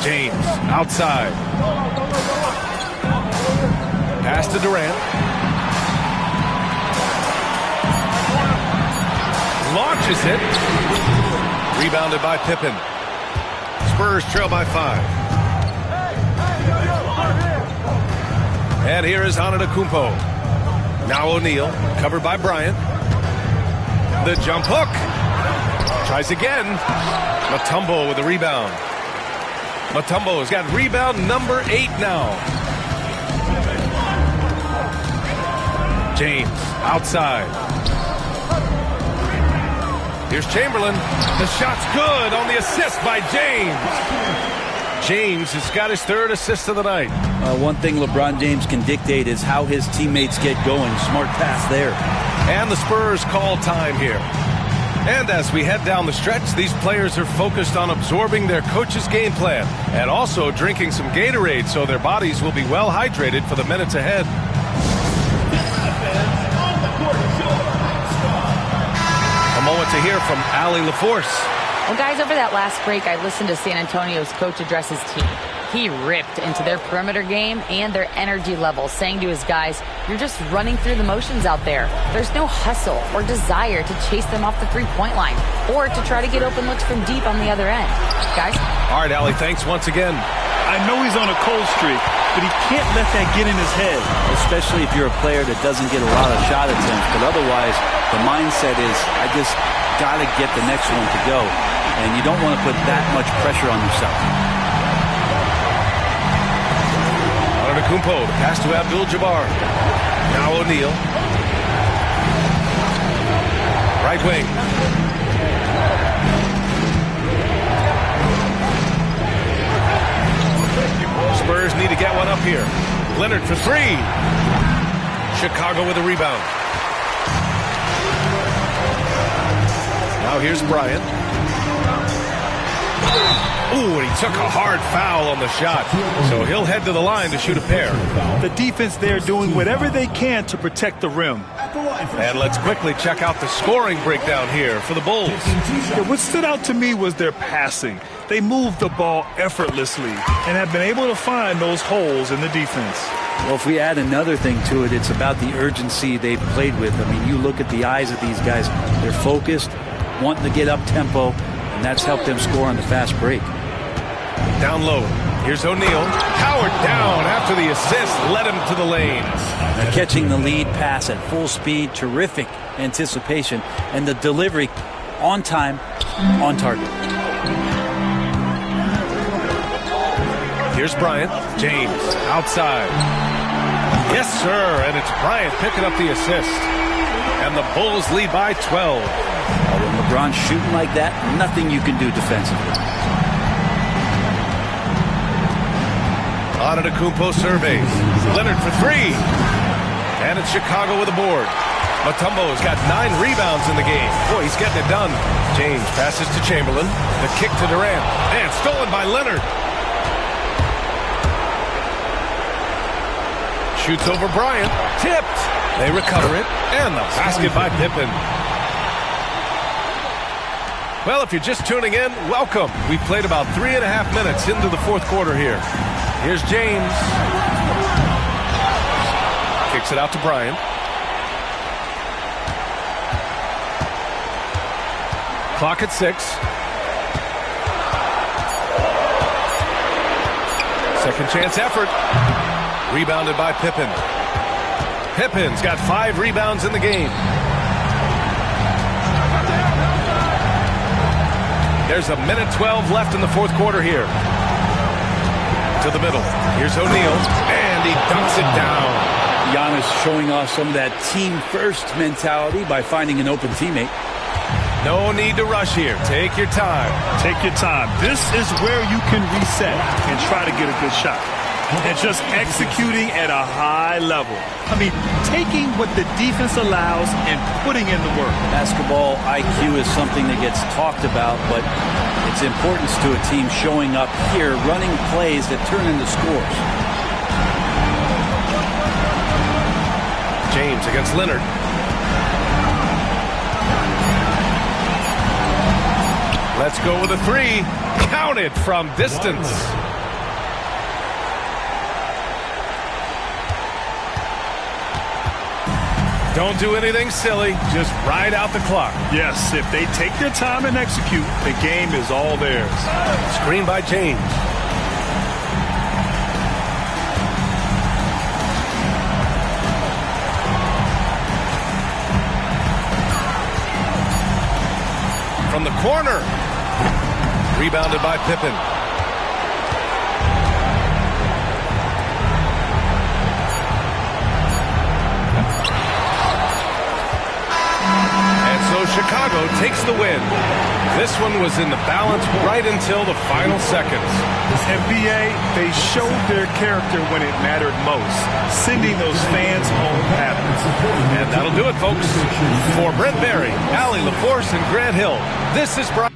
James outside. Pass to Durant. Launches it. Rebounded by Pippen. Spurs trail by 5. And here is Antetokounmpo. Now O'Neal, covered by Bryant. The jump hook. Tries again. Mutombo with the rebound. Mutombo has got rebound number 8 now. James outside. Here's Chamberlain. The shot's good on the assist by James. James has got his 3rd assist of the night. One thing LeBron James can dictate is how his teammates get going. Smart pass there. And the Spurs call time here. And as we head down the stretch, these players are focused on absorbing their coach's game plan and also drinking some Gatorade so their bodies will be well hydrated for the minutes ahead. A moment to hear from Allie LaForce. Well, guys, over that last break, I listened to San Antonio's coach address his team. He ripped into their perimeter game and their energy level, saying to his guys, you're just running through the motions out there. There's no hustle or desire to chase them off the three-point line or to try to get open looks from deep on the other end. Guys? All right, Allie, thanks once again. I know he's on a cold streak, but he can't let that get in his head. Especially if you're a player that doesn't get a lot of shot attempts, but otherwise the mindset is, I just got to get the next one to go. And you don't want to put that much pressure on yourself. Antetokounmpo, the pass to Abdul-Jabbar. Now O'Neal. Right wing. Spurs need to get one up here. Leonard for 3. Chicago with a rebound. Now here's Bryant. Ooh, and he took a hard foul on the shot. So he'll head to the line to shoot a pair. The defense there doing whatever they can to protect the rim. And let's quickly check out the scoring breakdown here for the Bulls. Yeah, what stood out to me was their passing. They moved the ball effortlessly and have been able to find those holes in the defense. Well, if we add another thing to it, it's about the urgency they've played with. I mean, you look at the eyes of these guys. They're focused, wanting to get up tempo, and that's helped them score on the fast break. Down low. Here's O'Neal. Howard down after the assist led him to the lane. Now catching the lead pass at full speed, terrific anticipation, and the delivery on time, on target. Here's Bryant. James outside. Yes, sir. And it's Bryant picking up the assist. And the Bulls lead by 12. When LeBron's shooting like that, nothing you can do defensively. Antetokounmpo surveys. Leonard for three. And it's Chicago with a board. Mutombo's got 9 rebounds in the game. Boy, he's getting it done. James passes to Chamberlain. The kick to Durant. And stolen by Leonard. Shoots over Bryant. Tipped. They recover it. And the basket by Pippen. Well, if you're just tuning in, welcome. We've played about 3.5 minutes into the fourth quarter here. Here's James. Kicks it out to Bryant. Clock at 6. Second chance effort. Rebounded by Pippen. Pippen's got 5 rebounds in the game. There's 1:12 left in the fourth quarter here. To the middle. Here's O'Neal. And he dunks it down. Giannis showing off some of that team-first mentality by finding an open teammate. No need to rush here. Take your time. Take your time. This is where you can reset and try to get a good shot. And just executing at a high level. I mean, taking what the defense allows and putting in the work. Basketball IQ is something that gets talked about, but its importance to a team showing up here, running plays that turn into scores. James against Leonard. Let's go with a 3. Counted from distance. Don't do anything silly. Just ride out the clock. Yes, if they take their time and execute, the game is all theirs. Screen by James. From the corner. Rebounded by Pippen. So Chicago takes the win. This one was in the balance right until the final seconds. This NBA, they showed their character when it mattered most, sending those fans home happy. And that'll do it, folks. For Brent Barry, Allie LaForce, and Grant Hill, this is Brian.